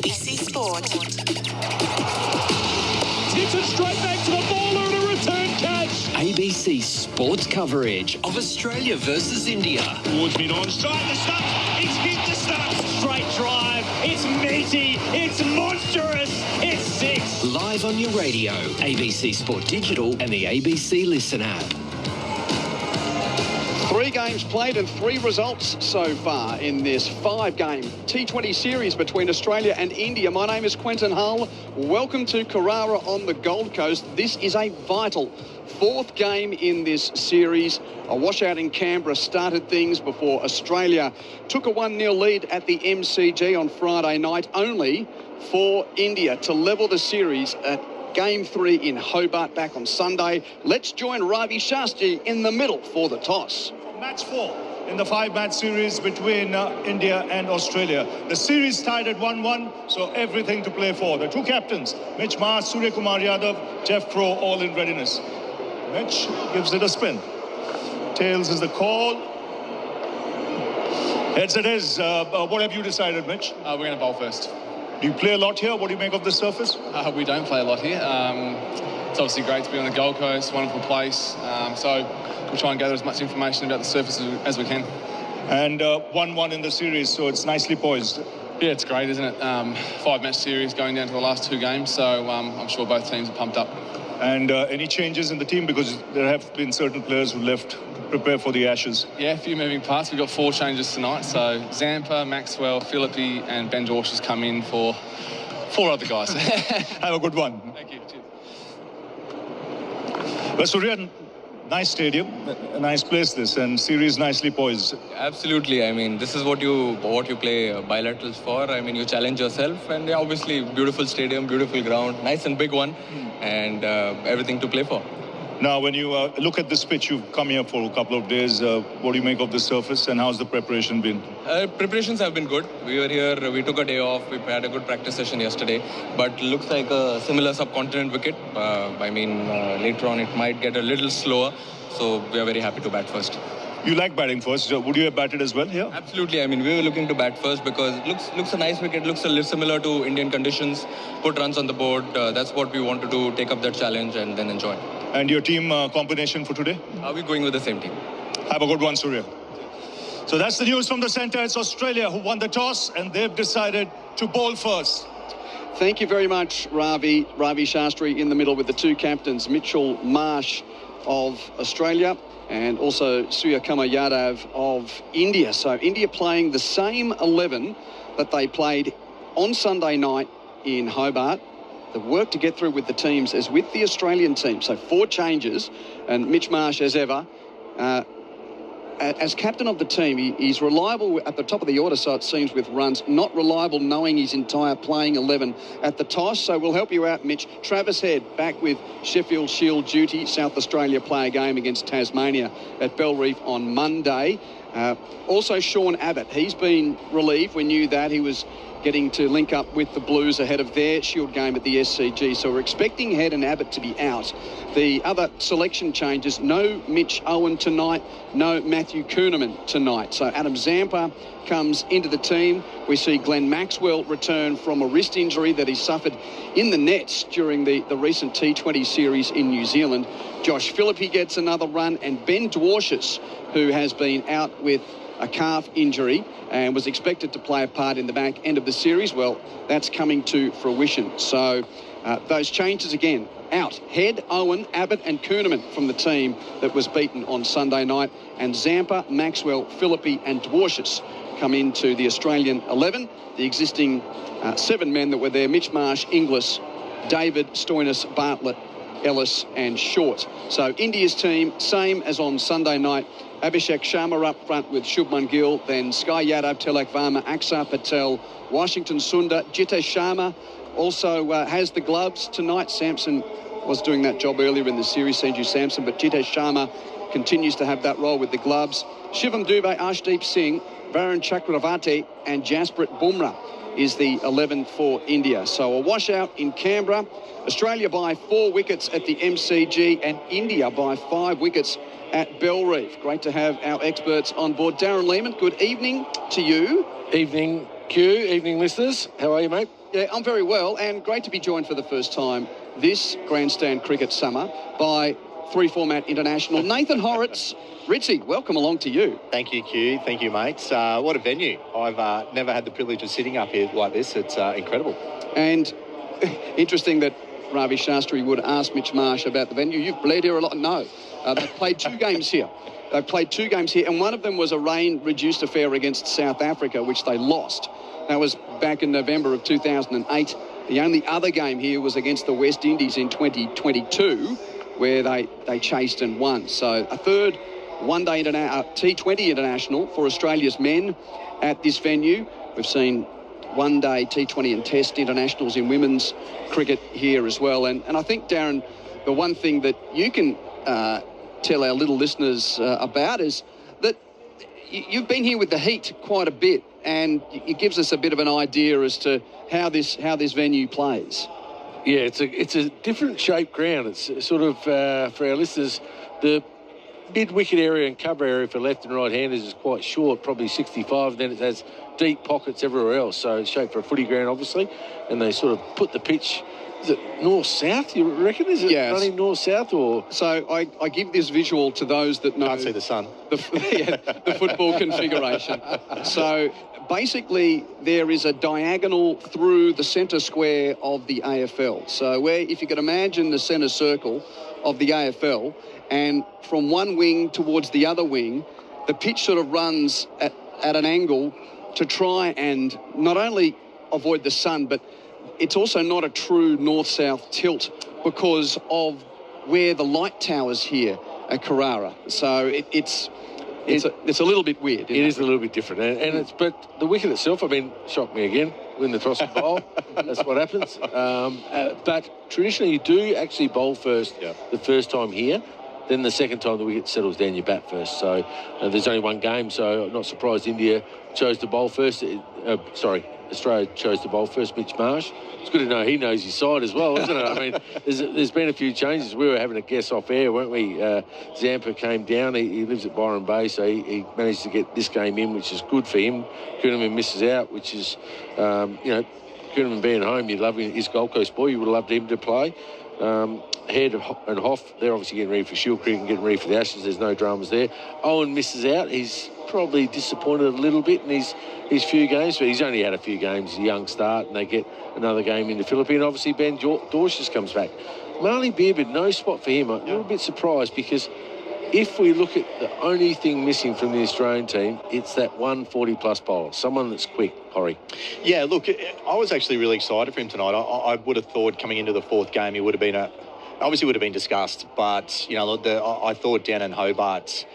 ABC Sport. Hits it straight back to the bowler and a return catch. ABC Sports coverage of Australia versus India. Towards mid-on, strike the stumps. It's hit the stumps. Straight drive. It's meaty. It's monstrous. It's six. Live on your radio, ABC Sport Digital and the ABC Listen app. 3 games played and 3 results so far in this 5-game T20 series between Australia and India. My name is Quentin Hull. Welcome to Carrara on the Gold Coast. This is a vital 4th game in this series. A washout in Canberra started things before Australia took a 1-0 lead at the MCG on Friday night, only for India to level the series at Game 3 in Hobart back on Sunday. Let's join Ravi Shastri in the middle for the toss. Match 4 in the 5-match series between India and Australia. The series tied at 1-1, so everything to play for. The 2 captains, Mitch Marsh, Surya Kumar Yadav, Jeff Crow, all in readiness. Mitch gives it a spin. Tails is the call. Heads it is. What have you decided, Mitch? We're going to bowl first. Do you play a lot here? What do you make of the surface? We don't play a lot here. It's obviously great to be on the Gold Coast, wonderful place. So we'll try and gather as much information about the surface as we can. And 1-1 in the series, so it's nicely poised. Yeah, it's great, isn't it? 5-match series going down to the last 2 games, so I'm sure both teams are pumped up. And any changes in the team? Because there have been certain players who left to prepare for the Ashes. Yeah, a few moving parts. We've got 4 changes tonight. So Zampa, Maxwell, Philippi and Ben Dorsch has come in for 4 other guys. Have a good one. Thank you. Cheers. Well, Surya, nice stadium, a nice place this, and series nicely poised. Absolutely. I mean, this is what you play bilaterals for. I mean, you challenge yourself, and yeah, obviously beautiful stadium, beautiful ground, nice and big one, and everything to play for. Now, when you look at this pitch, you've come here for a couple of days. What do you make of the surface, and how's the preparation been? Preparations have been good. We were here, we took a day off, we had a good practice session yesterday, but looks like a similar subcontinent wicket. I mean, later on it might get a little slower, so we are very happy to bat first. You like batting first. Would you have batted as well here? Absolutely. I mean, we were looking to bat first because it looks a nice wicket, looks a little similar to Indian conditions, put runs on the board. That's what we want to do, take up that challenge and then enjoy. And your team combination for today? Are we going with the same team? Have a good one, Surya. So that's the news from the centre. It's Australia who won the toss and they've decided to bowl first. Thank you very much, Ravi Shastri in the middle with the 2 captains, Mitchell Marsh of Australia and also Surya Kumar Yadav of India. So India playing the same 11 that they played on Sunday night in Hobart. The work to get through with the teams as with the Australian team. So 4 changes, and Mitch Marsh, as ever, as captain of the team, he's reliable at the top of the order, so it seems, with runs. Not reliable knowing his entire playing 11 at the toss. So we'll help you out, Mitch. Travis Head back with Sheffield Shield duty. South Australia play a game against Tasmania at Bellreef on Monday. Also Sean Abbott, he's been relieved. We knew that he was getting to link up with the Blues ahead of their Shield game at the SCG. So we're expecting Head and Abbott to be out. The other selection changes, no Mitch Owen tonight, no Matthew Kuhnemann tonight. So Adam Zampa comes into the team. We see Glenn Maxwell return from a wrist injury that he suffered in the nets during the recent T20 series in New Zealand. Josh Philippi gets another run, and Ben Dwarshuis, who has been out with a calf injury and was expected to play a part in the back end of the series. Well, that's coming to fruition. So those changes again, out. Head, Owen, Abbott and Kuhnemann from the team that was beaten on Sunday night. And Zampa, Maxwell, Philippi and Dwarshuis come into the Australian 11. The existing 7 men that were there, Mitch Marsh, Inglis, David, Stoinis, Bartlett, Ellis and Short. So India's team, same as on Sunday night. Abhishek Sharma up front with Shubman Gill, then Sky Yadav, Tilak Varma, Axar Patel, Washington Sundar, Jitesh Sharma also has the gloves tonight. Sampson was doing that job earlier in the series, Sanju Sampson, but Jitesh Sharma continues to have that role with the gloves. Shivam Dubey, Arshdeep Singh, Varun Chakravarti and Jasprit Bumrah is the 11 for India. So a washout in Canberra. Australia by 4 wickets at the MCG and India by 5 wickets at Bellreef. Great to have our experts on board. Darren Lehmann, good evening to you. Evening. Q, evening listeners. How are you, mate? Yeah, I'm very well, and great to be joined for the first time this grandstand cricket summer by three-format international Nathan Hauritz. Ritzy, welcome along to you. Thank you, Q. Thank you, mate. What a venue. I've never had the privilege of sitting up here like this. It's incredible. And interesting that Ravi Shastri would ask Mitch Marsh about the venue. You've played here a lot. No, they've played 2 games here. They've played 2 games here, and one of them was a rain-reduced affair against South Africa, which they lost. That was back in November of 2008. The only other game here was against the West Indies in 2022, where they chased and won. So a third one-day T20 international for Australia's men at this venue. We've seen one-day T20 and Test internationals in women's cricket here as well. And I think, Darren, the one thing that you can tell our little listeners about is that you've been here with the heat quite a bit, and it gives us a bit of an idea as to how this venue plays. Yeah, it's a different shaped ground. It's sort of, for our listeners, the mid-wicket area and cover area for left and right-handers is quite short, probably 65, and then it has deep pockets everywhere else. So it's shaped for a footy ground, obviously, and they sort of put the pitch, is it north-south, you reckon? Is it running north-south? Or So I give this visual to those that know... Can't see the sun. The football configuration. So basically there is a diagonal through the centre square of the AFL. So where, if you could imagine the centre circle of the AFL, and from one wing towards the other wing, the pitch sort of runs at an angle to try and not only avoid the sun, but it's also not a true north-south tilt because of where the light towers here at Carrara. So it's a little bit weird. It is a little bit different, but the wicket itself, I mean, shocked me again. Win the toss and bowl. That's what happens. But traditionally, you do actually bowl first the first time here. Then the second time the wicket settles down, you bat first. So there's only one game, so I'm not surprised India chose to bowl first. Australia chose to bowl first, Mitch Marsh. It's good to know he knows his side as well, isn't it? I mean, there's been a few changes. We were having a guess off air, weren't we? Zampa came down. He lives at Byron Bay, so he managed to get this game in, which is good for him. Kuhnemann misses out, which is, Kuhnemann being home, you'd love him. He's Gold Coast boy. You would have loved him to play. Head and Hoff, they're obviously getting ready for Shield Cricket and getting ready for the Ashes. There's no dramas there. Owen misses out. He's probably disappointed a little bit in his few games, but he's only had a few games, a young start, and they get another game in the Philippines. Obviously, Ben Dorshus comes back. Marley Beerbid, no spot for him. I'm a little bit surprised because if we look at the only thing missing from the Australian team, it's that 140-plus bowler, someone that's quick, Horry. Yeah, look, I was actually really excited for him tonight. I would have thought coming into the 4th game he would have been obviously would have been discussed, but I thought down in Hobart,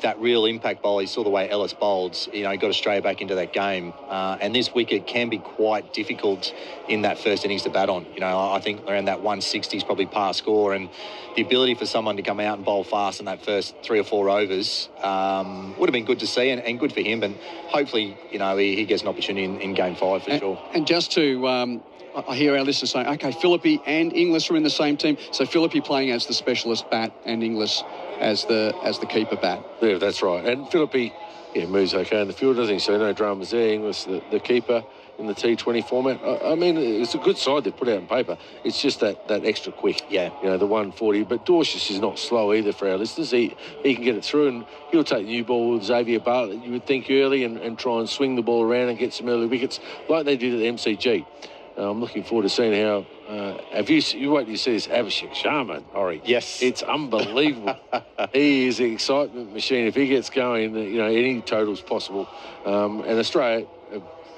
that real impact bowl, you saw the way Ellis bowled, he got Australia back into that game. And this wicket can be quite difficult in that first innings to bat on. I think around that 160 is probably par score, and the ability for someone to come out and bowl fast in that first 3 or 4 overs would have been good to see and good for him. And hopefully, he gets an opportunity in game 5 for sure. And just to... I hear our listeners saying, OK, Philippe and Inglis are in the same team. So Philippe playing as the specialist bat and Inglis as the keeper bat. Yeah, that's right. And Philippe, moves OK in the field, doesn't he? So no dramas there. Inglis, the keeper in the T20 format. I mean, it's a good side they've put out on paper. It's just that extra quick. Yeah. The 140. But Dorshus is not slow either for our listeners. He can get it through, and he'll take the new ball with Xavier Bartlett, you would think, early and try and swing the ball around and get some early wickets like they did at the MCG. I'm looking forward to seeing how... you wait till you see this Abhishek Sharma, Horry. Yes. It's unbelievable. He is an excitement machine. If he gets going, any total's possible. And Australia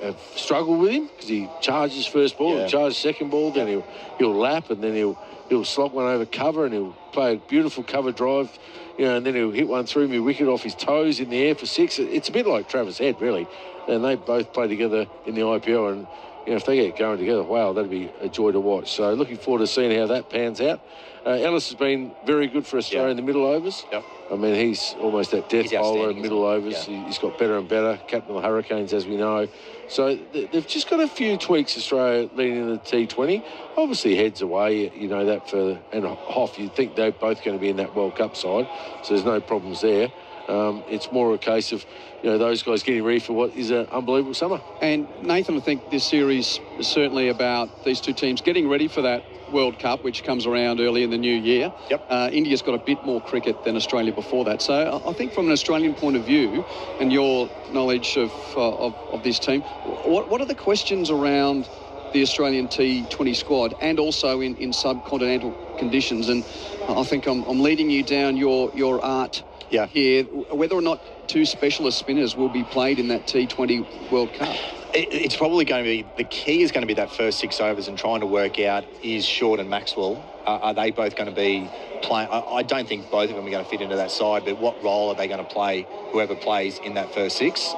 have struggled with him because he charges first ball, he charges second ball, then he'll lap, and then he'll slog one over cover, and he'll play a beautiful cover drive, and then he'll hit one through me wicket off his toes in the air for 6. It's a bit like Travis Head, really. And they both play together in the IPL, and if they get going together, wow, that'd be a joy to watch. So looking forward to seeing how that pans out. Ellis has been very good for Australia in the middle overs. Yep. I mean, he's almost that death bowler in middle overs. Yeah. He's got better and better. Captain of the Hurricanes, as we know. So they've just got a few tweaks, Australia leading in the T20. Obviously, heads away, and Hoff, you'd think they're both going to be in that World Cup side. So there's no problems there. It's more a case of, those guys getting ready for what is an unbelievable summer. And Nathan, I think this series is certainly about these two teams getting ready for that World Cup, which comes around early in the new year. Yep. India's got a bit more cricket than Australia before that. So I think from an Australian point of view and your knowledge of this team, what are the questions around the Australian T20 squad and also in subcontinental conditions? And I think I'm leading you down your art here, whether or not two specialist spinners will be played in that T20 World Cup. It's probably going to be, the key is going to be that first 6 overs and trying to work out, is Short and Maxwell, are they both going to be playing? I don't think both of them are going to fit into that side, but what role are they going to play, whoever plays in that first 6?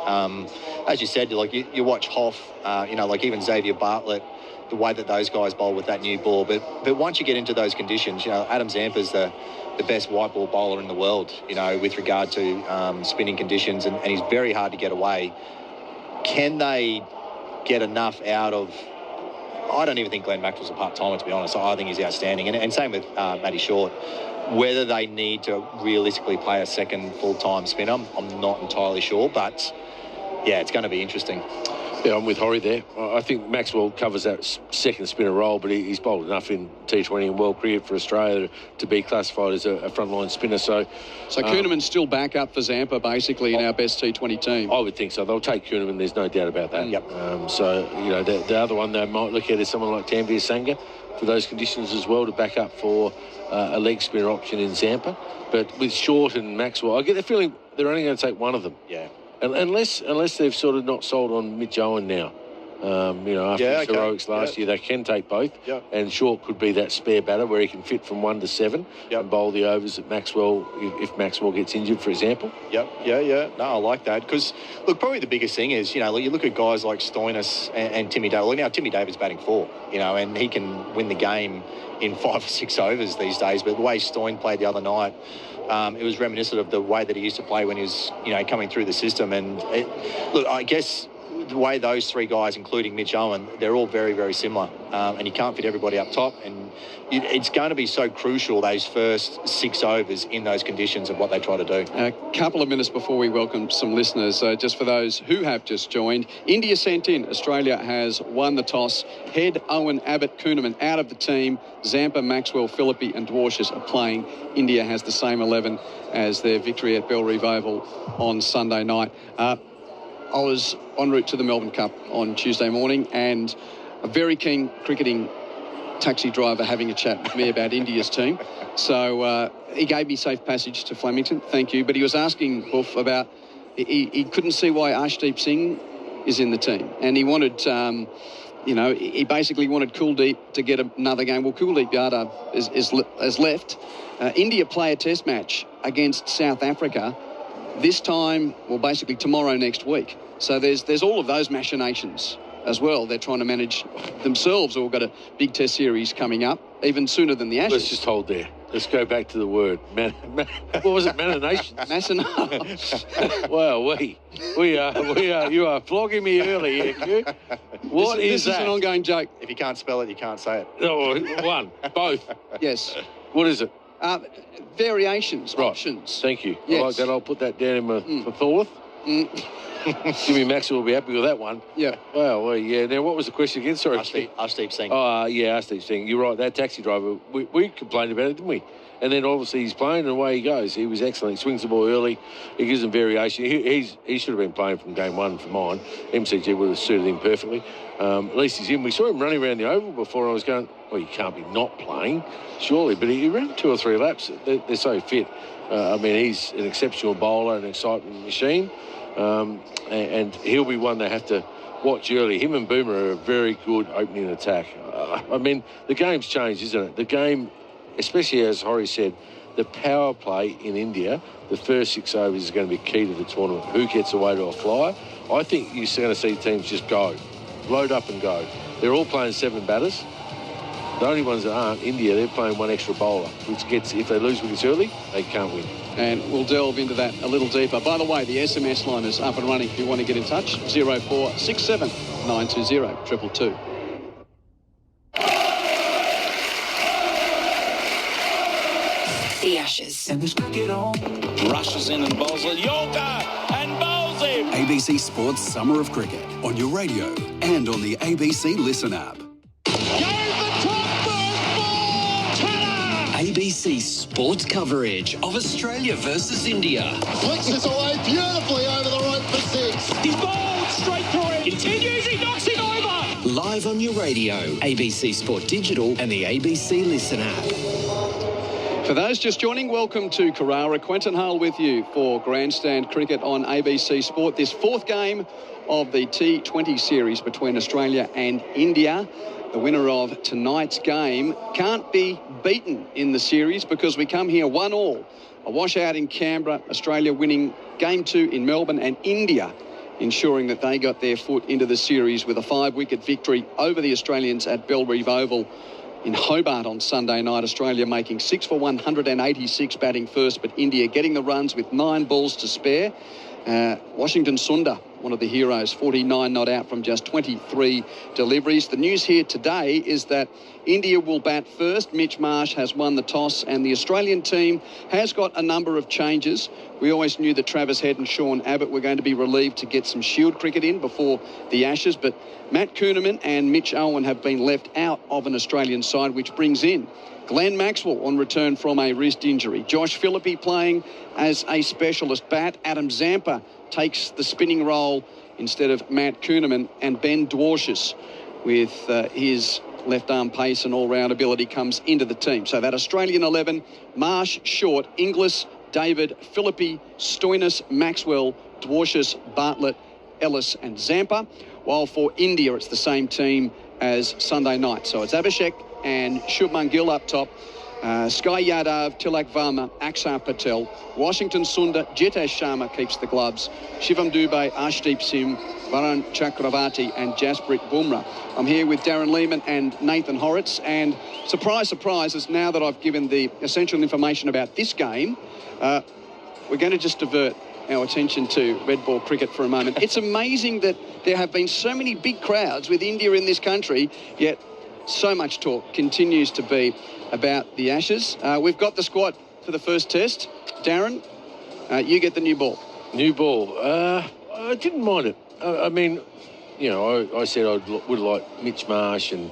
As you said, like you watch Hoff, like even Xavier Bartlett, the way that those guys bowl with that new ball. But once you get into those conditions, Adam Zampa's the best white ball bowler in the world, with regard to spinning conditions, and he's very hard to get away. Can they get enough out of... I don't even think Glenn Maxwell's a part-timer, to be honest. I think he's outstanding. And same with Matty Short. Whether they need to realistically play a second full-time spinner, I'm not entirely sure. But, yeah, it's going to be interesting. Yeah, I'm with Horry there. I think Maxwell covers that second spinner role, but he's bowled enough in T20 and world cricket for Australia to be classified as a frontline spinner. So Kuhneman's still back up for Zampa, basically, in our best T20 team. I would think so. They'll take Kuhneman, there's no doubt about that. Yep. The other one they might look at is someone like Tanveer Sangha for those conditions as well, to back up for a leg spinner option in Zampa. But with Short and Maxwell, I get the feeling they're only going to take one of them. Yeah. Unless they've sort of not sold on Mitch Owen now. After his heroics last year, they can take both. Yep. And Short could be that spare batter where he can fit from 1 to 7 and bowl the overs at Maxwell if Maxwell gets injured, for example. Yep, yeah. No, I like that. Because, look, probably the biggest thing is, you look at guys like Stoinis and Timmy David. Look, now Timmy David's batting 4, and he can win the game in 5 or 6 overs these days. But the way Stoin played the other night, it was reminiscent of the way that he used to play when he was, coming through the system. And look, I guess the way those 3 guys, including Mitch Owen, they're all very, very similar. And you can't fit everybody up top. And it's going to be so crucial, those first 6 overs in those conditions of what they try to do. A couple of minutes before we welcome some listeners, just for those who have just joined, India sent in. Australia has won the toss. Head, Owen, Abbott, Kuhneman out of the team. Zampa, Maxwell, Philippi and Dwarshuis are playing. India has the same 11 as their victory at Belrive Oval on Sunday night. I was en route to the Melbourne Cup on Tuesday morning, and a very keen cricketing taxi driver having a chat with me about India's team. So he gave me safe passage to Flemington, thank you. But he was asking Buff about, he couldn't see why Arshdeep Singh is in the team. And he wanted, he basically wanted Kuldeep to get another game. Well, Kuldeep Yadav is left. India play a test match against South Africa this time, well, basically tomorrow next week. So there's all of those machinations as well. They're trying to manage themselves. We've got a big test series coming up, even sooner than the Ashes. Let's just hold there. Let's go back to the word. What was it? Machinations? Well, you are flogging me early here, Q. What is that? This is an ongoing joke. If you can't spell it, you can't say it. Oh, one. Both. Yes. What is it? Variations, right. Options. Thank you. Yes. I like that. I'll put that down in my thought. Jimmy Maxwell will be happy with that one. Yeah. Well, yeah. Now, what was the question again? Sorry. Arshdeep Singh. Oh, yeah, Arshdeep Singh. You're right. That taxi driver, we complained about it, didn't we? And then obviously he's playing and away he goes. He was excellent. He swings the ball early. He gives them variation. He should have been playing from game 1 for mine. MCG would have suited him perfectly. At least he's in. We saw him running around the oval before. I was going, well, you can't be not playing, surely. But he ran 2 or 3 laps. They're so fit. He's an exceptional bowler, an excitement machine. And he'll be one they have to watch early. Him and Boomer are a very good opening attack. The game's changed, isn't it? The game, especially as Horry said, the power play in India, the first 6 overs is going to be key to the tournament. Who gets away to a flyer? I think you're going to see teams just go. Load up and go. They're all playing 7 batters. The only ones that aren't, India, they're playing 1 extra bowler, which gets, if they lose wickets early, they can't win. And we'll delve into that a little deeper. By the way, the SMS line is up and running if you want to get in touch. 0467 920 222. The Ashes. And there's cricket on. Rushes in and bowls it. Yorker and bowls him. ABC Sports Summer of Cricket on your radio and on the ABC Listen app. ABC Sports coverage of Australia versus India. Flicks this away beautifully over the right for six. He's bowled straight through him. Continues, he knocks him over. Live on your radio, ABC Sport Digital and the ABC Listen app. For those just joining, welcome to Carrara. Quentin Hull with you for Grandstand Cricket on ABC Sport. This fourth game of the T20 series between Australia and India. The winner of tonight's game can't be beaten in the series because we come here 1-1. A washout in Canberra, Australia winning game 2 in Melbourne, and India ensuring that they got their foot into the series with a 5-wicket victory over the Australians at Belrive Oval in Hobart on Sunday night. Australia making 6 for 186 batting first, but India getting the runs with 9 balls to spare. Washington Sundar, one of the heroes, 49 not out from just 23 deliveries. The news here today is that India will bat first. Mitch Marsh has won the toss, and the Australian team has got a number of changes. We always knew that Travis Head and Sean Abbott were going to be relieved to get some Shield cricket in before the Ashes, but Matt Kuhnemann and Mitch Owen have been left out of an Australian side, which brings in Glenn Maxwell on return from a wrist injury. Josh Philippe playing as a specialist bat. Adam Zampa takes the spinning role instead of Matt Kuhnemann, and Ben Dwarshuis with his left-arm pace and all-round ability comes into the team. So that Australian 11, Marsh, Short, Inglis, David, Philippe, Stoinis, Maxwell, Dwarshuis, Bartlett, Ellis and Zampa. While for India, it's the same team as Sunday night. So it's Abhishek and Shubman Gill up top. Sky Yadav, Tilak Varma, Axar Patel, Washington Sundar, Jitesh Sharma keeps the gloves, Shivam Dubey, Arshdeep Singh, Varun Chakravarti and Jasprit Bumrah. I'm here with Darren Lehmann and Nathan Hauritz, and surprise, surprise, is now that I've given the essential information about this game, we're going to just divert our attention to red ball cricket for a moment. It's amazing that there have been so many big crowds with India in this country, yet so much talk continues to be about the Ashes. We've got the squad for the first test. Darren, you get the new ball. New ball. I didn't mind it. I mean, you know, I said I would like Mitch Marsh and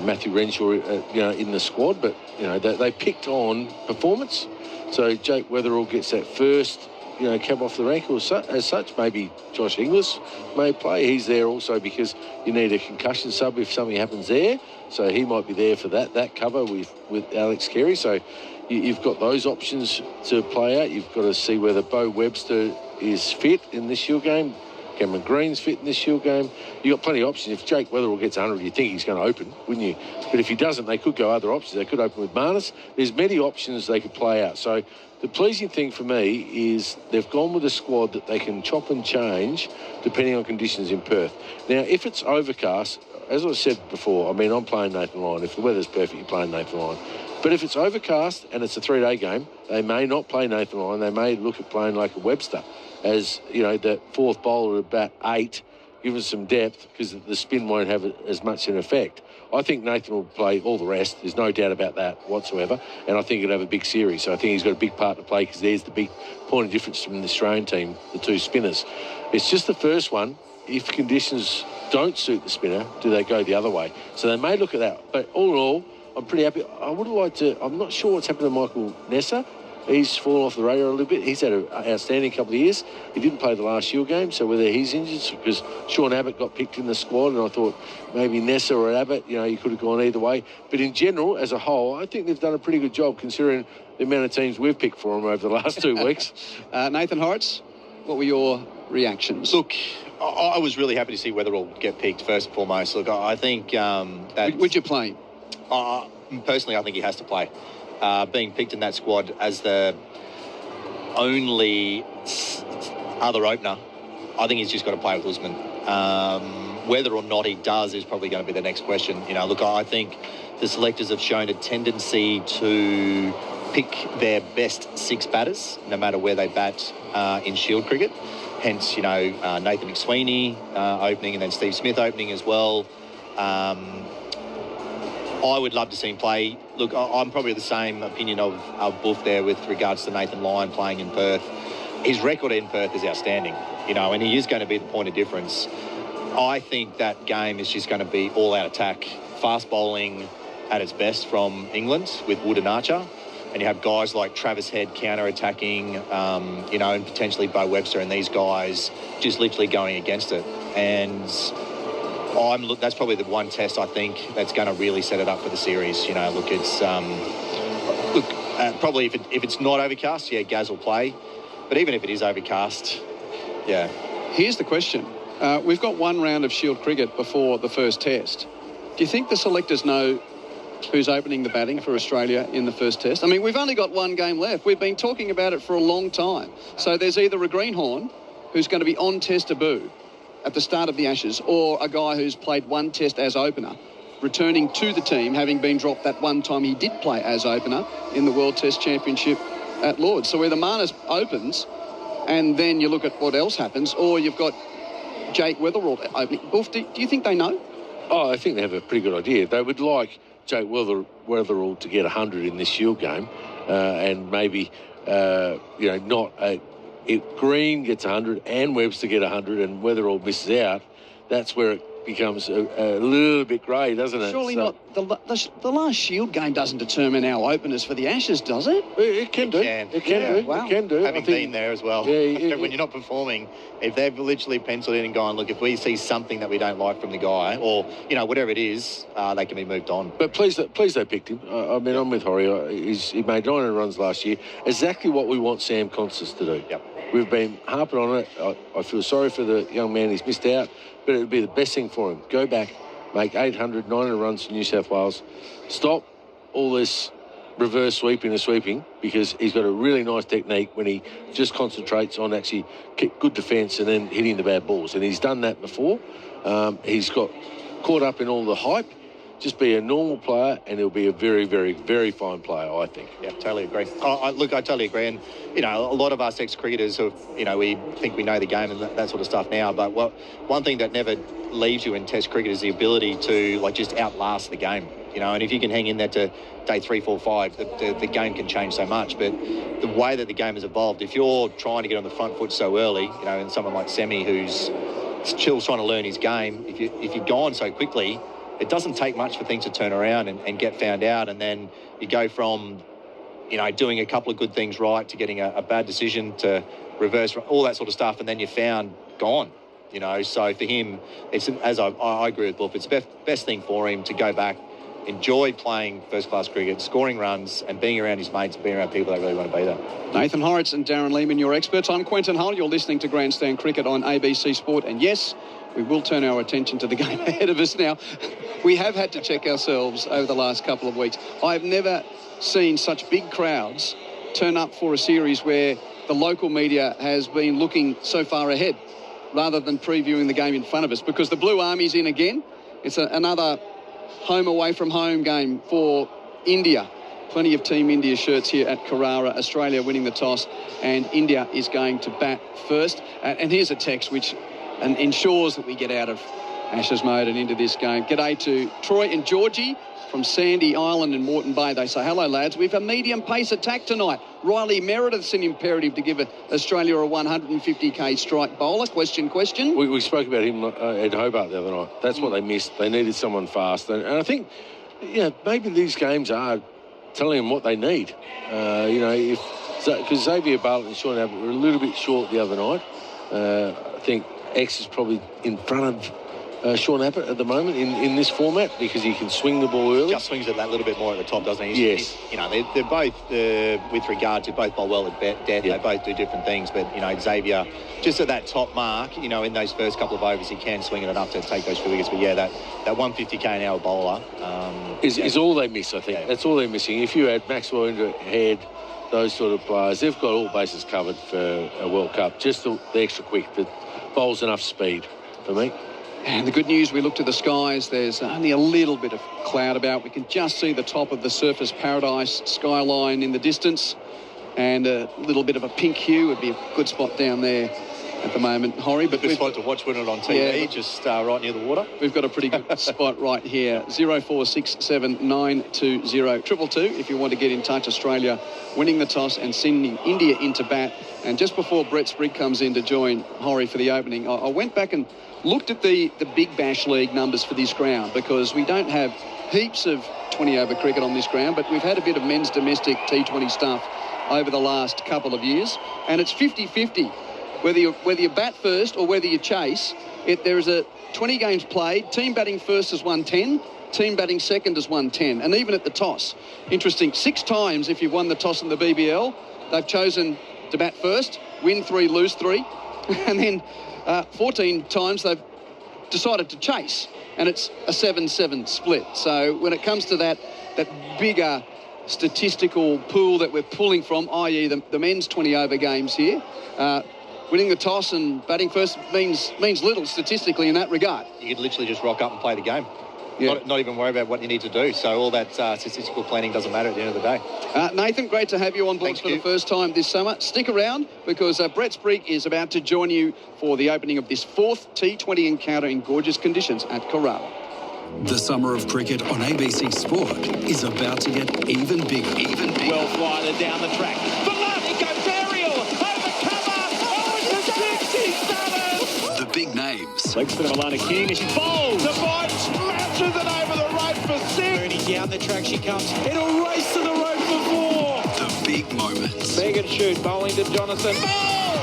Matthew Renshaw, in the squad, but, you know, they picked on performance. So Jake Weatherall gets that first, cab off the rank as such. Maybe Josh Inglis may play. He's there also because you need a concussion sub if something happens there. So he might be there for that cover with Alex Carey. So you've got those options to play out. You've got to see whether Bo Webster is fit in this Shield game. Cameron Green's fit in this Shield game. You've got plenty of options. If Jake Weatherall gets 100, you think he's going to open, wouldn't you? But if he doesn't, they could go other options. They could open with Marnus. There's many options they could play out. So the pleasing thing for me is they've gone with a squad that they can chop and change depending on conditions in Perth. Now, if it's overcast, as I said before, I mean, I'm playing Nathan Lyon. If the weather's perfect, you're playing Nathan Lyon. But if it's overcast and it's a 3-day game, they may not play Nathan Lyon. They may look at playing like a Webster as, the fourth bowler at bat 8, give us some depth because the spin won't have as much an effect. I think Nathan will play all the rest. There's no doubt about that whatsoever. And I think he'll have a big series. So I think he's got a big part to play because there's the big point of difference from the Australian team, the two spinners. It's just the first one. If conditions don't suit the spinner, do they go the other way? So they may look at that. But all in all, I'm pretty happy. I would have liked to... I'm not sure what's happened to Michael Nessa. He's fallen off the radar a little bit. He's had an outstanding couple of years. He didn't play the last Shield game, so whether he's injured, because Sean Abbott got picked in the squad, and I thought maybe Nessa or Abbott, you could have gone either way. But in general, as a whole, I think they've done a pretty good job considering the amount of teams we've picked for them over the last 2 weeks. Nathan Hauritz, what were your reactions? Look, I was really happy to see Weatherall get picked first and foremost. Look, I think that... Would you play him? Personally, I think he has to play. Being picked in that squad as the only other opener, I think he's just got to play with Usman. Whether or not he does is probably going to be the next question. Look, I think the selectors have shown a tendency to pick their best 6 batters, no matter where they bat in Shield cricket. Hence, Nathan McSweeney opening and then Steve Smith opening as well. I would love to see him play. Look, I'm probably the same opinion of Buff there with regards to Nathan Lyon playing in Perth. His record in Perth is outstanding, and he is going to be the point of difference. I think that game is just going to be all-out attack, fast bowling at its best from England with Wood and Archer. And you have guys like Travis Head counter-attacking, and potentially Bo Webster and these guys just literally going against it. And that's probably the one test I think that's going to really set it up for the series. It's probably if it's not overcast, Gaz will play. But even if it is overcast, Here's the question. We've got one round of Shield cricket before the first test. Do you think the selectors know who's opening the batting for Australia in the first test? I mean, we've only got one game left. We've been talking about it for a long time. So there's either a greenhorn who's going to be on test debut at the start of the Ashes, or a guy who's played one test as opener, returning to the team, having been dropped that one time he did play as opener in the World Test Championship at Lord's. So either Marnus opens and then you look at what else happens, or you've got Jake Weatherall opening. Buff, do you think they know? Oh, I think they have a pretty good idea. They would like Jake Weatherall to get 100 in this Shield game, and maybe, if Green gets 100 and Webster get 100 and Weatherall misses out, that's where it becomes a little bit grey, doesn't it? Surely not. The last Shield game doesn't determine our openers for the Ashes, does it? It can do. It can do. Wow. It can do. Having been there as well. When you're not performing, if they've literally penciled in and gone, look, if we see something that we don't like from the guy, or whatever it is, they can be moved on. But please they picked him. I'm with Horry. He made 900 runs last year. Exactly what we want Sam Constance to do. Yep. We've been harping on it. I feel sorry for the young man. He's missed out, but it would be the best thing for him. Go back, make 800, 900 runs in New South Wales. Stop all this reverse sweeping, because he's got a really nice technique when he just concentrates on actually good defence and then hitting the bad balls. And he's done that before. He's got caught up in all the hype. Just be a normal player and he'll be a very, very, very fine player, I think. Yeah, totally agree. I totally agree. And, a lot of us ex-cricketers have, we think we know the game and that sort of stuff now. But one thing that never leaves you in Test cricket is the ability to, just outlast the game. And if you can hang in there to day 3, 4, 5, the game can change so much. But the way that the game has evolved, if you're trying to get on the front foot so early, and someone like Semi who's still trying to learn his game, if you're gone so quickly, it doesn't take much for things to turn around and get found out. And then you go from, doing a couple of good things right to getting a bad decision to reverse, all that sort of stuff. And then you're found gone, So for him, it's, as I agree with Buff, it's the best thing for him to go back, enjoy playing first-class cricket, scoring runs and being around his mates and being around people that really want to be there. Nathan Hauritz and Darren Lehmann, your experts. I'm Quentin Hull. You're listening to Grandstand Cricket on ABC Sport. And yes, we will turn our attention to the game ahead of us now. We have had to check ourselves over the last couple of weeks. I've never seen such big crowds turn up for a series where the local media has been looking so far ahead rather than previewing the game in front of us, because the Blue Army's in again. It's another home away from home game for India. Plenty of Team India shirts here at Carrara. Australia winning the toss and India is going to bat first. And here's a text which ensures that we get out of Ashes mode and into this game. G'day to Troy and Georgie from Sandy Island and Moreton Bay. They say, hello lads, we've a medium pace attack tonight. Riley Meredith's an imperative to give Australia a 150k strike bowler. Question. We spoke about him at Hobart the other night. That's what they missed. They needed someone fast. And I think, maybe these games are telling them what they need. Because Xavier Bartlett and Sean Abbott were a little bit short the other night. I think X is probably in front of Sean Abbott at the moment in this format because he can swing the ball early. Just swings it that little bit more at the top, doesn't he? Yes. They're both, with regard to both bowl well at death, they both do different things. But, Xavier, just at that top mark, in those first couple of overs, he can swing it enough to take those wickets. But, that 150k an hour bowler is all they miss, I think. Yeah. That's all they're missing. If you add Maxwell into Head, those sort of players, they've got all bases covered for a World Cup. Just the extra quick that bowls enough speed for me. And the good news, we look to the skies, there's only a little bit of cloud about. We can just see the top of the Surfers Paradise skyline in the distance. And a little bit of a pink hue would be a good spot down there at the moment, Horry. But good spot to watch when it on TV, just right near the water. We've got a pretty good spot right here. 0467 920 222 if you want to get in touch. Australia winning the toss and sending India into bat. And just before Brett Sprigg comes in to join Horry for the opening, I went back and looked at the Big Bash League numbers for this ground, because we don't have heaps of 20-over cricket on this ground, but we've had a bit of men's domestic T20 stuff over the last couple of years, and it's 50-50. Whether you bat first or whether you chase, there is a 20 games played. Team batting first has won 10. Team batting second has won 10. And even at the toss, interesting, 6 times if you've won the toss in the BBL, they've chosen to bat first, win 3, lose 3. And then 14 times they've decided to chase, and it's a 7-7 split. So when it comes to that bigger statistical pool that we're pulling from, i.e. the men's 20-over games here, winning the toss and batting first means little statistically in that regard. You could literally just rock up and play the game. Yeah. Not even worry about what you need to do. So all that statistical planning doesn't matter at the end of the day. Nathan, great to have you on board the first time this summer. Stick around, because Brett Sprigg is about to join you for the opening of this 4th T20 encounter in gorgeous conditions at Carrara. The summer of cricket on ABC Sport is about to get even bigger. Well flighted down the track. For love, it goes aerial. Over cover. Oh, it's a 67. The big names. Legs for Milana King as she bowls. The ball smashes it over the right for 6. Ernie down the track she comes. It'll race to the road for 4. The big moments. Megan Shoot bowling to Jonathan.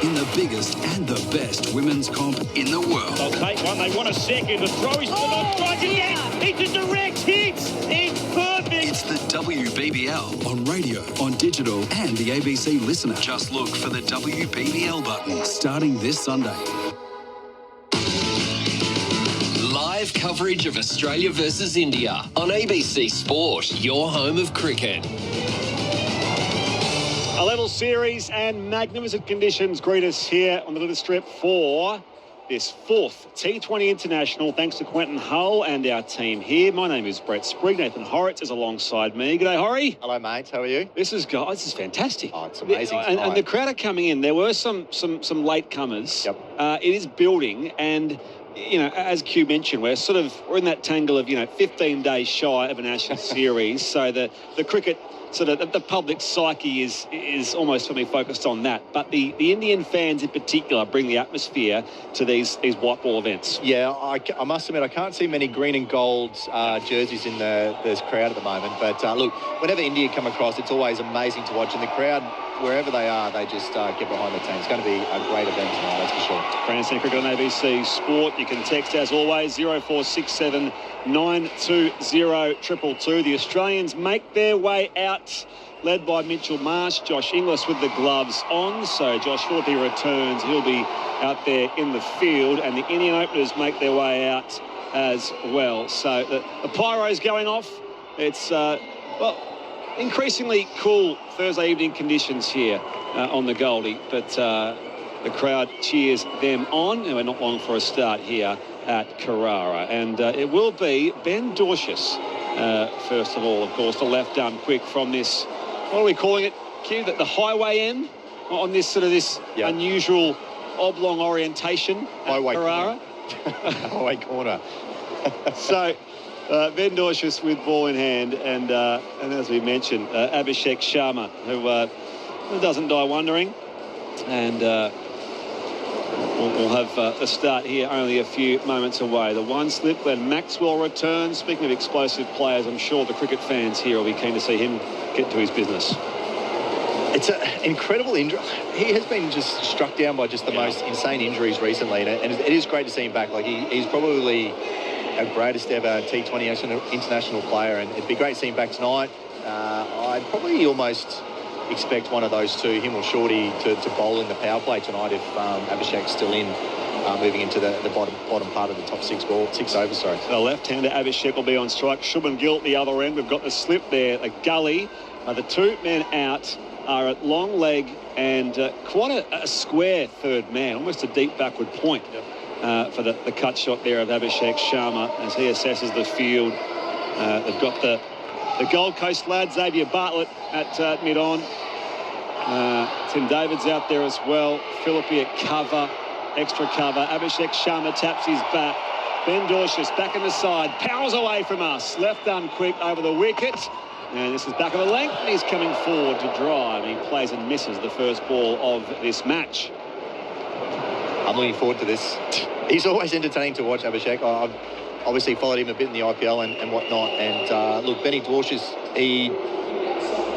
In the biggest and the best women's comp in the world. They'll take one. They want a second. The throw is strike again. It's a direct hit. It's perfect. It's the WBBL on radio, on digital, and the ABC Listener. Just look for the WBBL button starting this Sunday. Live coverage of Australia versus India on ABC Sport, your home of cricket. A level series and magnificent conditions greet us here on the little strip for this 4th T20 International. Thanks to Quentin Hull and our team here. My name is Brett Sprigg. Nathan Hauritz is alongside me. G'day, Horry. Hello, mates. How are you? This is fantastic. Oh, it's amazing. And the crowd are coming in. There were some late comers. Yep. It is building, and as Q mentioned, we're in that tangle of 15 days shy of a national series. So the cricket, the public psyche is almost for me focused on that. But the Indian fans in particular bring the atmosphere to these white ball events. Yeah, I must admit, I can't see many green and gold jerseys in this crowd at the moment. But look, whenever India come across, it's always amazing to watch. And the crowd, wherever they are, they just get behind the team. It's going to be a great event tonight, that's for sure. Grandstand Cricket on ABC Sport. You can text, as always, 0467 920 222. The Australians make their way out, led by Mitchell Marsh. Josh Inglis with the gloves on. So Josh Phillippe returns. He'll be out there in the field. And the Indian openers make their way out as well. So the pyro's going off. It's, increasingly cool Thursday evening conditions here on the Goldie. But the crowd cheers them on. And we're not long for a start here at Carrara. And it will be Ben Dorcius, first of all, of course, the left arm quick from this, what are we calling it, Q, the highway end on this unusual oblong orientation at Carrara. Highway corner. So Ben Dorcius with ball in hand, and as we mentioned, Abhishek Sharma, who doesn't die wondering, and we'll have a start here only a few moments away. The one slip when Maxwell returns. Speaking of explosive players, I'm sure the cricket fans here will be keen to see him get to his business. It's an incredible injury. He has been just struck down by just the most insane injuries recently, and it is great to see him back. Like he's probably our greatest ever T20 international player, and it'd be great to see him back tonight. I'd probably almost expect one of those two, him or Shorty, to bowl in the power play tonight if Abhishek's still in, moving into the bottom part of the top 6 overs. Sorry. The left-hander Abhishek will be on strike. Shubman Gill at the other end. We've got the slip there, a gully. The 2 men out are at long leg and quite a square third man, almost a deep backward point for the cut shot there of Abhishek Sharma as he assesses the field. They've got the Gold Coast lad, Xavier Bartlett, at mid-on. Tim David's out there as well. Phillippe at cover. extra cover. Abhishek Sharma taps his bat. Ben Dorshus back in the side, powers away from us. Left arm quick over the wicket. And this is back of the length, and he's coming forward to drive. He plays and misses the first ball of this match. I'm looking forward to this. He's always entertaining to watch, Abhishek. I've obviously followed him a bit in the IPL and whatnot. And look, Benny Dorshus, he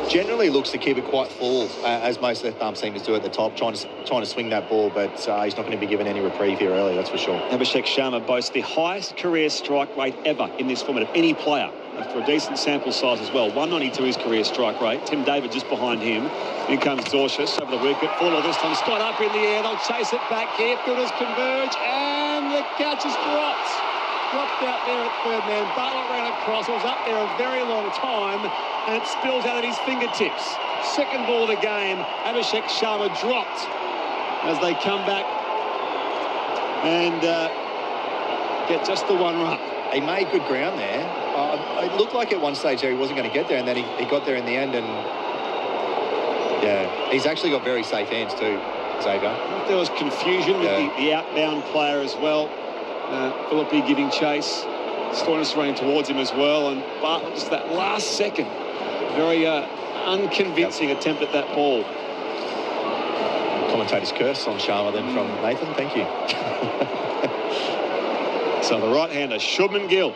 generally looks to keep it quite full, as most left-arm seamers do at the top, trying to swing that ball, but he's not going to be given any reprieve here early, that's for sure. Abhishek Sharma boasts the highest career strike rate ever in this format of any player, for a decent sample size as well. 192 his career strike rate. Tim David just behind him. Here comes Dorshus over the wicket. Fuller this time, spot up in the air. They'll chase it back here. Fielders converge, and the catch is dropped. Dropped out there at third man. Bartlett ran across. It was up there a very long time, and it spills out of his fingertips. Second ball of the game. Abhishek Sharma dropped as they come back and get just the one run. He made good ground there. It looked like at one stage there he wasn't going to get there, and then he got there in the end, and yeah, he's actually got very safe hands too, Xavier. There was confusion with the outbound player as well. Philippi giving chase. Stoinis running towards him as well, and Bartlett just that last second, very unconvincing attempt at that ball. Commentator's curse on Sharma then from Nathan, thank you. So the right-hander, Shubman Gill,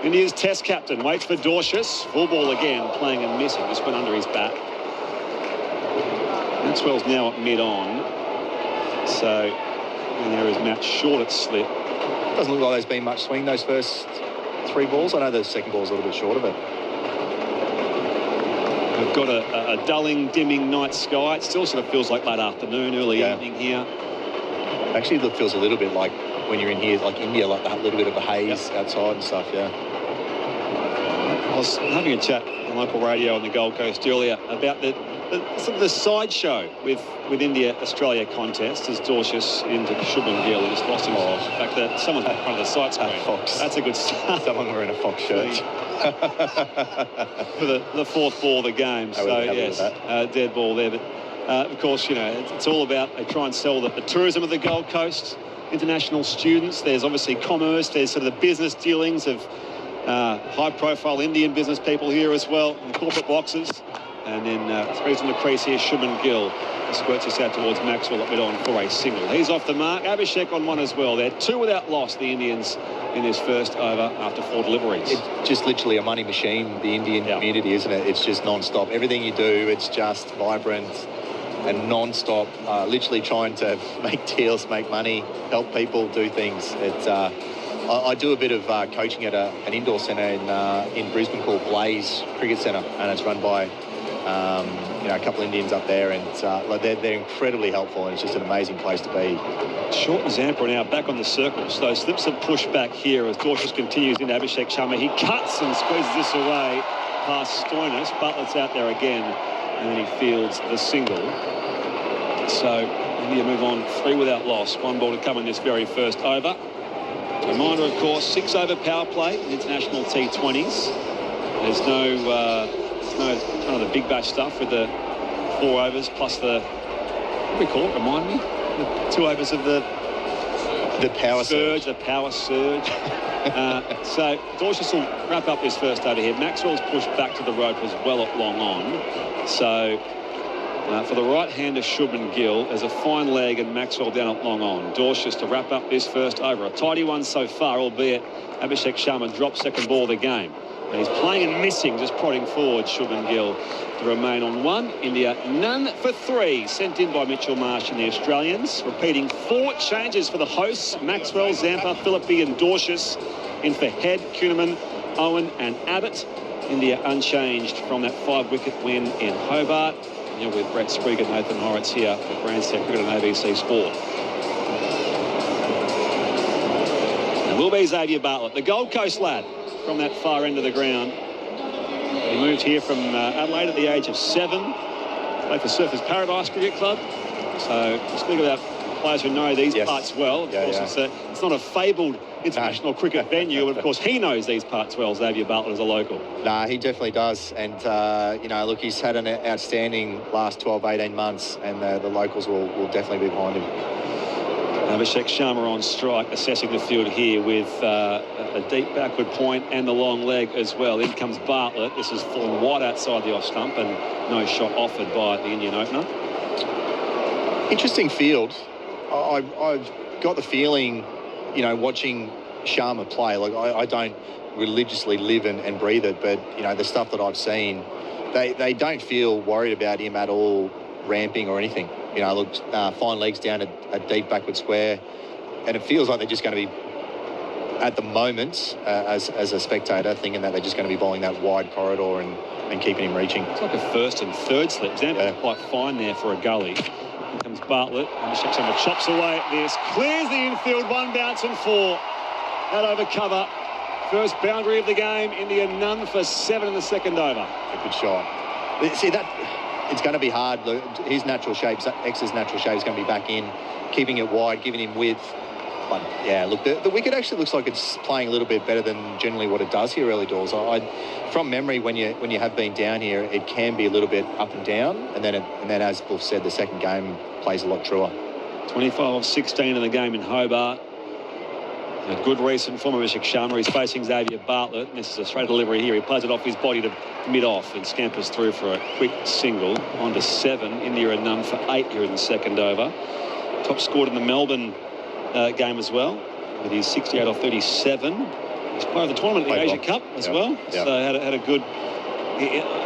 India's test captain, waits for Dorshus. Full ball again, playing and missing. Just went under his bat. Maxwell's now at mid-on. So, and there is Matt short at slip. Doesn't look like there's been much swing those first three balls. I know the second ball's a little bit short of it. We've got a dulling, dimming night sky. It still sort of feels like late afternoon, early evening here. Actually, it feels a little bit like when you're in here, like India, like that little bit of a haze outside and stuff, yeah. I was having a chat on local radio on the Gold Coast earlier about the sort of the sideshow with India-Australia contest as Dorshus into Shubman Gill and just lost himself. In fact, that someone's in front of the sight screen. Fox. That's a good start. Someone wearing a Fox shirt. For the fourth ball of the game. So, yes, dead ball there. But, of course, you know, it's all about, they try and sell the tourism of the Gold Coast, international students. There's obviously commerce. There's sort of the business dealings of high-profile Indian business people here as well, in corporate boxes. And then throws in the crease here, Shubman Gill squirts this out towards Maxwell at mid-on for a single. He's off the mark. Abhishek on one as well. They're two without loss, the Indians, in this first over after 4 deliveries. It's just literally a money machine, the Indian community, isn't it? It's just non-stop. Everything you do, it's just vibrant and non-stop, literally trying to make deals, make money, help people do things. It's I do a bit of coaching at an indoor centre in Brisbane called Blaze Cricket Centre, and it's run by you know, a couple of Indians up there, and they're incredibly helpful, and it's just an amazing place to be. Short and Zampa now back on the circle, so slips have pushed back here as Dorshus continues into Abhishek Sharma. He cuts and squeezes this away past Stoinis. Bartlett's out there again, and then he fields the single. So India move on 3 without loss. 1 ball to come in this very first over. Reminder, of course, 6 over power play in international T20s. There's no kind of the big bash stuff with the 4 overs plus the, what do we call it? Remind me? The 2 overs of the power surge. The power surge. So Dorshus will wrap up this first over here. Maxwell's pushed back to the rope as well at long on. So for the right-hander Shubman Gill, there's a fine leg and Maxwell down at long on. Dorshus to wrap up this first over. A tidy one so far, albeit Abhishek Sharma dropped second ball of the game. And he's playing and missing, just prodding forward Shubman Gill to remain on 1. India none for 3, sent in by Mitchell Marsh and the Australians. Repeating 4 changes for the hosts, Maxwell, Zampa, Philippi and Dorshus. In for Head, Kuhnemann, Owen and Abbott. India unchanged from that 5-wicket win in Hobart. You're with Brett Sprigg and Nathan Hauritz here for Grandstand Cricket and ABC Sport. And will be Xavier Bartlett, the Gold Coast lad, from that far end of the ground. He moved here from Adelaide at the age of 7. Played for Surfers Paradise Cricket Club. So speak about players who know these parts well. Of course, it's not a fabled international cricket venue, but of course he knows these parts well, Xavier Bartlett, as a local. Nah, he definitely does. And, you know, look, he's had an outstanding last 12, 18 months, and the locals will definitely be behind him. Abhishek Sharma on strike, assessing the field here with a deep backward point and the long leg as well. In comes Bartlett. This is fallen wide outside the off stump and no shot offered by the Indian opener. Interesting field. I've got the feeling, you know, watching Sharma play, like I don't religiously live and breathe it, but, you know, the stuff that I've seen, they don't feel worried about him at all ramping or anything. You know, look, fine legs down a deep backward square, and it feels like they're just going to be, at the moment, as a spectator, thinking that they're just going to be bowling that wide corridor and keeping him reaching. It's like a first and third slip. Zampa quite fine there for a gully. Here comes Bartlett. Abhishek Sharma chops away at this. Clears the infield, 1 bounce and 4. That over cover. First boundary of the game. India none for 7 in the second over. A good shot. See, that it's going to be hard. His natural shape, X's natural shape is going to be back in, keeping it wide, giving him width. But, yeah, look, the wicket actually looks like it's playing a little bit better than generally what it does here early doors. From memory, when you have been down here, it can be a little bit up and down, and then as Buff said, the second game plays a lot truer. 25 of 16 in the game in Hobart. A good recent form of Abhishek Sharma. He's facing Xavier Bartlett. This is a straight delivery here. He plays it off his body to mid-off and scampers through for a quick single. On to 7. India are none for 8 here in the second over. Top scored in the Melbourne game as well, with his 68 off 37. He's part of the tournament in the Asia Cup as well. Yep. So had a good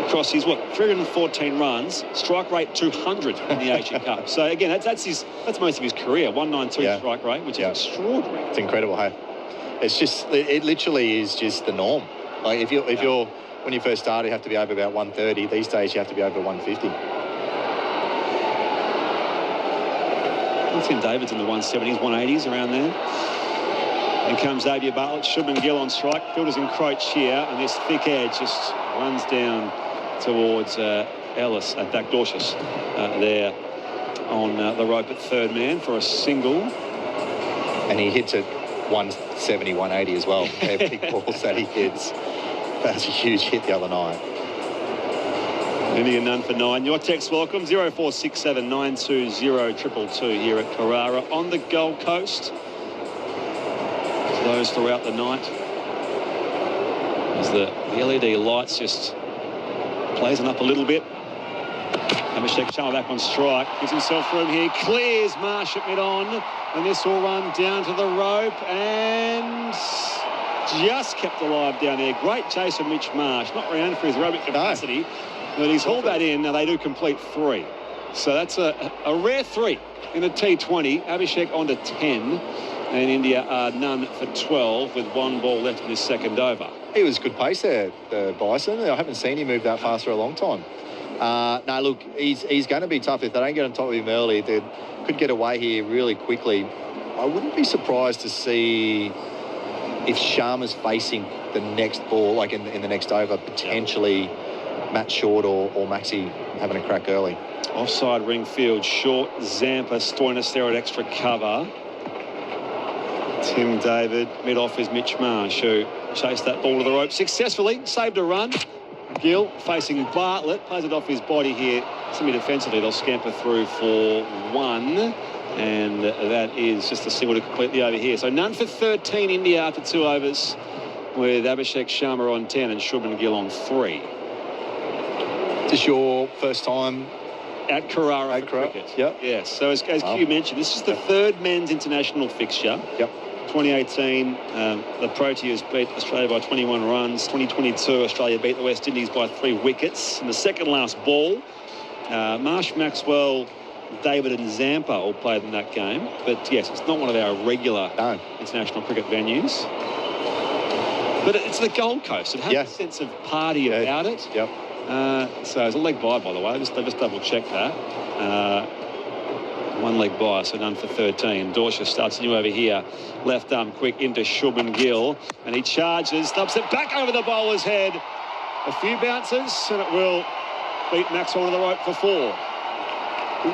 across his 314 runs, strike rate 200 in the Asia Cup. So again, that's most of his career. 192 strike rate, which is extraordinary. It's incredible. Hey, it's just it literally is just the norm. Like if you're when you first started, you have to be over about 130. These days, you have to be over 150. Tim David's in the 170s, 180s, around there. And comes Xavier Bartlett, Shubman Gill on strike. Fielders encroach here, and this thick edge just runs down towards Ellis, Dorcius there on the rope at third man for a single. And he hits it 170, 180 as well. They're big balls that he hits. That's a huge hit the other night. India none for 9. Your text welcome 0467 920 222 here at Carrara on the Gold Coast. Those throughout the night as the LED lights just blazing up a little bit. Abhishek Sharma back on strike, gives himself room here, clears Marsh at mid-on, and this will run down to the rope and just kept alive down there. Great chase from Mitch Marsh, not renowned for his aerobic capacity, but he's hauled that in. Now they do complete 3. So that's a rare 3 in a T20. Abhishek on to 10. And India are none for 12 with 1 ball left in this second over. He was good pace there, the Bison. I haven't seen him move that fast for a long time. No, look, he's going to be tough. If they don't get on top of him early, they could get away here really quickly. I wouldn't be surprised to see if Sharma's facing the next ball, like in the next over, potentially Matt Short or Maxi having a crack early. Offside ring field, Short, Zampa, Stoinis there at extra cover. Tim David, mid-off is Mitch Marsh, who chased that ball to the rope successfully, saved a run. Gill facing Bartlett, plays it off his body here. Semi-defensively, they'll scamper through for 1. And that is just a single to complete the over here. So none for 13 India after 2 overs, with Abhishek Sharma on 10 and Shubman Gill on 3. Is this your first time at Carrara for cricket? Yep. Yes. So as Q mentioned, this is the 3rd men's international fixture. Yep. 2018, the Proteas beat Australia by 21 runs. 2022, Australia beat the West Indies by 3 wickets. In the second last ball, Marsh, Maxwell, David and Zampa all played in that game. But yes, it's not one of our regular international cricket venues. But it's the Gold Coast. It has a sense of party about it. Yep. So it's a leg by the way. Just double check that. 1 leg by, so none for 13. Dorcia starts new over here. Left arm quick into Shubman Gill. And he charges, stumps it back over the bowler's head. A few bounces, and it will beat Maxwell to the rope for 4.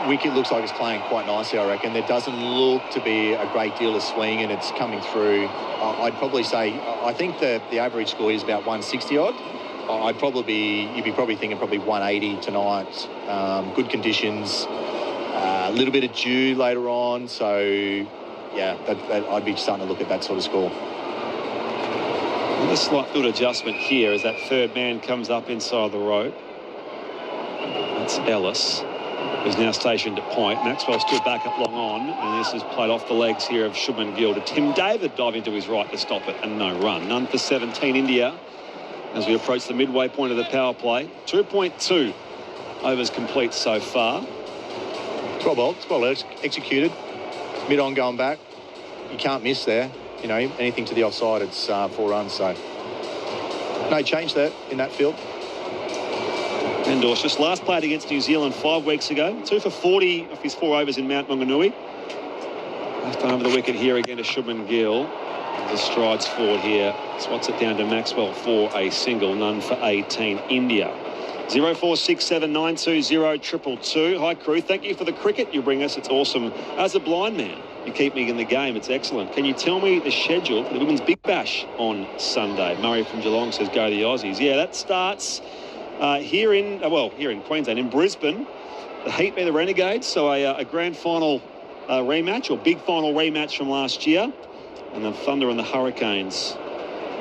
Wicket looks like it's playing quite nicely, I reckon. There doesn't look to be a great deal of swing, and it's coming through. I'd probably say, I think the average score is about 160 odd. You'd be probably thinking 180 tonight. Good conditions. A little bit of dew later on, so I'd be starting to look at that sort of score. A slight field adjustment here as that third man comes up inside the rope. That's Ellis, who's now stationed at point. Maxwell stood back up long on, and this is played off the legs here of Shubman Gill to Tim David, diving to his right to stop it, and no run. None for 17 India as we approach the midway point of the power play. 2.2 overs complete so far. It's well executed. Mid-on going back. You can't miss there. You know, anything to the offside, it's 4 runs. So no change there in that field. And Dorsius last played against New Zealand 5 weeks ago. 2 for 40 off his 4 overs in Mount Maunganui. Left over the wicket here again to Shubman Gill. The strides forward here. Swats it down to Maxwell for a single. None for 18 India. 0467920222. Hi crew, thank you for the cricket you bring us. It's awesome. As a blind man, you keep me in the game. It's excellent. Can you tell me the schedule for the Women's Big Bash on Sunday? Murray from Geelong says go the Aussies. Yeah, that starts here in Queensland, in Brisbane. The Heat beat the Renegades, so a grand final rematch, or big final rematch from last year. And the Thunder and the Hurricanes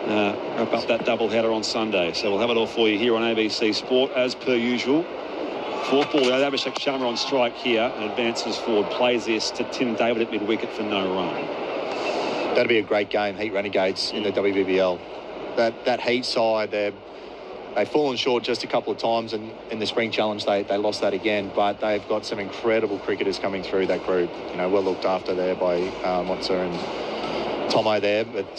wrap up that doubleheader on Sunday. So we'll have it all for you here on ABC Sport as per usual. Fourth ball, Abhishek Sharma on strike here and advances forward, plays this to Tim David at mid-wicket for no run. That'll be a great game, Heat Renegades in the WBBL. That Heat side, they've fallen short just a couple of times, and in the Spring Challenge they lost that again, but they've got some incredible cricketers coming through that group. You know, well looked after there by Motzer and Tomo there, but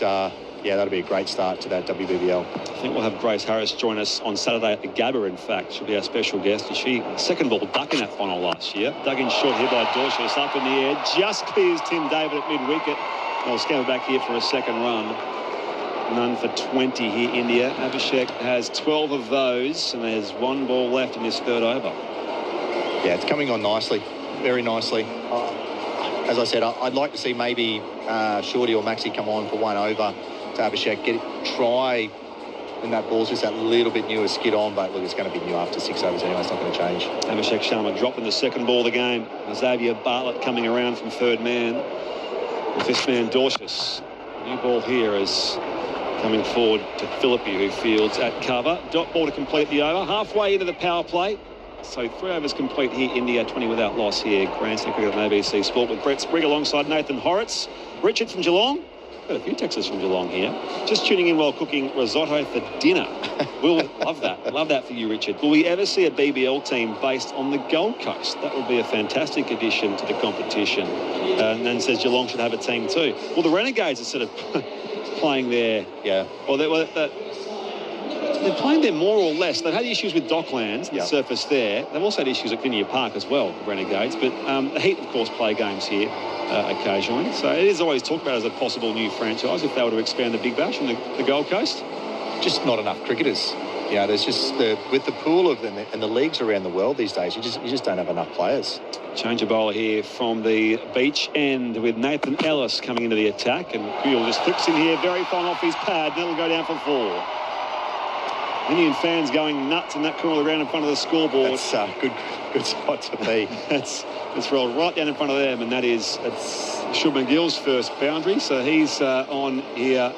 that'll be a great start to that WBBL. I think we'll have Grace Harris join us on Saturday at the Gabba, in fact. She'll be our special guest. She, second ball duck in that final last year. Dug in short here by Dorsius, up in the air, just clears Tim David at mid-wicket. They'll scamper back here for a second run. None for 20 here, India. Abhishek has 12 of those, and there's 1 ball left in this third over. Yeah, it's coming on nicely, very nicely. As I said, I'd like to see maybe Shorty or Maxi come on for 1 over to Abhishek. Try, and that ball's just that little bit newer skid on, but look, it's going to be new after 6 overs anyway. It's not going to change. Abhishek Sharma dropping the second ball of the game. Xavier Bartlett coming around from third man. With this man, Dorsius. New ball here is coming forward to Philippi, who fields at cover. Dot ball to complete the over. Halfway into the power play. So 3 overs complete here. India 20 without loss here. Grandstand cricket on ABC Sport with Brett Sprigg alongside Nathan Hauritz. Richard from Geelong. Got a few texts from Geelong here. Just tuning in while cooking risotto for dinner. We'll love that. Love that for you, Richard. Will we ever see a BBL team based on the Gold Coast? That would be a fantastic addition to the competition. And then says Geelong should have a team too. Well, the Renegades are sort of playing there. Yeah. Well, they're playing there more or less. They've had issues with Docklands, the surface there. They've also had issues at Kinnear Park as well, the Renegades. But the Heat, of course, play games here occasionally. So it is always talked about as a possible new franchise if they were to expand the Big Bash from the Gold Coast. Just not enough cricketers. You know, there's just with the pool of them and the leagues around the world these days, you just don't have enough players. Change of bowler here from the beach end with Nathan Ellis coming into the attack, and Kuhl just flicks in here, very fine off his pad, and that'll go down for 4. Indian fans going nuts in that corner of the ground in front of the scoreboard. That's a good spot to be. It's rolled right down in front of them, and it's Shubman Gill's first boundary, so he's on here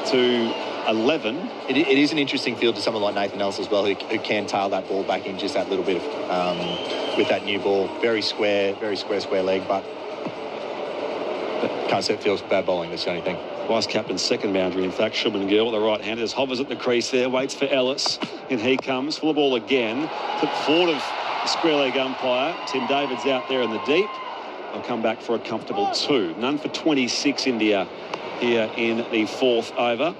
to 11. It is an interesting field to someone like Nathan Ellis as well, who can tail that ball back in just that little bit of, with that new ball. Very square leg, but can't say it feels bad bowling. That's the only thing. Vice captain's second boundary, in fact. Shubman Gill, the right-hander, just hovers at the crease there, waits for Ellis, and he comes. Full ball again. Put forward of the square leg umpire. Tim David's out there in the deep. They'll come back for a comfortable 2. None for 26 India here in the 4th over.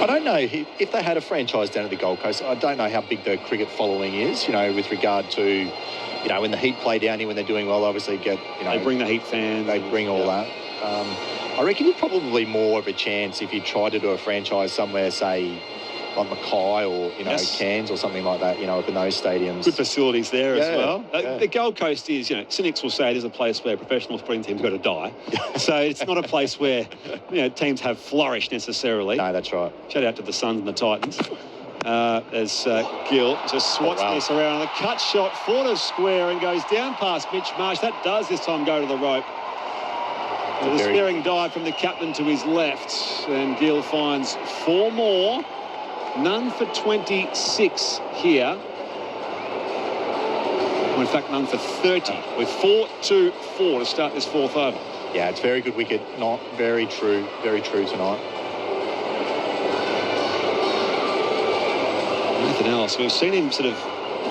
I don't know if they had a franchise down at the Gold Coast. I don't know how big the cricket following is, with regard to, when the Heat play down here, when they're doing well, obviously they bring the Heat fans. They bring all that. I reckon you're probably more of a chance if you try to do a franchise somewhere, say, like Mackay or, Cairns or something like that, up in those stadiums. Good facilities there as well. The Gold Coast is, cynics will say it is a place where professional sporting teams go to die. So it's not a place where, teams have flourished necessarily. No, that's right. Shout out to the Suns and the Titans. as Gill just swats this around. The cut shot, Forder's square and goes down past Mitch Marsh. That does this time go to the rope. The sparing dive from the captain to his left, and Gill finds 4 more. None for 26 here. Well, in fact, none for 30, with 4-2-4 to start this 4th over. Yeah, it's very good wicket. Not very true tonight. Nothing else. We've seen him sort of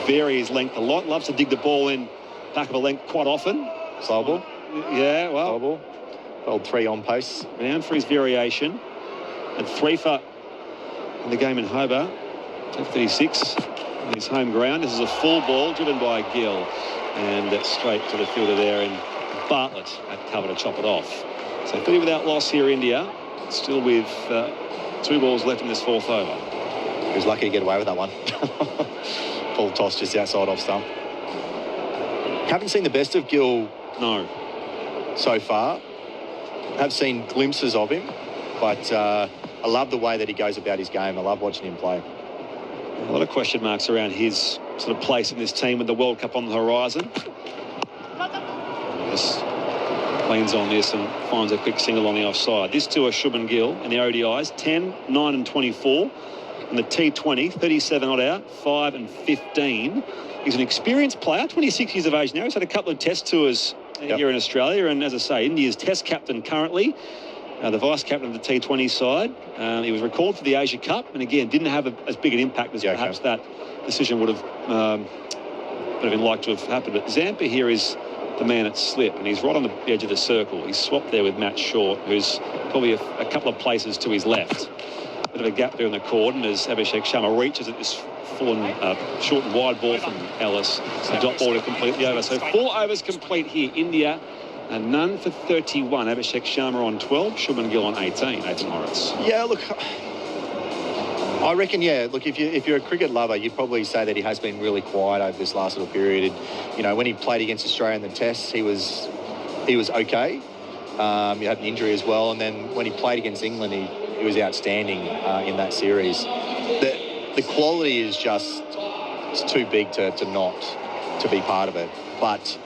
vary his length a lot. Loves to dig the ball in back of a length quite often. Slow ball. Yeah, well. Slow ball. Old 3 on pace. Round for his variation. And 3 for in the game in Hobart. 36 on his home ground. This is a full ball driven by Gill. And straight to the fielder there in Bartlett at cover to chop it off. So 30 without loss here, India. Still with 2 balls left in this 4th over. He was lucky to get away with that one. Full toss just outside off stump. Haven't seen the best of Gill. No. So far. Have seen glimpses of him, but I love the way that he goes about his game. I love watching him play. A lot of question marks around his sort of place in this team with the World Cup on the horizon. Just leans on this and finds a quick single on the offside. This to a Shubman Gill in the ODIs, 10, 9 and 24. And the T20, 37 not out, 5 and 15. He's an experienced player, 26 years of age now. He's had a couple of test tours here in Australia, and as I say, India's test captain currently, the vice captain of the T20 side. He was recalled for the Asia Cup, and again, didn't have as big an impact as perhaps that decision would have been liked to have happened. But Zampa here is the man at slip, and he's right on the edge of the circle. He's swapped there with Matt Short, who's probably a couple of places to his left. Bit of a gap there in the cordon as Abhishek Sharma reaches at this full and short and wide ball from Ellis. The dot ball to complete the over. So 4 overs complete here. India, and none for 31. Abhishek Sharma on 12, Shubman Gill on 18. Nathan Hauritz. Yeah, look, I reckon, look, if you're a cricket lover, you'd probably say that he has been really quiet over this last little period. And, you know, when he played against Australia in the Tests, he was okay. He had an injury as well, and then when he played against England, he was outstanding in that series. The quality is just too big to be part of it. But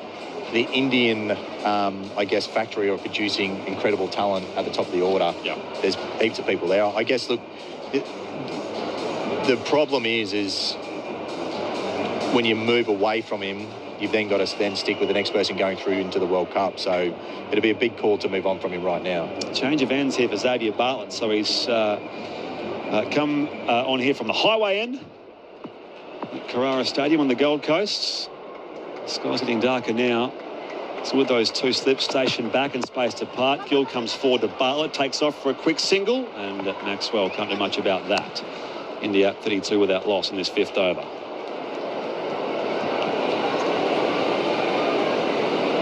the Indian, I guess, factory of producing incredible talent at the top of the order. Yeah. There's heaps of people there. I guess, look, the problem is when you move away from him, you've then got to then stick with the next person going through into the World Cup. So it'll be a big call to move on from him right now. Change of ends here for Xavier Bartlett. So he's come on here from the highway end at Carrara Stadium on the Gold Coast. The sky's getting darker now. So with those 2 slips stationed back and spaced apart, Gill comes forward to Bartlett, takes off for a quick single, and Maxwell can't do much about that. India 32 without loss in this 5th over.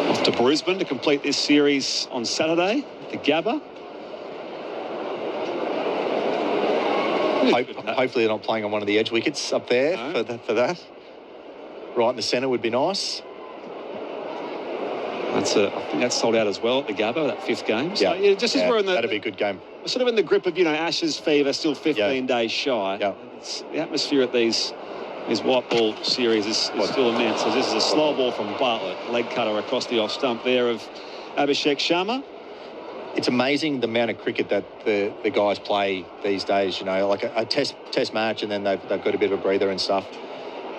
Off to Brisbane to complete this series on Saturday at the Gabba. Hopefully they're not playing on one of the edge wickets up there for that. Right in the centre would be nice. I think that's sold out as well at the Gabba, that 5th game. So, just as we're in that'd be a good game. We're sort of in the grip of, Ashes fever, still 15 days shy. Yeah. The atmosphere at these white ball series is still immense. So this is a slow ball from Bartlett, leg cutter across the off stump there of Abhishek Sharma. It's amazing the amount of cricket that the guys play these days, like a test match, and then they've got a bit of a breather and stuff.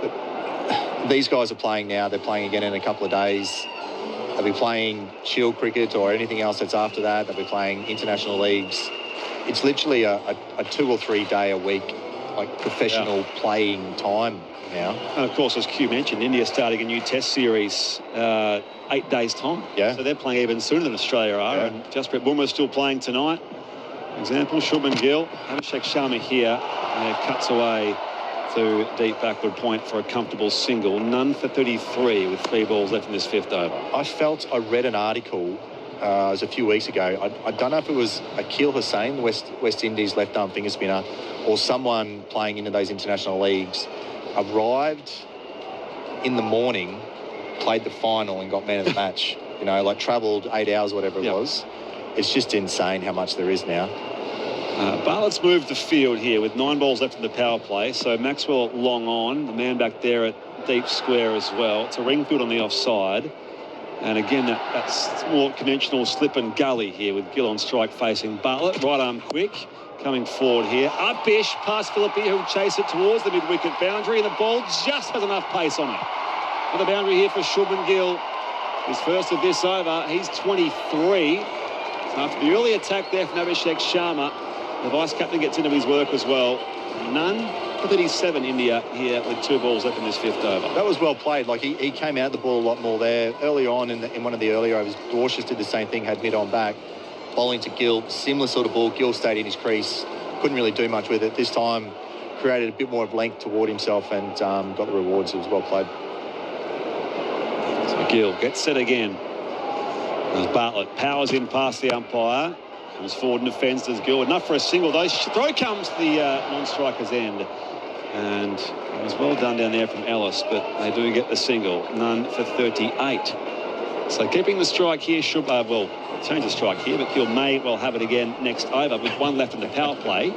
But these guys are playing now. They're playing again in a couple of days. They'll be playing Shield cricket or anything else that's after that. They'll be playing international leagues. It's literally a 2 or 3 day a week, like professional playing time now. And of course, as Q mentioned, India starting a new test series 8 days' time. Yeah. So they're playing even sooner than Australia are. Yeah. And Jasprit Bumrah's still playing tonight. For example, Shubman Gill, Abhishek Sharma here, cuts away to deep backward point for a comfortable single. None for 33 with 3 balls left in this 5th over. I read an article it was a few weeks ago. I don't know if it was Akil Hussain, the West Indies left-arm finger spinner, or someone playing into those international leagues, arrived in the morning, played the final and got man of the match. Travelled 8 hours, whatever it was. It's just insane how much there is now. Bartlett's moved the field here with 9 balls left in the power play. So Maxwell long on, the man back there at deep square as well. It's a ring field on the offside. And again, that's more conventional slip and gully here with Gill on strike facing Bartlett. Right arm quick, coming forward here. Up-ish past Philippi, who'll chase it towards the mid-wicket boundary. And the ball just has enough pace on it. For the boundary here for Shubman Gill. His first of this over. He's 23. So after the early attack there from Abhishek Sharma, the vice-captain gets into his work as well. None for 37 India here with 2 balls left in this 5th over. That was well played. Like he came out the ball a lot more there. Early on in one of the earlier overs, Dorcius did the same thing, had mid-on back. Bowling to Gill, similar sort of ball. Gill stayed in his crease. Couldn't really do much with it. This time created a bit more of length toward himself and got the rewards. It was well played. So Gill gets set again. As Bartlett powers in past the umpire. Comes forward and defends as Gill. Enough for a single, though. Throw comes to the non-striker's end. And it was well done down there from Ellis, but they do get the single. None for 38. So keeping the strike here, should well, change the strike here, but Gill may well have it again next over with 1 left in the power play.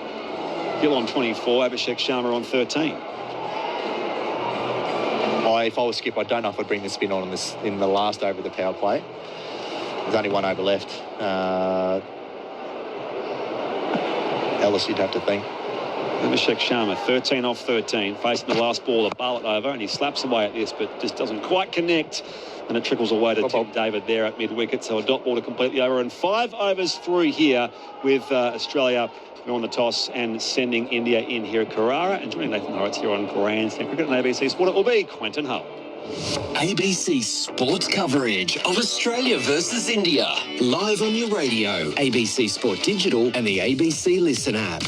Gill on 24, Abhishek Sharma on 13. If I was Skip, I don't know if I'd bring the spin on in the last over of the power play. There's only 1 over left. Ellis, you'd have to think. Abhishek Sharma, 13 off 13, facing the last ball, a Bartlett over, and he slaps away at this, but just doesn't quite connect, and it trickles away to Tim David there at mid-wicket, so a dot ball to completely over, and 5 overs through here with Australia on the toss and sending India in here at Carrara, and joining Nathan Hauritz here on Grandstand Cricket and ABC Sport, it will be Quentin Hull. ABC Sports coverage of Australia versus India. Live on your radio, ABC Sport Digital and the ABC Listen app.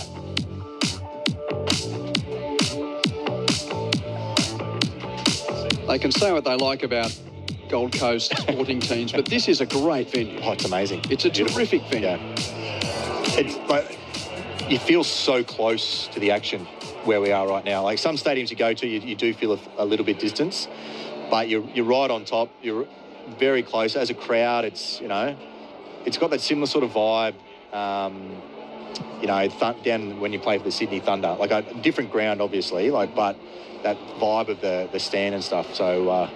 They can say what they like about Gold Coast sporting teams, but this is a great venue. Oh, it's amazing. It's a terrific venue. Yeah. It's like, you feel so close to the action where we are right now. Like some stadiums you go to, you do feel a little bit distance, but you're right on top. You're very close. As a crowd, it's it's got that similar sort of vibe. Down when you play for the Sydney Thunder, like a different ground, obviously, but that vibe of the stand and stuff. So,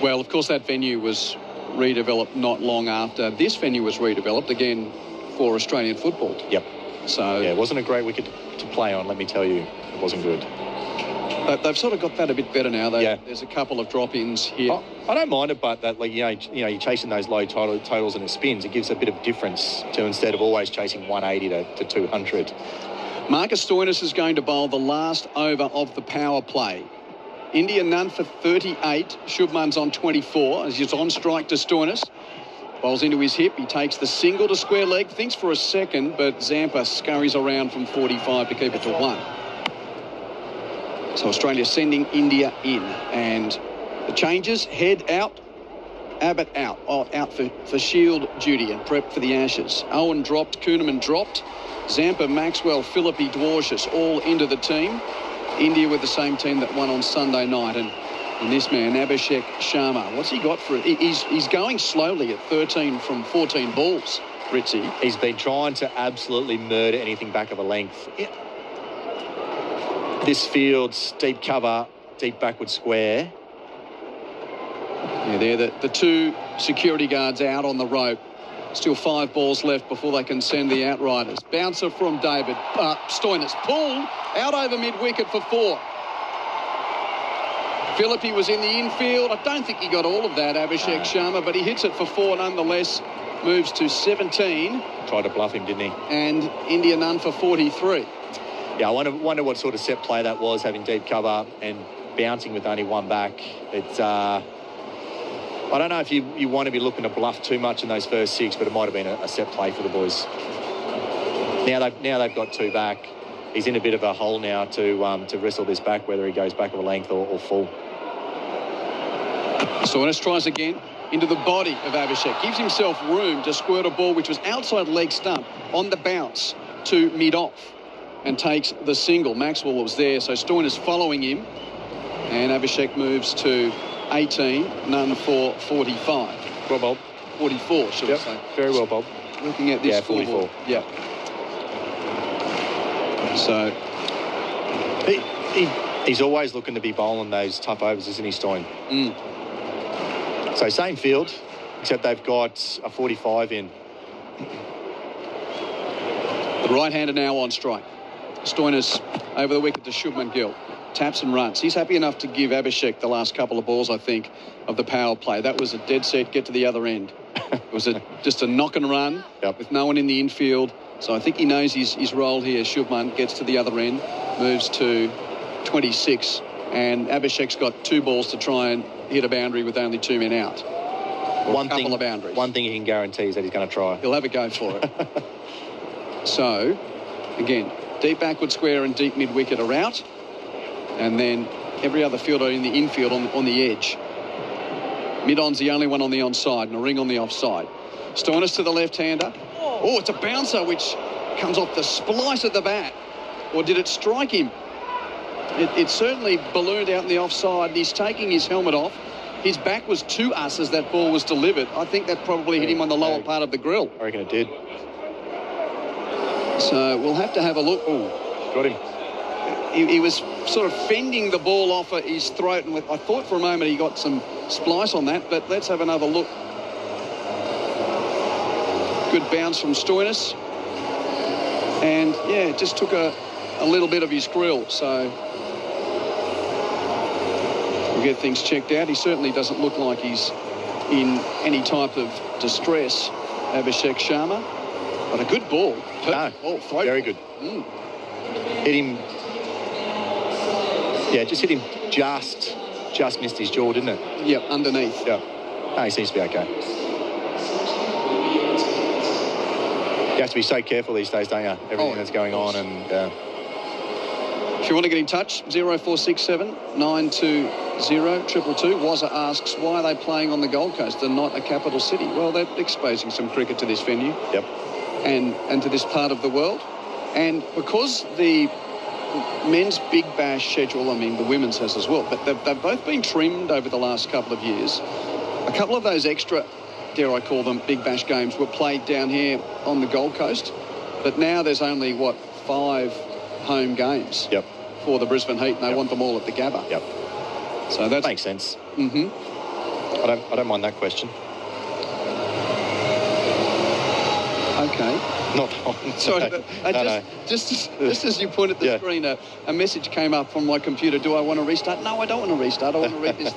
well, of course, that venue was redeveloped not long after this venue was redeveloped again for Australian football. Yep. So yeah, it wasn't a great wicket to play on. Let me tell you, it wasn't good. They've sort of got that a bit better now. There's a couple of drop-ins here. I don't mind it, but that you're chasing those low totals and it spins. It gives a bit of difference to instead of always chasing 180 to 200. Marcus Stoinis is going to bowl the last over of the power play. India none for 38. Shubman's on 24 as he's on strike to Stoinis. Bowls into his hip. He takes the single to square leg. Thinks for a second, but Zampa scurries around from 45 to keep it to 1. So Australia sending India in, and the changes: Head out, Abbott out, out for shield duty and prep for the Ashes. Owen dropped, Kuhnemann dropped, Zampa, Maxwell, Philippi, Dwarshuis all into the team. India with the same team that won on Sunday night, and this man Abhishek Sharma, what's he got for it? He's going slowly at 13 from 14 balls. Ritzy, he's been trying to absolutely murder anything back of a length. This field's deep cover, deep backward square. Yeah, they're the 2 security guards out on the rope. Still 5 balls left before they can send the outriders. Bouncer from David. Stoinis pulled out over mid-wicket for 4. Philippi was in the infield. I don't think he got all of that, Abhishek Sharma, but he hits it for 4 nonetheless. Moves to 17. Tried to bluff him, didn't he? And India none for 43. Yeah, I wonder what sort of set play that was, having deep cover and bouncing with only 1 back. It's I don't know if you want to be looking to bluff too much in those first 6, but it might have been a set play for the boys. Now they've got 2 back. He's in a bit of a hole now to wrestle this back, whether he goes back of a length or full. Stoinis tries again into the body of Abhishek. Gives himself room to squirt a ball which was outside leg stump on the bounce to mid-off and takes the single. Maxwell was there, so Stoinis following him. And Abhishek moves to 18, none for 45. Well bowled. 44, should I say. Very well bowled. Looking at this 44. Yeah. So he's always looking to be bowling those tough overs, isn't he, Stein? So same field, except they've got a 45 in. The right-hander now on strike. Stoinis over the wicket to Shubman Gill. Taps and runs. He's happy enough to give Abhishek the last couple of balls, I think, of the power play. That was a dead set, get to the other end. It was just a knock and run with no one in the infield. So I think he knows his role here. Shubman gets to the other end, moves to 26, and Abhishek's got 2 balls to try and hit a boundary with only 2 men out. One thing he can guarantee is that he's going to try. He'll have a go for it. So, again, deep backward square and deep mid-wicket are out. And then every other fielder in the infield on the edge. Mid-on's the only one on the onside and a ring on the offside. Stoinis to the left-hander. Oh, it's a bouncer which comes off the splice of the bat. Or did it strike him? It certainly ballooned out in the offside. He's taking his helmet off. His back was to us as that ball was delivered. I think that probably hit him on the lower part of the grill. I reckon it did. So we'll have to have a look. Oh, got him. He was sort of fending the ball off at his throat, and I thought for a moment he got some splice on that, but let's have another look. Good bounce from Stoinis. And, yeah, it just took a little bit of his grill, so we'll get things checked out. He certainly doesn't look like he's in any type of distress, Abhishek Sharma. But a good ball. No, very good. Hit him. Yeah, just hit him just missed his jaw, didn't it? Yep, underneath. Yeah. No, he seems to be okay. You have to be so careful these days, don't you? Everything that's going on. And if you want to get in touch, 0467 920 222. Wazza asks, why are they playing on the Gold Coast and not a capital city? Well, they're exposing some cricket to this venue. Yep. And to this part of the world. And because the men's Big Bash schedule, I mean, the women's has as well, but they've both been trimmed over the last couple of years. A couple of those extra, dare I call them, Big Bash games were played down here on the Gold Coast. But now there's only, 5 home games for the Brisbane Heat, and they want them all at the Gabba. Yep. So that makes sense. Mm-hmm. I don't mind that question. Okay. Not sorry, just as you point at the screen, a message came up from my computer. Do I want to restart? No, I don't want to restart. I want to read this.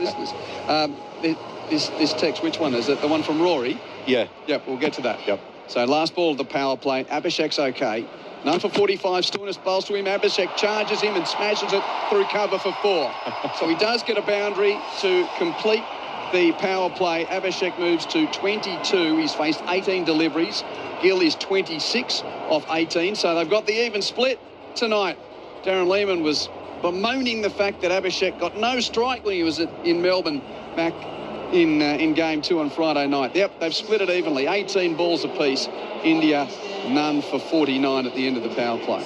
This text, which one is it? The one from Rory? Yeah. Yep, we'll get to that. Yep. So last ball of the power play. Abhishek's okay. None for 45. Stoinis bowls to him. Abhishek charges him and smashes it through cover for 4. So he does get a boundary to complete the power play. Abhishek moves to 22. He's faced 18 deliveries. Gill is 26 off 18. So they've got the even split tonight. Darren Lehmann was bemoaning the fact that Abhishek got no strike when he was in Melbourne back in Game 2 on Friday night. Yep, they've split it evenly. 18 balls apiece. India, none for 49 at the end of the power play.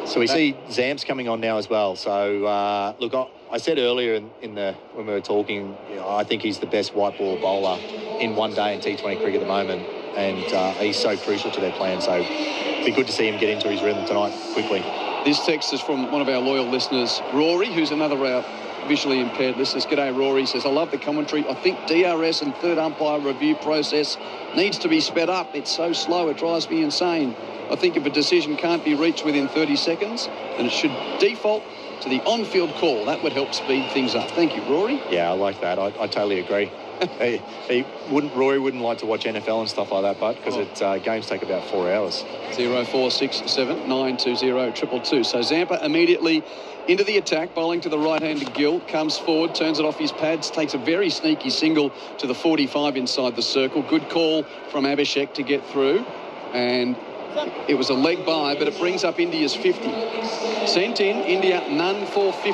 So we see Zamps coming on now as well. So, look, I said earlier when we were talking, I think he's the best white ball bowler in one day in T20 cricket at the moment. And he's so crucial to their plan. So it'd be good to see him get into his rhythm tonight quickly. This text is from one of our loyal listeners, Rory, who's another of our visually impaired listeners. G'day, Rory. He says, I love the commentary. I think DRS and third umpire review process needs to be sped up. It's so slow, it drives me insane. I think if a decision can't be reached within 30 seconds, then it should default to the on-field call. That would help speed things up. Thank you, Rory. Yeah, I like that. I totally agree. Rory wouldn't like to watch NFL and stuff like that, but because games take about 4 hours. 0467 920 222. So Zampa immediately into the attack, bowling to the right-hander Gill, comes forward, turns it off his pads, takes a very sneaky single to the 45 inside the circle. Good call from Abhishek to get through, and it was a leg by, but it brings up India's 50. Sent in, India none for 50.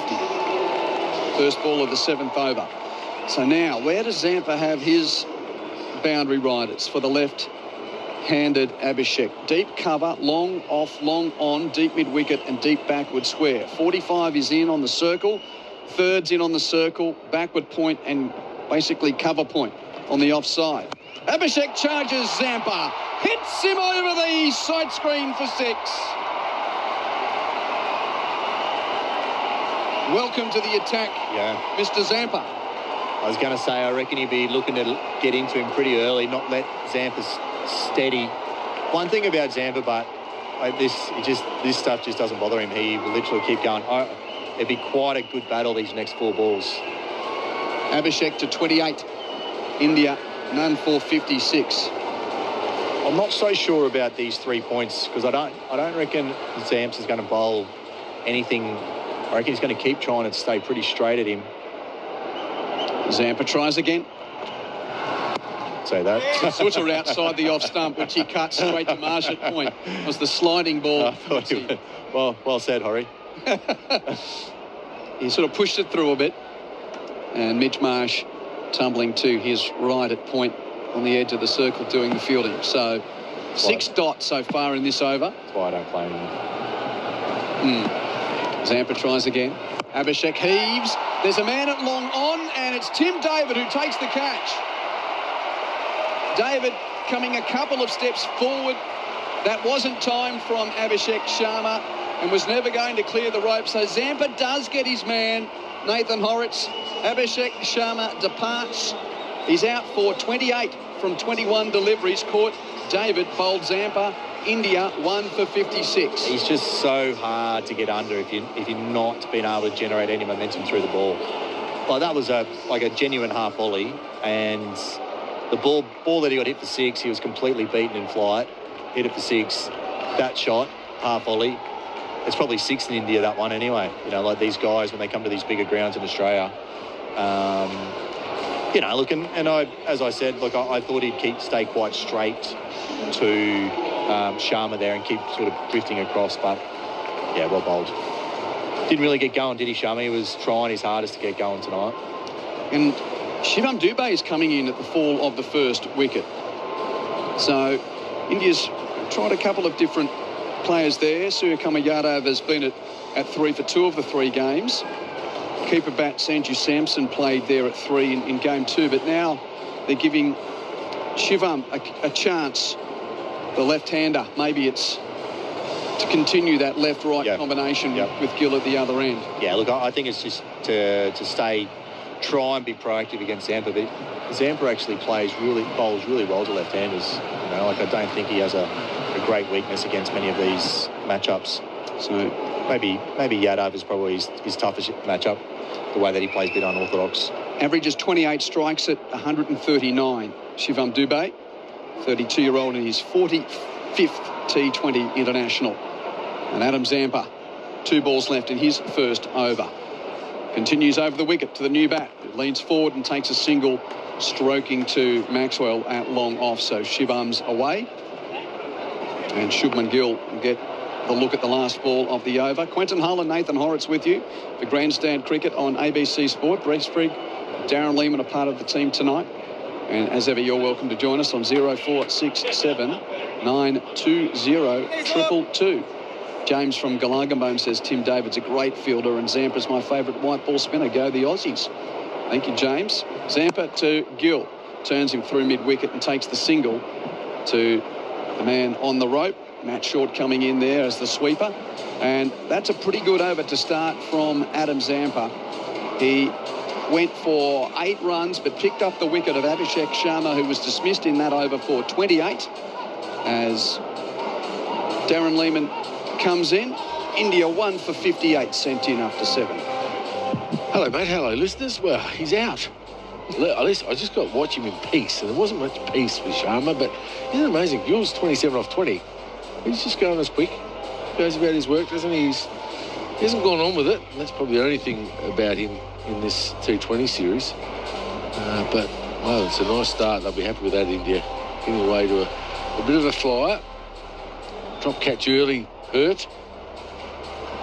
First ball of the 7th over. So now, where does Zampa have his boundary riders for the left-handed Abhishek? Deep cover, long off, long on, deep mid-wicket and deep backward square. 45 is in on the circle, third's in on the circle, backward point and basically cover point on the offside. Abhishek charges Zampa, hits him over the side screen for 6. Welcome to the attack, Mr. Zampa. I was going to say, I reckon he'd be looking to get into him pretty early, not let Zampa steady. One thing about Zampa, but this stuff just doesn't bother him. He will literally keep going. It'd be quite a good battle, these next 4 balls. Abhishek to 28. India, none for 56. I'm not so sure about these 3 points because I don't reckon Zamps is going to bowl anything. I reckon he's going to keep trying to stay pretty straight at him. Zampa tries again. Say that. Sort of outside the off stump, which he cut straight to Marsh at point. It was the sliding ball. Well said, Horry. He sort of pushed it through a bit. And Mitch Marsh tumbling to his right at point on the edge of the circle doing the fielding. So 6 dots so far in this over. That's why I don't play him. Zampa tries again. Abhishek heaves. There's a man at long on, and it's Tim David who takes the catch. David coming a couple of steps forward. That wasn't timed from Abhishek Sharma and was never going to clear the rope. So Zampa does get his man, Nathan Hauritz. Abhishek Sharma departs. He's out for 28 from 21 deliveries. Caught David, bowled Zampa. India 1 for 56. He's just so hard to get under if you're not being able to generate any momentum through the ball. Like that was a genuine half volley, and the ball that he got hit for 6, he was completely beaten in flight. Hit it for 6. That shot, half volley. It's probably 6 in India, that one anyway. You know, like these guys when they come to these bigger grounds in Australia. Look, and as I said, look, I thought he'd stay quite straight to Sharma there and keep sort of drifting across, but yeah, well bowled. Didn't really get going, did he, Sharma? He was trying his hardest to get going tonight. And Shivam Dubé is coming in at the fall of the first wicket. So India's tried a couple of different players there. Suryakumar Yadav has been at 3 for 2 of the 3 games. Keeper bat Sanju Samson played there at 3 in game 2, but now they're giving Shivam a chance, the left-hander. Maybe it's to continue that left-right combination with Gill at the other end. Yeah, look, I think it's just to try and be proactive against Zampa, but Zampa actually bowls really well to left-handers. You know, like I don't think he has a great weakness against many of these matchups. So maybe Yadav is probably his toughest matchup, the way that he plays a bit unorthodox. Averages 28 strikes at 139. Shivam Dubé, 32-year-old in his 45th T20 international. And Adam Zampa, 2 balls left in his first over. Continues over the wicket to the new bat. Leans forward and takes a single, stroking to Maxwell at long off. So Shivam's away. And Shubman Gill will get the look at the last ball of the over. Quentin Hull and Nathan Hauritz with you for Grandstand Cricket on ABC Sport. Brett Sprigg, Darren Lehmann are part of the team tonight. And as ever, you're welcome to join us on 0467 920 222. James from Galungambone says Tim David's a great fielder and Zampa's my favourite white ball spinner. Go the Aussies. Thank you, James. Zampa to Gill. Turns him through mid-wicket and takes the single to the man on the rope. Matt Short coming in there as the sweeper. And that's a pretty good over to start from Adam Zampa. He went for 8 runs but picked up the wicket of Abhishek Sharma, who was dismissed in that over for 28 as Darren Lehmann comes in. India 1 for 58, sent in after 7. Hello, mate. Hello, listeners. Well, he's out. At least I just got to watch him in peace, and there wasn't much peace with Sharma, but isn't it amazing? Gill's 27 off 20. He's just going as quick. Goes about his work, doesn't he? He hasn't gone on with it. And that's probably the only thing about him in this T20 series. But, well, it's a nice start. They'll be happy with that, India. Getting away to a bit of a flyer. Drop catch early, hurt.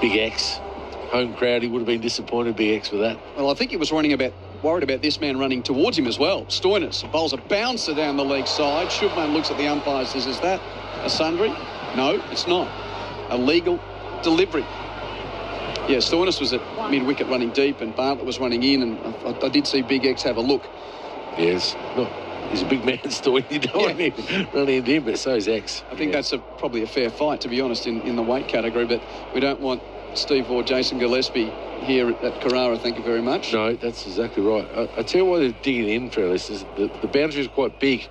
Big X. Home crowd, he would have been disappointed, Big X, with that. Well, I think he was worried about this man running towards him as well. Stoinis bowls a bouncer down the leg side. Shubman looks at the umpire and says, is that a sundry? No, it's not. A legal delivery. Yeah, Stoinis was at mid-wicket running deep and Bartlett was running in, and I did see Big X have a look. Yes. Look, he's a big man, Stoinis. You don't want him running into him, but so is X. I think that's probably a fair fight, to be honest, in the weight category, but we don't want Steve or Jason Gillespie here at Carrara. Thank you very much. No, that's exactly right. I tell you why they're digging in for this is the boundary is quite big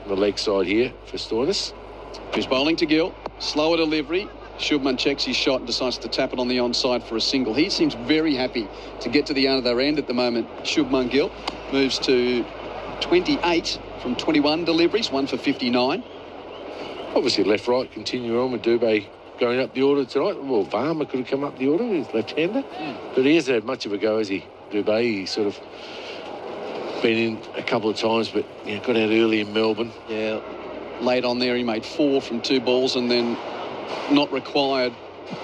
on the leg side here for Stoinis. Who's bowling to Gill. Slower delivery. Shubman checks his shot and decides to tap it on the onside for a single. He seems very happy to get to the other end at the moment. Shubman Gill moves to 28 from 21 deliveries, 1 for 59. Obviously left-right, continue on with Dubé going up the order tonight. Well, Varma could have come up the order with his left-hander. But he hasn't had much of a go, has he, Dubé? He's sort of been in a couple of times, but got out early in Melbourne. Yeah, late on there, he made 4 from 2 balls and then not required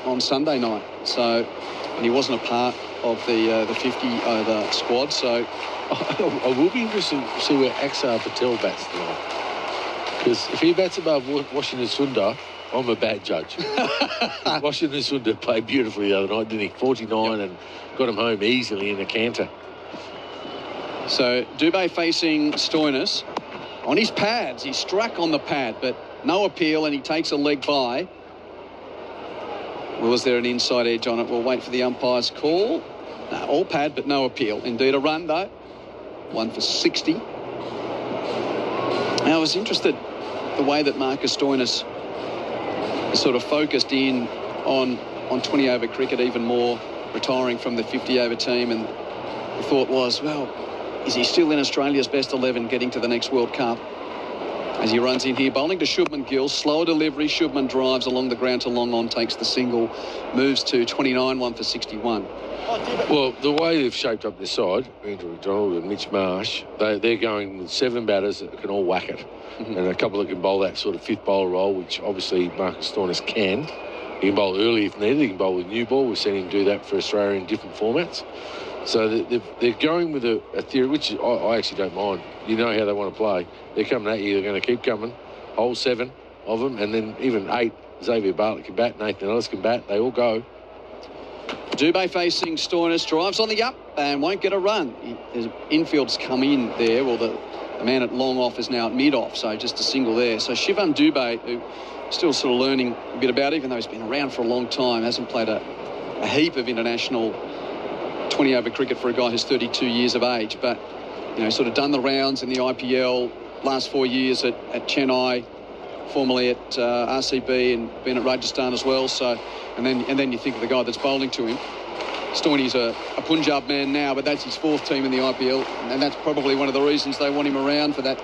on Sunday night. So, and he wasn't a part of the 50-over squad. So, I will be interested to see where Axar Patel bats tonight. Because if he bats above Washington Sundar, I'm a bad judge. Washington Sundar played beautifully the other night, didn't he? 49 and got him home easily in a canter. So Dubé facing Stoinis. On his pads, he struck on the pad, but no appeal, and he takes a leg by. Was there an inside edge on it? We'll wait for the umpire's call. No, all pad, but no appeal. Indeed, a run, though. 1 for 60. Now, I was interested the way that Marcus Stoinis sort of focused in on 20-over cricket even more, retiring from the 50-over team, and the thought was, well, is he still in Australia's best 11 getting to the next World Cup? As he runs in here, bowling to Shubman Gill, slower delivery. Shubman drives along the ground to long on, takes the single, moves to 29, 1 for 61. Well, the way they've shaped up this side, Andrew McDonald and Mitch Marsh, they're going with 7 batters that can all whack it. And a couple that can bowl that sort of fifth bowler role, which obviously Marcus Stoinis can. He can bowl early if needed. He can bowl with new ball. We've seen him do that for Australia in different formats. So they're going with a theory, which I actually don't mind. You know how they want to play. They're coming at you. They're going to keep coming. Whole 7 of them, and then even 8. Xavier Bartlett can bat. Nathan Ellis can bat. They all go. Dubé facing Stoinis, drives on the up and won't get a run. His infield's come in there. Well, the man at long off is now at mid off, so just a single there. So Shivam Dubé, who still sort of learning a bit about it, even though he's been around for a long time, hasn't played a heap of international 20-over cricket for a guy who's 32 years of age, but sort of done the rounds in the IPL, last 4 years at Chennai, formerly at RCB, and been at Rajasthan as well. So, and then you think of the guy that's bowling to him. Stoinis a Punjab man now, but that's his 4th team in the IPL, and that's probably one of the reasons they want him around for that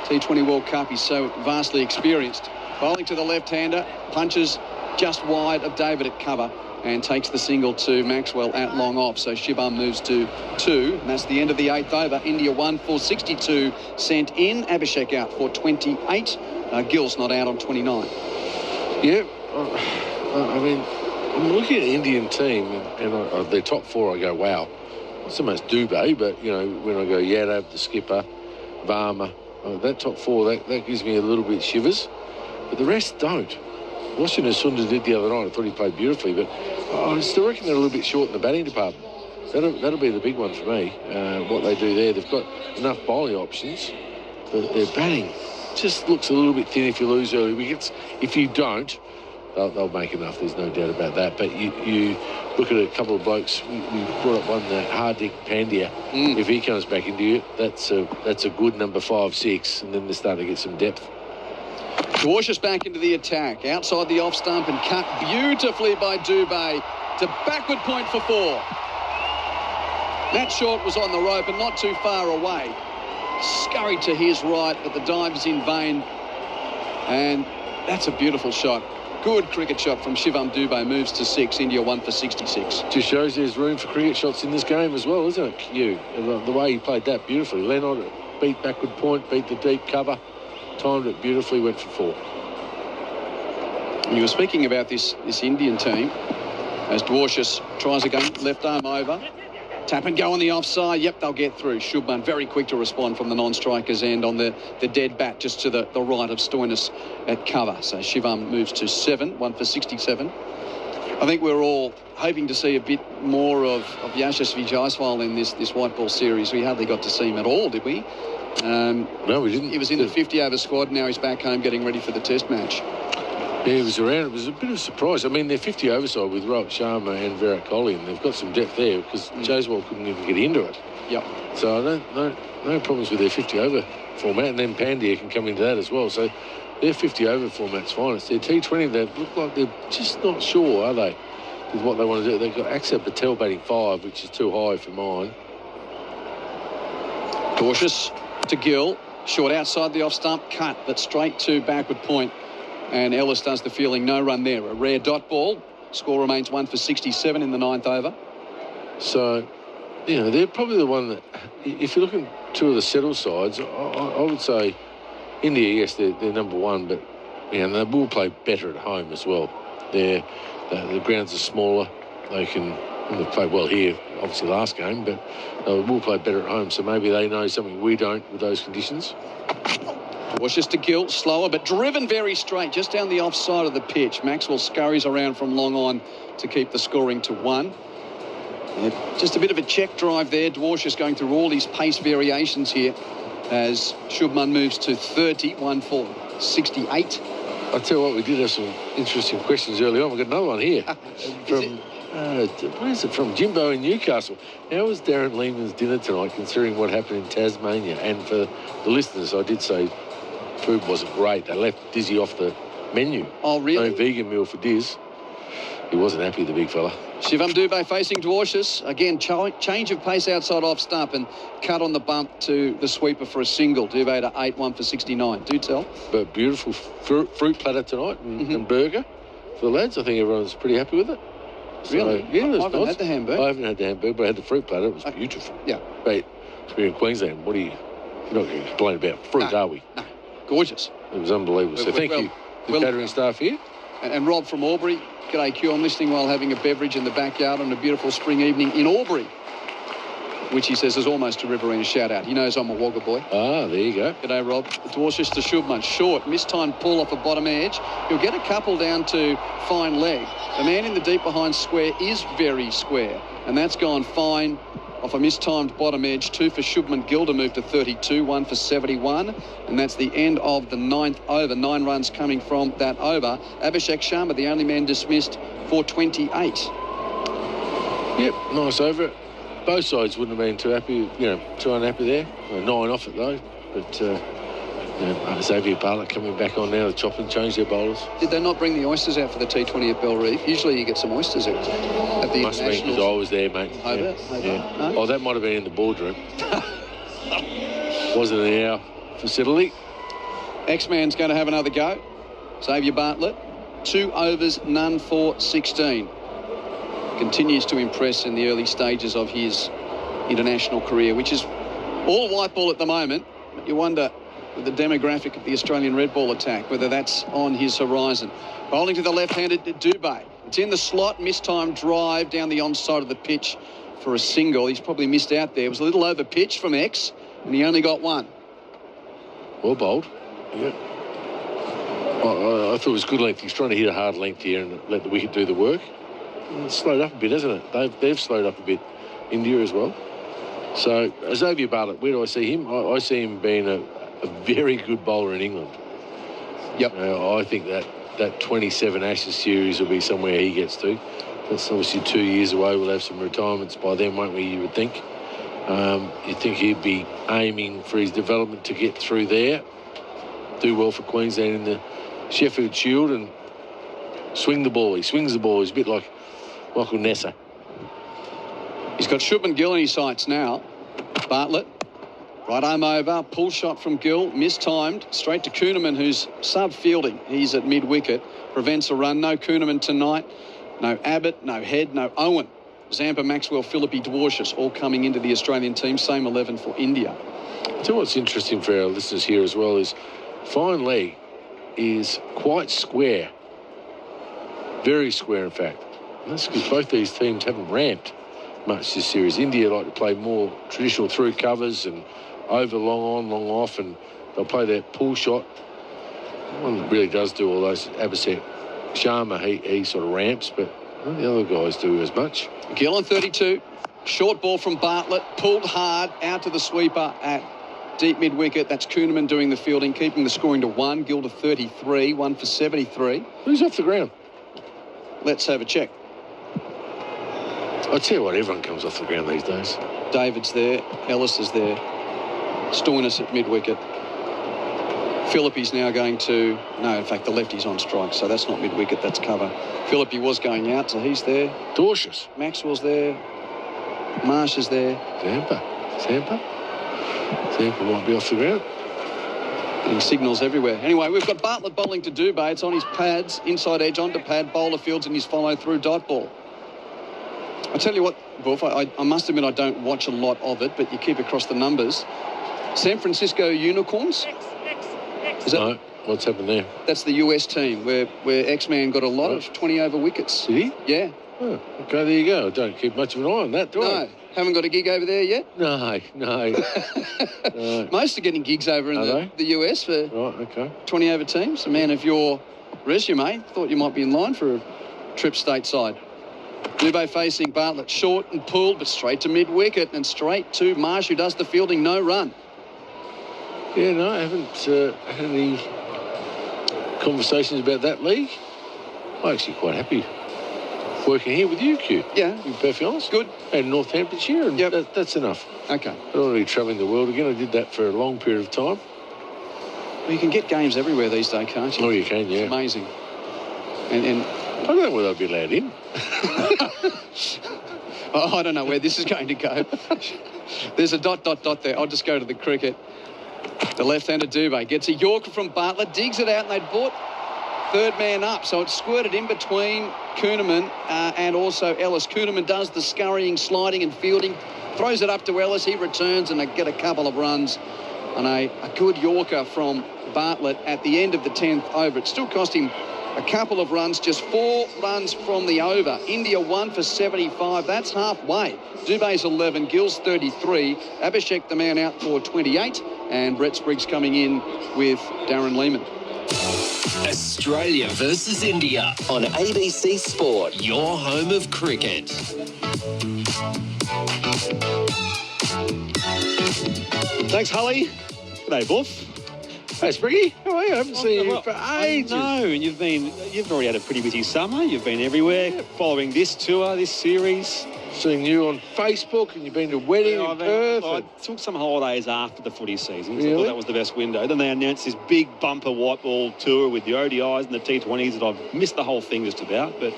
T20 World Cup. He's so vastly experienced. Bowling to the left-hander, punches just wide of David at cover, and takes the single to Maxwell at long off. So Shivam moves to 2, and that's the end of the 8th over. India 1 for 62 sent in. Abhishek out for 28. Gill's not out on 29. Yeah, I mean, I'm looking at the Indian team, and their top 4, I go, wow. Not so much Dubé, but, when I go Yadav, the skipper, Varma, that top 4, that gives me a little bit shivers. But the rest don't. Washington Sundar did the other night. I thought he played beautifully, but I still reckon they're a little bit short in the batting department. That'll be the big one for me, what they do there. They've got enough bowling options, but their batting just looks a little bit thin if you lose early wickets. If you don't, they'll make enough. There's no doubt about that. But you look at a couple of blokes. We brought up one, Hardik Pandya. If he comes back into you, that's a good number 5, 6, and then they're starting to get some depth. Dwarshuis back into the attack, outside the off stump and cut beautifully by Dubé to backward point for 4. That shot was on the rope and not too far away. Scurried to his right, but the dive is in vain. And that's a beautiful shot. Good cricket shot from Shivam Dubé, moves to 6, India 1 for 66. Just shows there's room for cricket shots in this game as well, isn't it? The way he played that beautifully. Leonard beat backward point, beat the deep cover. Timed it beautifully, went for 4. And you were speaking about this Indian team as Dwarshuis tries again, left arm over. Tap and go on the offside. Yep, they'll get through. Shubman very quick to respond from the non-striker's end on the dead bat just to the right of Stoinis at cover. So Shivam moves to 7, 1 for 67. I think we're all hoping to see a bit more of Yashasvi Jaiswal in this white ball series. We hardly got to see him at all, did we? No, we didn't. He was in the 50-over squad. Now he's back home getting ready for the test match. Yeah, he was around. It was a bit of a surprise. I mean, they're 50 over side with Rohit Sharma and Virat Kohli, and they've got some depth there because Jaiswal couldn't even get into it. Yep. So I don't no problems with their 50 over format, and then Pandya can come into that as well. So their 50 over format's fine. It's their T20. They look like they're just not sure, are they, with what they want to do. They've got Axar Patel batting 5, which is too high for mine. Cautious to Gill. Short outside the off stump, cut, but straight to backward point. And Ellis does the fielding, no run there. A rare dot ball. Score remains 1 for 67 in the 9th over. So, you know, they're probably the one that, if you look at two of the settled sides, I would say India, yes, they're number one, but, you know, they will play better at home as well. The grounds are smaller. They played well here, obviously, last game, but they will play better at home. So maybe they know something we don't with those conditions. Cautious to Gill, slower, but driven very straight, just down the offside of the pitch. Maxwell scurries around from long on to keep the scoring to 1. Yeah, just a bit of a check drive there. Dwarshuis going through all his pace variations here as Shubman moves to 30, 1 for 68. I'll tell you what, we did have some interesting questions early on. We've got another one here from... where is it from? Jimbo in Newcastle. How was Darren Lehmann's dinner tonight, considering what happened in Tasmania? And for the listeners, I did say food wasn't great. They left Dizzy off the menu. Oh, really? No vegan meal for Diz. He wasn't happy, the big fella. Shivam Dubé facing Dwarshuis. Again, change of pace outside off stump and cut on the bump to the sweeper for a single. Dubé to 8, 1 for 69. Do tell. But beautiful fruit platter tonight and burger for the lads. I think everyone's pretty happy with it. Really? So, yeah, I haven't had the hamburger. I haven't had the hamburger, but I had the fruit platter. It was beautiful. Yeah. But we're in Queensland. You're not going to complain about fruit, are we? No. Gorgeous. It was unbelievable. So thank you, the catering staff here. And Rob from Albury. G'day, Q. I'm listening while having a beverage in the backyard on a beautiful spring evening in Albury, which he says is almost a Riverina shout-out. He knows I'm a Wagga boy. Ah, there you go. G'day, Rob. Dwarshuis to Shubman. Short, mistimed pull off a bottom edge. He'll get a couple down to fine leg. The man in the deep behind square is very square, and that's gone fine off a mistimed bottom edge. 2 for Shubman Gill to move to 32, 1 for 71, and that's the end of the 9th over. 9 runs coming from that over. Abhishek Sharma, the only man dismissed for 28. Yep, nice over. Both sides wouldn't have been too happy, too unhappy there. 9 off it though, but Xavier Bartlett coming back on now to chop and change their bowlers. Did they not bring the oysters out for the T20 at Bell Reef? Usually you get some oysters at the Must have been because I was there, mate. Yeah. No? Oh, that might have been in the boardroom. Wasn't in our facility. X-Man's going to have another go. Xavier Bartlett, 2 overs, none for 16. Continues to impress in the early stages of his international career, which is all white ball at the moment. You wonder, with the demographic of the Australian red ball attack, whether that's on his horizon. Bowling to the left-handed Dubé. It's in the slot, mistimed drive down the onside of the pitch for a single. He's probably missed out there. It was a little over-pitched from X, and he only got 1. Well bowled. Yeah. I thought it was good length. He's trying to hit a hard length here and let the wicket do the work. It's slowed up a bit, hasn't it? They've slowed up a bit, India as well. So, Xavier Bartlett, where do I see him? I see him being a very good bowler in England. Yep. I think that 27 Ashes series will be somewhere he gets to. That's obviously 2 years away. We'll have some retirements by then, won't we, you would think? You'd think he'd be aiming for his development to get through there, do well for Queensland in the Sheffield Shield and swing the ball. He swings the ball. He's a bit like Michael Nessa. He's got Shubman Gill in his sights now. Bartlett. Right arm over, pull shot from Gill, mistimed, straight to Kuhnemann, who's sub-fielding. He's at mid-wicket, prevents a run. No Kuhnemann tonight, no Abbott, no Head, no Owen. Zampa, Maxwell, Philippi, Dwarshuis all coming into the Australian team, same 11 for India. So what's interesting for our listeners here as well is fine leg is quite square, very square in fact. And that's because both these teams haven't ramped much this series. India like to play more traditional through covers and over long on, long off, and they'll play that pull shot. One that really does do all those. Abhishek Sharma, he sort of ramps, but none of the other guys do as much. Gill on 32. Short ball from Bartlett, pulled hard out to the sweeper at deep mid-wicket. That's Kuhnemann doing the fielding, keeping the scoring to 1. Gill to 33, 1 for 73. Who's off the ground? Let's have a check. I'll tell you what, everyone comes off the ground these days. David's there. Ellis is there. Stoinis at mid-wicket. Philippi's now going to... No, in fact, the lefty's on strike, so that's not mid-wicket, that's cover. Philippi was going out, so he's there. Dorcius. Maxwell's there. Marsh is there. Zampa might be off the ground. Getting signals everywhere. Anyway, we've got Bartlett bowling to Dubé. It's on his pads, inside edge onto pad. Bowler fields in his follow-through dot ball. I tell you what, Buff, I must admit I don't watch a lot of it, but you keep across the numbers. San Francisco Unicorns. No, what's happened there? That's the US team where X-Man got a lot of 20-over wickets. Did he? Yeah. Oh, okay, there you go. I don't keep much of an eye on that, do I? No. Haven't got a gig over there yet? No. Most are getting gigs over in the US for right, okay. 20-over teams. A man of your resume, thought you might be in line for a trip stateside. Dubé facing Bartlett, short and pulled, but straight to mid-wicket and straight to Marsh, who does the fielding, no run. Yeah, no, I haven't had any conversations about that league. I'm actually quite happy working here with you, Q. Yeah. To be perfectly honest. Good. And Northamptonshire, and that's enough. Okay. I don't want to be travelling the world again. I did that for a long period of time. Well, you can get games everywhere these days, can't you? Oh, you can, yeah. It's amazing. And I don't know whether I'd be allowed in. I don't know where this is going to go. There's a ... there. I'll just go to the cricket. The left-hander Dubé gets a Yorker from Bartlett, digs it out, and they brought third man up. So it's squirted in between Kuhnemann and also Ellis. Kuhnemann does the scurrying, sliding and fielding, throws it up to Ellis. He returns and they get a couple of runs on a good Yorker from Bartlett at the end of the 10th over. It still cost him a couple of runs, just 4 runs from the over. India 1 for 75. That's halfway. Dubé's 11, Gill's 33. Abhishek, the man, out for 28. And Brett Sprigg's coming in with Darren Lehmann. Australia versus India on ABC Sport, your home of cricket. Thanks, Hully. G'day, Buff. Hey, Spriggy. How are you? I haven't seen you for ages. No, and you've already had a pretty busy summer. You've been everywhere, following this tour, this series. Seen you on Facebook, and you've been to a wedding in Perth. I took some holidays after the footy season, so really? I thought that was the best window. Then they announced this big bumper white ball tour with the ODIs and the T20s that I've missed the whole thing just about. But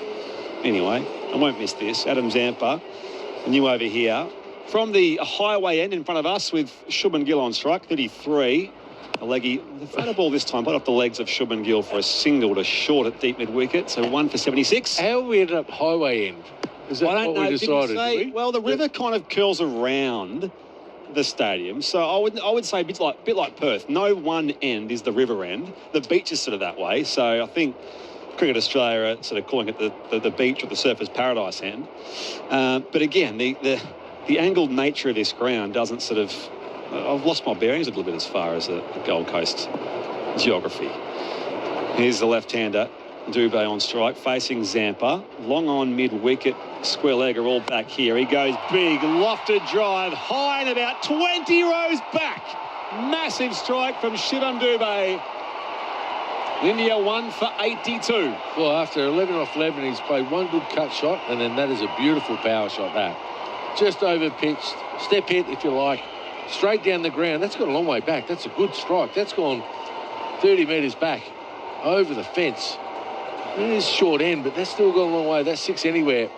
anyway, I won't miss this. Adam Zampa, and you over here. From the highway end in front of us with Shubman Gill on strike, 33. A leggy. The photo ball this time put off the legs of Shubman Gill for a single to short at deep mid-wicket, so 1 for 76. How we ended up highway end? Is that I don't what know. we decided? Say, well, the river kind of curls around the stadium, so I would say a bit like Perth. No one end is the river end. The beach is sort of that way. So I think Cricket Australia are sort of calling it the beach or the surfers paradise end. But again, the angled nature of this ground doesn't sort of. I've lost my bearings a little bit as far as the Gold Coast geography. Here's the left-hander. Dubé on strike, facing Zampa. Long on mid-wicket, square legger all back here. He goes big, lofted drive, high and about 20 rows back. Massive strike from Shivam Dubé. India 1 for 82. Well, after 11 off Lebanon, he's played one good cut shot, and then that is a beautiful power shot, that. Just over pitched, step hit, if you like, straight down the ground. That's gone a long way back. That's a good strike. That's gone 30 metres back over the fence. It is short end, but that's still gone a long way. That's 6 anywhere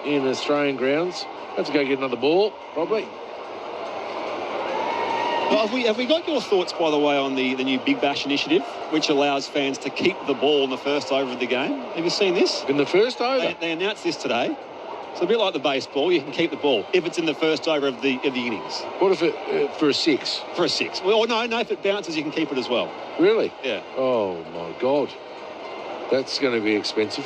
in Australian grounds. Have to go get another ball, probably. Well, have we got your thoughts, by the way, on the new Big Bash initiative, which allows fans to keep the ball in the first over of the game? Have you seen this? In the first over? They announced this today. It's a bit like the baseball. You can keep the ball if it's in the first over of the innings. What if it for a 6? For a 6. Well, no, if it bounces, you can keep it as well. Really? Yeah. Oh my God, that's going to be expensive.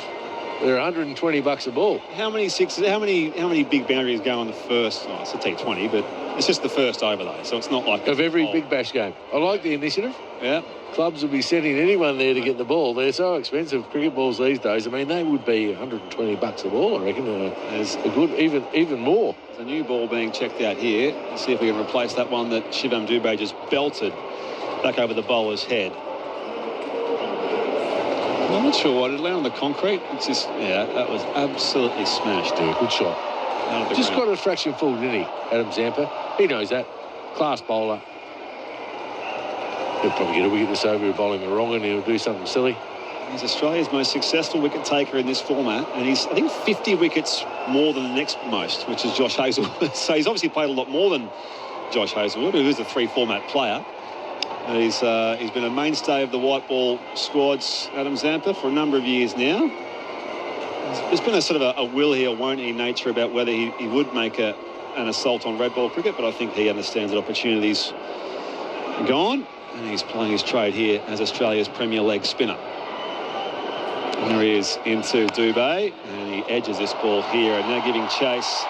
They're $120 a ball. How many sixes? How many big boundaries go on the first? Oh, it's a T20, but It's just the first over, though, so it's not like... Of every Big Bash game. I like the initiative. Yeah. Clubs will be sending anyone there to get the ball. They're so expensive, cricket balls these days. I mean, they would be $120 a ball, I reckon. There's a good, even more. There's a new ball being checked out here. Let's see if we can replace that one that Shivam Dubé just belted back over the bowler's head. I'm not sure what it landed on the concrete. It's just, yeah, that was absolutely smashed, dude. Good shot. Just got a fraction full, didn't he, Adam Zampa? He knows that. Class bowler. He'll probably get a wicket this over. He'll bowl him wrong and he'll do something silly. He's Australia's most successful wicket taker in this format, and he's, I think, 50 wickets more than the next most, which is Josh Hazlewood. So he's obviously played a lot more than Josh Hazlewood, who is a 3-format player. He's been a mainstay of the white ball squads, Adam Zampa, for a number of years now. There's been a sort of a will he or won't he nature about whether he would make an assault on red ball cricket, but I think he understands that opportunity's gone, and he's playing his trade here as Australia's premier leg spinner. And there he is into Dubé, and he edges this ball here, and now giving chase.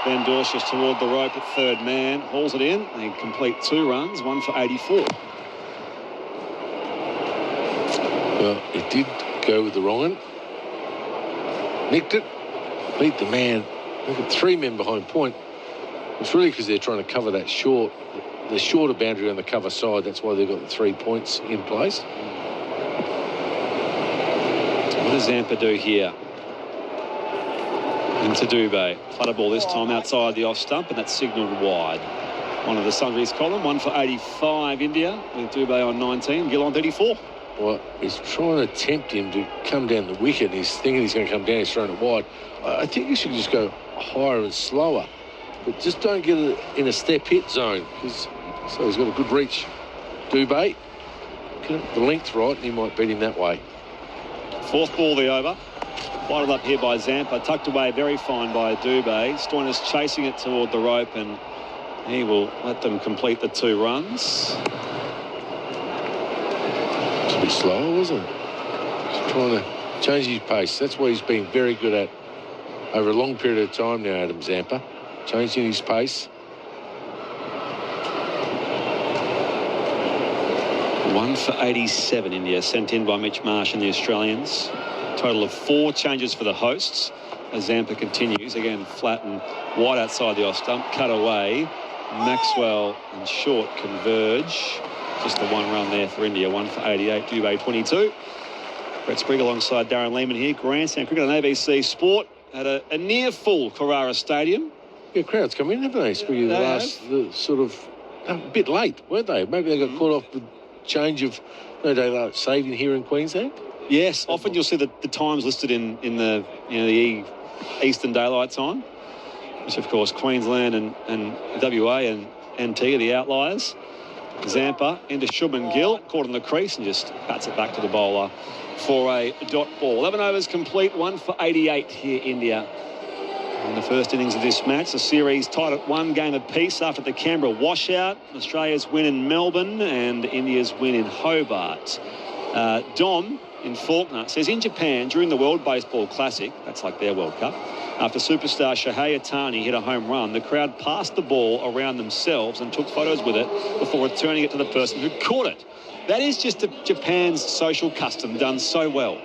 Van Dorschus toward the rope at third man, hauls it in, and he complete 2 runs, 1 for 84. Well, it did go with the wrong one. Nicked it, beat the man. Look at 3 men behind point. It's really because they're trying to cover that the shorter boundary on the cover side. That's why they've got the 3 points in place. What does Zampa do here? Into Dubé. Flutter ball this time outside the off stump, and that's signalled wide. One of the sundries column, 1 for 85 India, with Dubé on 19, Gill on 34. Well, he's trying to tempt him to come down the wicket. He's thinking he's going to come down. He's throwing it wide. I think you should just go higher and slower, but just don't get it in a step hit zone. So he's got a good reach. Dubé, get the length right, and he might beat him that way. 4th ball the over. Bottled up here by Zampa, tucked away very fine by Dubé. Stoinis chasing it toward the rope, and he will let them complete the 2 runs. It's a bit slower, wasn't it? He's trying to change his pace. That's what he's been very good at over a long period of time now, Adam Zampa. Changing his pace. 1 for 87 India, sent in by Mitch Marsh and the Australians. Total of 4 changes for the hosts as Zampa continues. Again, flat and wide outside the off stump. Cut away. Maxwell and Short converge. Just the 1 run there for India. 1 for 88. Dubé 22. Brett Sprigg alongside Darren Lehmann here. Grandstand cricket on ABC Sport at a near full Carrara Stadium. Yeah, crowds come in, haven't they? Sprigg, sort of a bit late, weren't they? Maybe they got caught off with change of daylight saving here in Queensland. Yes, often you'll see the times listed in the the Eastern Daylight Time, which of course Queensland and WA and NT are the outliers. Zampa into Shubman Gill, caught in the crease and just bats it back to the bowler for a dot ball. 11 overs complete, 1 for 88 here, India. In the first innings of this match, the series tied at 1 game apiece after the Canberra washout. Australia's win in Melbourne and India's win in Hobart. Dom in Faulkner says in Japan during the World Baseball Classic, that's like their World Cup, after superstar Shohei Ohtani hit a home run, the crowd passed the ball around themselves and took photos with it before returning it to the person who caught it. That is just Japan's social custom done so well.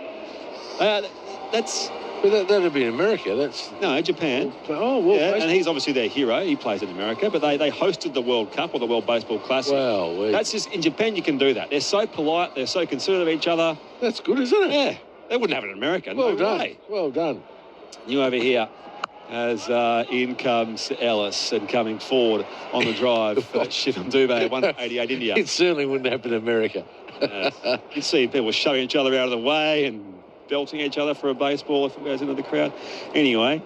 That'd be in America. No, Japan. Oh, well, yeah, and he's obviously their hero. He plays in America, but they hosted the World Cup or the World Baseball Classic. Well, that's just in Japan. You can do that. They're so polite. They're so considerate of each other. That's good, isn't it? Yeah, they wouldn't have it in America. Well no done. way. Well done. You over here, as in comes Ellis and coming forward on the drive. Shivam Dubé, 188 India. It certainly wouldn't happen in America. You see people shoving each other out of the way and belting each other for a baseball if it goes into the crowd. Anyway,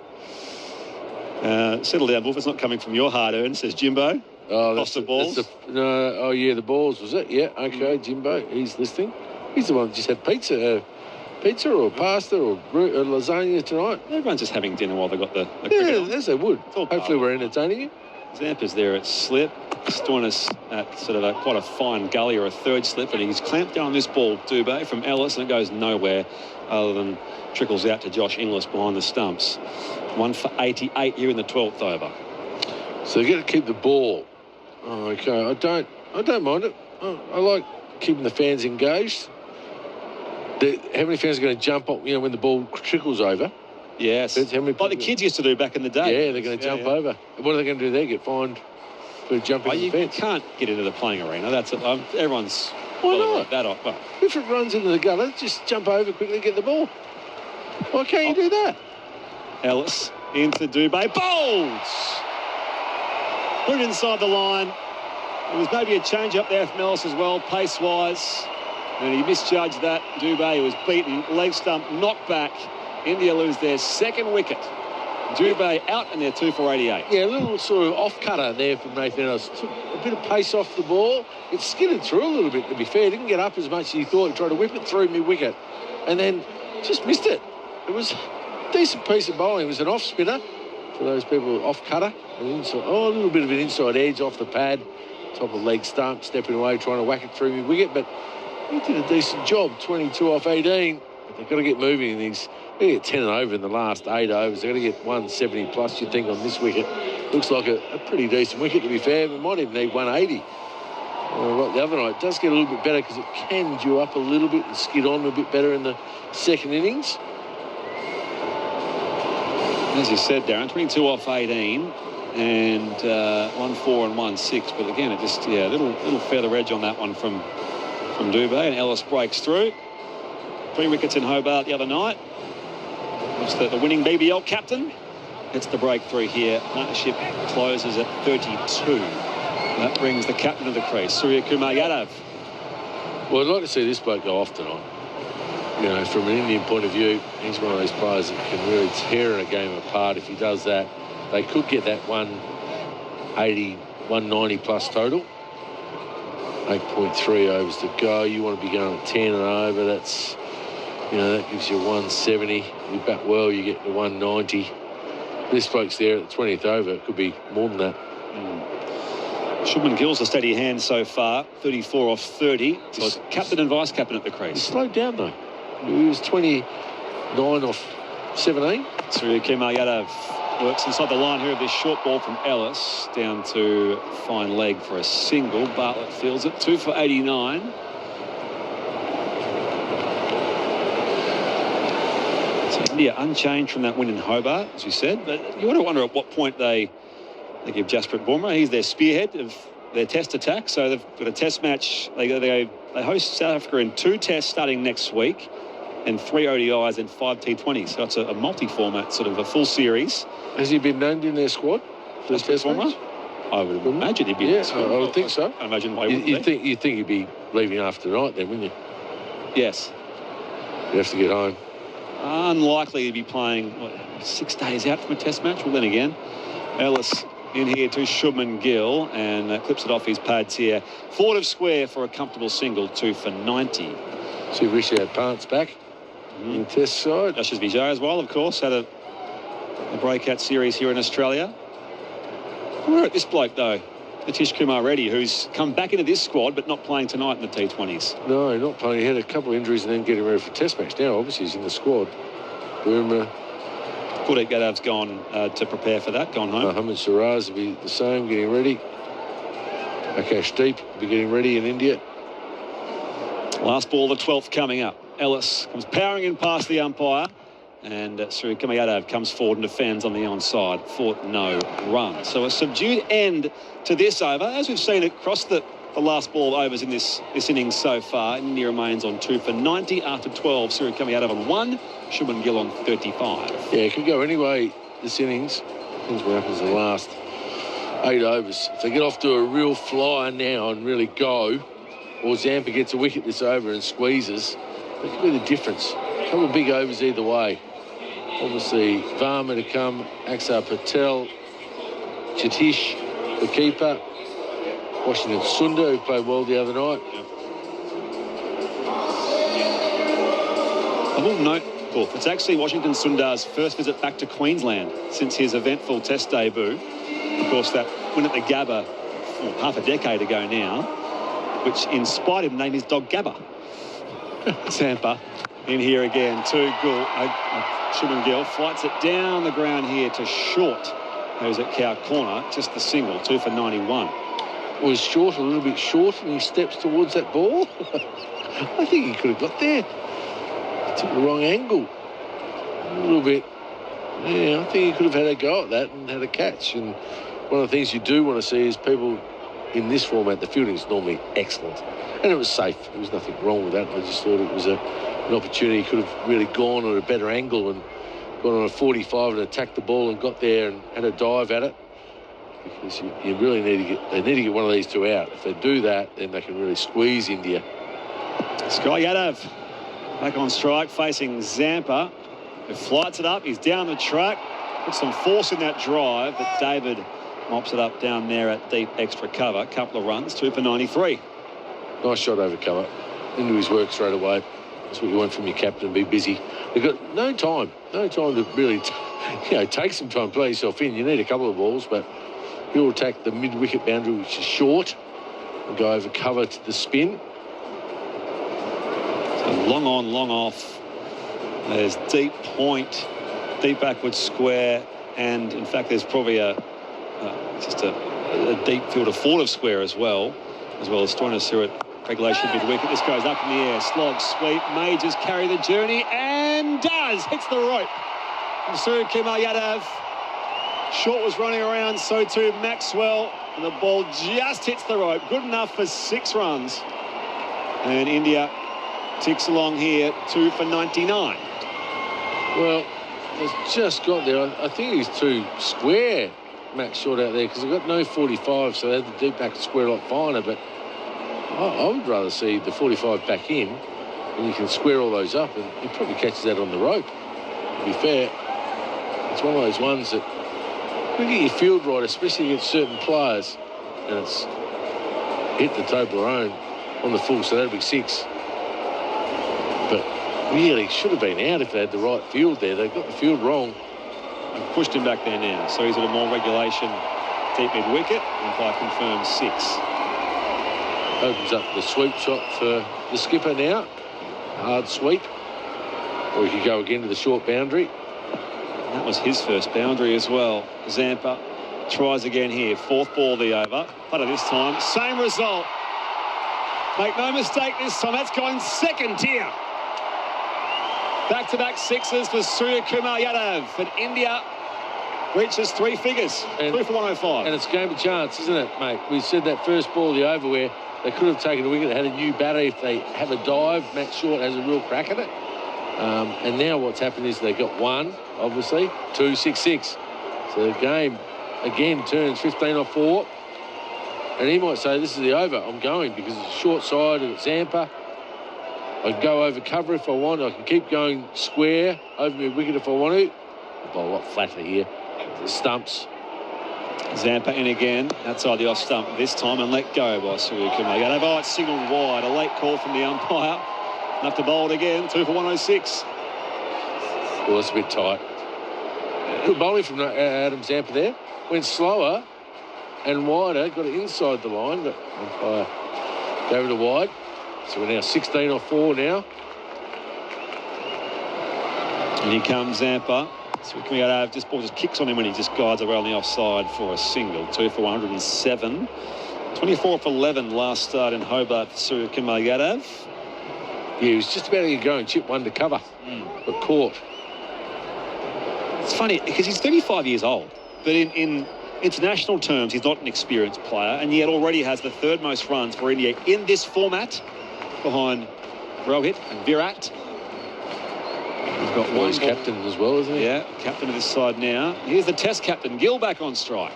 settle down, Wolf. It's not coming from your hard-earned, says Jimbo. Oh, that's the balls. The balls, was it? Yeah, okay, Jimbo. He's listening. He's the one that just had pizza or pasta or lasagna tonight. Everyone's just having dinner while they got the cricket on. As they would. Hopefully we're entertaining you. Zampa's there at slip. Stoinis at sort of quite a fine gully or a third slip, and he's clamped down this ball, Dubé, from Ellis, and it goes nowhere other than trickles out to Josh Inglis behind the stumps. 1 for 88 here in the 12th over. So they've got to keep the ball. Oh, okay, I don't mind it. I like keeping the fans engaged. How many fans are going to jump up, when the ball trickles over? Yes. How many like the kids used to do back in the day. Yeah, they're going to jump over. What are they going to do there? Get fined for jumping the fence? You can't get into the playing arena. That's it. Everyone's... Why not? Well, if it runs into the gutter, just jump over quickly and get the ball. Why can't you do that? Ellis into Dubé. Bowls! Put it inside the line. There was maybe a change up there from Ellis as well, pace-wise. And he misjudged that. Dubé was beaten. Leg stump knocked back. India lose their second wicket. Dubé out and they're 2 for 88. Yeah, a little sort of off-cutter there from Nathan Ellis. Took a bit of pace off the ball. It skidded through a little bit, to be fair. Didn't get up as much as he thought. He tried to whip it through mid-wicket and then just missed it. It was a decent piece of bowling. It was an off-spinner for those people, off-cutter. A little bit of an inside edge off the pad. Top of leg stump, stepping away, trying to whack it through mid-wicket. But he did a decent job, 22 off 18. But they've got to get moving in these. They get 10 and over in the last 8 overs. They've got to get 170 plus, you think, on this wicket. Looks like a pretty decent wicket, to be fair. We might even need 180. Like the other night, it does get a little bit better because it can dew up a little bit and skid on a bit better in the second innings. As you said, Darren, 22 off 18 and 1-4 and 1-6. But again, it just, a little feather edge on that one from Dubé, and Ellis breaks through. 3 wickets in Hobart the other night. It's the winning BBL captain. It's the breakthrough here. Partnership closes at 32. That brings the captain of the crease, Surya Kumar Yadav. Well, I'd like to see this bloke go off tonight. From an Indian point of view, he's one of those players that can really tear a game apart. If he does that, they could get that 180, 190 plus total. 8.3 overs to go. You want to be going at 10 and over. That's, that gives you 170. You bat well, you get the 190. This bloke's there at the 20th over. It could be more than that. Shubman Gill's a steady hand so far, 34 off 30. So it's captain and vice captain at the crease. He slowed down though. He was 29 off 17. Surya Kumar Yadav works inside the line here of this short ball from Ellis down to fine leg for a single. Bartlett fields it, 2 for 89. So India unchanged from that win in Hobart, as you said. But you want to wonder at what point they give Jasprit Bumrah. He's their spearhead of their test attack. So they've got a test match. They host South Africa in 2 tests starting next week and 3 ODIs and 5 T20s. So it's a multi-format, sort of a full series. Has he been named in their squad for the test match? I would imagine he'd be. Yeah, I would think so. I imagine why you'd think he'd be leaving after tonight then, wouldn't you? Yes. You'd have to get home. Unlikely to be playing 6 days out from a test match. Well, then again, Ellis in here to Shubman Gill and clips it off his pads here. Forward of square for a comfortable single, 2 for 90. See Richard Pants back in the test side. Ashes Vijay as well, of course, had a breakout series here in Australia. We're at this bloke, though, Nitish Kumar Reddy, who's come back into this squad but not playing tonight in the T20s. No, not playing. He had a couple of injuries and then getting ready for test match. Now, obviously, he's in the squad. Kuldeep Yadav's gone to prepare for that, gone home. Mohammad Siraz will be the same, getting ready. Akash Deep will be getting ready in India. Last ball, the 12th coming up. Ellis comes powering in past the umpire. And Surya Kumar Yadav comes forward and defends on the onside for no run. So a subdued end to this over. As we've seen across the last ball of overs in this innings so far, India remains on 2 for 90 after 12. Surya Kumar Yadav on 1, Shubman Gill on 35. Yeah, it could go anyway this innings. Depends what happens in the last 8 overs. If they get off to a real flyer now and really go, or Zampa gets a wicket this over and squeezes, that could be the difference. A couple of big overs either way. Obviously, Varma to come, Axar Patel, Chatish, the keeper, Washington Sundar, who played well the other night. I will note, it's actually Washington Sundar's first visit back to Queensland since his eventful test debut. Of course, that win at the Gabba half a decade ago now, which inspired him to name his dog Gabba. Zampa in here again to Shubman Gill flights it down the ground here to short. who's at cow corner, just the single, 2 for 91. Was short, a little bit short, and he steps towards that ball. I think he could have got there. He took the wrong angle. A little bit. Yeah, I think he could have had a go at that and had a catch. And one of the things you do want to see is people in this format, the fielding is normally excellent. And it was safe. There was nothing wrong with that. I just thought it was an opportunity. He could have really gone at a better angle and gone on a 45 and attacked the ball and got there and had a dive at it. Because you really need to get one of these two out. If they do that, then they can really squeeze India. Sky Yadav back on strike, facing Zampa, who flights it up. He's down the track, puts some force in that drive, but David mops it up down there at deep extra cover. Couple of runs, 2 for 93. Nice shot over cover, into his work straight away. That's what you want from your captain, be busy. They've got no time to really, take some time to play yourself in. You need a couple of balls, but he'll attack the mid-wicket boundary, which is short, and go over cover to the spin. So long on, long off. There's deep point, deep backward square, and in fact there's probably just a deep field of forward square as well as trying to see it regulation mid-wicket. This goes up in the air, slog, sweep, may just carry the journey, and does, hits the rope. And Surya Kumar Yadav. Short was running around, so too Maxwell, and the ball just hits the rope. Good enough for 6 runs. And India ticks along here, 2 for 99. Well, it's just got there. I think he's too square, Matt Short, out there, because they've got no 45, so they had the deep back square a lot finer, but I would rather see the 45 back in, and you can square all those up, and he probably catches that on the rope. To be fair, it's one of those ones that you get your field right, especially against certain players, and it's hit the Toblerone on the full, so that'll be 6. But really should have been out if they had the right field there. They got the field wrong. And pushed him back there now, so he's at a more regulation deep mid-wicket. Umpire confirms 6. Opens up the sweep shot for the skipper now. Hard sweep. Or he could go again to the short boundary. That was his first boundary as well. Zampa tries again here. 4th ball the over. But this time, same result. Make no mistake this time, that's gone second tier. Back-to-back 6s for Surya Kumar Yadav. And India reaches 3 figures. 3 for 105. And it's game of chance, isn't it, mate? We said that first ball, the over, where they could have taken a wicket. They had a new batter. If they have a dive, Matt Short has a real crack at it. And now what's happened is they got 1, obviously, 2, 6, 6. So the game, again, turns 15 off 4. And he might say, this is the over. I'm going because it's short side and it's Zampa. I can go over cover if I want. I can keep going square over my wicket if I want to. I'll bowl a lot flatter here. The stumps. Zampa in again, outside the off stump this time, and let go by Surya Kumar Yadav. Oh, it's signalled wide. A late call from the umpire. Enough to bowl it again. 2 for 106. Well, it's a bit tight. Good bowling from Adam Zampa there. Went slower and wider. Got it inside the line, but umpire gave it a wide. So we're now 16 off 4 now. And here comes Zampa. So we out just ball just kicks on him when he just guides around the offside for a single. 2 for 107. 24 for 11 last start in Hobart for Surya Kumar Yadav. Yeah, he was just about to get going. Chip 1 to cover, but caught. It's funny because he's 35 years old, but in international terms, he's not an experienced player, and yet already has the 3rd most runs for India in this format, behind Rohit and Virat. He's got one. He's captain as well, isn't he? Yeah, captain of this side now. Here's the Test captain, Gill, back on strike.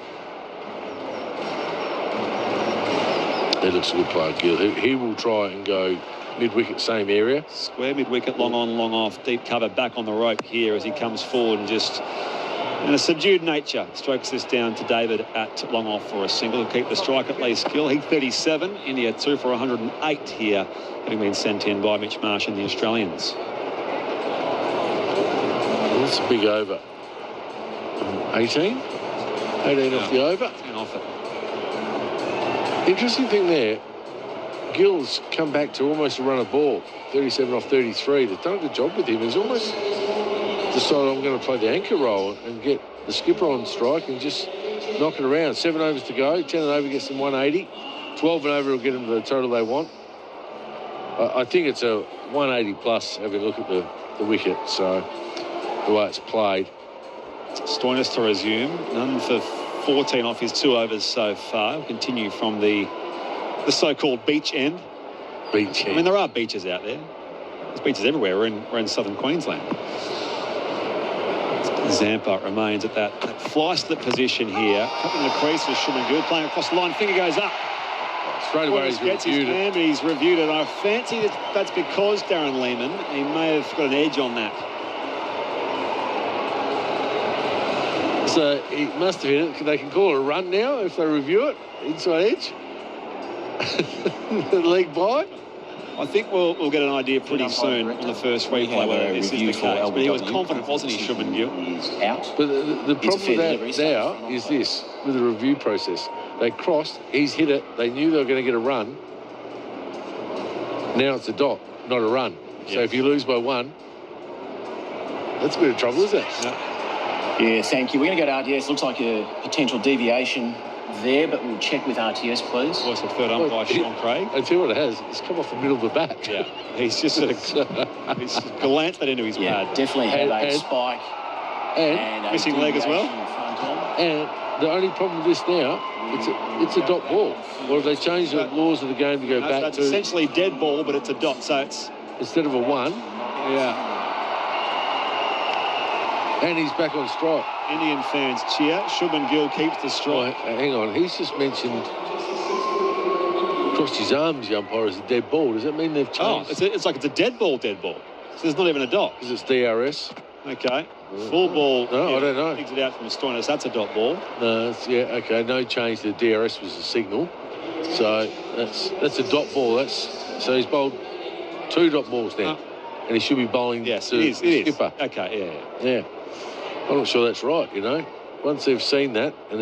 He looks a good player, Gill. He will try and go mid-wicket, same area. Square mid-wicket, long on, long off, deep cover, back on the rope here as he comes forward and just, in a subdued nature, strokes this down to David at long off for a single to keep the strike at least. Gill, he's 37. India 2 for 108 here, having been sent in by Mitch Marsh and the Australians. Well, that's a big over. 18? 18 off the over. 10 off it. Interesting thing there, Gill's come back to almost a run of ball. 37 off 33. They've done a good job with him. He's almost decided I'm going to play the anchor role and get the skipper on strike and just knock it around. 7 overs to go. 10 and over gets them 180. 12 and over will get them the total they want. I think it's a 180 plus, having a look at the wicket, so the way it's played. Stoinis to resume. None for 14 off his 2 overs so far. We'll continue from the so-called beach end. Beach end. I mean, there are beaches out there. There's beaches everywhere. We're in southern Queensland. Zampa remains at that fly-slip position here. Cutting the crease with Schumann-Gill, playing across the line. Finger goes up. Straight away he's reviewed it. He's reviewed it. I fancy that's because Darren Lehmann, he may have got an edge on that. So he must have hit it. They can call it a run now if they review it. Inside edge. The leg by. I think we'll get an idea pretty soon on the first replay whether this is the case. But he was confident, wasn't he, Schumann-Gill? Out. But the problem with that now is this, with the review process. They crossed, he's hit it, they knew they were going to get a run. Now it's a dot, not a run. Yep. So if you lose by 1, that's a bit of trouble, isn't it? Yeah, thank you. We're going to go to RTS. Looks like a potential deviation there, but we'll check with RTS, please. Voice of third umpire, Sean Craig. I tell you what it has. It's come off the middle of the bat. Yeah, he's just sort of he's glanced that into his pad. Definitely had a spike. And missing leg as well. And the only problem with this now, it's a dot ball. Or have they changed the laws of the game to go back that's to... essentially dead ball, but it's a dot, so it's... Instead of a 1. Yeah. And he's back on strike. Indian fans cheer. Schumann-Gill keeps the strike. Oh, hang on. He's just mentioned crossed his arms, the umpire, as a dead ball. Does that mean they've changed? Oh, it's like it's a dead ball. So there's not even a dot. Because it's DRS. Okay. Full ball. No, I don't know. Digs it out from Stoinis. That's a dot ball. No, okay. No change to DRS was a signal. So that's a dot ball. So he's bowled 2 dot balls now. And he should be bowling the skipper. Okay, yeah. I'm not sure that's right, you know. Once they've seen that and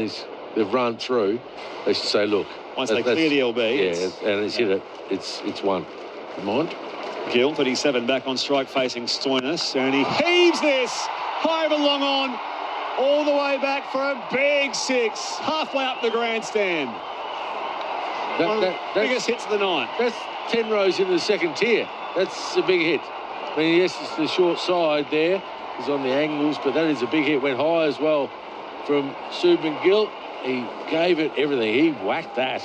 they've run through, they should say, look. Once they clear the LB. Yeah, and he's hit it. It's 1. Mind? Gill, 37 back on strike facing Stoinis. And he heaves this. High over long on. All the way back for a big 6. Halfway up the grandstand. One of the biggest hits of the night. That's 10 rows into the second tier. That's a big hit. I mean, yes, it's the short side there. He's on the angles, but that is a big hit. Went high as well from Schumann-Gill. He gave it everything. He whacked that.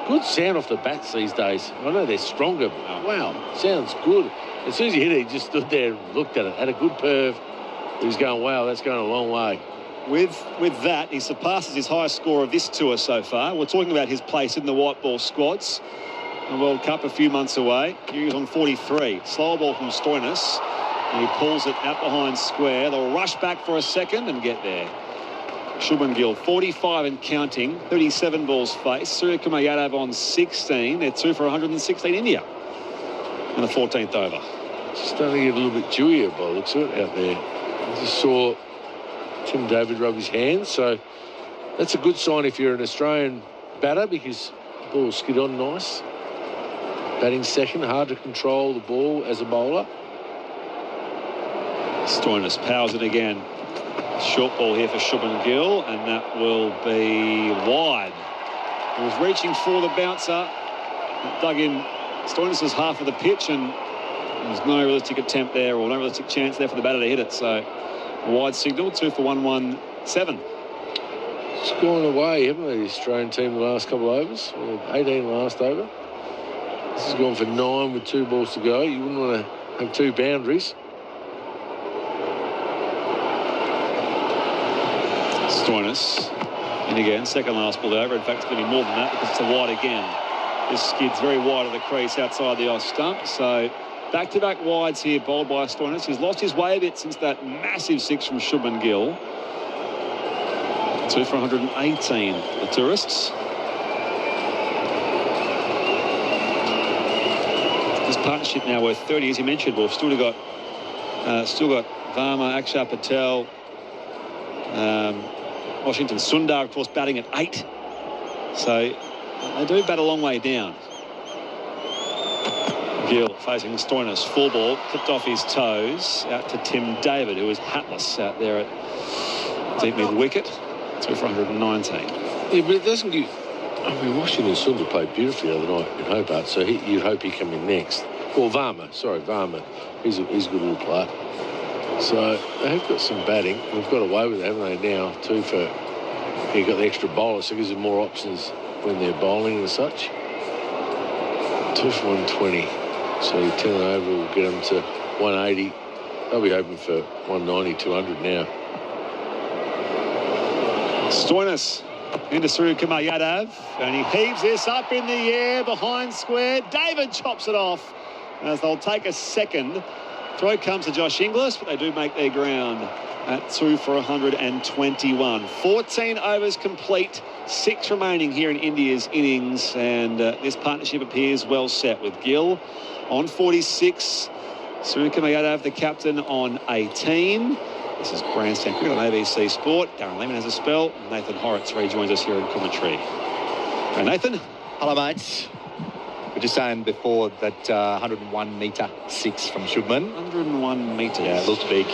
Good sound off the bats these days. I know they're stronger. Wow, sounds good. As soon as he hit it, he just stood there and looked at it. Had a good perv. He was going, wow, that's going a long way. With that, he surpasses his highest score of this tour so far. We're talking about his place in the white ball squads. The World Cup a few months away. He was on 43. Slow ball from Stoinis. And he pulls it out behind square. They'll rush back for a second and get there. Schumann-Gill, 45 and counting. 37 balls faced. Suryakumar Yadav on 16. They're 2 for 116 India. And the 14th over. It's starting to get a little bit dewier by the looks of it out there. I just saw Tim David rub his hands. So that's a good sign if you're an Australian batter, because the ball skid on nice. Batting second, hard to control the ball as a bowler. Stoinis powers it again. Short ball here for Schumann-Gill, and that will be wide. He was reaching for the bouncer. Dug in Stoinis' half of the pitch, and there's no realistic attempt there, or no realistic chance there for the batter to hit it. So a wide signal, 2 for 117. It's gone away, haven't they, the Australian team the last couple of overs? Or 18 last over. This has gone for 9 with 2 balls to go. You wouldn't want to have 2 boundaries. Stoinis in again, second last ball over. In fact, it's going to be more than that because it's a wide again. This skid's very wide of the crease outside the off stump. So back-to-back wides here, bowled by Stoinis. He's lost his way a bit since that massive 6 from Schumann-Gill. 2 for 118, the tourists. This partnership now worth 30, as you mentioned. We've still got Varma, Akshar Patel, Washington Sundar, of course, batting at 8. So they do bat a long way down. Gill facing Stoinis, full ball, clipped off his toes, out to Tim David, who is hatless out there at deep mid-wicket, 2 for 119. Yeah, but it doesn't give... I mean, Washington Sundar played beautifully the other night in Hobart, so you'd hope he'd come in next. Or Varma. He's a good little player. So they have got some batting. We've got away with it, haven't they, now, too, for... You've got the extra bowler, so it gives them more options when they're bowling and such. 2 for 120. So 10 over will get them to 180. They'll be hoping for 190, 200 now. Stoinis into Suryakumar Yadav, and he heaves this up in the air behind square. David chops it off as they'll take a second. Throw comes to Josh Inglis, but they do make their ground at 2 for 121. 14 overs complete, 6 remaining here in India's innings, and this partnership appears well set with Gill on 46, Suryakumar Yadav, the captain, on 18. This is Grandstand Cricket on ABC Sport. Darren Lehmann has a spell. Nathan Hauritz rejoins us here in commentary. Hey, Nathan. Hello, mates. We're just saying before that 101 metre 6 from Shubman. 101 metres. Yeah, it looked big.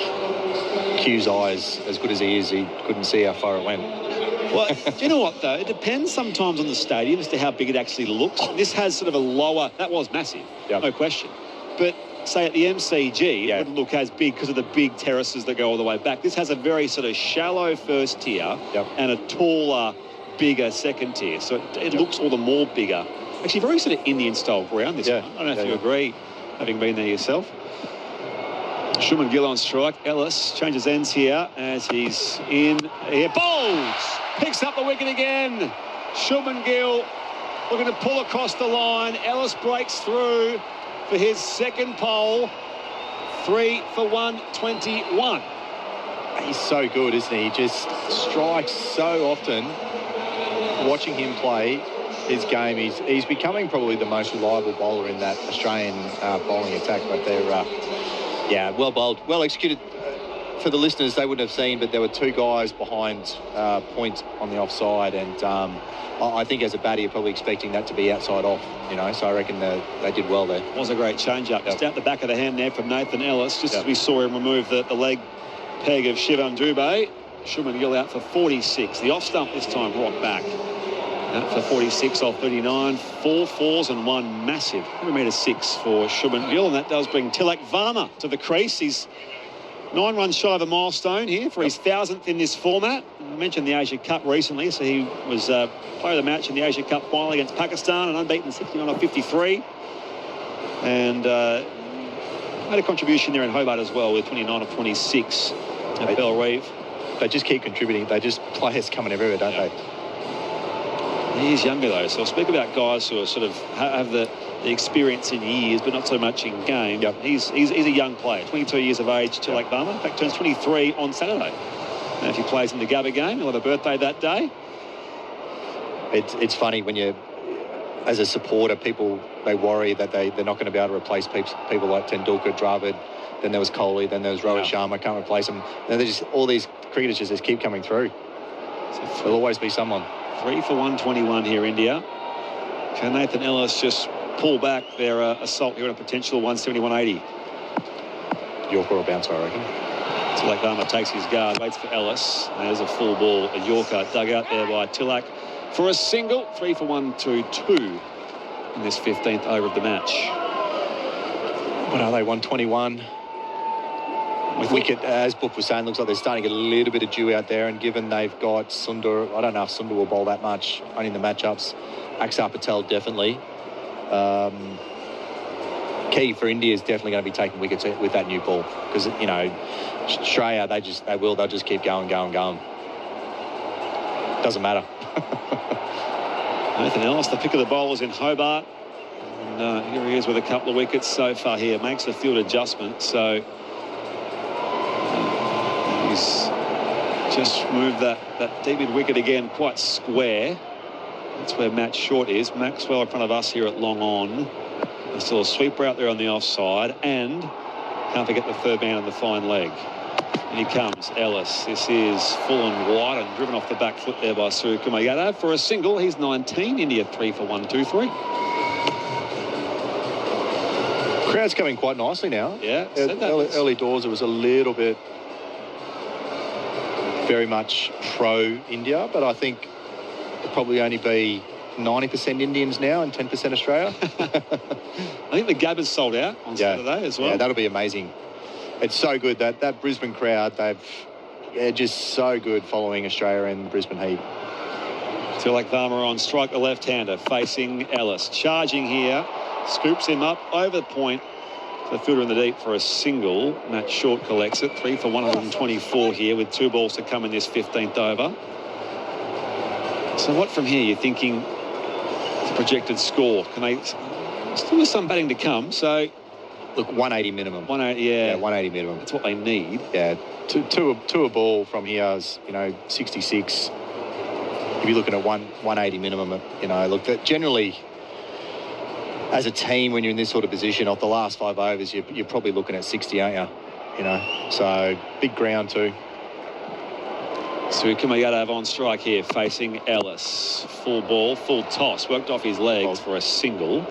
Q's eyes, as good as he is, he couldn't see how far it went. Well, do you know what, though? It depends sometimes on the stadium as to how big it actually looks. This has sort of a lower... That was massive, no question. But, say, at the MCG, it wouldn't look as big because of the big terraces that go all the way back. This has a very sort of shallow first tier and a taller, bigger second tier. So it looks all the more bigger. Actually, very sort of Indian-style ground, this one. I don't know if you agree, having been there yourself. Shubman Gill on strike. Ellis changes ends here as he's in here. Bowls! Picks up the wicket again. Shubman Gill looking to pull across the line. Ellis breaks through for his second pole. 3 for 121. He's so good, isn't he? He just strikes so often. Watching him play his game, he's becoming probably the most reliable bowler in that Australian bowling attack. But they're, well bowled, well executed. For the listeners, they wouldn't have seen, but there were 2 guys behind point on the offside, and I think as a batter, you're probably expecting that to be outside off, so I reckon they did well there. It was a great change-up. Just out the back of the hand there from Nathan Ellis, just as we saw him remove the leg peg of Shivam Dubé. Shubman Gill out for 46. The off-stump this time brought back. Out for 46 off 39. 4 fours and 1 massive 100-metre-6 for Shubman Gill, and that does bring Tilak Varma to the crease. He's 9 runs shy of a milestone here for his 1,000th in this format. I mentioned the Asia Cup recently, so he was player of the match in the Asia Cup final against Pakistan, an unbeaten 69 off 53. And made a contribution there in Hobart as well with 29 of 26 at Bellerive. They just keep contributing. They just players coming everywhere, don't they? He is younger though, so I'll speak about guys who are sort of have the experience in years, but not so much in game. He's a young player, 22 years of age, Tilak Varma. In fact, turns 23 on Saturday. And if he plays in the Gabba game, he'll have a birthday that day. It's funny when you, as a supporter, people, they worry that they're not going to be able to replace people like Tendulkar, Dravid. Then there was Kohli, then there was Rohit Sharma, can't replace them. And just all these cricketers just keep coming through. There'll always be someone. 3 for 121 here, India. Can Nathan Ellis just pull back their assault here on a potential 170-180? Yorker or bouncer, I reckon. Tilak Varma takes his guard, waits for Ellis. There's a full ball, a Yorker dug out there by Tilak for a single. 3 for 122 in this 15th over of the match. What are they, 121? With wicket, as Book was saying, looks like they're starting to get a little bit of dew out there, and given they've got Sundar, I don't know if Sundar will bowl that much, only in the matchups. Axar Patel, definitely. Key for India is definitely going to be taking wickets with that new ball, because, Australia, they'll just keep going. Doesn't matter. Nathan Ellis, the pick of the bowlers in Hobart. And here he is with a couple of wickets so far here. Makes a field adjustment, so he's just moved that deep mid wicket again quite square. That's where Matt Short is. Maxwell in front of us here at long on. There's still a sweeper out there on the offside, and can't forget the third man on the fine leg. And here comes Ellis. This is full and wide and driven off the back foot there by Suryakumar Yadav for a single. He's 19. India 3 for 123. Crowd's coming quite nicely now. Yeah. Early doors, it was a little bit very much pro-India, but I think it'll probably only be 90% Indians now and 10% Australia. I think the Gabba's sold out on Saturday as well. Yeah, that'll be amazing. It's so good, that Brisbane crowd, they're just so good following Australia in the Brisbane Heat. Tilak Varma on strike, the left-hander, facing Ellis. Charging here, scoops him up over the point. The fielder in the deep for a single. Matt Short collects it. 3 for 124 here with 2 balls to come in this 15th over. So what from here? You're thinking the projected score? Can they still with some batting to come? So look, 180 minimum. 180, yeah, 180 minimum. That's what they need. Yeah, two a ball from here is 66. If you're looking at 180 minimum, look, that generally, as a team, when you're in this sort of position, off the last 5 overs, you're probably looking at 60, aren't you? So big ground too. Sukumayadov on strike here, facing Ellis. Full ball, full toss, worked off his legs for a single.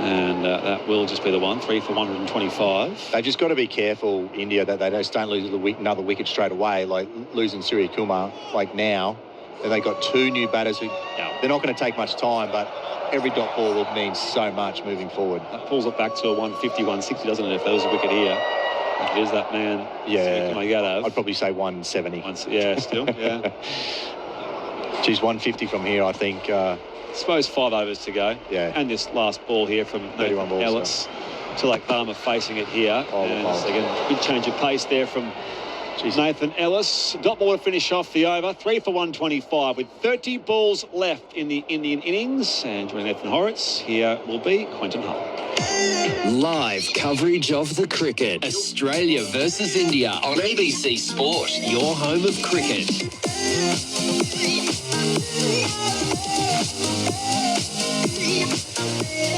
And that will just be the one, 3 for 125. They've just got to be careful, India, that they just don't lose another wicket straight away, like losing Surya Kumar, like now. And they've got 2 new batters who, they're not going to take much time, but every dot ball will mean so much moving forward. That pulls it back to a 150, 160, doesn't it, if there was a wicket here? It is that man. Yeah. Sukumayadov. I'd probably say 170. Yeah, still, yeah. Geez, 150 from here, I think. I suppose 5 overs to go. Yeah. And this last ball here from 31 balls, Ellis. Tilak Varma facing it here. And again, good change of pace there from Nathan Ellis. Dot ball to finish off the over. 3 for 125 with 30 balls left in the Indian innings. And joining Nathan Hauritz, here will be Quentin Hull. Live coverage of the cricket. Australia versus India on ABC Sport. Your home of cricket.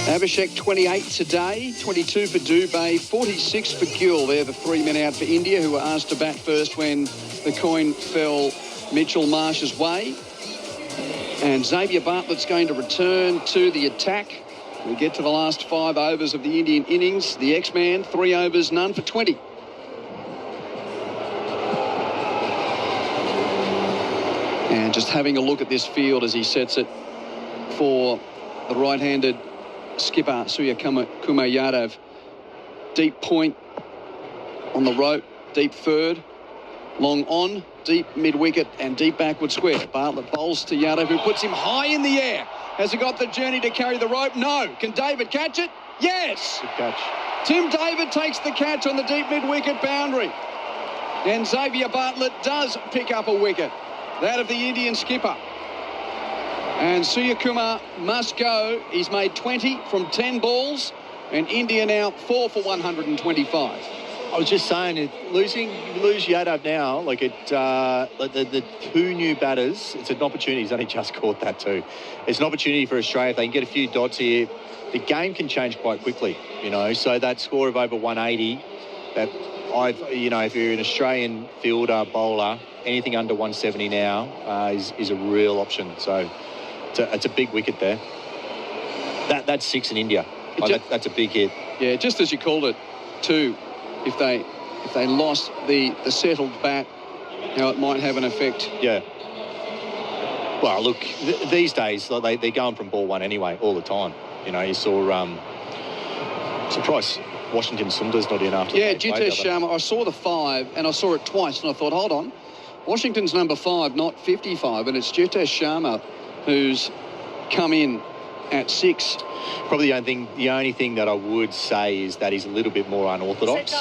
Abhishek 28 today, 22 for Dubey, 46 for Gill. They're the 3 men out for India who were asked to bat first when the coin fell Mitchell Marsh's way. And Xavier Bartlett's going to return to the attack. We get to the last 5 overs of the Indian innings. The X-Man, 3 overs, none for 20. And just having a look at this field as he sets it for the right-handed skipper, Surya Kumar Yadav. Deep point on the rope, deep third, long on, deep mid-wicket and deep backward square. Bartlett bowls to Yadav, who puts him high in the air. Has he got the journey to carry the rope? No. Can David catch it? Yes. Good catch. Tim David takes the catch on the deep mid-wicket boundary. And Xavier Bartlett does pick up a wicket. That of the Indian skipper. And Surya Kumar must go. He's made 20 from 10 balls. And India now 4 for 125. I was just saying, you lose Yadav now, like the 2 new batters, it's an opportunity. He's only just caught that too. It's an opportunity for Australia. If they can get a few dots here, the game can change quite quickly, So that score of over 180, that if you're an Australian fielder, bowler, anything under 170 now is a real option. So it's a big wicket there. That's 6 in India. That's a big hit. Yeah, just as you called it, too. If they lost the settled bat, how it might have an effect. Yeah. Well, look, these days they're going from ball 1 anyway all the time. You saw surprised Washington Sundar's not in after. Yeah, Jitesh Sharma. I saw the 5 and I saw it twice and I thought, hold on, Washington's number 5, not 55, and it's Jitesh Sharma who's come in at 6. Probably the only thing that I would say is that he's a little bit more unorthodox.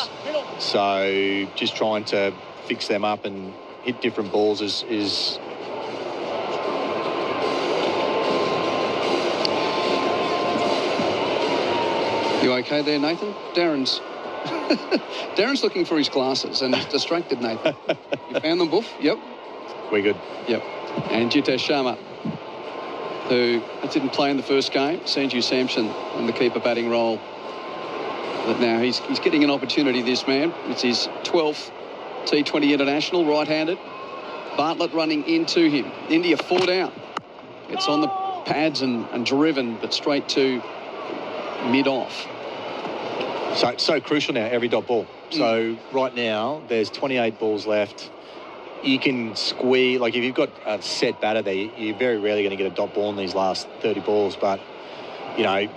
So just trying to fix them up and hit different balls is You okay there, Nathan? Darren's looking for his glasses and he's distracted, Nathan. You found them, Boof? Yep. We're good. Yep. And Jitesh Sharma, who didn't play in the first game, Sanju Samson in the keeper batting role. But now he's getting an opportunity, this man. It's his 12th T20 international, right-handed. Bartlett running into him. India 4 down. It's on the pads and driven, but straight to mid-off. So it's so crucial now, every dot ball. So right now, there's 28 balls left. You can squeeze, like if you've got a set batter there, you're very rarely going to get a dot ball in these last 30 balls. But, you know,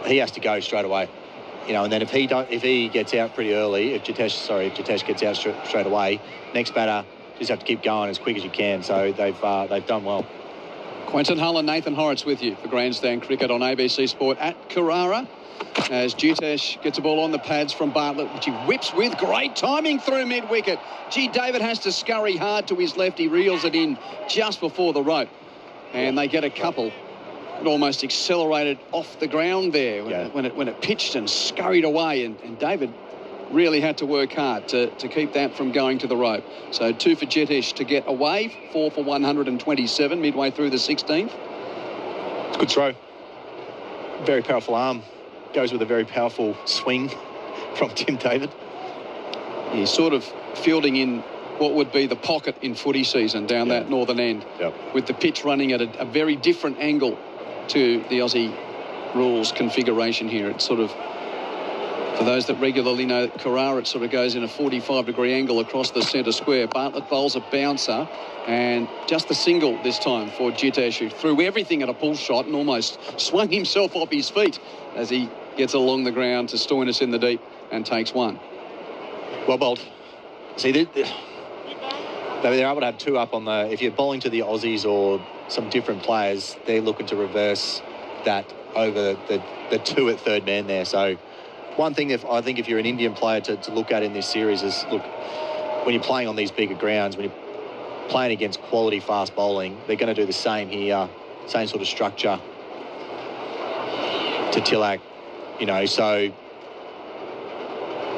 he has to go straight away. You know, and then if he gets out pretty early, if Jitesh gets out straight away, next batter just have to keep going as quick as you can. So they've done well. Quentin Hull and Nathan Hauritz with you for Grandstand Cricket on ABC Sport at Carrara. As Jitesh gets a ball on the pads from Bartlett, which he whips with great timing through mid-wicket. David has to scurry hard to his left. He reels it in just before the rope. And they get a couple. It almost accelerated off the ground there when it pitched and scurried away. And David really had to work hard to keep that from going to the rope. So 2 for Jitesh to get away, 4 for 127 midway through the 16th. It's a good throw. Very powerful arm. Goes with a very powerful swing from Tim David. He's sort of fielding in what would be the pocket in footy season down that northern end, with the pitch running at a very different angle to the Aussie rules configuration here. It's sort of, for those that regularly know Carrara, it sort of goes in a 45-degree angle across the centre square. Bartlett bowls a bouncer, and just the single this time for Jitesh, who threw everything at a pull shot and almost swung himself off his feet as he gets along the ground to Stoinis in the deep and takes one. Well bowled. See, they're able to have 2 up on the... If you're bowling to the Aussies or some different players, they're looking to reverse that over the 2 at third man there. So one thing I think if you're an Indian player to look at in this series is, look, when you're playing on these bigger grounds, when you're playing against quality fast bowling, they're going to do the same here, same sort of structure to Tilak, you know, so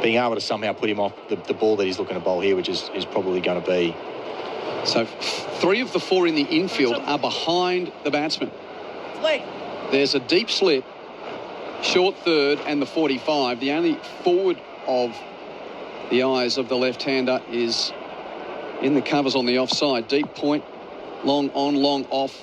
being able to somehow put him off the ball that he's looking to bowl here, which is probably going to be. So 3 of the 4 in the infield are behind the batsman. There's a deep slip, short third and the 45. The only forward of the eyes of the left-hander is in the covers on the offside. Deep point, long on, long off,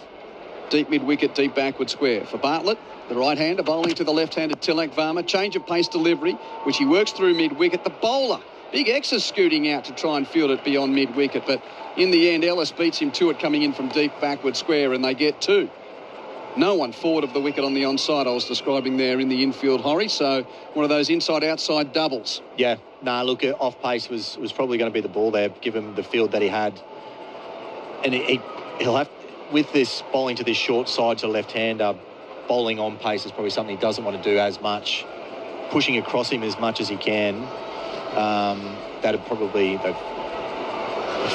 deep mid-wicket, deep backward square. For Bartlett, the right-hander bowling to the left-handed Tilak Varma. Change of pace delivery, which he works through mid-wicket. The bowler, Big X, is scooting out to try and field it beyond mid-wicket. But in the end, Ellis beats him to it coming in from deep backward square, and they get 2. No one forward of the wicket on the onside I was describing there in the infield, Horry. So one of those inside-outside doubles. Yeah, look, off pace was probably going to be the ball there, given the field that he had. And he'll have, with this bowling to this short side to left-hander, bowling on pace is probably something he doesn't want to do as much. Pushing across him as much as he can, that'd probably, the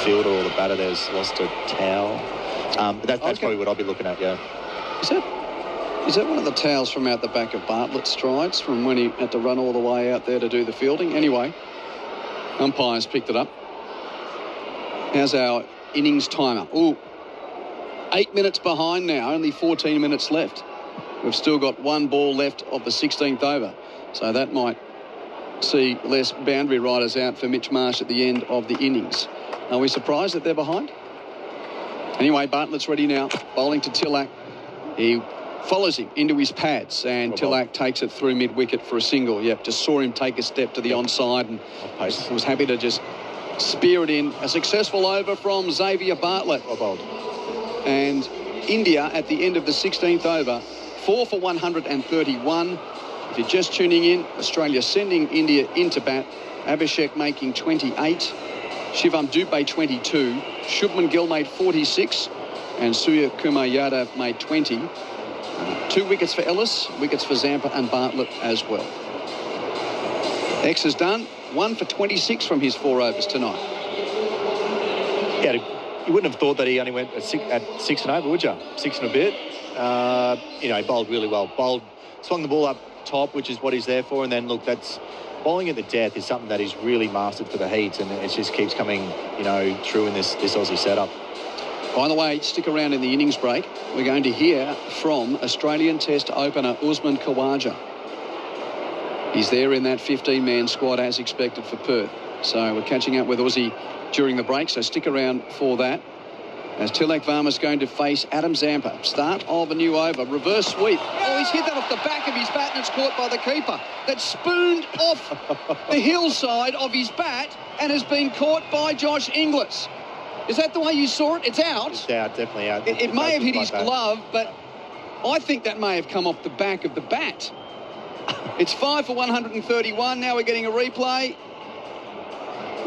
fielder or the batter there's lost a towel. But that's probably what I'll be looking at, yeah. Is that one of the towels from out the back of Bartlett's strides from when he had to run all the way out there to do the fielding? Anyway, umpires picked it up. How's our innings timer? 8 minutes behind now, only 14 minutes left. We've still got 1 ball left of the 16th over. So that might see less boundary riders out for Mitch Marsh at the end of the innings. Are we surprised that they're behind? Anyway, Bartlett's ready now, bowling to Tilak. He follows him into his pads, and Tilak takes it through mid-wicket for a single. Yep, just saw him take a step to the onside and was happy to just spear it in. A successful over from Xavier Bartlett. And India at the end of the 16th over, 4 for 131. If you're just tuning in, Australia sending India into bat. Abhishek making 28, Shivam Dubey 22, Shubman Gill made 46, and Surya Kumar Yadav made 20. 2 wickets for Ellis, wickets for Zampa and Bartlett as well. X is done, 1 for 26 from his 4 overs tonight. Yeah, you wouldn't have thought that he only went at 6 and over, would you? 6 and a bit. He bowled really well. Swung the ball up top, which is what he's there for, and then look, that's bowling at the death is something that he's really mastered for the heat, and it just keeps coming, through in this Aussie setup. By the way, stick around in the innings break. We're going to hear from Australian Test opener Usman Khawaja. He's there in that 15-man squad as expected for Perth. So we're catching up with Aussie during the break, so stick around for that. As Tilak Varma's going to face Adam Zampa. Start of a new over. Reverse sweep. Oh, he's hit that off the back of his bat and it's caught by the keeper. That's spooned off the hillside of his bat and has been caught by Josh Inglis. Is that the way you saw it? It's out. It's out, definitely out. It may have hit his glove, but I think that may have come off the back of the bat. It's 5 for 131. Now we're getting a replay.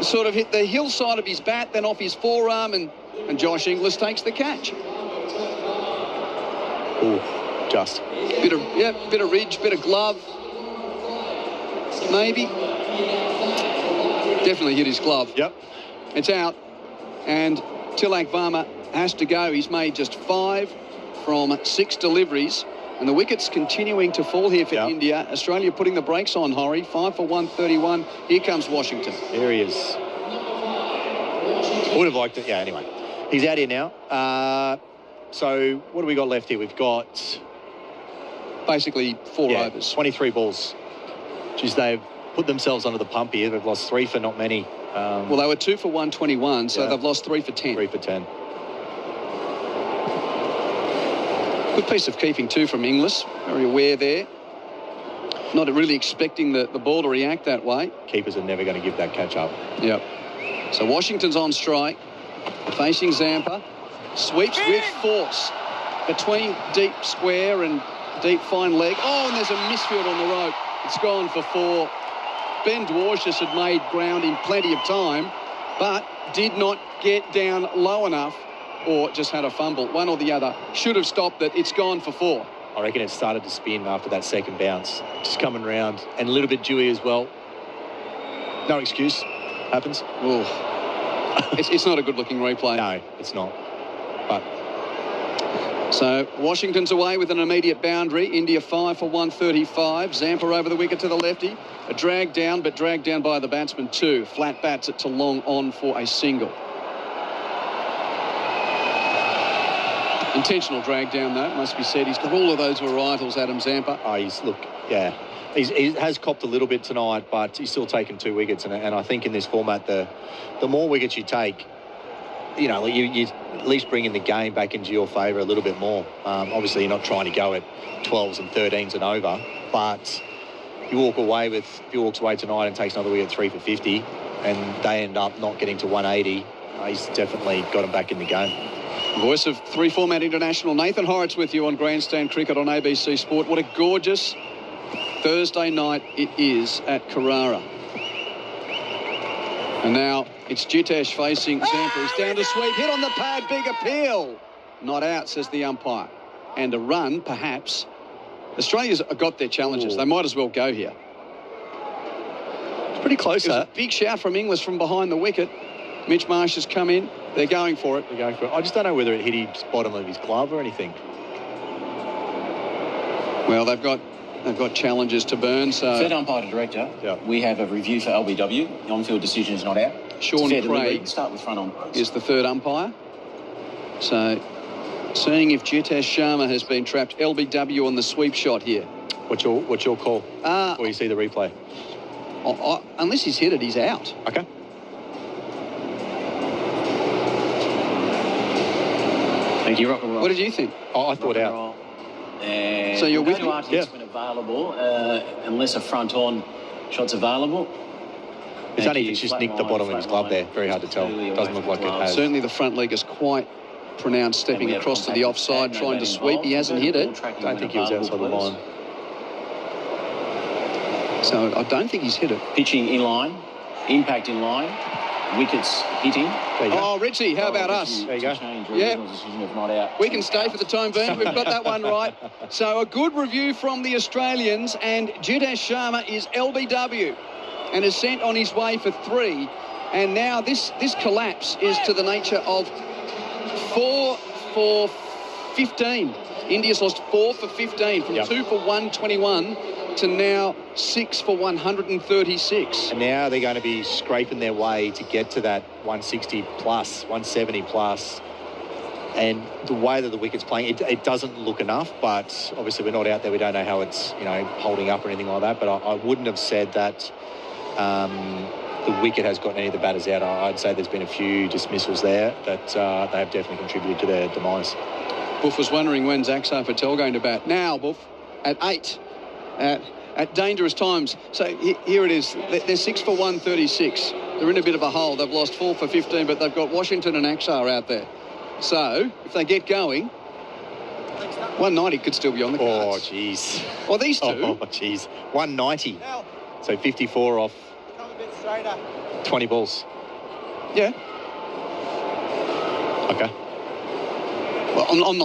Sort of hit the hillside of his bat, then off his forearm, and Josh Inglis takes the catch. Ooh, just. Bit of ridge, bit of glove. Maybe. Definitely hit his glove. Yep. It's out. And Tilak Varma has to go. He's made just 5 from 6 deliveries. And the wicket's continuing to fall here for India. Australia putting the brakes on, Horry. 5 for 131. Here comes Washington. There he is. Would have liked it. Yeah, anyway. He's out here now. So what do we got left here? We've got basically 4 overs. 23 balls. Geez, they've put themselves under the pump here. They've lost 3 for not many. Well, they were 2 for 121, so they've lost 3 for 10. 3 for 10. Good piece of keeping too from Inglis. Very aware there. Not really expecting the ball to react that way. Keepers are never going to give that catch up. Yep. So Washington's on strike. Facing Zampa. Sweeps with force. Between deep square and deep fine leg. Oh, and there's a misfield on the rope. It's gone for 4. Ben Dwarshuis had made ground in plenty of time, but did not get down low enough or just had a fumble. One or the other. Should have stopped it. It's gone for 4. I reckon it started to spin after that second bounce. Just coming round and a little bit dewy as well. No excuse. Happens. Oh, it's not a good-looking replay. No, it's not. But so Washington's away with an immediate boundary. India 5 for 135. Zampa over the wicket to the lefty. A drag down, but dragged down by the batsman too. Flat bats it to long on for a single. Intentional drag down, though, must be said. He's got all of those varietals, Adam Zampa. Oh, he has copped a little bit tonight, but he's still taken 2 wickets. And I think in this format, the more wickets you take, you at least bringing the game back into your favour a little bit more. Obviously, you're not trying to go at 12s and 13s and over, but if he walks away tonight and takes another wicket 3 for 50, and they end up not getting to 180, he's definitely got him back in the game. Voice of 3-format international Nathan Hauritz with you on Grandstand Cricket on ABC Sport. What a gorgeous Thursday night it is at Carrara. And now it's Jitesh facing Zampa. He's down to sweep. Hit on the pad. Big appeal. Not out, says the umpire. And a run, perhaps. Australia's got their challenges. They might as well go here. It's pretty close, a big shout from Inglis from behind the wicket. Mitch Marsh has come in. They're going for it. I just don't know whether it hit his bottom of his glove or anything. Well, they've got challenges to burn. So third umpire to director. We have a review for LBW. The on-field decision is not out. Sean Craig start with front on is the third umpire. So seeing if Jitesh Sharma has been trapped. LBW on the sweep shot here. What's your call? Or you see the replay? Unless he's hit it, he's out. Okay. Thank you, rock and roll. What did you think? I thought out. And so you're with me? It's been available, unless a front-on shot's available. It's only if it's just nicked the bottom of his glove there. Very hard to tell. Doesn't look like it has. Certainly the front leg is quite pronounced, stepping across to the offside, trying to sweep. He hasn't hit it. I don't think he was outside the line. So I don't think he's hit it. Pitching in line, impact in line, wickets hitting. Oh, Richie, how about us? There you go. Yeah. We can stay for the time being. We've got that one right. So a good review from the Australians, and Jitesh Sharma is LBW and is sent on his way for 3. And now this collapse is to the nature of 4 for 15. India's lost 4 for 15 from 2 for 121 to now 6 for 136. And now they're going to be scraping their way to get to that 160 plus, 170 plus. And the way that the wicket's playing, it doesn't look enough, but obviously we're not out there. We don't know how it's, holding up or anything like that. But I wouldn't have said that the wicket has gotten any of the batters out. I'd say there's been a few dismissals there that they have definitely contributed to their demise. Buff was wondering when's Axar Patel going to bat. Now, Buff, at 8, at dangerous times. So here it is. They're 6 for 136. They're in a bit of a hole. They've lost 4 for 15, but they've got Washington and Axar out there. So if they get going, 190 could still be on the cards. Oh, jeez. Well, these two. Oh, jeez. 190. So 54 off 20 balls. Yeah. Okay. Well, I'm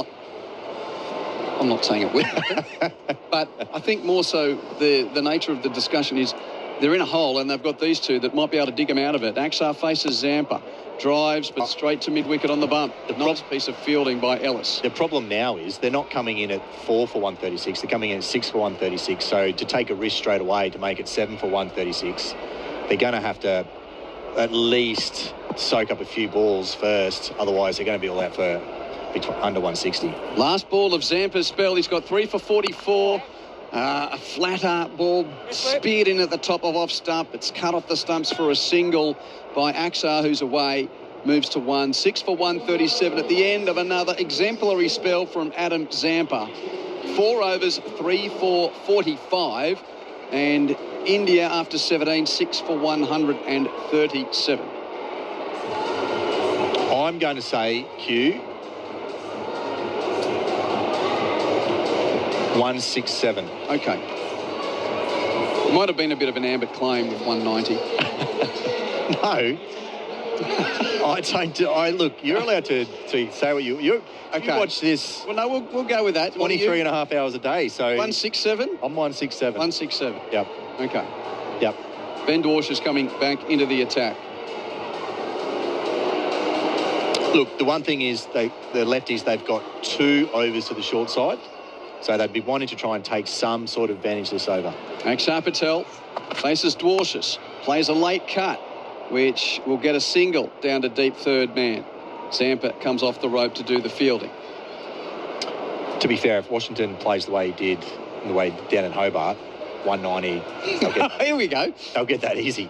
not saying it will happen, but I think more so the nature of the discussion is they're in a hole and they've got these two that might be able to dig them out of it. Axar faces Zampa, drives but straight to mid-wicket on the bump. Nice piece of fielding by Ellis. The problem now is they're not coming in at 4 for 136. They're coming in at 6 for 136. So to take a risk straight away to make it 7 for 136, they're going to have to at least soak up a few balls first. Otherwise, they're going to be all out for under 160. Last ball of Zampa's spell. He's got 3 for 44. A flatter ball speared in at the top of off stump. It's cut off the stumps for a single by Axar, who's away. Moves to 1. 6 for 137 at the end of another exemplary spell from Adam Zampa. 4 overs, 3 for 45. And India, after 17, 6 for 137. I'm going to say, Q, 167. Okay. Might have been a bit of an ambit claim with 190. No. I don't. Look, you're allowed to say what you watch this. Well, no, we'll go with that. 23 and a half hours a day. So 167? I'm 167. 167. Yep. Okay. Yep. Ben Dwarsh is coming back into the attack. Look, the one thing is the lefties, they've got 2 overs to the short side. So they'd be wanting to try and take some sort of advantage this over. Axar Patel faces Dwarshus, plays a late cut, which will get a single down to deep third man. Zampa comes off the rope to do the fielding. To be fair, if Washington plays the way he did, the way down in Hobart, 190, here we go. They'll get that easy.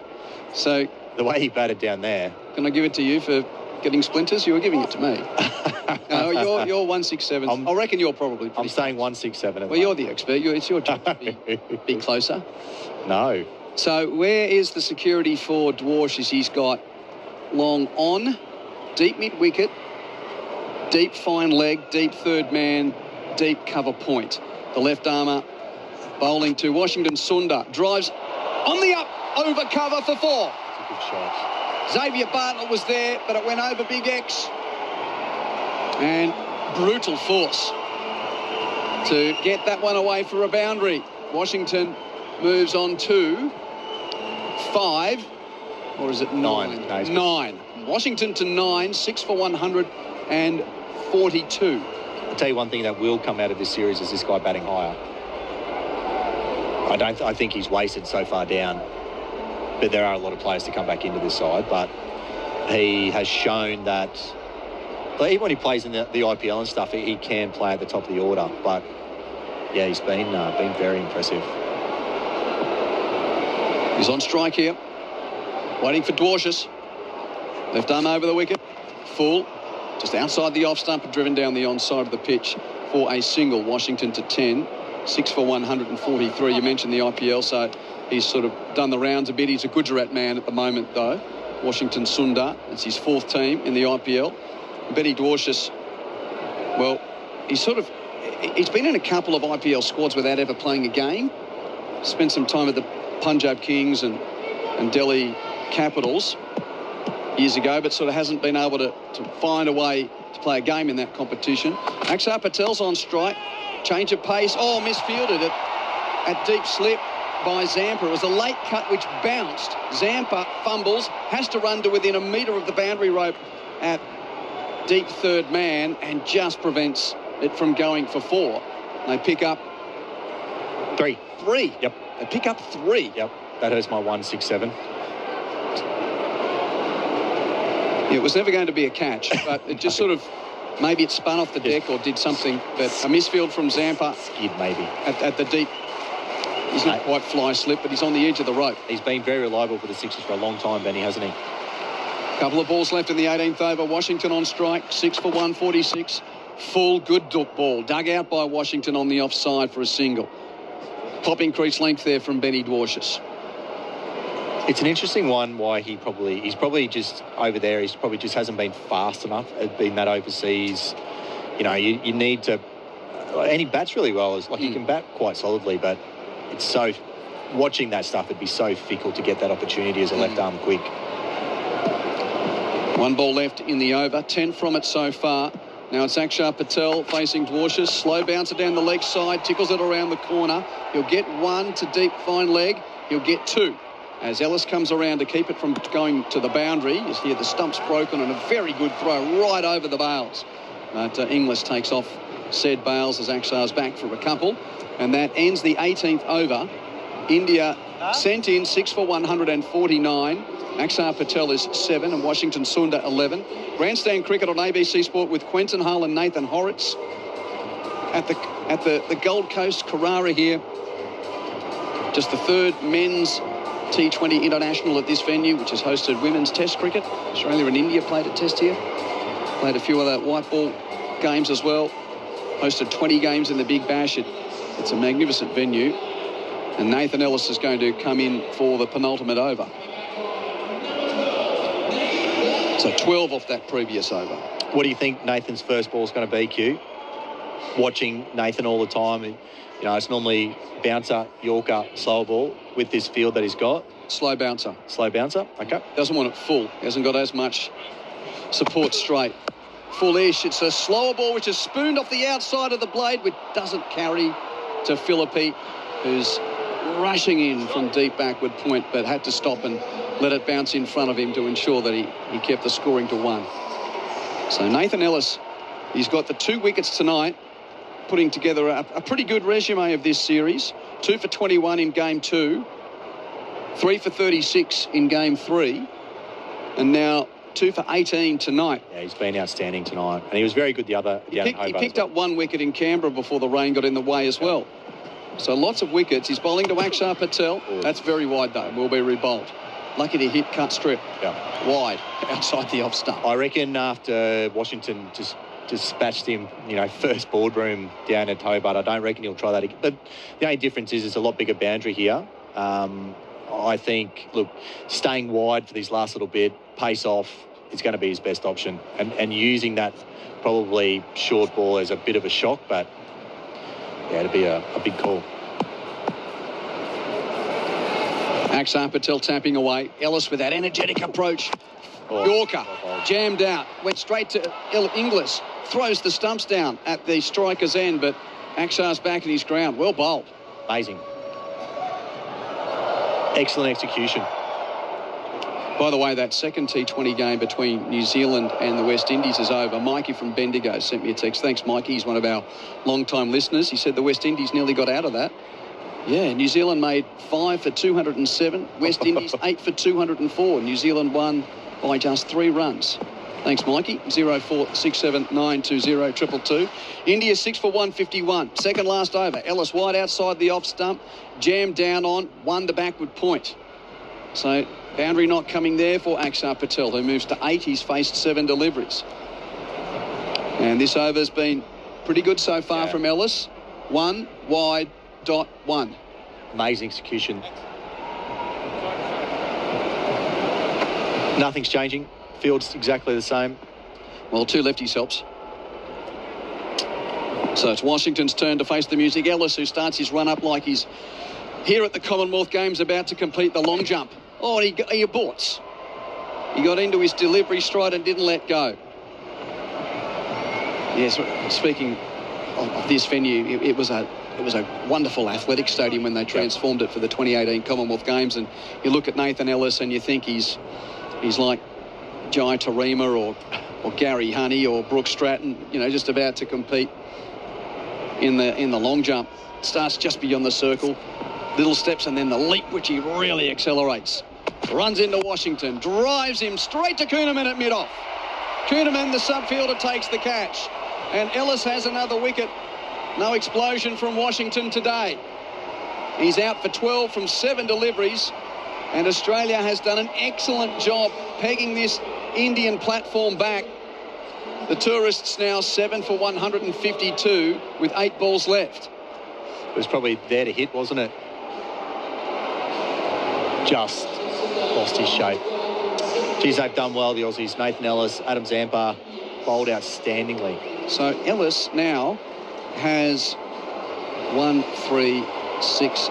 So the way he batted down there. Can I give it to you for getting splinters? You were giving it to me. No, you're 167. I reckon you're probably. I'm saying 167. Well, you're the expert. It's your job to be closer. No. So where is the security for Dwarsh? He's got long on, deep mid-wicket, deep fine leg, deep third man, deep cover point. The left armour bowling to Washington. Sundar drives on the up, over cover for 4. That's a good shot. Xavier Bartlett was there, but it went over Big X. And brutal force to get that one away for a boundary. Washington moves on to 5, or is it 9? 9. Washington to 9, 6 for 142. I'll tell you one thing that will come out of this series is this guy batting higher. I think he's wasted so far down. But there are a lot of players to come back into this side. But he has shown that, even when he plays in the IPL and stuff, he can play at the top of the order. But yeah, he's been very impressive. He's on strike here, waiting for Dwarshus. Left arm over the wicket, full, just outside the off stump, driven down the onside of the pitch for a single. Washington to 10, 6 for 143. You mentioned the IPL, so he's sort of done the rounds a bit. He's a Gujarat man at the moment, though. Washington Sundar, it's his 4th team in the IPL. Benny Dwarshus, well, he's been in a couple of IPL squads without ever playing a game. Spent some time at the Punjab Kings and Delhi Capitals years ago, but sort of hasn't been able to find a way to play a game in that competition. Axar Patel's on strike. Change of pace. Oh, misfielded it at deep slip by Zampa. It was a late cut which bounced. Zampa fumbles, has to run to within a metre of the boundary rope at deep third man and just prevents it from going for 4. They pick up 3. Yep. They pick up 3. Yep. That hurts my 167. It was never going to be a catch, but it just sort of, maybe it spun off the deck or did something, but a misfield from Zampa. Skid maybe. At the deep He's not quite fly-slip, but he's on the edge of the rope. He's been very reliable for the Sixers for a long time, Benny, hasn't he? Couple of balls left in the 18th over. Washington on strike, 6 for 146. Full, good ball. Dug out by Washington on the offside for a single. Popping crease length there from Benny Dwarshuis. It's an interesting one why he's probably just over there. He's probably just hasn't been fast enough at being that overseas. You know, you need to... And he bats really well. It's like he can bat quite solidly, but it's so... Watching that stuff, it'd be so fickle to get that opportunity as a left arm quick. One ball left in the over. 10 from it so far. Now it's Akshar Patel facing Dwarshuis. Slow bouncer down the leg side. Tickles it around the corner. He'll get one to deep fine leg. He'll get two. As Ellis comes around to keep it from going to the boundary, you see the stump's broken and a very good throw right over the bails. But Inglis takes off said bails as Akshar's back for a couple. And that ends the 18th over. India sent in 6 for 149. Akshar Patel is 7 and Washington Sundar 11. Grandstand cricket on ABC Sport with Quentin Hull and Nathan Hauritz at the Gold Coast, Carrara here. Just the third men's T20 International at this venue, which has hosted women's Test cricket. Australia and India played a Test here. Played a few other white ball games as well. Hosted 20 games in the Big Bash. It's a magnificent venue. And Nathan Ellis is going to come in for the penultimate over. So 12 off that previous over. What do you think Nathan's first ball is going to be, Q? Watching Nathan all the time, you know, it's normally bouncer, Yorker, slow ball. With this field that he's got. Slow bouncer. Slow bouncer, okay. Doesn't want it full. He hasn't got as much support straight. Full-ish. It's a slower ball which is spooned off the outside of the blade, which doesn't carry to Philippe, who's rushing in from deep backward point, but had to stop and let it bounce in front of him to ensure that he kept the scoring to 1. So Nathan Ellis, he's got the 2 wickets tonight, putting together a pretty good resume of this series. 2 for 21 in game 2, 3 for 36 in game 3, and now 2 for 18 tonight. Yeah, he's been outstanding tonight, and he was very good the other down at Hobart. He picked up 1 wicket in Canberra before the rain got in the way as well. So lots of wickets. He's bowling to Akshar Patel. That's very wide though. Will be rebowled. Lucky to hit cut strip. Yeah. Wide outside the off stump. I reckon after Washington just dispatched him, you know, first boardroom down at Hobart, I don't reckon he'll try that again. But the only difference is it's a lot bigger boundary here. I think, look, staying wide for this last little bit, pace off, it's going to be his best option. And using that probably short ball as a bit of a shock, but yeah, it'll be a big call. Akshar Patel tapping away. Ellis with that energetic approach. Yorker jammed out, went straight to Inglis, throws the stumps down at the striker's end, but Akshar's back in his ground. Well bowled. Amazing. Excellent execution. By the way, that second T20 game between New Zealand and the West Indies is over. Mikey from Bendigo sent me a text. Thanks, Mikey. He's one of our long-time listeners. He said the West Indies nearly got out of that. Yeah, New Zealand made 5 for 207. West Indies 8 for 204. New Zealand won by just 3 runs. Thanks, Mikey. 0467920222. India 6 for 151. Second last over. Ellis wide outside the off stump. Jammed down on. Won the backward point. So boundary not coming there for Akshar Patel, who moves to 8. He's faced 7 deliveries. And this over's been pretty good so far from Ellis. 1 wide. .1. Amazing execution. Nothing's changing. Field's exactly the same. Well, 2 lefties helps. So it's Washington's turn to face the music. Ellis, who starts his run up like he's here at the Commonwealth Games about to complete the long jump. Oh, and he aborts. He got into his delivery stride and didn't let go. Yes, speaking of this venue, it was a wonderful athletic stadium when they transformed it for the 2018 Commonwealth Games. And you look at Nathan Ellis and you think he's like Jai Tarima or Gary Honey or Brooke Stratton, you know, just about to compete in the long jump. Starts just beyond the circle, little steps, and then the leap, which he really accelerates. Runs into Washington, drives him straight to Kuhnemann at mid-off. Kuhnemann, the subfielder, takes the catch. And Ellis has another wicket. No explosion from Washington today. He's out for 12 from 7 deliveries. And Australia has done an excellent job pegging this Indian platform back. The tourists now 7 for 152 with 8 balls left. It was probably there to hit, wasn't it? Just lost his shape. Geez, they've done well, the Aussies. Nathan Ellis, Adam Zampa bowled outstandingly. So Ellis now has 1, 3, 6,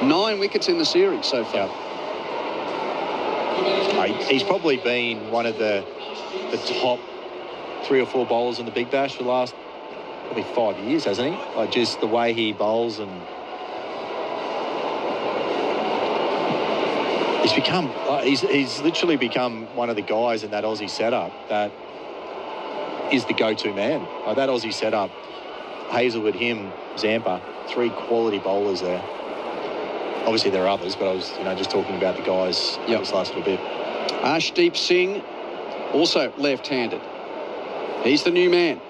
9 wickets in the series so far. He's probably been one of the top 3 or 4 bowlers in the Big Bash for the last probably 5 years, hasn't he? Like just the way he bowls, and he's literally become one of the guys in that Aussie setup that is the go-to man. Like that Aussie setup, Hazelwood, him, Zampa, 3 quality bowlers there. Obviously there are others, but I was just talking about the guys this last little bit. Arshdeep Singh, also left-handed. He's the new man.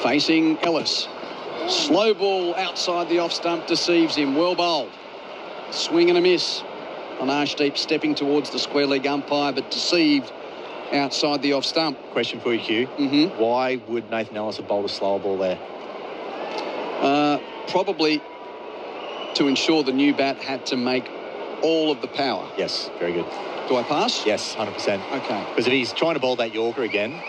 Facing Ellis. Slow ball outside the off stump deceives him. Well bowled. Swing and a miss on Arshdeep, stepping towards the square leg umpire, but deceived outside the off stump. Question for you, Hugh. Why would Nathan Ellis have bowled a slower ball there? Probably to ensure the new bat had to make all of the power. Yes, very good. Do I pass? Yes, 100%. Okay. Because if he's trying to bowl that Yorker again,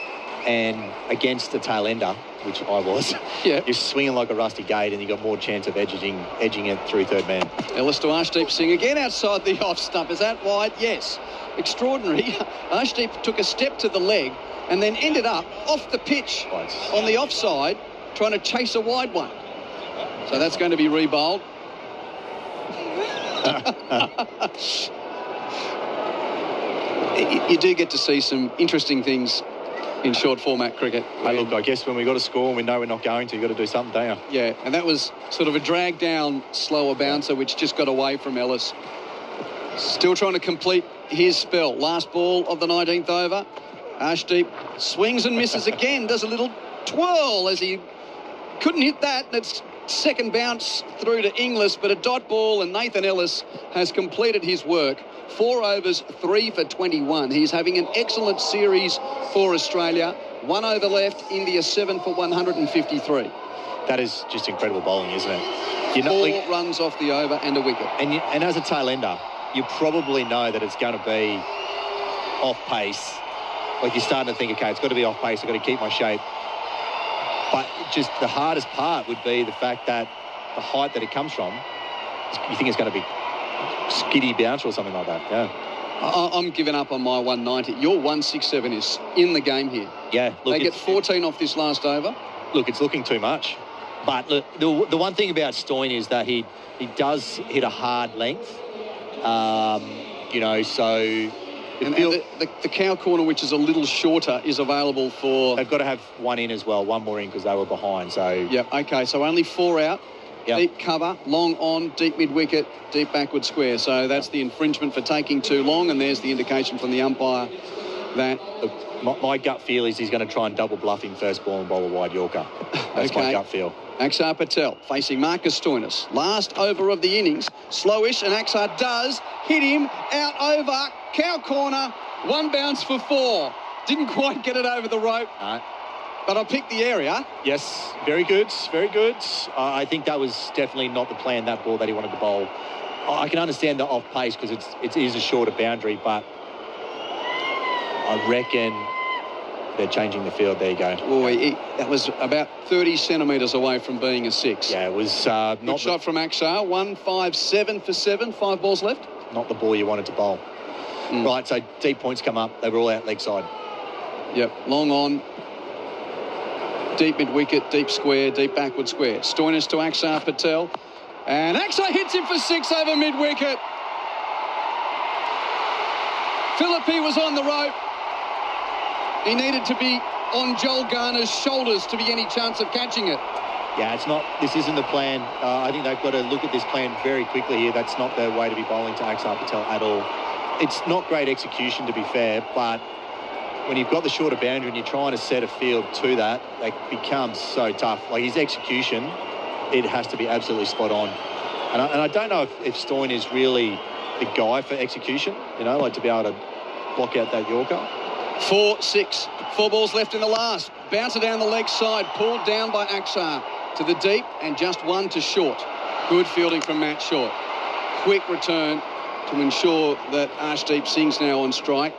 and against the tail ender, which I was, you're swinging like a rusty gate, and you've got more chance of edging it through third man. Ellis to Arshdeep Singh again outside the off stump. Is that wide? Yes. Extraordinary. Arshdeep took a step to the leg and then ended up off the pitch on the offside, trying to chase a wide one. So that's going to be rebowled. You do get to see some interesting things in short format cricket. Hey, look, I guess when we got a score and we know we're not going to, you've got to do something, don't you? Yeah, and that was sort of a drag down, slower bouncer, which just got away from Ellis. Still trying to complete his spell. Last ball of the 19th over. Arshdeep swings and misses again, does a little twirl as he couldn't hit that. And it's second bounce through to Inglis, but a dot ball, and Nathan Ellis has completed his work. 4 overs, 3 for 21. He's having an excellent series for Australia. 1 over left, India 7 for 153. That is just incredible bowling, isn't it? 4 runs off the over and a wicket. And as a tail ender, you probably know that it's going to be off pace. Like you're starting to think, okay, it's got to be off pace. I've got to keep my shape. But just the hardest part would be the fact that the height that it comes from, you think it's going to be skiddy bouncer or something like that. Yeah. I'm giving up on my 190. Your 167 is in the game here. Yeah. Look, they get 14 off this last over. Look, it's looking too much. But look, the one thing about Stoyne is that he does hit a hard length. So... And the cow corner, which is a little shorter, is available for... They've got to have one in as well, one more in because they were behind. So Yep, okay, so only 4 out. Yep. Deep cover, long on, deep mid-wicket, deep backward square. So that's the infringement for taking too long, and there's the indication from the umpire that... Look, my gut feel is he's going to try and double bluff him first ball and bowl a wide Yorker. That's my gut feel. Axar Patel facing Marcus Stoinis. Last over of the innings. Slowish, and Axar does hit him out over. Cow corner, 1 bounce for 4. Didn't quite get it over the rope. No. But I picked the area. Yes, very good, very good. I think that was definitely not the plan, that ball that he wanted to bowl. I can understand the off pace because it is a shorter boundary, but I reckon they're changing the field. There you go. That was about 30 centimetres away from being a 6. Yeah, it was not... Good shot from Axar. 1-5-7 for 7. 5 balls left. Not the ball you wanted to bowl. Right, so deep points come up. They were all out leg side. Yep, long on. Deep mid-wicket, deep square, deep backward square. Stoinis to Axar Patel. And Axar hits him for 6 over mid-wicket. Philippi was on the rope. He needed to be on Joel Garner's shoulders to be any chance of catching it. Yeah, this isn't the plan. I think they've got to look at this plan very quickly here. That's not the way to be bowling to Axar Patel at all. It's not great execution, to be fair, but when you've got the shorter boundary and you're trying to set a field to that, it becomes so tough. Like his execution, it has to be absolutely spot on. And I don't know if Stoyne is really the guy for execution, like to be able to block out that Yorker. 4-6. 4 balls left in the last. Bouncer down the leg side. Pulled down by Axar to the deep and just one to short. Good fielding from Matt Short. Quick return to ensure that Arshdeep Singh's now on strike.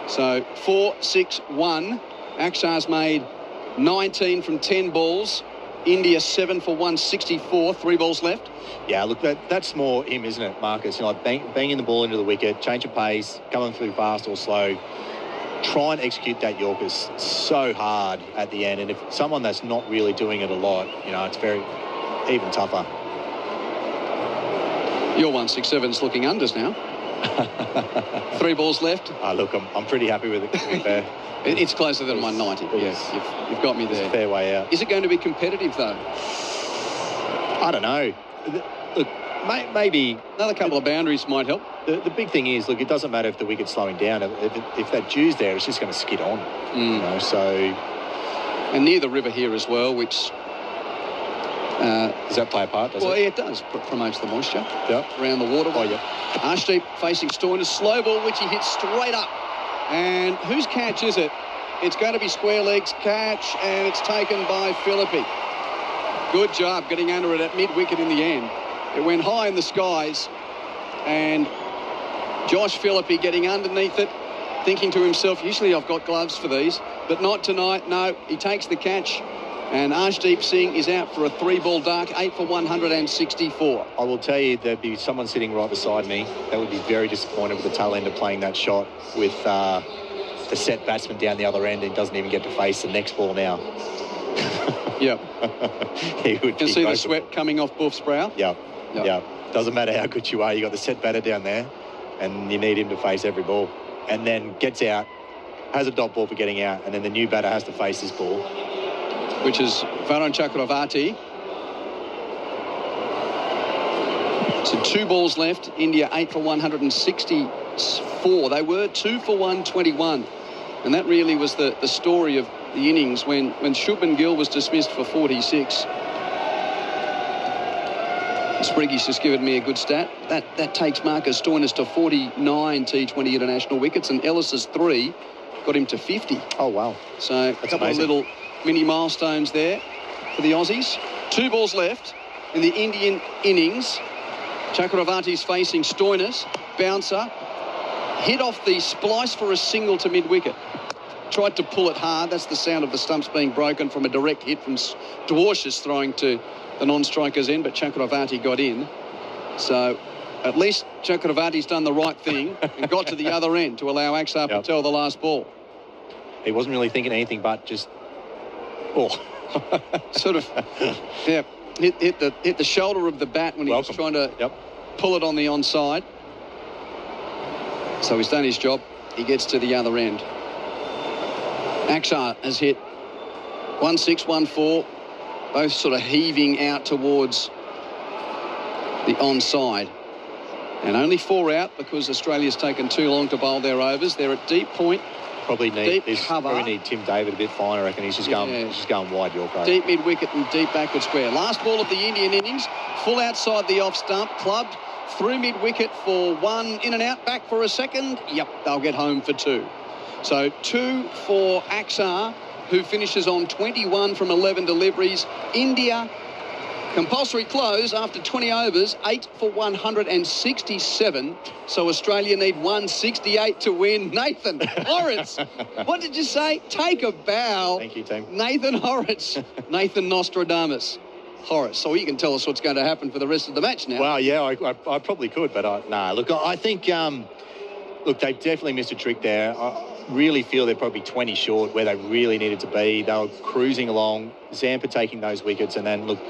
So 4-6-1. Axar's made 19 from 10 balls. India 7 for 164. 3 balls left. Yeah, look, that's more him, isn't it, Marcus? Like banging the ball into the wicket, change of pace, coming through fast or slow. Try and execute that Yorker so hard at the end. And if someone that's not really doing it a lot, it's very even tougher. Your 167's looking unders now. 3 balls left. Look, I'm pretty happy with it. It's closer than 190. Yes, you've got me there. It's a fair way out. Is it going to be competitive, though? I don't know. Look, maybe another couple of boundaries might help. The big thing is, look, it doesn't matter if the wicket's slowing down. If that dew's there, it's just going to skid on. So... And near the river here as well, which... does that play a part, yeah, it does. Promotes the moisture yep. around the waterway. Oh, yep. Arshdeep facing Stoyne, a slow ball, which he hits straight up. And whose catch is it? It's going to be square legs catch, and it's taken by Philippi. Good job getting under it at mid-wicket in the end. It went high in the skies, and Josh Philippi getting underneath it, thinking to himself, usually I've got gloves for these, but not tonight. No, he takes the catch, and Arshdeep Singh is out for a 3-ball dark, 8 for 164. I will tell you, there'd be someone sitting right beside me that would be very disappointed with the tail end of playing that shot with the set batsman down the other end and doesn't even get to face the next ball now. Yep. He would. You can see the sweat coming off Buff's brow. Yep. Doesn't matter how good you are, you got the set batter down there, and you need him to face every ball. And then gets out, has a dot ball for getting out, and then the new batter has to face this ball, which is Varun Chakravarti. So 2 balls left. India 8 for 164. They were 2 for 121. And that really was the story of the innings when Shubman Gill was dismissed for 46. Spriggy's just given me a good stat. That takes Marcus Stoyne to 49 T20 international wickets, and Ellis's 3 got him to 50. Oh, wow. So a couple of little mini milestones there for the Aussies. 2 balls left in the Indian innings. Chakravarti's facing Stoyne. Bouncer. Hit off the splice for a single to mid-wicket. Tried to pull it hard. That's the sound of the stumps being broken from a direct hit from Dwarshuis throwing to the non-striker's end, but Chakravarti got in. So at least Chakravarti's done the right thing and got to the other end to allow Axar Patel the last ball. He wasn't really thinking anything but just... sort of, hit the shoulder of the bat when he was trying to pull it on the onside. So he's done his job. He gets to the other end. Axar has hit 1-6, 1-4, both sort of heaving out towards the onside. And only 4 out because Australia's taken too long to bowl their overs. They're at deep point. Probably need Tim David a bit fine, I reckon. He's just going wide Yorker. Deep mid-wicket and deep backward square. Last ball of the Indian innings. Full outside the off stump. Clubbed through mid-wicket for 1 in and out. Back for a second. Yep, they'll get home for 2. So 2 for Axar, who finishes on 21 from 11 deliveries. India, compulsory close after 20 overs, 8 for 167. So Australia need 168 to win. Nathan Hauritz, what did you say? Take a bow. Thank you, team. Nathan Hauritz. Nathan Nostradamus. Hauritz. So you can tell us what's going to happen for the rest of the match now. Well, yeah, I probably could, but nah. Look, I think, look, they definitely missed a trick there. I really feel they're probably 20 short where they really needed to be. They were cruising along, Zampa taking those wickets, and then, look,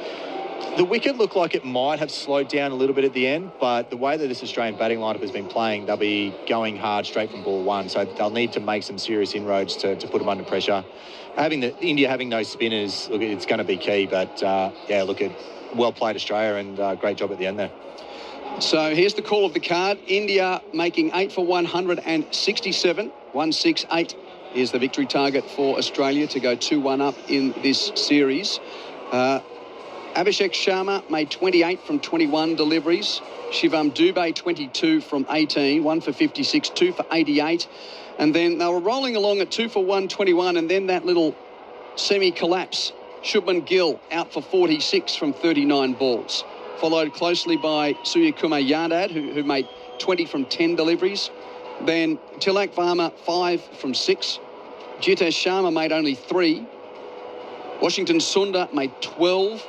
the wicket looked like it might have slowed down a little bit at the end, but the way that this Australian batting lineup has been playing, they'll be going hard straight from ball 1, so they'll need to make some serious inroads to put them under pressure. India having those spinners, look, it's going to be key, but, yeah, look, well played Australia, and great job at the end there. So here's the call of the card. India making 8 for 167. 168 is the victory target for Australia to go 2-1 up in this series. Abhishek Sharma made 28 from 21 deliveries. Shivam Dubé 22 from 18, 1 for 56, 2 for 88. And then they were rolling along at 2 for 121, and then that little semi-collapse. Shubman Gill out for 46 from 39 balls. Followed closely by Surya Kumar Yadav, who made 20 from 10 deliveries. Then Tilak Varma 5 from 6. Jitesh Sharma made only 3. Washington Sundar made 12.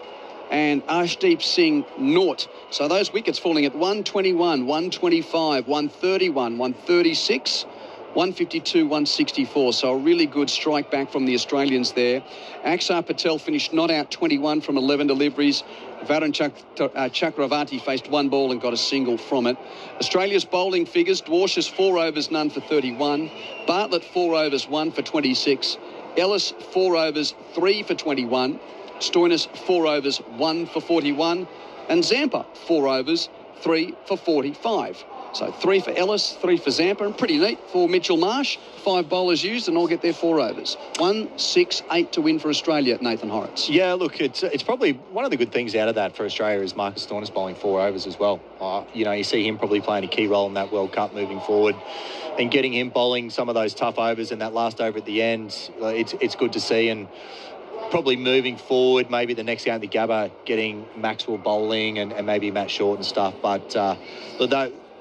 And Arshdeep Singh, 0. So those wickets falling at 121, 125, 131, 136, 152, 164. So a really good strike back from the Australians there. Akshar Patel finished not out 21 from 11 deliveries. Varun Chakravarti faced 1 ball and got a single from it. Australia's bowling figures: Dwarshuis 4 overs, none for 31. Bartlett 4 overs, 1 for 26. Ellis 4 overs, 3 for 21. Stoinis 4 overs, 1 for 41. And Zampa 4 overs, 3 for 45. So 3 for Ellis, 3 for Zampa, and pretty neat for Mitchell Marsh. 5 bowlers used and all get their 4 overs. 1, 6, 8 to win for Australia, Nathan Hauritz. Yeah, look, it's probably one of the good things out of that for Australia is Marcus Stoinis bowling 4 overs as well. You see him probably playing a key role in that World Cup moving forward, and getting him bowling some of those tough overs and that last over at the end. It's good to see. And probably moving forward, maybe the next game at the Gabba, getting Maxwell bowling and maybe Matt Short and stuff. But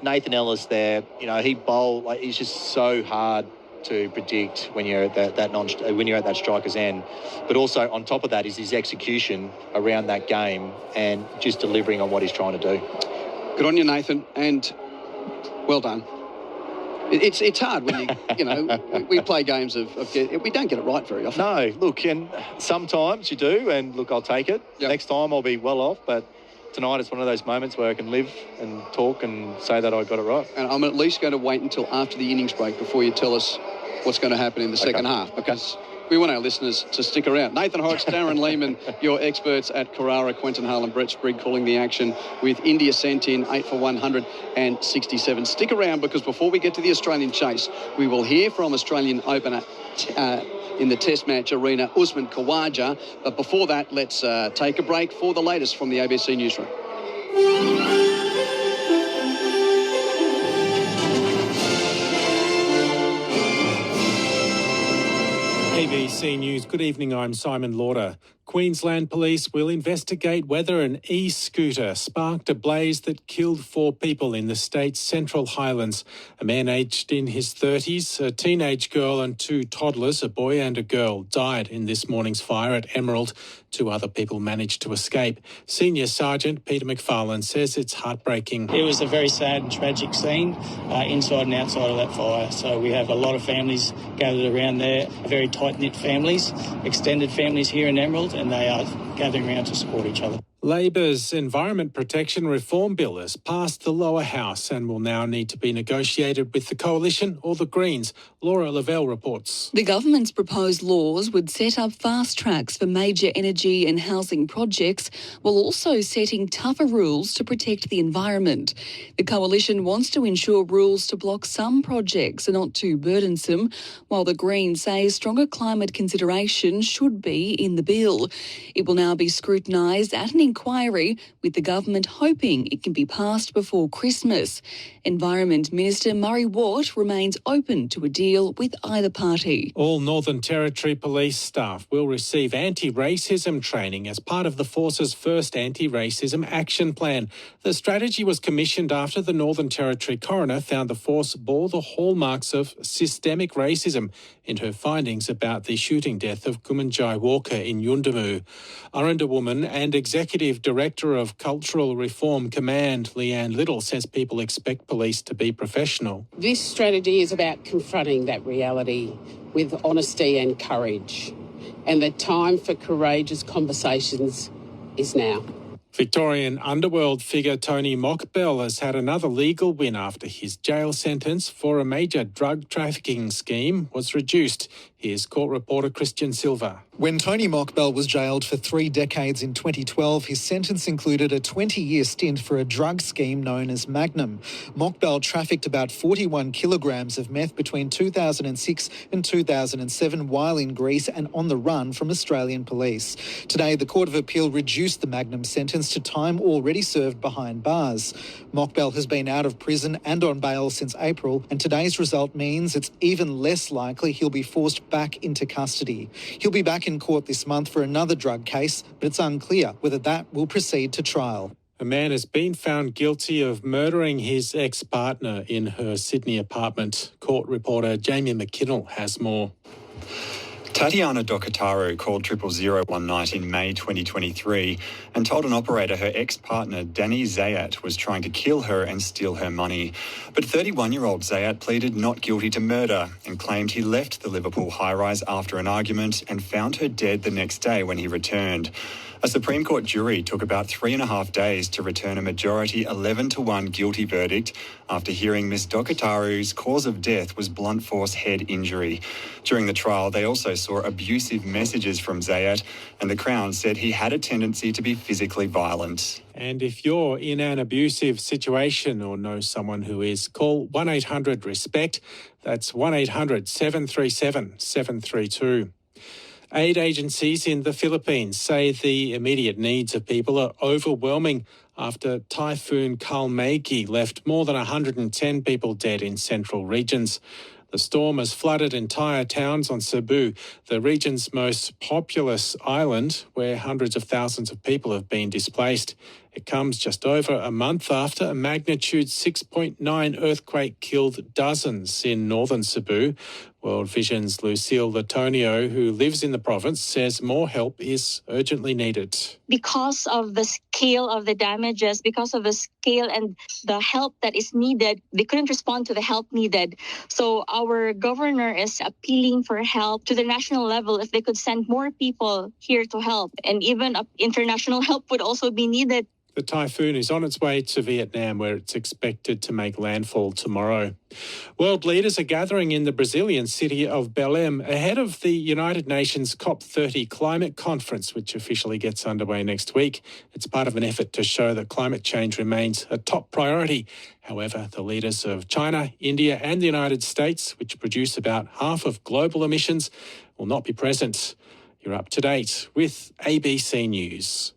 Nathan Ellis there, he bowled, he's just so hard to predict when you're at when you're at that striker's end. But also on top of that is his execution around that game and just delivering on what he's trying to do. Good on you, Nathan, and well done. It's hard when we play games we don't get it right very often. No, look, and sometimes you do, and look, I'll take it. Yep. Next time I'll be well off, but tonight it's one of those moments where I can live and talk and say that I got it right. And I'm at least going to wait until after the innings break before you tell us what's going to happen in the second half, because we want our listeners to stick around. Nathan Hauritz, Darren Lehmann, your experts at Carrara, Quentin Hull and Brett Sprigg calling the action with India sent in 8 for 167. Stick around, because before we get to the Australian chase, we will hear from Australian opener in the Test match arena, Usman Khawaja. But before that, let's take a break for the latest from the ABC Newsroom. ABC News. Good evening, I'm Simon Lauder. Queensland Police will investigate whether an e-scooter sparked a blaze that killed 4 people in the state's Central Highlands. A man aged in his 30s, a teenage girl and 2 toddlers, a boy and a girl, died in this morning's fire at Emerald. 2 other people managed to escape. Senior Sergeant Peter McFarlane says it's heartbreaking. It was a very sad and tragic scene inside and outside of that fire. So we have a lot of families gathered around there, very tight-knit families, extended families here in Emerald, and they are gathering around to support each other. Labor's Environment Protection Reform Bill has passed the lower house and will now need to be negotiated with the Coalition or the Greens. Laura Lavelle reports. The government's proposed laws would set up fast tracks for major energy and housing projects, while also setting tougher rules to protect the environment. The Coalition wants to ensure rules to block some projects are not too burdensome, while the Greens say stronger climate consideration should be in the bill. It will now be scrutinised at an inquiry, with the government hoping it can be passed before Christmas. Environment Minister Murray Watt remains open to a deal with either party. All Northern Territory Police staff will receive anti-racism training as part of the force's first anti-racism action plan. The strategy was commissioned after the Northern Territory coroner found the force bore the hallmarks of systemic racism in her findings about the shooting death of Kumanjai Walker in Yuendamu. Aranda woman and Executive Director of Cultural Reform Command, Leanne Little, says people expect police to be professional. This strategy is about confronting that reality with honesty and courage. And the time for courageous conversations is now. Victorian underworld figure Tony Mockbell has had another legal win after his jail sentence for a major drug trafficking scheme was reduced. He Here's court reporter Christian Silva. When Tony Mockbell was jailed for 3 decades in 2012, his sentence included a 20-year stint for a drug scheme known as Magnum. Mockbell trafficked about 41 kilograms of meth between 2006 and 2007 while in Greece and on the run from Australian police. Today, the Court of Appeal reduced the Magnum sentence to time already served behind bars. Mockbell has been out of prison and on bail since April, and today's result means it's even less likely he'll be forced back into custody. He'll be back in court this month for another drug case, but it's unclear whether that will proceed to trial. A man has been found guilty of murdering his ex-partner in her Sydney apartment. Court reporter Jamie McKinnell has more. Tatiana Dokataru called 000 one night in May 2023 and told an operator her ex-partner Danny Zayat was trying to kill her and steal her money. But 31-year-old Zayat pleaded not guilty to murder and claimed he left the Liverpool high-rise after an argument and found her dead the next day when he returned. A Supreme Court jury took about 3.5 days to return a majority 11-1 guilty verdict after hearing Ms Dokataru's cause of death was blunt force head injury. During the trial, they also saw abusive messages from Zayat, and the Crown said he had a tendency to be physically violent. And if you're in an abusive situation or know someone who is, call 1-800-RESPECT. That's 1-800-737-732. Aid agencies in the Philippines say the immediate needs of people are overwhelming after Typhoon Kalmegi left more than 110 people dead in central regions. The storm has flooded entire towns on Cebu, the region's most populous island, where hundreds of thousands of people have been displaced. It comes just over a month after a magnitude 6.9 earthquake killed dozens in northern Cebu. World Vision's Lucille Latonio, who lives in the province, says more help is urgently needed. Because of the scale of the damages, because of the scale and the help that is needed, they couldn't respond to the help needed. So our governor is appealing for help to the national level if they could send more people here to help. And even international help would also be needed. The typhoon is on its way to Vietnam, where it's expected to make landfall tomorrow. World leaders are gathering in the Brazilian city of Belém ahead of the United Nations COP30 climate conference, which officially gets underway next week. It's part of an effort to show that climate change remains a top priority. However, the leaders of China, India and the United States, which produce about half of global emissions, will not be present. You're up to date with ABC News.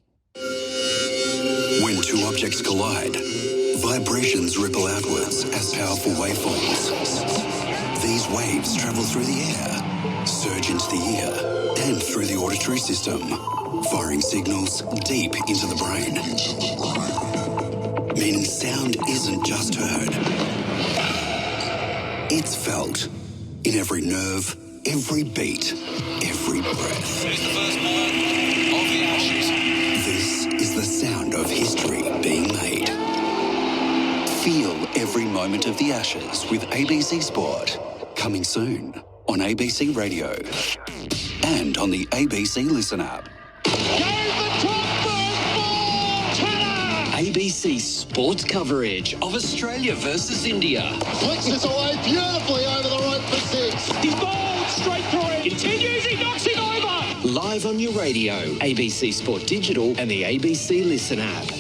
When two objects collide, vibrations ripple outwards as powerful waveforms. These waves travel through the air, surge into the ear, and through the auditory system, firing signals deep into the brain. Meaning sound isn't just heard. It's felt in every nerve, every beat, every breath. Here's the first ball of the Ashes. This is the sound of history being made. Feel every moment of the Ashes with ABC Sport. Coming soon on ABC Radio and on the ABC Listen app. ABC Sport coverage of Australia versus India. Flicks this away beautifully over the right for 6. He's bowled straight through it. Continues, he knocks it over. Live on your radio, ABC Sport Digital and the ABC Listen app.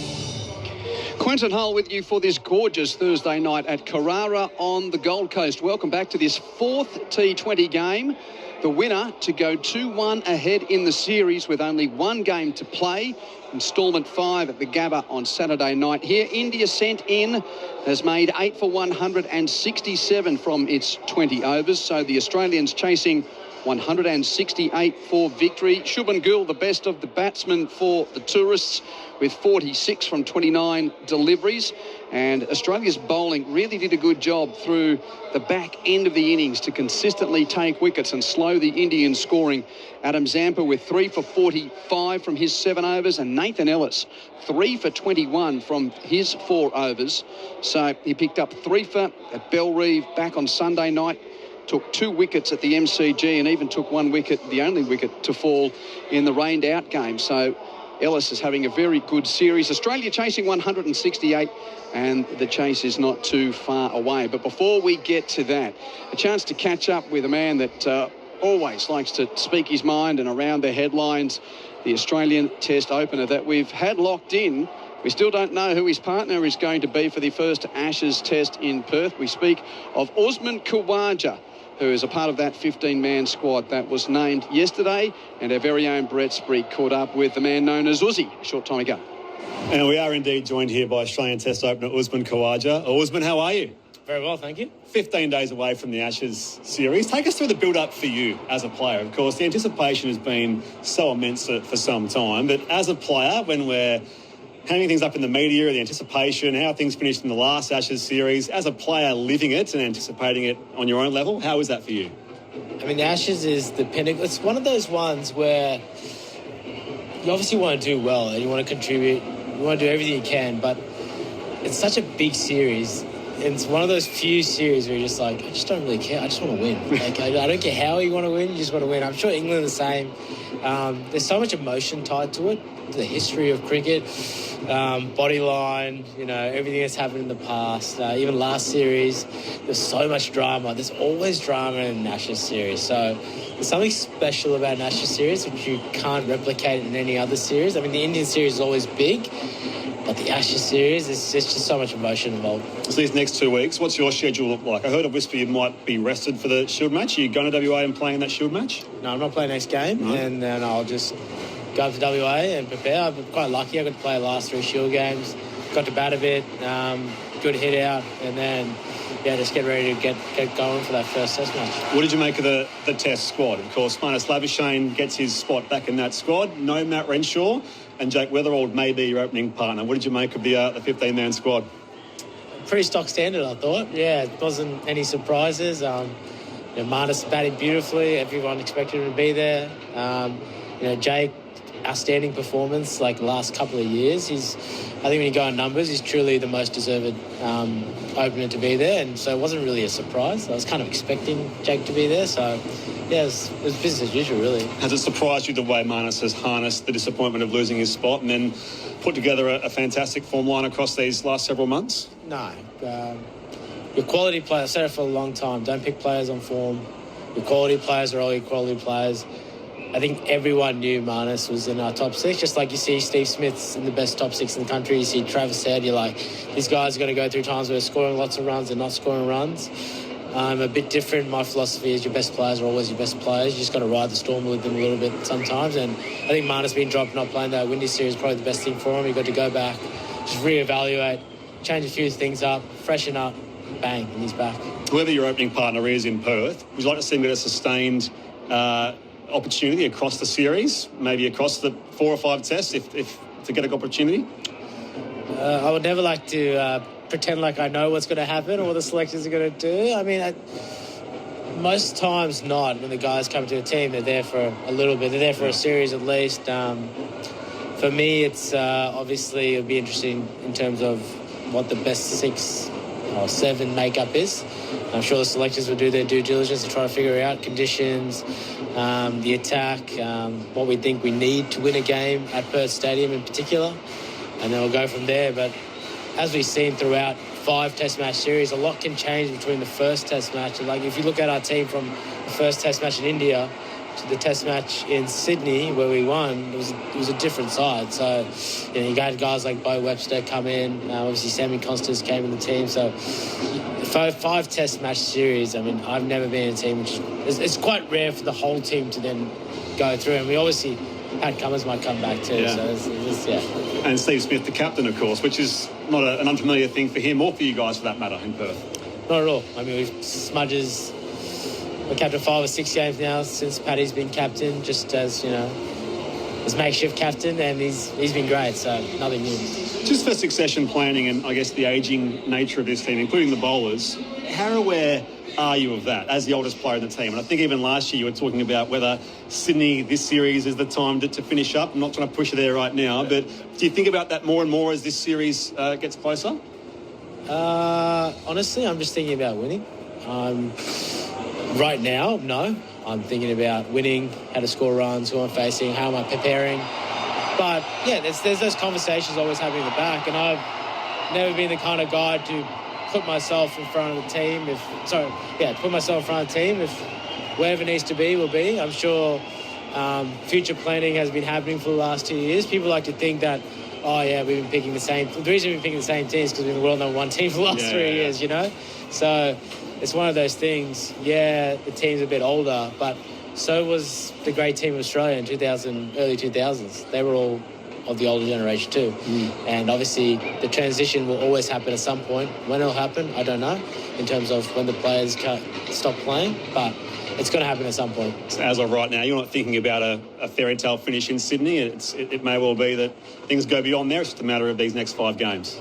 Quentin Hull with you for this gorgeous Thursday night at Carrara on the Gold Coast. Welcome back to this fourth T20 game. The winner to go 2-1 ahead in the series with only one game to play. Instalment 5 at the Gabba on Saturday night. Here, India sent in, has made 8 for 167 from its 20 overs. So the Australians chasing 168 for victory. Shubman Gill, the best of the batsmen for the tourists, with 46 from 29 deliveries. And Australia's bowling really did a good job through the back end of the innings to consistently take wickets and slow the Indian scoring. Adam Zampa with 3 for 45 from his 7 overs, and Nathan Ellis 3 for 21 from his 4 overs. So he picked up 3 for at Bellerive back on Sunday night. Took 2 wickets at the MCG and even took 1 wicket, the only wicket to fall in the rained out game. So Ellis is having a very good series. Australia chasing 168 and the chase is not too far away. But before we get to that, a chance to catch up with a man that always likes to speak his mind, and around the headlines, the Australian Test opener that we've had locked in. We still don't know who his partner is going to be for the first Ashes Test in Perth. We speak of Usman Khawaja, who is a part of that 15-man squad that was named yesterday, and our very own Brett Sprigg caught up with the man known as Uzi a short time ago. And we are indeed joined here by Australian Test opener Usman Khawaja. Usman, how are you? Very well, thank you. 15 days away from the Ashes series. Take us through the build-up for you as a player. Of course, the anticipation has been so immense for some time, but as a player, when we're hanging things up in the media, the anticipation, how things finished in the last Ashes series, as a player living it and anticipating it on your own level, how is that for you? I mean, the Ashes is the pinnacle. It's one of those ones where you obviously want to do well and you want to contribute, you want to do everything you can, but it's such a big series. And it's one of those few series where you're just like, I just don't really care. I just want to win. Like, I don't care how you want to win. You just want to win. I'm sure England are the same. There's so much emotion tied to it. The history of cricket, bodyline, everything that's happened in the past. Even last series, there's so much drama. There's always drama in an Ashes series. So there's something special about an Ashes series which you can't replicate in any other series. I mean, the Indian series is always big, but the Ashes series, there's just so much emotion involved. So these next 2 weeks, what's your schedule look like? I heard a whisper you might be rested for the Shield match. Are you going to WA and playing that Shield match? No, I'm not playing next game, and then I'll just go up to WA and prepare. I've been quite lucky. I got to play the last 3 Shield games. Got to bat a bit, good hit out, and then just get ready to get going for that first Test match. What did you make of the Test squad? Of course, Marnus Labuschagne gets his spot back in that squad. No Matt Renshaw, and Jake Weatherald may be your opening partner. What did you make of the 15-man squad? Pretty stock standard, I thought. Yeah, it wasn't any surprises. Marnus batting beautifully. Everyone expected him to be there. Jake, outstanding performance like the last couple of years. I think when you go on numbers, he's truly the most deserved opener to be there, and so it wasn't really a surprise. I was kind of expecting Jake to be there, so yeah, it was business as usual, really. Has it surprised you the way Marnus has harnessed the disappointment of losing his spot and then put together a fantastic form line across these last several months? No. Your quality players, I've said it for a long time, don't pick players on form. Your quality players are all your quality players. I think everyone knew Marnus was in our top 6, just like you see Steve Smith's in the best top 6 in the country. You see Travis Head, you're like, these guys are going to go through times where they're scoring lots of runs and not scoring runs. I'm a bit different. My philosophy is your best players are always your best players. You just got to ride the storm with them a little bit sometimes. And I think Marnus being dropped, not playing that Windy series is probably the best thing for him. You've got to go back, just reevaluate, change a few things up, freshen up, bang, and he's back. Whoever your opening partner is in Perth, would you like to see him get a sustained opportunity across the series, maybe across the 4 or 5 tests, if to get an opportunity? I would never like to pretend like I know what's going to happen or what the selectors are going to do. I mean, most times not. When the guys come to a team, they're there for a little bit. They're there for a series at least. For me, it's obviously it'll be interesting in terms of what the best 6 or 7 makeup is. I'm sure the selectors will do their due diligence to try to figure out conditions, the attack, what we think we need to win a game at Perth Stadium in particular, and then we'll go from there. But as we've seen throughout 5 Test match series, a lot can change between the first Test match. And like if you look at our team from the first Test match in India to the Test match in Sydney where we won, it was a different side. So you had guys like Bo Webster come in, obviously Sammy Constance came in the team. So 5 Test match series, I mean, I've never been in a team which it's quite rare for the whole team to then go through, and we obviously had Cummins might come back too. Yeah. So And Steve Smith, the captain, of course, which is not an unfamiliar thing for him or for you guys for that matter in Perth. Not at all. I mean, we've Smudges, we're captain 5 or 6 games now since Paddy's been captain, just as makeshift captain, and he's been great, so nothing new. Just for succession planning and I guess the ageing nature of this team, including the bowlers, how aware are you of that as the oldest player in the team? And I think even last year you were talking about whether Sydney, this series, is the time to finish up. I'm not trying to push you there right now, but do you think about that more and more as this series gets closer? Honestly, I'm just thinking about winning. Right now, no. I'm thinking about winning, how to score runs, who I'm facing, how am I preparing. But, yeah, there's those conversations always happening in the back, and I've never been the kind of guy to put myself in front of the team if wherever it needs to be will be. I'm sure future planning has been happening for the last 2 years. People like to think that, oh, yeah, we've been picking the same... The reason we've been picking the same teams is because we've been world number one team for the last 3 years, you know? So it's one of those things. Yeah, the team's a bit older, but so was the great team of Australia in early 2000s. They were all of the older generation too. And obviously the transition will always happen at some point. When it'll happen, I don't know, in terms of when the players stop playing, but it's going to happen at some point. So as of right now, you're not thinking about a fairy tale finish in Sydney. It may well be that things go beyond there. It's just a matter of these next 5 games.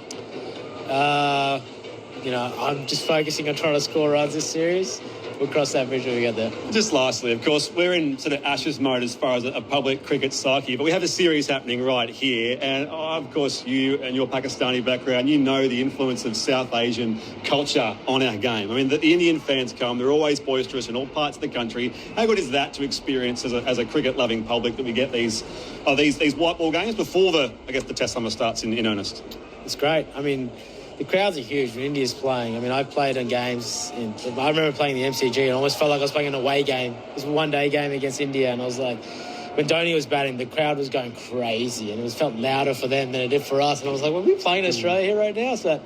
I'm just focusing on trying to score runs this series. We'll cross that bridge when we get there. Just lastly, of course, we're in sort of Ashes mode as far as a public cricket psyche, but we have a series happening right here. And, of course, you and your Pakistani background, you know the influence of South Asian culture on our game. I mean, the Indian fans come, they're always boisterous in all parts of the country. How good is that to experience as a cricket-loving public that we get these white ball games before the test summer starts in earnest? It's great. I mean, the crowds are huge when India's playing. I mean, I've played in games. I remember playing the MCG and I almost felt like I was playing an away game. It was a one-day game against India, and I was like, when Dhoni was batting, the crowd was going crazy, and it felt louder for them than it did for us. And I was like, well, we're playing in Australia here right now. So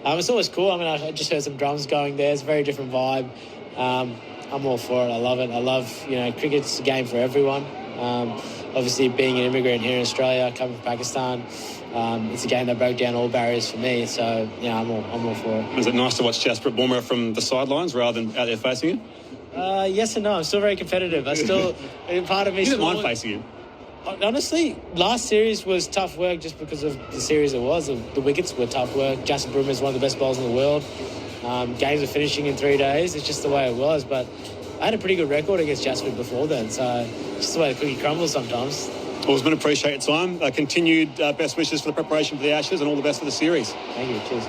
it's always cool. I mean, I just heard some drums going there. It's a very different vibe. I'm all for it. I love it. I love, cricket's a game for everyone. Obviously, being an immigrant here in Australia, coming from Pakistan, it's a game that broke down all barriers for me. So, I'm all for it. Is it nice to watch Jasprit Bumrah from the sidelines rather than out there facing him? Yes and no. I'm still very competitive. Part of me... You didn't mind facing him? Honestly, last series was tough work just because of the series it was. The wickets were tough work. Jasprit Bumrah is one of the best bowlers in the world. Games were finishing in 3 days. It's just the way it was. But I had a pretty good record against Jasprit before then. So it's just the way the cookie crumbles sometimes. Well, it's been appreciated time. Continued best wishes for the preparation for the Ashes and all the best for the series. Thank you. Cheers.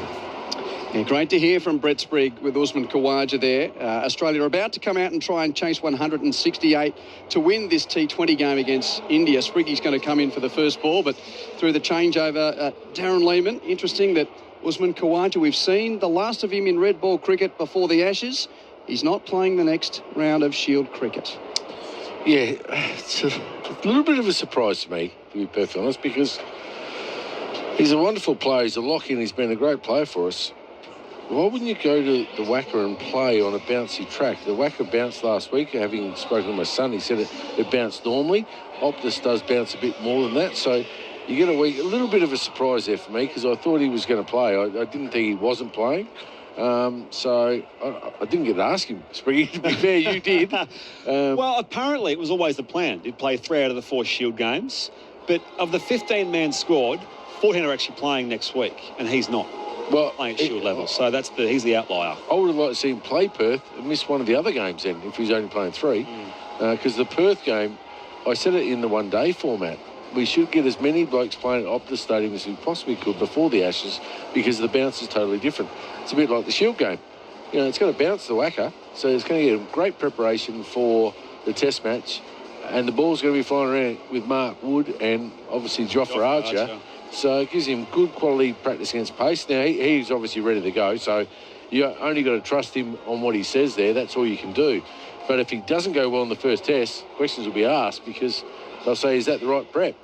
Yeah, great to hear from Brett Sprigg with Usman Khawaja there. Australia are about to come out and try and chase 168 to win this T20 game against India. Spriggy's going to come in for the first ball, but through the changeover, Darren Lehmann, interesting that Usman Khawaja, we've seen the last of him in red ball cricket before the Ashes. He's not playing the next round of Shield cricket. Yeah, it's a little bit of a surprise to me, to be perfectly honest, because he's a wonderful player. He's a lock-in. He's been a great player for us. Why wouldn't you go to the Wacker and play on a bouncy track? The Wacker bounced last week. Having spoken to my son, he said it bounced normally. Optus does bounce a bit more than that. So you get a little bit of a surprise there for me, because I thought he was going to play. I didn't think he wasn't playing. So I didn't get to ask him, Spriggy. To be fair, you did. Well, apparently it was always the plan. He'd play 3 out of the 4 Shield games. But of the 15 man squad, 14 are actually playing next week, and he's not. Playing at Shield level. So he's the outlier. I would have liked to see him play Perth and miss one of the other games then, if he's only playing 3. Because the Perth game, I said it in the one-day format, we should get as many blokes playing at Optus Stadium as we possibly could before the Ashes, because the bounce is totally different. It's a bit like the Shield game. It's going to bounce the Wacker, so it's going to get great preparation for the Test match, and the ball's going to be flying around with Mark Wood and obviously Jofra Archer. So it gives him good quality practice against pace. Now, he's obviously ready to go, so you only got to trust him on what he says there. That's all you can do. But if he doesn't go well in the first test, questions will be asked, because they'll say, is that the right prep?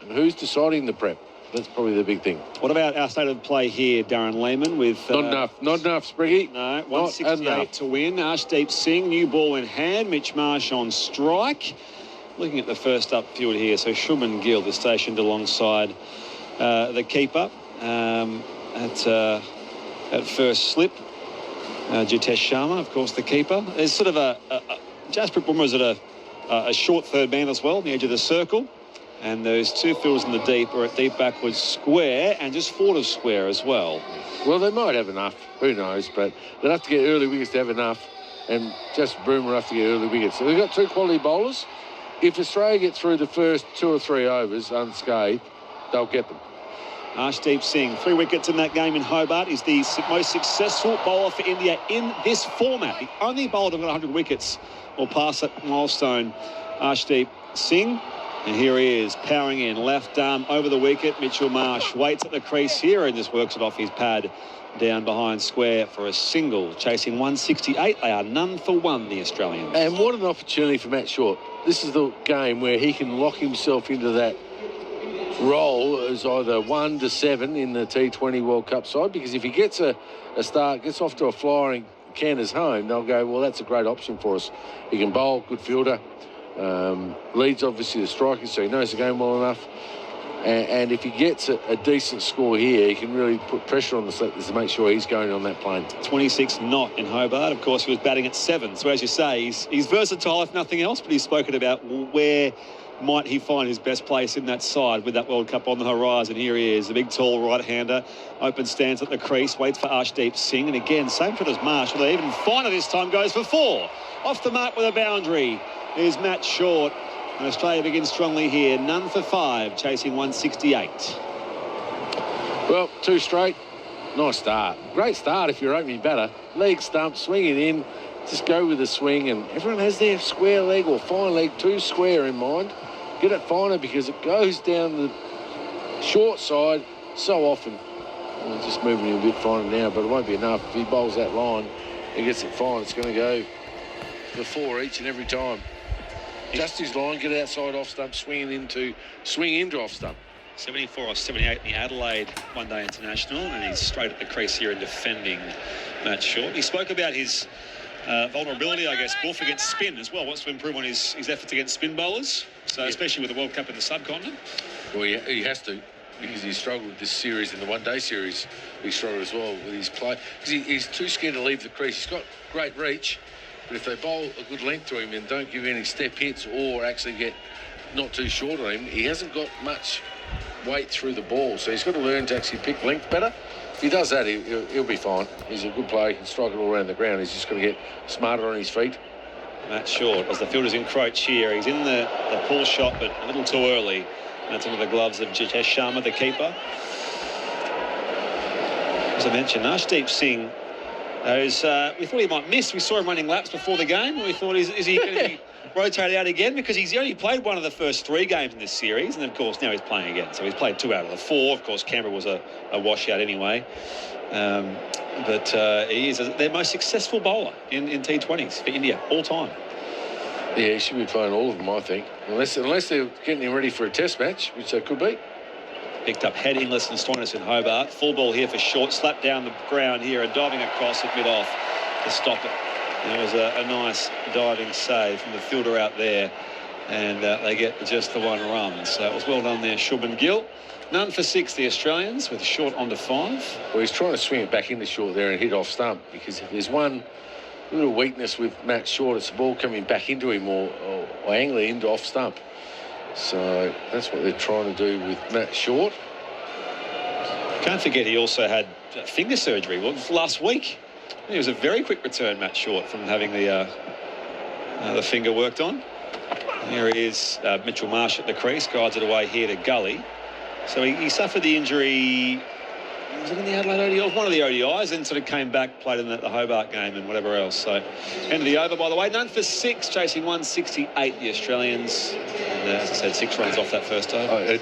And who's deciding the prep? That's probably the big thing. What about our state of play here, Darren Lehmann, with... Not enough, Spriggy. No, 168 to win. Arshdeep Singh, new ball in hand. Mitch Marsh on strike. Looking at the first upfield here, so Shubman Gill is stationed alongside the keeper at first slip. Jitesh Sharma, of course, the keeper. There's sort of Jasprit Bumrah's at a short third man as well, on the edge of the circle. And those 2 fields in the deep are at deep backwards square and just forward of square as well. Well, they might have enough. Who knows? But they'll have to get early wickets to have enough. And Jasprit Bumrah will have to get early wickets. So we've got 2 quality bowlers. If Australia get through the first 2 or 3 overs unscathed, they'll get them. Arshdeep Singh, 3 wickets in that game in Hobart. He's the most successful bowler for India in this format. The only bowler to have got 100 wickets or pass that milestone, Arshdeep Singh. And here he is, powering in, left arm over the wicket. Mitchell Marsh waits at the crease here and just works it off his pad down behind square for a single, chasing 168. They are none for one, the Australians. And what an opportunity for Matt Short. This is the game where he can lock himself into that role as either 1 to 7 in the T20 World Cup side, because if he gets a start, gets off to a flyer and canters home, they'll go, well, that's a great option for us. He can bowl, good fielder, leads obviously the strikers, so he knows the game well enough. And if he gets a decent score here, he can really put pressure on the selectors to make sure he's going on that plane. 26 not in Hobart. Of course, he was batting at 7. So as you say, he's versatile if nothing else, but he's spoken about where might he find his best place in that side with that World Cup on the horizon. Here he is, the big, tall right-hander. Open stance at the crease, waits for Arshdeep Singh. And again, same shot as Marsh, although even finer this time, goes for 4. Off the mark with a boundary is Matt Short. And Australia begins strongly here, none for 5, chasing 168. Well, 2 straight. Nice start. Great start if you're opening batter. Leg stump, swing it in. Just go with the swing. And everyone has their square leg or fine leg, 2 square in mind. Get it finer because it goes down the short side so often. I'm just moving it a bit finer now, but it won't be enough. If he bowls that line and gets it fine, it's going to go for 4 each and every time. Just his line, get outside off stump, swing into off stump. 74 or 78 in the Adelaide one-day international, and he's straight at the crease here and defending Matt Short. He spoke about his vulnerability, I guess, Wolf, against spin as well. Wants to improve on his efforts against spin bowlers, so especially with the World Cup in the subcontinent. Well, he has to, because he struggled this series, in the one-day series. He struggled as well with his play, because he's too scared to leave the crease. He's got great reach, but if they bowl a good length to him and don't give any step hits or actually get not too short on him, he hasn't got much weight through the ball. So he's got to learn to actually pick length better. If he does that, he'll be fine. He's a good player. He can strike it all around the ground. He's just got to get smarter on his feet. Matt Short, as the fielders encroach here, he's in the pull shot, but a little too early. That's under the gloves of Jitesh Sharma, the keeper. As I mentioned, Arshdeep Singh, we thought he might miss. We saw him running laps before the game, and we thought, is he going to be rotated out again? Because he's only played one of the first 3 games in this series, and of course now he's playing again. So he's played 2 out of the 4. Of course, Canberra was a washout anyway. But he is their most successful bowler in T20s for India all time. Yeah, he should be playing all of them, I think. Unless they're getting him ready for a test match, which they could be. Picked up headingless and Stoinis in Hobart. Full ball here for Short. Slapped down the ground here and diving across at mid-off to stop it. And it was a nice diving save from the fielder out there. And they get just the 1 run. So it was well done there, Shubman Gill. None for 6, the Australians, with Short on to 5. Well, he's trying to swing it back into Short there and hit off stump, because if there's one little weakness with Matt Short, it's the ball coming back into him or angling into off stump. So that's what they're trying to do with Matt Short. Can't forget he also had finger surgery last week. It was a very quick return, Matt Short, from having the finger worked on. Here he is, Mitchell Marsh at the crease, guides it away here to Gully. So he suffered the injury, was it in the Adelaide ODI? It was one of the ODIs, and sort of came back, played in the Hobart game and whatever else. So end of the over, by the way. None for 6, chasing 168, the Australians. And as I said, 6 runs off that first over.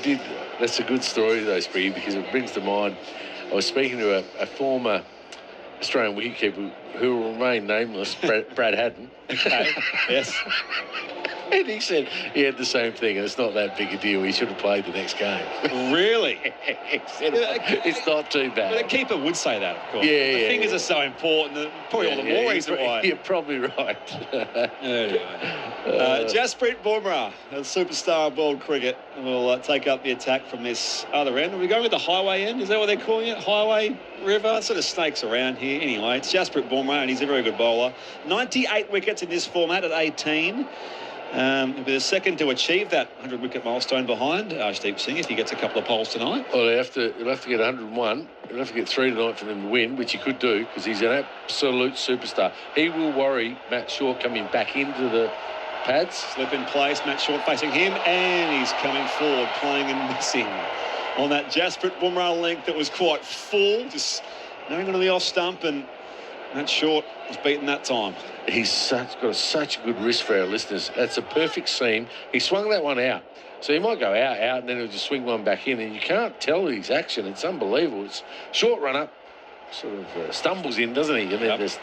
That's a good story, though, Sprigg, because it brings to mind, I was speaking to a former Australian wicketkeeper who will remain nameless, Brad Haddon. Okay, yes. And he said he had the same thing, and it's not that big a deal. He should have played the next game. Really? He said it's not too bad. But a keeper would say that, of course. Yeah, the fingers are so important. Probably all the more reason why. You're probably right. Anyway. Jasprit Bumrah, a superstar of world cricket, will take up the attack from this other end. Are we going with the highway end? Is that what they're calling it? Highway River? It sort of snakes around here. Anyway, it's Jasprit Bumrah, and he's a very good bowler. 98 wickets in this format at 18. He'll be the second to achieve that 100-wicket milestone behind Arshdeep Singh if he gets a couple of poles tonight. Well, he'll have to get 101. He'll have to get 3 tonight for them to win, which he could do, because he's an absolute superstar. He will worry Matt Short coming back into the pads. Slip in place, Matt Short facing him, and he's coming forward, playing and missing on that Jasprit Bumrah length that was quite full, just knowing onto the off stump, and Matt Short was beaten that time. He's got such a good wrist for our listeners. That's a perfect seam. He swung that one out. So he might go out, and then he'll just swing one back in, and you can't tell his action. It's unbelievable. It's short run up, sort of stumbles in, doesn't he? And then just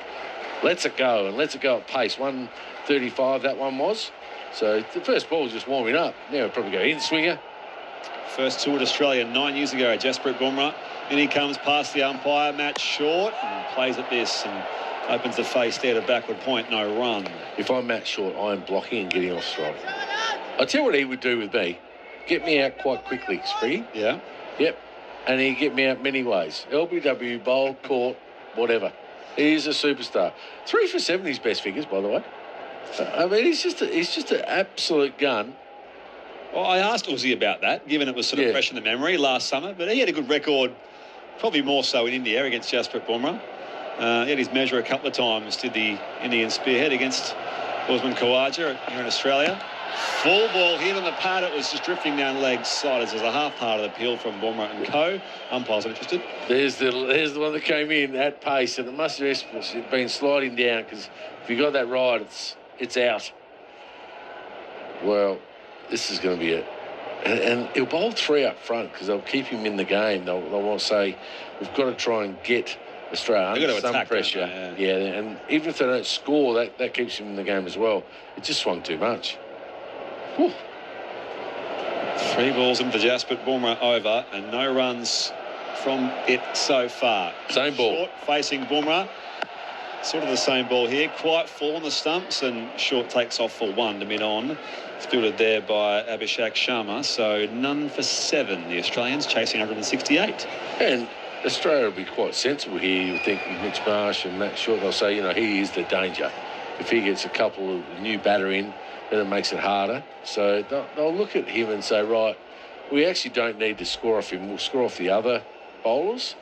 lets it go at pace. 135 that one was. So the first ball was just warming up. Now it'll probably go in swinger. First toured Australia 9 years ago, Jasprit Bumrah. In he comes past the umpire, Matt Short, and plays at this and opens the face there to backward point, no run. If I'm Matt Short, I'm blocking and getting off strike. I'll tell you what he would do with me. Get me out quite quickly, Sprigg. Yeah? Yep. And he'd get me out many ways. LBW, bowl, court, whatever. He's a superstar. 3 for 7 his best figures, by the way. I mean, he's just an absolute gun. Well, I asked Uzi about that, given it was sort of fresh in the memory last summer, but he had a good record, probably more so in India against Jasprit Bumrah. He had his measure a couple of times, did the Indian spearhead against Usman Khawaja here in Australia. Full ball hit on the pad. It was just drifting down leg side as there's a half part of the appeal from Bumrah and co. Umpires are interested. There's the one that came in at pace, and it must have been sliding down, because if you got that right, it's out. Well, this is going to be it. And he'll bowl 3 up front because they'll keep him in the game. They'll want to say, we've got to try and get Australia under some pressure. And even if they don't score, that keeps him in the game as well. It just swung too much. Whew. 3 balls in for Jasprit Bumrah over, and no runs from it so far. Same ball. Short facing Bumrah. Sort of the same ball here. Quite full on the stumps, and Short takes off for 1 to mid-on. Fielded there by Abhishek Sharma, so none for 7. The Australians chasing 168. And Australia will be quite sensible here. You would think with Mitch Marsh and Matt Short, they'll say, he is the danger. If he gets a couple of new batter in, then it makes it harder. So they'll look at him and say, right, we actually don't need to score off him. We'll score off the other bowlers.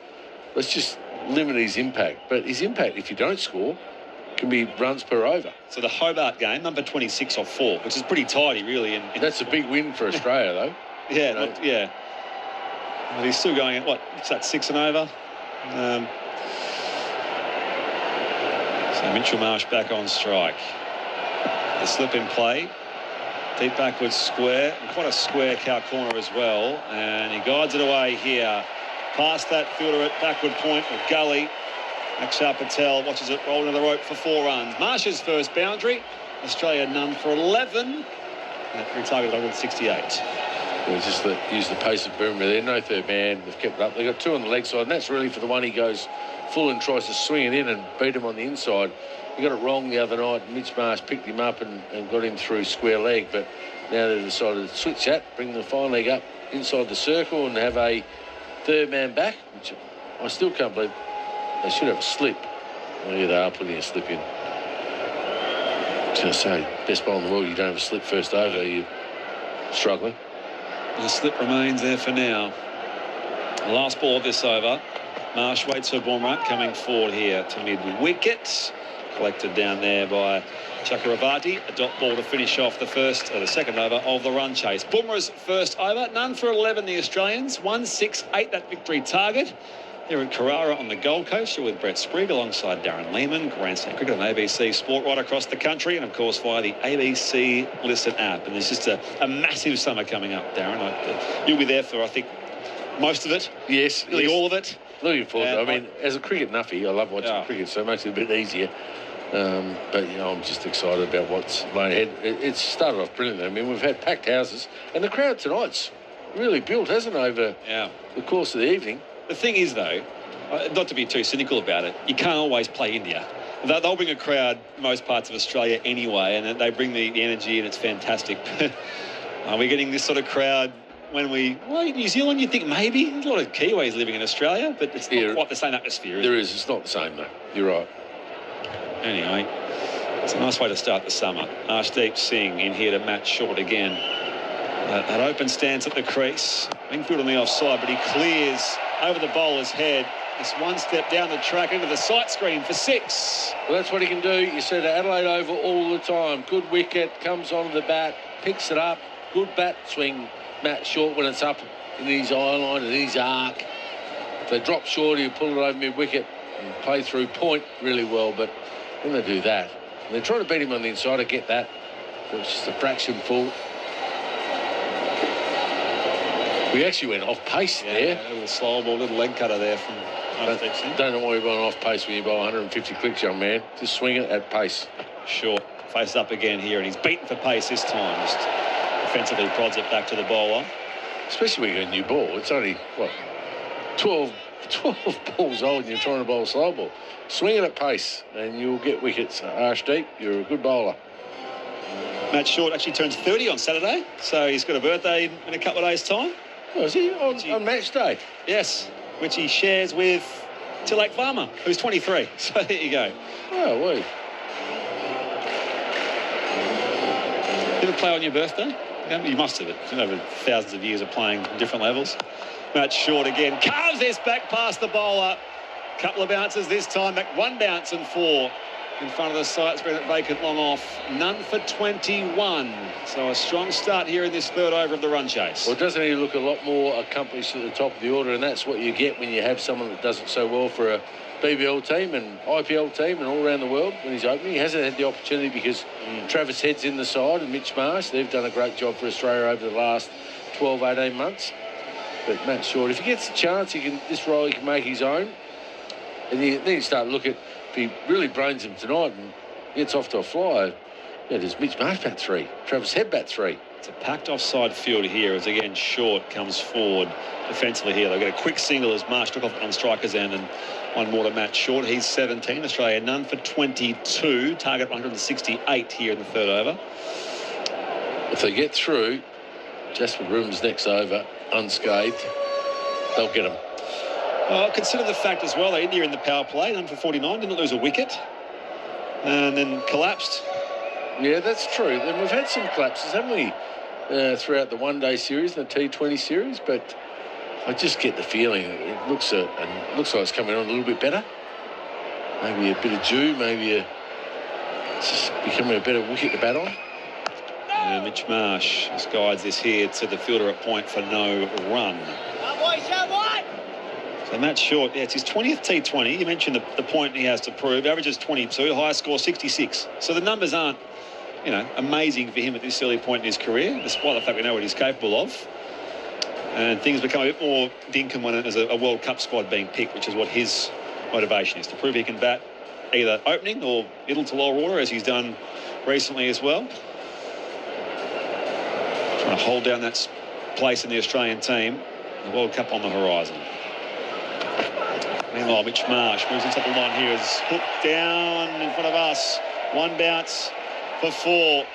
Let's just limit his impact. But his impact, if you don't score, can be runs per over. So the Hobart game, number 26 off 4, which is pretty tidy, really. That's a big win for Australia, though. Yeah. But he's still going at, what's that, 6 and over? So Mitchell Marsh back on strike. The slip in play. Deep backwards square, and quite a square cow corner as well. And he guides it away here. Past that fielder at backward point of Gully. Akshar Patel watches it roll into the rope for 4 runs. Marsh's first boundary. Australia none for 11. And free target 168. Just use the pace of Bumrah there. No third man. They've kept it up. They've got 2 on the leg side, and that's really for the one he goes full and tries to swing it in and beat him on the inside. He got it wrong the other night. Mitch Marsh picked him up and got him through square leg, but now they've decided to switch that, bring the fine leg up inside the circle and have a third man back, which I still can't believe. They should have a slip. Well, yeah, they are putting a slip in. I was going to say, best bowler in the world, you don't have a slip first over, you're struggling. The slip remains there for now. Last ball of this over. Marsh waits for Bumrah coming forward here to mid-wicket. Collected down there by Chakravarti. A dot ball to finish off the second over of the run chase. Bumrah's first over. None for 11, the Australians. 168, that victory target. Here at Carrara on the Gold Coast, you're with Brett Sprigg alongside Darren Lehmann, Grandstand Cricket on ABC Sport right across the country, and of course via the ABC Listen app. And there's just a massive summer coming up, Darren. You'll be there for, I think, most of it. Yes. Really all of it. Looking forward to it. I mean, as a cricket nuffy, I love watching cricket, so it makes it a bit easier. But, I'm just excited about what's laying ahead. It's started off brilliantly. I mean, we've had packed houses, and the crowd tonight's really built, hasn't it, over the course of the evening. The thing is, though, not to be too cynical about it, you can't always play India. They'll bring a crowd most parts of Australia anyway, and they bring the energy, and it's fantastic. Are we getting this sort of crowd when New Zealand, you think maybe? There's a lot of Kiwis living in Australia, but it's not quite the same atmosphere. There is. It's not the same, though. You're right. Anyway, it's a nice way to start the summer. Arshdeep Singh in here to Matt Short again. An open stance at the crease. Wingfield on the offside, but he clears over the bowler's head. It's one step down the track into the sight screen for 6. Well, that's what he can do. You said Adelaide Oval all the time. Good wicket, comes onto the bat, picks it up. Good bat swing, Matt Short, when it's up in his eye line and in his arc. If they drop short, he'll pull it over mid-wicket and play through point really well. But when they do that, and they're trying to beat him on the inside, I get that. It was just a fraction full. We actually went off pace there. A little slow ball, little leg cutter there from Don't know why you're going off pace when you bowl 150 clicks, young man. Just swing it at pace. Short. Face up again here, and he's beaten for pace this time. Just offensively prods it back to the bowler. Especially when you get a new ball. It's only, what, 12 balls old and you're trying to bowl a slow ball. Swing it at pace and you'll get wickets. Arshdeep, you're a good bowler. Matt Short actually turns 30 on Saturday, so he's got a birthday in a couple of days' time. Oh, is he? On match day? Yes, which he shares with Tilak Varma, who's 23. So there you go. Oh, wait. You ever play on your birthday? You must have it. Over thousands of years of playing different levels. Matt Short again. Carves this back past the bowler. Couple of bounces this time. Back one bounce and 4 in front of the sights. Been it vacant long off. None for 21. So a strong start here in this third over of the run chase. Well, doesn't he look a lot more accomplished at the top of the order? And that's what you get when you have someone that does it so well for a BBL team and IPL team and all around the world when he's opening. He hasn't had the opportunity because Travis Head's in the side and Mitch Marsh. They've done a great job for Australia over the last 12, 18 months. But Matt Short, if he gets a chance, this role he can make his own. And then you start to look at, if he really brains him tonight and gets off to a flyer, does Mitch Marsh bat 3? Travis Head bat 3? It's a packed offside field here as again Short comes forward defensively here. They'll get a quick single as Marsh took off on striker's end and one more to Matt Short. He's 17. Australia none for 22. Target 168 here in the third over. If they get through, Jasper Broom's next over unscathed, they'll get him. Well, consider the fact as well that India in the power play, none for 49, didn't lose a wicket and then collapsed. Yeah, that's true. And we've had some collapses, haven't we, throughout the one-day series and the T20 series, but I just get the feeling it looks like it's coming on a little bit better. Maybe a bit of dew, it's just becoming a better wicket to bat on. And Mitch Marsh just guides this here to the fielder at point for no run. So Matt Short, it's his 20th T20. You mentioned the point he has to prove. Averages 22, highest score 66. So the numbers aren't, amazing for him at this early point in his career, despite the fact we know what he's capable of. And things become a bit more dinkum when there's a World Cup squad being picked, which is what his motivation is, to prove he can bat either opening or middle to lower order, as he's done recently as well. Trying to hold down that place in the Australian team. The World Cup on the horizon. Meanwhile, Mitch Marsh moves into the line here. Is hooked down in front of us. One bounce for 4.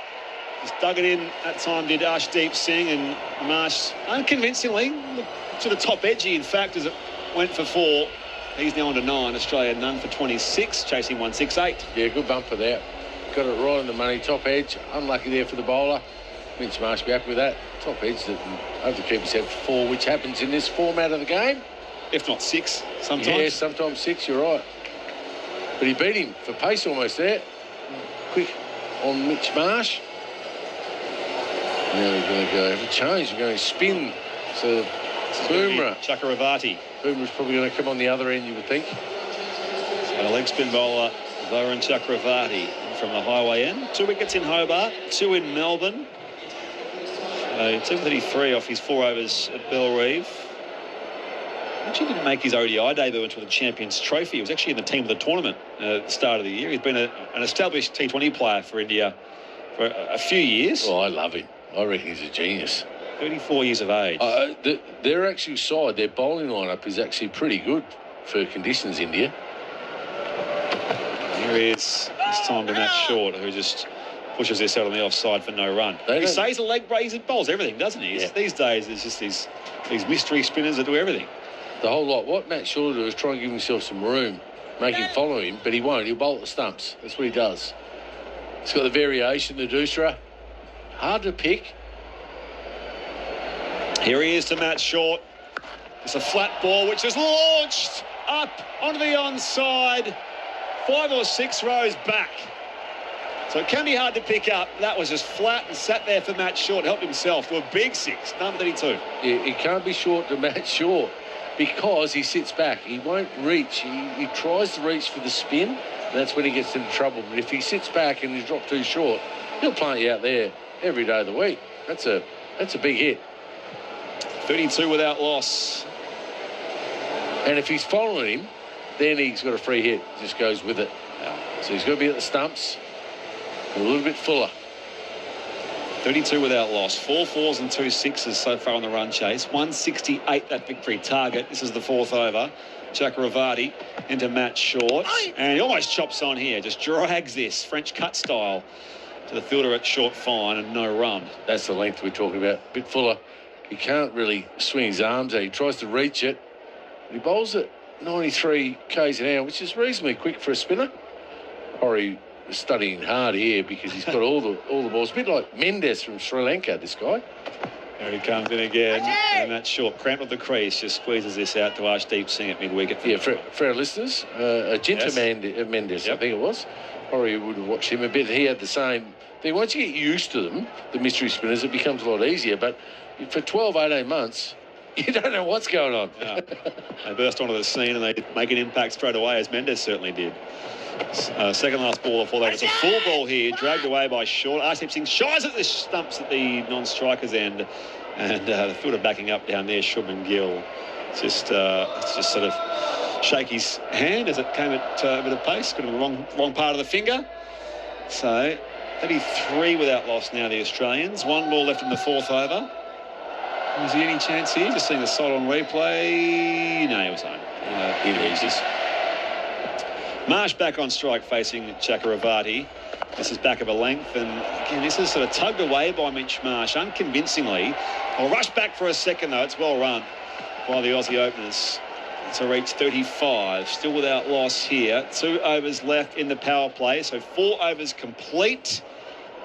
Just dug it in that time, did Arshdeep Singh, and Marsh unconvincingly, sort of top edgy, in fact, as it went for 4. He's now on to 9. Australia none for 26, chasing 168. Yeah, good bumper there. Got it right on the money. Top edge. Unlucky there for the bowler. Mitch Marsh be happy with that. Top edge that over the keeper's head for 4, which happens in this format of the game. If not 6, sometimes. Yeah, sometimes 6, you're right. But he beat him for pace almost there. Quick on Mitch Marsh. Now we're going to go have a change. We're going to spin. So Boomerang. Chakravarti. Boomerang's probably going to come on the other end, you would think. So a leg spin bowler, Varun Chakravarti from the highway end. 2 wickets in Hobart, 2 in Melbourne. 233 off his 4 overs at Bellerive. Actually didn't make his ODI debut until the Champions Trophy. He was actually in the team of the tournament at the start of the year. He's been an established T20 player for India for a few years. Oh, I love him. I reckon he's a genius. 34 years of age. Their actual side, their bowling lineup is actually pretty good for conditions, India. Here he is. This time to Matt Short, who just pushes this out on the offside for no run. He says a leg break, he bowls everything, doesn't he? Yeah. These days, there's just these mystery spinners that do everything. The whole lot. What Matt Short will do is try and give himself some room, make him follow him, but he won't. He'll bowl at the stumps. That's what he does. He's got the variation, the Dusra. Hard to pick. Here he is to Matt Short. It's a flat ball which is launched up onto the onside. 5 or 6 rows back. So it can be hard to pick up. That was just flat and sat there for Matt Short. Helped himself to a big 6, number 32. Yeah, it can't be short to Matt Short because he sits back. He won't reach. He tries to reach for the spin, and that's when he gets into trouble. But if he sits back and he's dropped too short, he'll plant you out there every day of the week. That's a big hit. 32 without loss. And if he's following him, then he's got a free hit. He just goes with it. So he's got to be at the stumps. A little bit fuller. 32 without loss. 4 4s and 2 6s so far on the run chase. 168 that victory target. This is the 4th over. Chakravarti into Matt Short. And he almost chops on here. Just drags this French cut style to the fielder at short fine and no run. That's the length we're talking about. A bit fuller. He can't really swing his arms out. He tries to reach it. He bowls it 93 k's an hour, which is reasonably quick for a spinner. Horry is studying hard here because he's got all the balls. A bit like Mendes from Sri Lanka, this guy. There he comes in again. And that short cramp of the crease just squeezes this out to Arshdeep Singh at mid-wicket. Yeah, for our listeners, Ajinta Mendes, I think it was. Horry would have watched him a bit. He had the same thing. Once you get used to them, the mystery spinners, it becomes a lot easier. But for 12, 18 months, you don't know what's going on. Yeah. They burst onto the scene and they make an impact straight away, as Mendes certainly did. Second last ball before that. It's a full ball here, dragged away by Short. Arshdeep Singh shies at the stumps at the non-striker's end. And the fielder backing up down there, Shubman Gill. Just sort of shake his hand as it came at a bit of pace. Got him the wrong part of the finger. So 33 without loss now, the Australians. 1 ball left in the 4th over. Was there any chance here? Just seeing the side on replay. No, he was home. Marsh back on strike facing Chakravarti. This is back of a length, and again, this is sort of tugged away by Mitch Marsh unconvincingly. I'll rush back for a second, though. It's well run by the Aussie openers to reach 35. Still without loss here. 2 overs left in the power play, so 4 overs complete.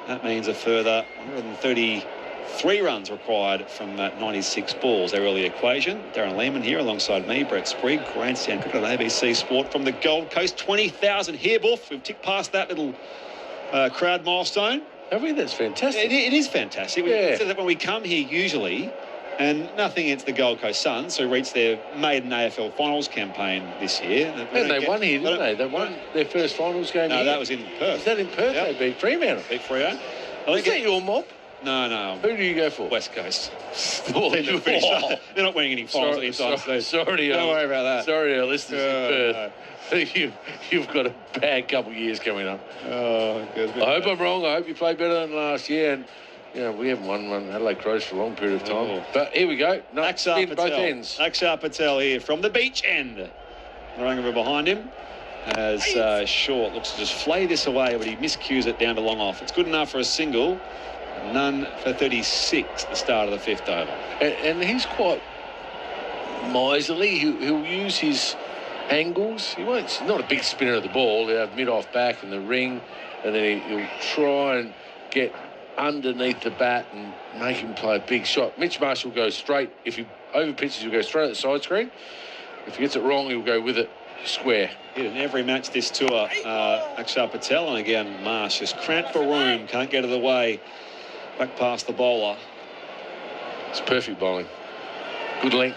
That means a further 133 runs required from that 96 balls. Their early equation. Darren Lehmann here alongside me, Brett Sprigg. Grandstand cricket on ABC Sport from the Gold Coast. 20,000 here, Buff. We've ticked past that little crowd milestone. Have we? That's fantastic. It is fantastic. Yeah. We said that when we come here usually, and nothing against the Gold Coast Suns, who reached their maiden AFL finals campaign this year. And they won here, didn't they? They won their first finals game here. No, that was in Perth. Is that in Perth? Yep. They beat Fremantle. Beat Freo. Is that your mob? No. Who do you go for? West Coast. They're not winning any finals anytime soon. Sorry, don't worry about that. Sorry, our listeners in Perth. You've got a bad couple of years coming up. Oh, good. I hope I'm wrong. I hope you play better than last year. And we haven't won Adelaide Crows for a long period of time. But here we go. Akshar Both ends. Akshar Patel here from the beach end. Narangaba behind him as Short looks to just flay this away, but he miscues it down to long off. It's good enough for a single. None for 36 at the start of the 5th over. And he's quite miserly. He'll use his angles. He's not a big spinner of the ball. He'll have mid-off back in the ring, and then he'll try and get underneath the bat and make him play a big shot. Mitch Marsh will go straight. If he over-pitches, he'll go straight at the side screen. If he gets it wrong, he'll go with it square. Hit in every match this tour, Akshar Patel, and again, Marsh just cramped for room, can't get it away. Back past the bowler. It's perfect bowling. Good length.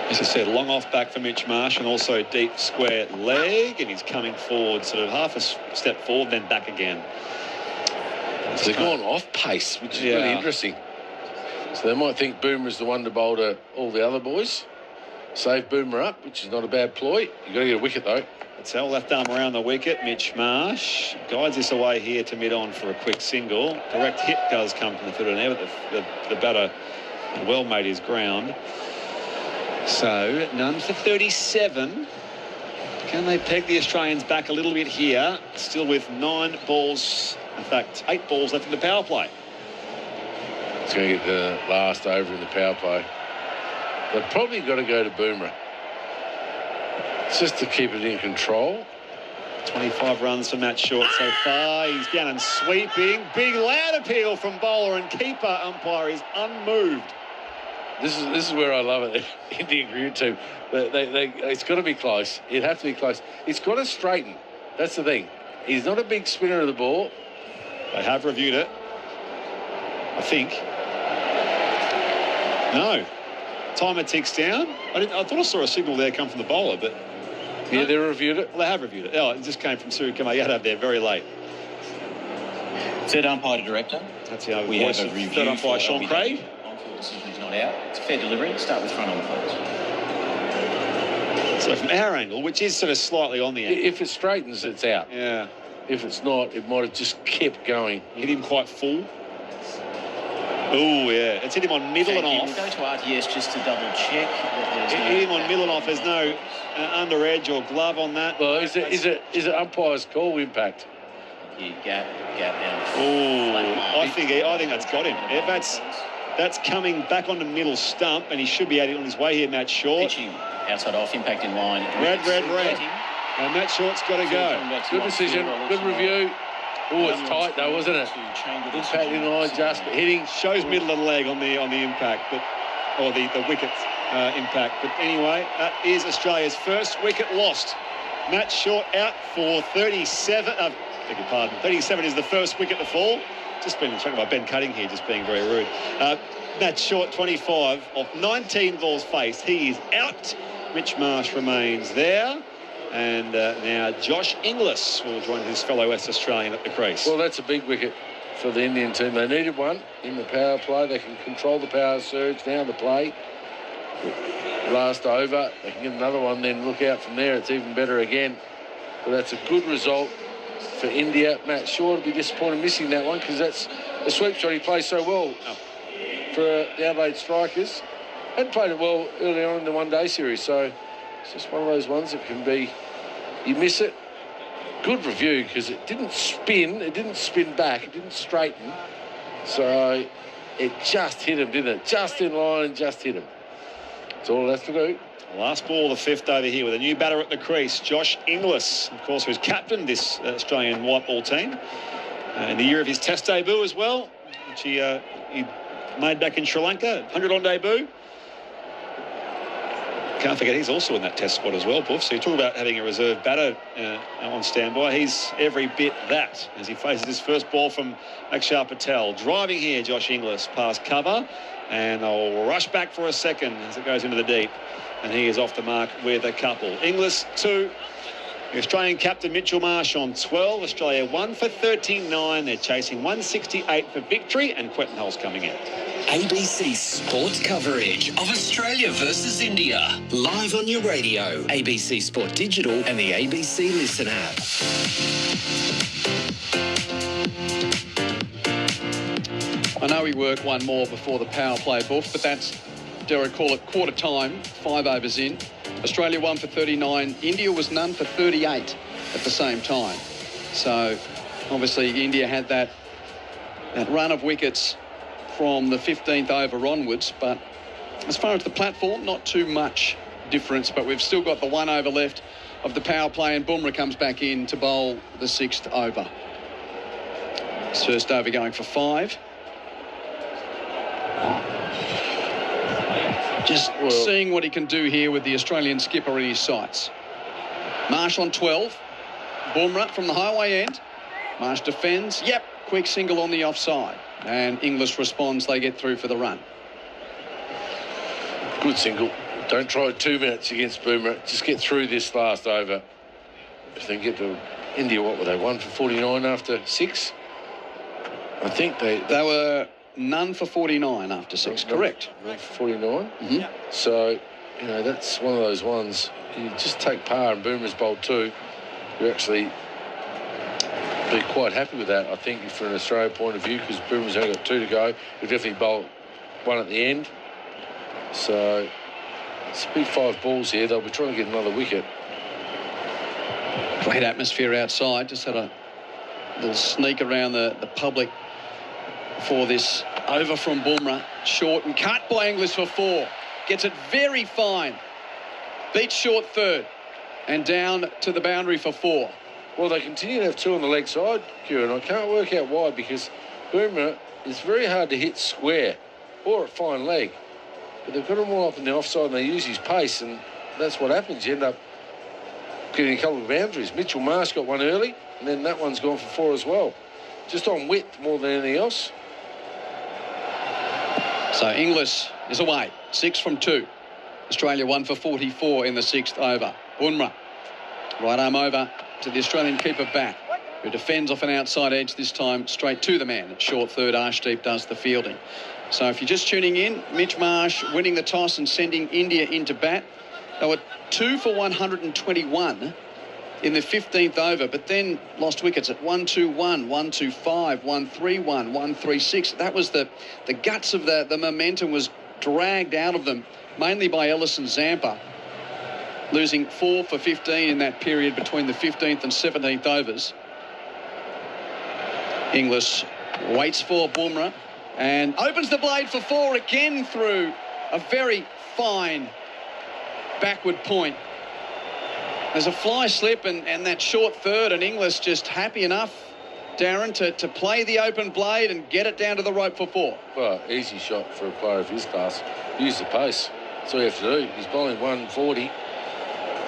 As I said, long off back for Mitch Marsh and also deep square leg, and he's coming forward, sort of half a step forward, then back again. So they're going off pace, which is really interesting. So they might think Boomer's the one to bowl to all the other boys. Save Boomer up, which is not a bad ploy. You've got to get a wicket, though. That's our left arm around the wicket. Mitch Marsh guides this away here to mid-on for a quick single. Direct hit does come from the fielder there, but the batter well made his ground. So, none for 37. Can they peg the Australians back a little bit here? Still with 9 balls, in fact, 8 balls left in the power play. It's going to get the last over in the power play. They've probably got to go to Boomer. It's just to keep it in control. 25 runs for Matt Short so far. He's down and sweeping. Big loud appeal from bowler and keeper. Umpire is unmoved. This is where I love it. The Indian cricket team. It's got to be close. It'd have to be close. It's got to straighten. That's the thing. He's not a big spinner of the ball. They have reviewed it, I think. No. Timer ticks down. I thought I saw a signal there come from the bowler, but... Yeah, they reviewed it? Well, they have reviewed it. Oh, it just came from Surya Kumar Yadav there very late. Third umpire to director. That's the we have a review. Third umpire, Sean Craig. On-field decision is not out. It's fair delivery. Start with front on, please. So from our angle, which is sort of slightly on the angle. If it straightens, it's out. Yeah. If it's not, it might have just kept going. Hit him quite full. Oh, yeah. It's hit him on middle and off. We'll go to RTS just to double check. Hit him on middle and off. There's no under edge or glove on that. Well, is it umpire's call impact? Gap down. Oh, I think that's got him. Yeah, that's coming back on the middle stump, and he should be on his way here, Matt Short. Pitching outside off, impact in line. Red. And Matt Short's got to go. Good decision, good review. Oh, it's tight though, wasn't it? Impact in line, just hitting. Shows middle of the leg on the impact, or the wicket impact. But anyway, that is Australia's first wicket lost. Matt Short out for 37. Beg your pardon. 37 is the first wicket to fall. Just been instructed by Ben Cutting here, just being very rude. Matt Short, 25 of 19 balls faced. He is out. Mitch Marsh remains there. And now Josh Inglis will join his fellow West Australian at the crease. Well, that's a big wicket for the Indian team. They needed one in the power play. They can control the power surge down the play. Last over, they can get another one, then look out from there. It's even better again. But that's a good result for India. Matt Short will be disappointed missing that one because that's a sweep shot. He plays so well for the Adelaide Strikers. Hadn't played it well early on in the one-day series, so it's just one of those ones that can be, you miss it. Good review because it didn't spin back, it didn't straighten. So it just hit him, didn't it? Just in line, just hit him. That's all it has to do. Last ball, the fifth over here with a new batter at the crease, Josh Inglis, of course, who's captained this Australian white ball team. In the year of his Test debut as well, which he made back in Sri Lanka, 100-on debut. Can't forget he's also in that Test squad as well, Buff. So you talk about having a reserve batter on standby. He's every bit that as he faces his first ball from Akshar Patel. Driving here, Josh Inglis past cover. And they'll rush back for a second as it goes into the deep. And he is off the mark with a couple. Inglis 2. The Australian captain Mitchell Marsh on 12. Australia 1 for 39. They're chasing 168 for victory. And Quentin Hull's coming in. ABC Sport coverage of Australia versus India. Live on your radio, ABC Sport Digital and the ABC Listen app. I know we work one more before the power play, Buff, but that's, dare I call it, quarter time, 5 overs in. Australia 1 for 39. India was none for 38 at the same time. So, obviously, India had that run of wickets from the 15th over onwards, but as far as the platform, not too much difference, but we've still got the 1 over left of the power play, and Bumrah comes back in to bowl the 6th over. His first over going for 5. Just seeing what he can do here with the Australian skipper in his sights. Marsh on 12. Bumrah from the highway end. Marsh defends. Yep, quick single on the offside. And Inglis responds. They get through for the run. Good single. Don't try 2 minutes against Bumrah. Just get through this last over. If they get to India, what were they? 1 for 49 after 6? I think they were none for 49 after 6. Correct. None for 49. So, you know, that's one of those ones. You just take par and Bumrah's bowled 2. You actually be quite happy with that, I think, from an Australia point of view, because Bumrah's only got 2 to go. He'll definitely bowl 1 at the end. So it's a big 5 balls here. They'll be trying to get another wicket. Great atmosphere outside. Just had a little sneak around the public for this over from Bumrah. Short and cut by Inglis for 4. Gets it very fine. Beats Short 3rd. And down to the boundary for 4. Well, they continue to have 2 on the leg side, Kieran. I can't work out why, because Bumrah is very hard to hit square or at fine leg. But they've got them all up in the offside and they use his pace, and that's what happens. You end up getting a couple of boundaries. Mitchell Marsh got 1 early, and then that one's gone for 4 as well. Just on width more than anything else. So Inglis is away. 6 from 2. Australia 1 for 44 in the 6th over. Bumrah, right arm over to the Australian keeper Bat, who defends off an outside edge this time straight to the man. At Short 3rd, Arshdeep does the fielding. So if you're just tuning in, Mitch Marsh winning the toss and sending India into bat. They were 2 for 121 in the 15th over, but then lost wickets at 1-2-1, 1-2-5, 1-3-1, 1-3-6. That was the guts of the momentum was dragged out of them, mainly by Ellison Zampa, losing 4 for 15 in that period between the 15th and 17th overs. Inglis waits for Bumrah and opens the blade for 4 again through a very fine backward point. There's a fly slip and that short third, and Inglis just happy enough, Darren, to play the open blade and get it down to the rope for 4. Well, easy shot for a player of his class. Use the pace. That's all you have to do. He's bowling 140.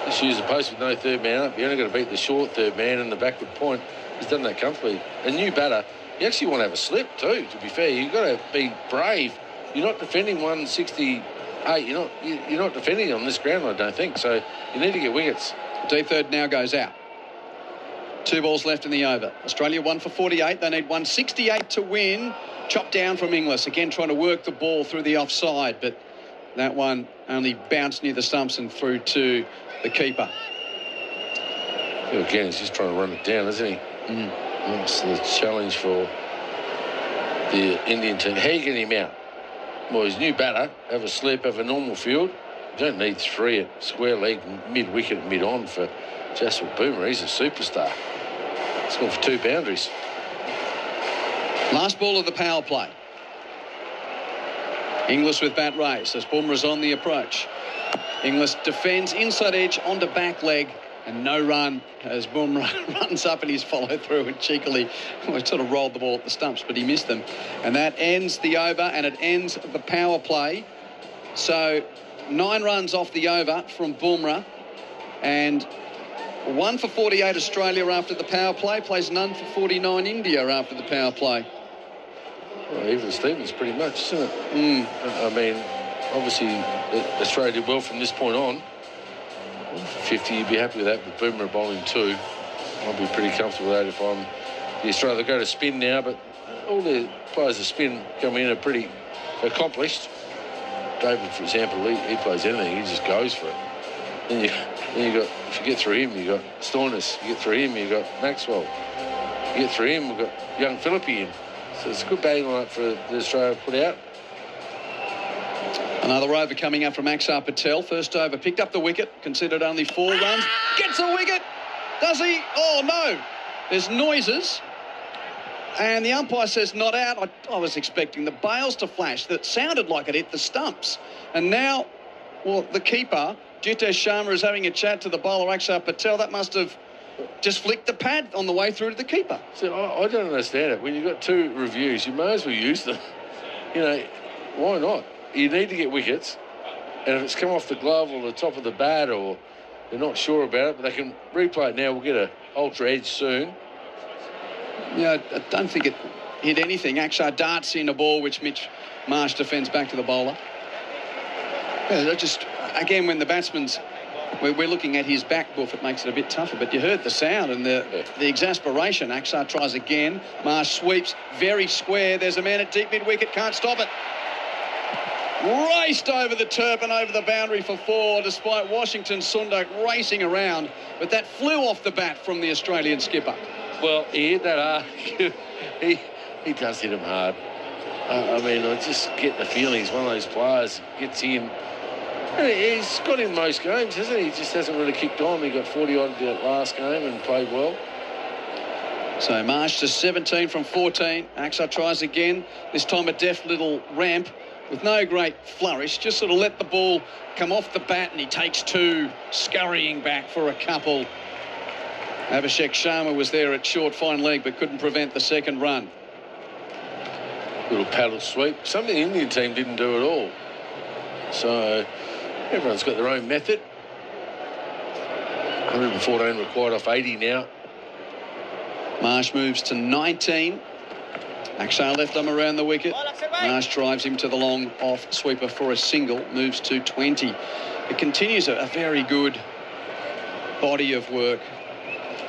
Just use the pace with no third man up. You only got to beat the short third man and the backward point. He's done that comfortably. A new batter, you actually want to have a slip too, to be fair. You've got to be brave. You're not defending 168. You're not defending on this ground, I don't think. So you need to get wickets. D-third now goes out. 2 balls left in the over. Australia 1 for 48. They need 168 to win. Chopped down from Inglis. Again, trying to work the ball through the offside, but that one only bounced near the stumps and through to the keeper. Again, he's just trying to run it down, isn't he? That's the challenge for the Indian team. How you get him out? Well, he's new batter. Have a slip, have a normal field. You don't need 3 at square leg, mid-wicket, mid-on for Jasprit Bumrah. He's a superstar. He's gone for 2 boundaries. Last ball of the power play. Inglis with bat raised as Bumrah's on the approach. Inglis defends inside edge onto back leg and no run as Bumrah runs up in his follow-through and cheekily sort of rolled the ball at the stumps, but he missed them. And that ends the over and it ends the power play. So 9 runs off the over from Bumrah and 1 for 48 Australia after the power play, plays none for 49 India after the power play. Well, even Stevens pretty much, isn't it? I mean, obviously Australia did well from this point on. 50, you'd be happy with that, with Bumrah bowling 2. I'll be pretty comfortable with that if I'm the Australia. They go to spin now, but all the players of spin coming in are pretty accomplished. David, for example, he plays anything, he just goes for it. Then you got, if you get through him, you got Stoinis. You get through him, you got Maxwell. You get through him, we've got young Philippi in. So it's a good batting lineup for the Australia to put out. Another over coming up from Axar Patel. First over, picked up the wicket, considered only 4 runs. Gets a wicket! Does he? Oh, no. There's noises. And the umpire says not out. I was expecting the bails to flash. That sounded like it hit the stumps. And now, well, the keeper, Jitesh Sharma, is having a chat to the bowler, Axar Patel. That must have just flicked the pad on the way through to the keeper. So I don't understand it. When you've got 2 reviews, you may as well use them. You know, why not? You need to get wickets, and if it's come off the glove or the top of the bat or they're not sure about it, but they can replay it now. We'll get an ultra edge soon. Yeah, I don't think it hit anything. Axar darts in a ball which Mitch Marsh defends back to the bowler. Yeah, just, again, when the batsman's, we're looking at his back boof, it makes it a bit tougher, but you heard the sound and the exasperation. Axar tries again. Marsh sweeps very square. There's a man at deep mid-wicket, can't stop it. Raced over the turban, over the boundary for 4, despite Washington Sundak racing around. But that flew off the bat from the Australian skipper. Well, he hit that hard. he does hit him hard. I mean, I just get the feeling he's one of those players, gets in. And he's got in most games, hasn't he? He just hasn't really kicked on. He got 40-odd that last game and played well. So Marsh to 17 from 14. Axar tries again. This time a deft little ramp with no great flourish. Just sort of let the ball come off the bat and he takes 2, scurrying back for a couple. Abhishek Sharma was there at short fine leg but couldn't prevent the second run. Little paddle sweep. Something the Indian team didn't do at all. So everyone's got their own method. 114 required off 80 now. Marsh moves to 19. Axar left arm around the wicket. Marsh drives him to the long off sweeper for a single. Moves to 20. It continues a very good body of work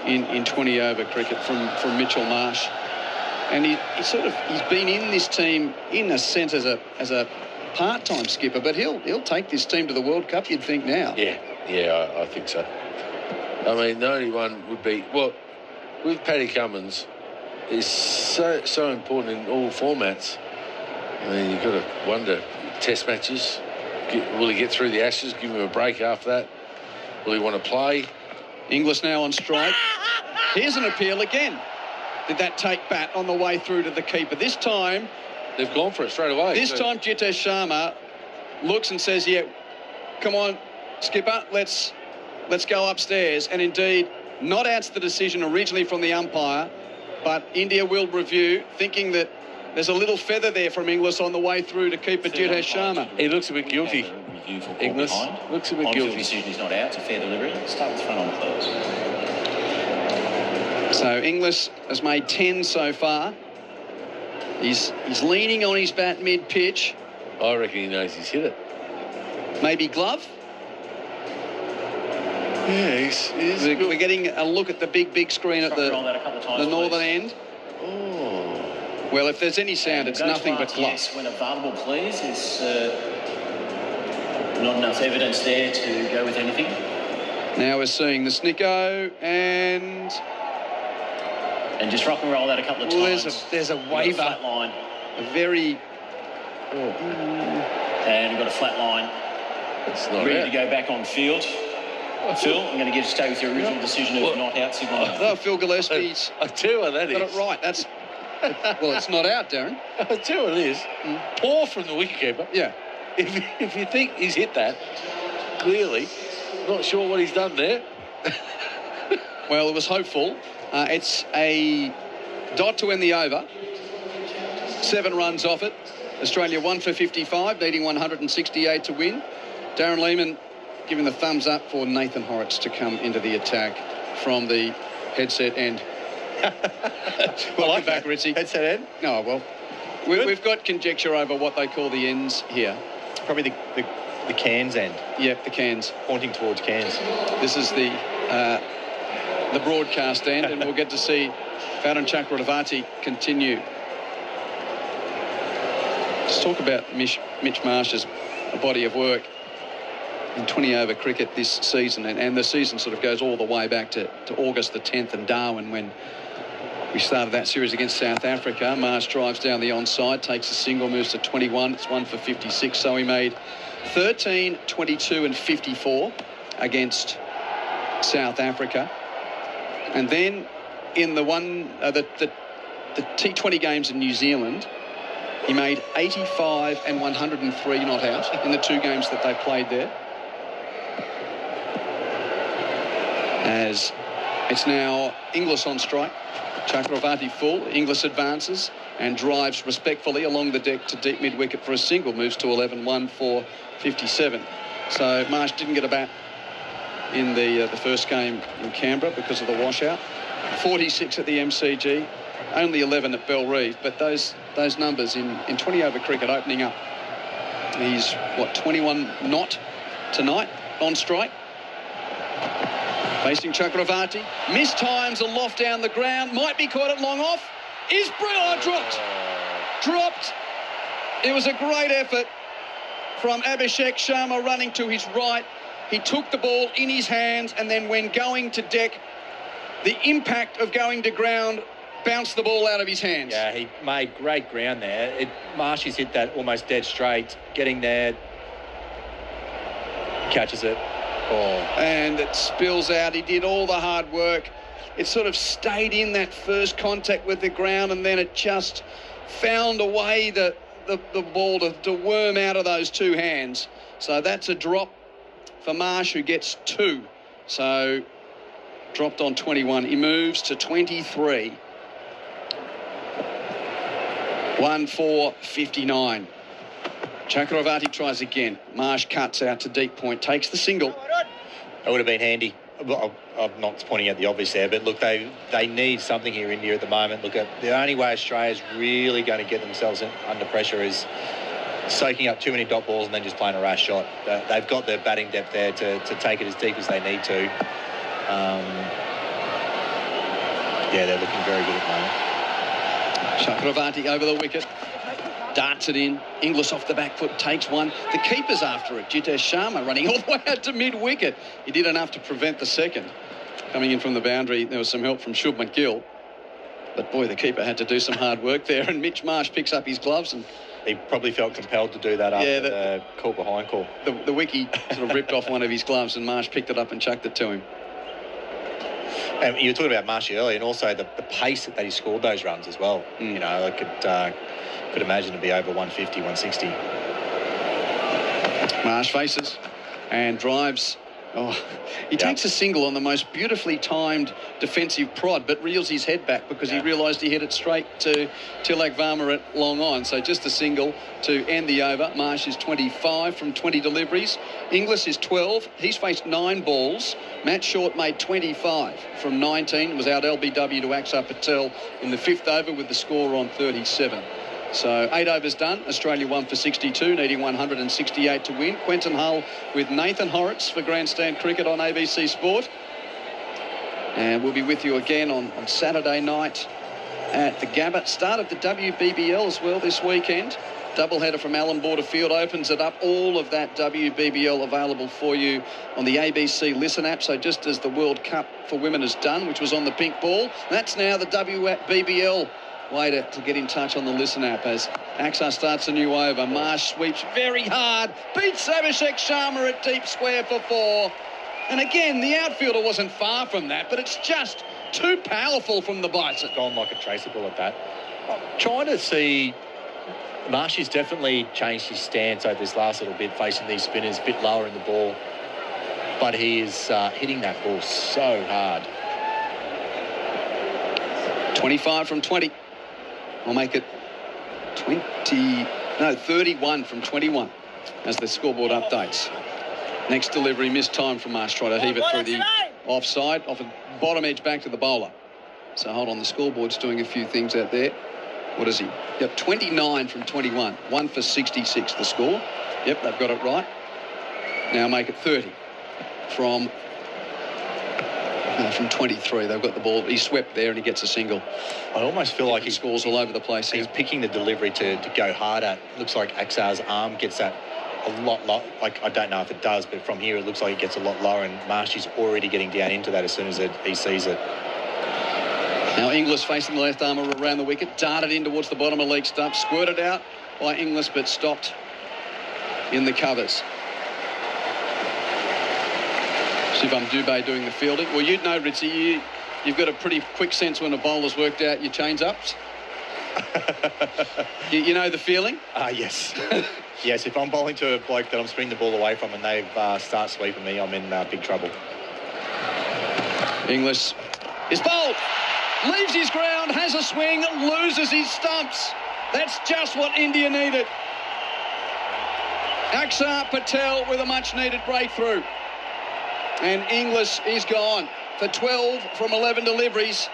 in 20 over cricket from Mitchell Marsh. And he's been in this team in a sense as a part-time skipper, but he'll take this team to the World Cup, you'd think now. Yeah, I think so. I mean, the only one would be, well, with Paddy Cummins, is so important in all formats. I mean, you've got to wonder, test matches, will he get through the Ashes, give him a break after that? Will he want to play? Inglis now on strike. Here's an appeal again. Did that take bat on the way through to the keeper? This time... They've gone for it straight away. This time, Jitesh Sharma looks and says, yeah, come on, skipper, let's go upstairs. And indeed, not out's the decision originally from the umpire, but India will review, thinking that there's a little feather there from Inglis on the way through to keeper Jitesh Sharma. He looks a bit guilty. Inglis looks a bit guilty. Decision is not out. It's a fair delivery. Start with front on, please. So Inglis has made 10 so far. He's leaning on his bat mid-pitch. I reckon he knows he's hit it. Maybe glove? Yeah, we're getting a look at the big screen at the northern end. Oh. Well, if there's any sound, it's nothing but glove. Yes, when available, please. There's not enough evidence there to go with anything. Now we're seeing the snicko and just rock and roll that a couple of times. There's a waiver. Flat line. A very... And we've got a flat line. It's not ready out. to go back on field. Phil, I'm going to stay with your original decision of not out signal. No, Phil Gillespie's... I tell you what that is. Got it right. That's... Well, it's not out, Darren. I tell you what it is. Poor from the wicketkeeper. Yeah. If you think he's hit that, clearly, not sure what he's done there. Well, it was hopeful. It's a dot to end the over. 7 runs off it. Australia 1 for 55, needing 168 to win. Darren Lehmann giving the thumbs up for Nathan Hauritz to come into the attack from the headset end. Welcome back, Ritzy. Headset end? No, well, we've got conjecture over what they call the ends here. Probably the Cairns end. Yep, the Cairns. Pointing towards Cairns. This is the broadcast end, and we'll get to see Varun Chakravarti continue. Let's talk about Mitch Marsh's body of work in 20-over cricket this season, and the season sort of goes all the way back to August the 10th in Darwin when we started that series against South Africa. Marsh drives down the onside, takes a single, moves to 21. It's 1 for 56, so he made 13, 22 and 54 against South Africa. And then in the T20 games in New Zealand, he made 85 and 103 not out in the 2 games that they played there. As it's now Inglis on strike. Chakravarti full. Inglis advances and drives respectfully along the deck to deep mid-wicket for a single. Moves to 11, 1 for 57. So Marsh didn't get a bat in the first game in Canberra because of the washout. 46 at the MCG, only 11 at Bellerive. But those numbers in 20-over cricket opening up. He's, 21 not tonight on strike. Facing Chakravarti. Missed times, a loft down the ground. Might be caught at long off. Is dropped. Dropped. It was a great effort from Abhishek Sharma running to his right. He took the ball in his hands, and then when going to deck, the impact of going to ground bounced the ball out of his hands. Yeah, he made great ground there. Marshy's hit that almost dead straight. Getting there, catches it. And it spills out. He did all the hard work. It sort of stayed in that first contact with the ground, and then it just found a way the ball to worm out of those 2 hands. So that's a drop for Marsh, who gets 2. So dropped on 21. He moves to 23. 1 for 59. Chakravarti tries again. Marsh cuts out to deep point, takes the single. That would have been handy. Well, I'm not pointing at the obvious there, but look, they need something here, India, at the moment. Look, the only way Australia's really going to get themselves under pressure is soaking up too many dot balls and then just playing a rash shot. They've got their batting depth there to take it as deep as they need to. Yeah, they're looking very good at the moment. Chakravarti over the wicket. darts it in. Inglis off the back foot takes one. The keeper's after it. Jitesh Sharma running all the way out to mid-wicket. He did enough to prevent the second. Coming in from the boundary, there was some help from Shubman Gill. But, boy, the keeper had to do some hard work there. And Mitch Marsh picks up his gloves and... He probably felt compelled to do that after the call behind call. The wiki sort of ripped off one of his gloves and Marsh picked it up and chucked it to him. And you were talking about Marshy earlier, and also the pace that he scored those runs as well. You know, I could imagine to be over 150, 160. Marsh faces and drives. Oh, he takes a single on the most beautifully timed defensive prod, but reels his head back because he realised he hit it straight to Tilak Varma at long on. So just a single to end the over. Marsh is 25 from 20 deliveries. Inglis is 12. He's faced 9 balls. Matt Short made 25 from 19. It was out LBW to Axar Patel in the 5th over with the score on 37. So 8 overs done. Australia 1 for 62, needing 168 to win. Quentin Hull with Nathan Hauritz for Grandstand Cricket on ABC Sport. And we'll be with you again on Saturday night at the Gabba. Start of the WBBL as well this weekend. Doubleheader from Allan Border Field opens it up. All of that WBBL available for you on the ABC Listen app. So just as the World Cup for women is done, which was on the pink ball, that's now the WBBL. Way to get in touch on the Listen app as Axar starts a new over. Marsh sweeps very hard, beats Abhishek Sharma at deep square for 4. And again, the outfielder wasn't far from that, but it's just too powerful from the Bison. Gone like a traceable at that. I'm trying to see... Marshy's definitely changed his stance over this last little bit, facing these spinners a bit lower in the ball. But he is hitting that ball so hard. 25 from 20. I'll make it 31 from 21 as the scoreboard updates. Next delivery, missed time from Marsh. Try to heave it through the offside, off a bottom edge back to the bowler. So hold on, the scoreboard's doing a few things out there. What is he? Yep, 29 from 21. 1 for 66 the score. Yep, they've got it right. Now make it 30 from 23. They've got the ball. He swept there and he gets a single. I almost feel like he scores all over the place. He's picking the delivery to go harder. Looks like Axar's arm gets that a lot low. Like, I don't know if it does, but from here it looks like it gets a lot lower, and Marshy's already getting down into that as soon as he sees it. Now Inglis facing the left arm around the wicket, darted in towards the bottom of leg stump, squirted out by Inglis, but stopped in the covers. Shivam Dubé doing the fielding. Well, you'd know, Ritzy, you've got a pretty quick sense when a bowler's worked out your change-ups. you know the feeling? Yes. Yes, if I'm bowling to a bloke that I'm spinning the ball away from and they start sweeping me, I'm in big trouble. Inglis is bowled. Leaves his ground, has a swing, loses his stumps. That's just what India needed. Axar Patel with a much-needed breakthrough. And Inglis is gone for 12 from 11 deliveries.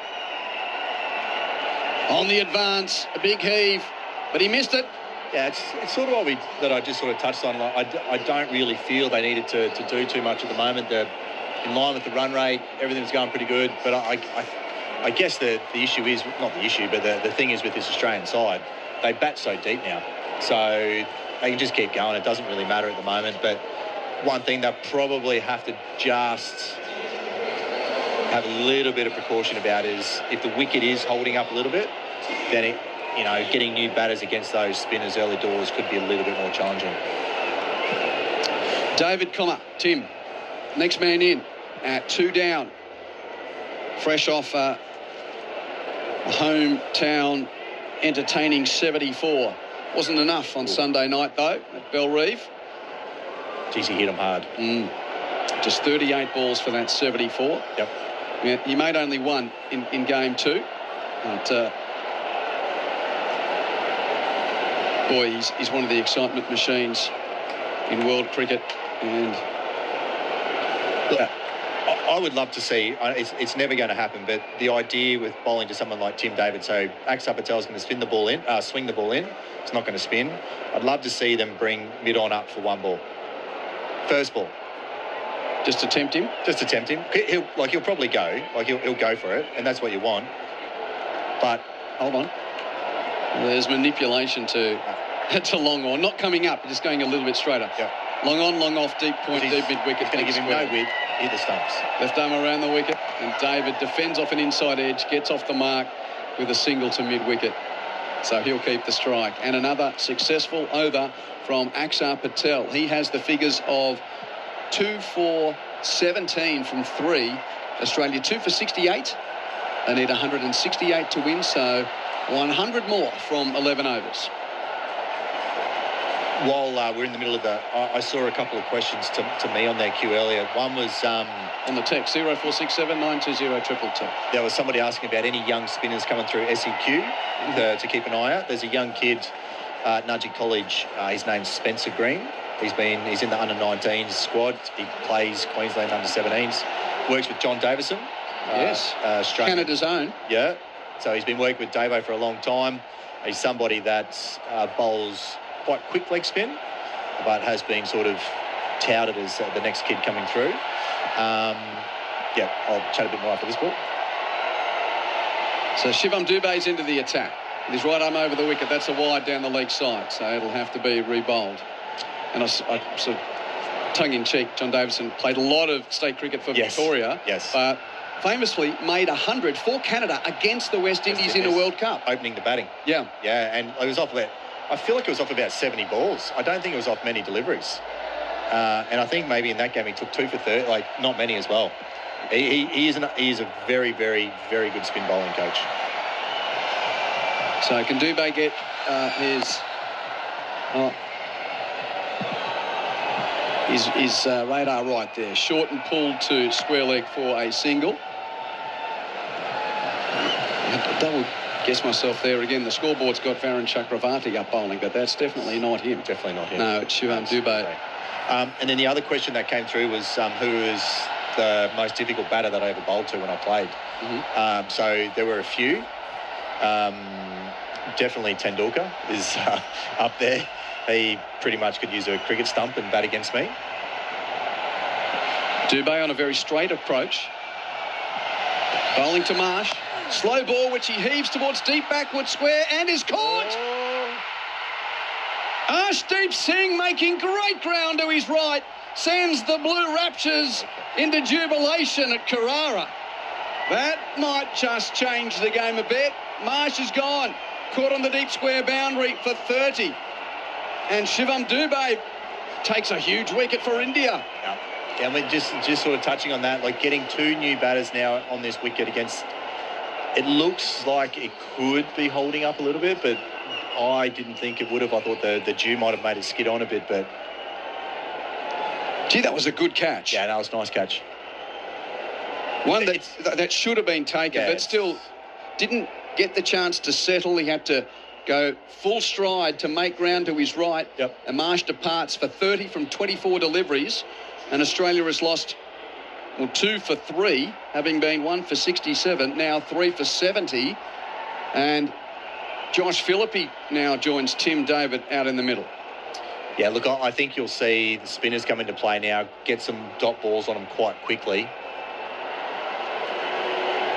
On the advance, a big heave, but he missed it. Yeah, it's sort of what that I just sort of touched on. I don't really feel they needed to do too much at the moment. They're in line with the run rate. Everything's going pretty good. But I guess the issue is, not the issue, but the thing is with this Australian side, they bat so deep now. So they can just keep going. It doesn't really matter at the moment. But one thing they'll probably have to just have a little bit of precaution about is if the wicket is holding up a little bit, then getting new batters against those spinners early doors could be a little bit more challenging. David Connor, Tim, next man in at 2 down. Fresh off a hometown entertaining 74. Wasn't enough on Sunday night, though, at Belrive. Geez, he hit him hard. Just 38 balls for that 74. Yep. Yeah, he made only one in game 2. But, boy, he's one of the excitement machines in world cricket. And look, I would love to see, it's never going to happen, but the idea with bowling to someone like Tim David, so Axar Patel's going to swing the ball in. It's not going to spin. I'd love to see them bring mid-on up for 1 ball. First ball. Just to tempt him? Just to tempt him. He'll probably go. He'll go for it, and that's what you want. But hold on. There's manipulation to That's a long on. Not coming up, just going a little bit straighter. Yeah. Long on, long off, deep point, deep mid-wicket. It's going to give him no width, hit the stumps. Left arm around the wicket, and David defends off an inside edge, gets off the mark with a single to mid-wicket. So he'll keep the strike. And another successful over from Akshar Patel. He has the figures of 2 for 17 from 3. Australia 2 for 68. They need 168 to win, so 100 more from 11 overs. While we're in the middle of the... I saw a couple of questions to me on their queue earlier. One was... on the text, 0467 920 222. There was somebody asking about any young spinners coming through SEQ to keep an eye out. There's a young kid at Nudgee College. His name's Spencer Green. He's in the under-19s squad. He plays Queensland under-17s. Works with John Davison. Yes, Canada's own. Yeah. So he's been working with Davo for a long time. He's somebody that bowls quite quick leg spin, but has been sort of touted as the next kid coming through. Yeah, I'll chat a bit more after this ball. So Shivam Dubé's into the attack. With his right arm over the wicket, that's a wide down the leg side, so it'll have to be re-bowled. And I sort of tongue-in-cheek, John Davison played a lot of state cricket for Victoria. Yes. But famously made 100 for Canada against the West Indies in a World Cup. Opening the batting. Yeah. Yeah, and it was off about... I feel like it was off about 70 balls. I don't think it was off many deliveries. And I think maybe in that game he took 2 for 30, like not many as well. He is a very, very, very good spin bowling coach. So can Dubé get his radar right there? Short and pulled to square leg for a single. Double guess myself there again. The scoreboard's got Varun Chakravarti up bowling, but that's definitely not him. Definitely not him. No, it's Shivam Dubé. And then the other question that came through was who was the most difficult batter that I ever bowled to when I played. So there were a few. Definitely Tendulkar is up there. He pretty much could use a cricket stump and bat against me. Dubé on a very straight approach. Bowling to Marsh. Slow ball, which he heaves towards deep backward square and is caught. Arshdeep Singh making great ground to his right. Sends the Blue Raptures into jubilation at Carrara. That might just change the game a bit. Marsh is gone. Caught on the deep square boundary for 30. And Shivam Dubé takes a huge wicket for India. Yeah, I mean, just sort of touching on that, like getting 2 new batters now on this wicket against... It looks like it could be holding up a little bit, but I didn't think it would have. I thought the dew might have made it skid on a bit, but... Gee, that was a good catch. Yeah, that was a nice catch. One that should have been taken, but still didn't get the chance to settle. He had to go full stride to make ground to his right. And Marsh departs for 30 from 24 deliveries. And Australia has lost, 2 for 3, having been 1 for 67, now 3 for 70. And Josh Philippe now joins Tim David out in the middle. Yeah, look, I think you'll see the spinners come into play now, get some dot balls on them quite quickly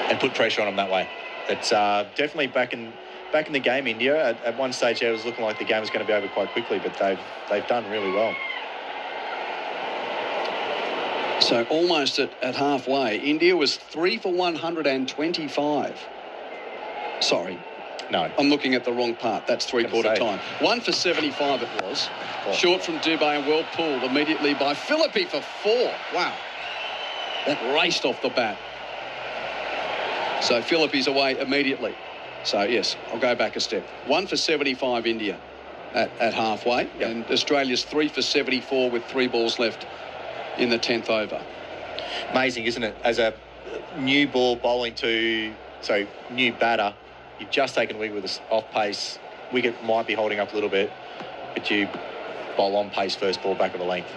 and put pressure on them that way. It's definitely back in the game, India. At one stage, it was looking like the game was going to be over quite quickly, but they've done really well. So almost at halfway. India was 3 for 125. Sorry. No. I'm looking at the wrong part. That's three-quarter time. 1 for 75 it was. Oh. Short from Dubé and well pulled immediately by Philippe for 4. Wow. That raced off the bat. So Philippe's away immediately. So, yes, I'll go back a step. 1 for 75 India at halfway. Yep. And Australia's 3 for 74 with 3 balls left in the 10th over. Amazing, isn't it? As a new ball bowling new batter, you've just taken a wicket with an off-pace. Wicket might be holding up a little bit, but you bowl on pace first ball back of the length.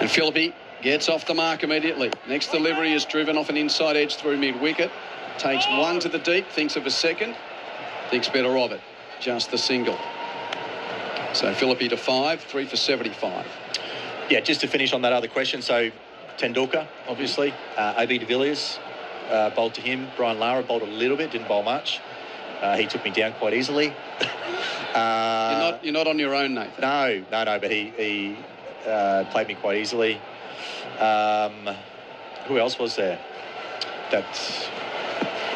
And Philippe gets off the mark immediately. Next delivery is driven off an inside edge through mid-wicket. Takes 1 to the deep, thinks of a second. Thinks better of it. Just the single. So Philippe to 5, 3 for 75. Yeah, just to finish on that other question. So Tendulkar, obviously. AB de Villiers bowled to him. Brian Lara bowled a little bit, didn't bowl much. He took me down quite easily. You're not on your own, Nathan. No, but he played me quite easily. Who else was there?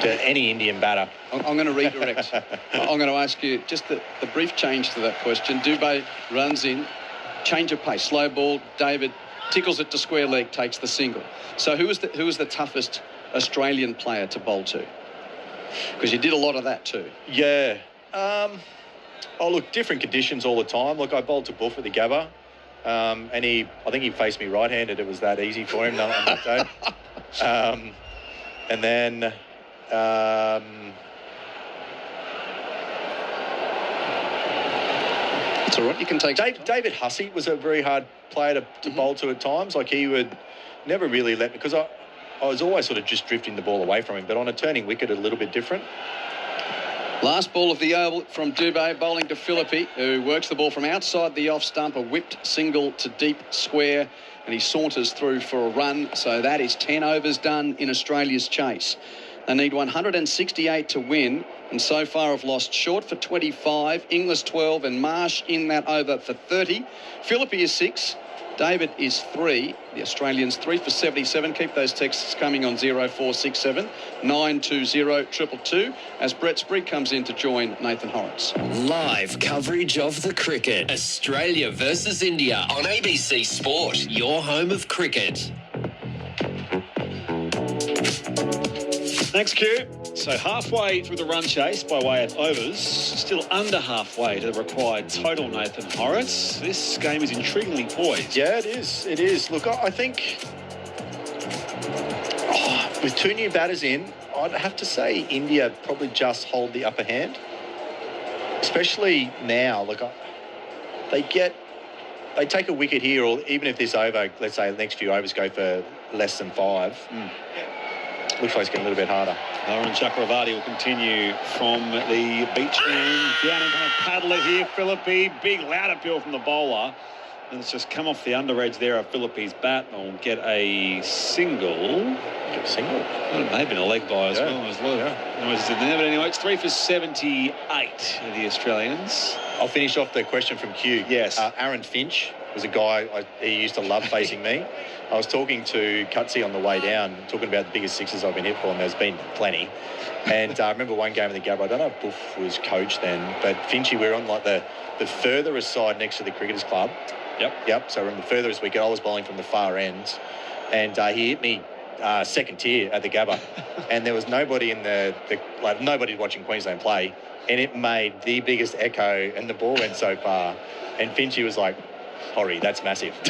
Any Indian batter. I'm going to redirect. I'm going to ask you just the brief change to that question. Dubé runs in, change of pace, slow ball. David tickles it to square leg, takes the single. So who was the toughest Australian player to bowl to? Because you did a lot of that too. Yeah. Look, different conditions all the time. Look, I bowled to Buff at the Gabba, and I think he faced me right-handed. It was that easy for him on that day. And then. It's all right. You can take. David Hussey was a very hard player to bowl to at times. Like, he would never really let me, because I was always sort of just drifting the ball away from him. But on a turning wicket, a little bit different. Last ball of the over from Dubé, bowling to Philippi, who works the ball from outside the off stump, a whipped single to deep square, and he saunters through for a run. So that is 10 overs done in Australia's chase. They need 168 to win, and so far have lost Short for 25, Inglis 12, and Marsh in that over for 30. Philippi is 6. David is 3. The Australians 3 for 77. Keep those texts coming on 0467 920 222 as Brett Sprigg comes in to join Nathan Hauritz. Live coverage of the cricket. Australia versus India on ABC Sport, your home of cricket. Thanks, Q. So halfway through the run chase by way of overs, still under halfway to the required total, Nathan Hauritz. This game is intriguingly poised. Yeah, it is. It is. Look, I think with 2 new batters in, I'd have to say India probably just hold the upper hand. Especially now, look, they take a wicket here, or even if this over, let's say the next few overs go for less than 5. Looks like it's getting a little bit harder. Lauren Chakravarti will continue from the beach end down and kind of paddle it here. Philippi, big loud appeal from the bowler. And it's just come off the under edge there of Philippi's bat. And will get a single. Get a single? It may have been a leg by as well. Noise in there. But anyway, it's 3 for 78 of the Australians. I'll finish off the question from Q. Yes. Aaron Finch was a guy, he used to love facing me. I was talking to Cutsy on the way down, talking about the biggest sixes I've been hit for, and there's been plenty. And I remember one game in the Gabba, I don't know if Buff was coach then, but Finchy, we were on like the furthest side next to the Cricketers Club. Yep. So from the furthest wicket, I was bowling from the far end, and he hit me second tier at the Gabba, and there was nobody in nobody watching Queensland play, and it made the biggest echo, and the ball went so far, and Finchy was like, Horry, that's massive. He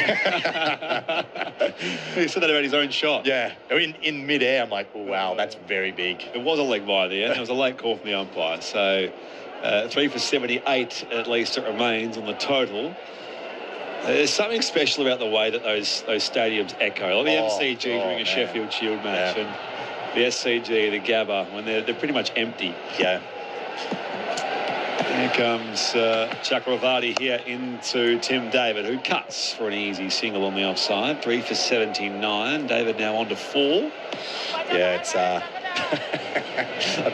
said that about his own shot. Yeah. In mid-air, I'm like, oh, wow, that's very big. It was a leg by the end. There was a late call from the umpire. So 3 for 78, at least it remains on the total. There's something special about the way that those stadiums echo. Like the MCG during a Sheffield Shield match and the SCG, the Gabba, when they're pretty much empty. Yeah. Here comes Chakravarti here into Tim David, who cuts for an easy single on the offside. 3 for 79. David now on to 4. Yeah, it's a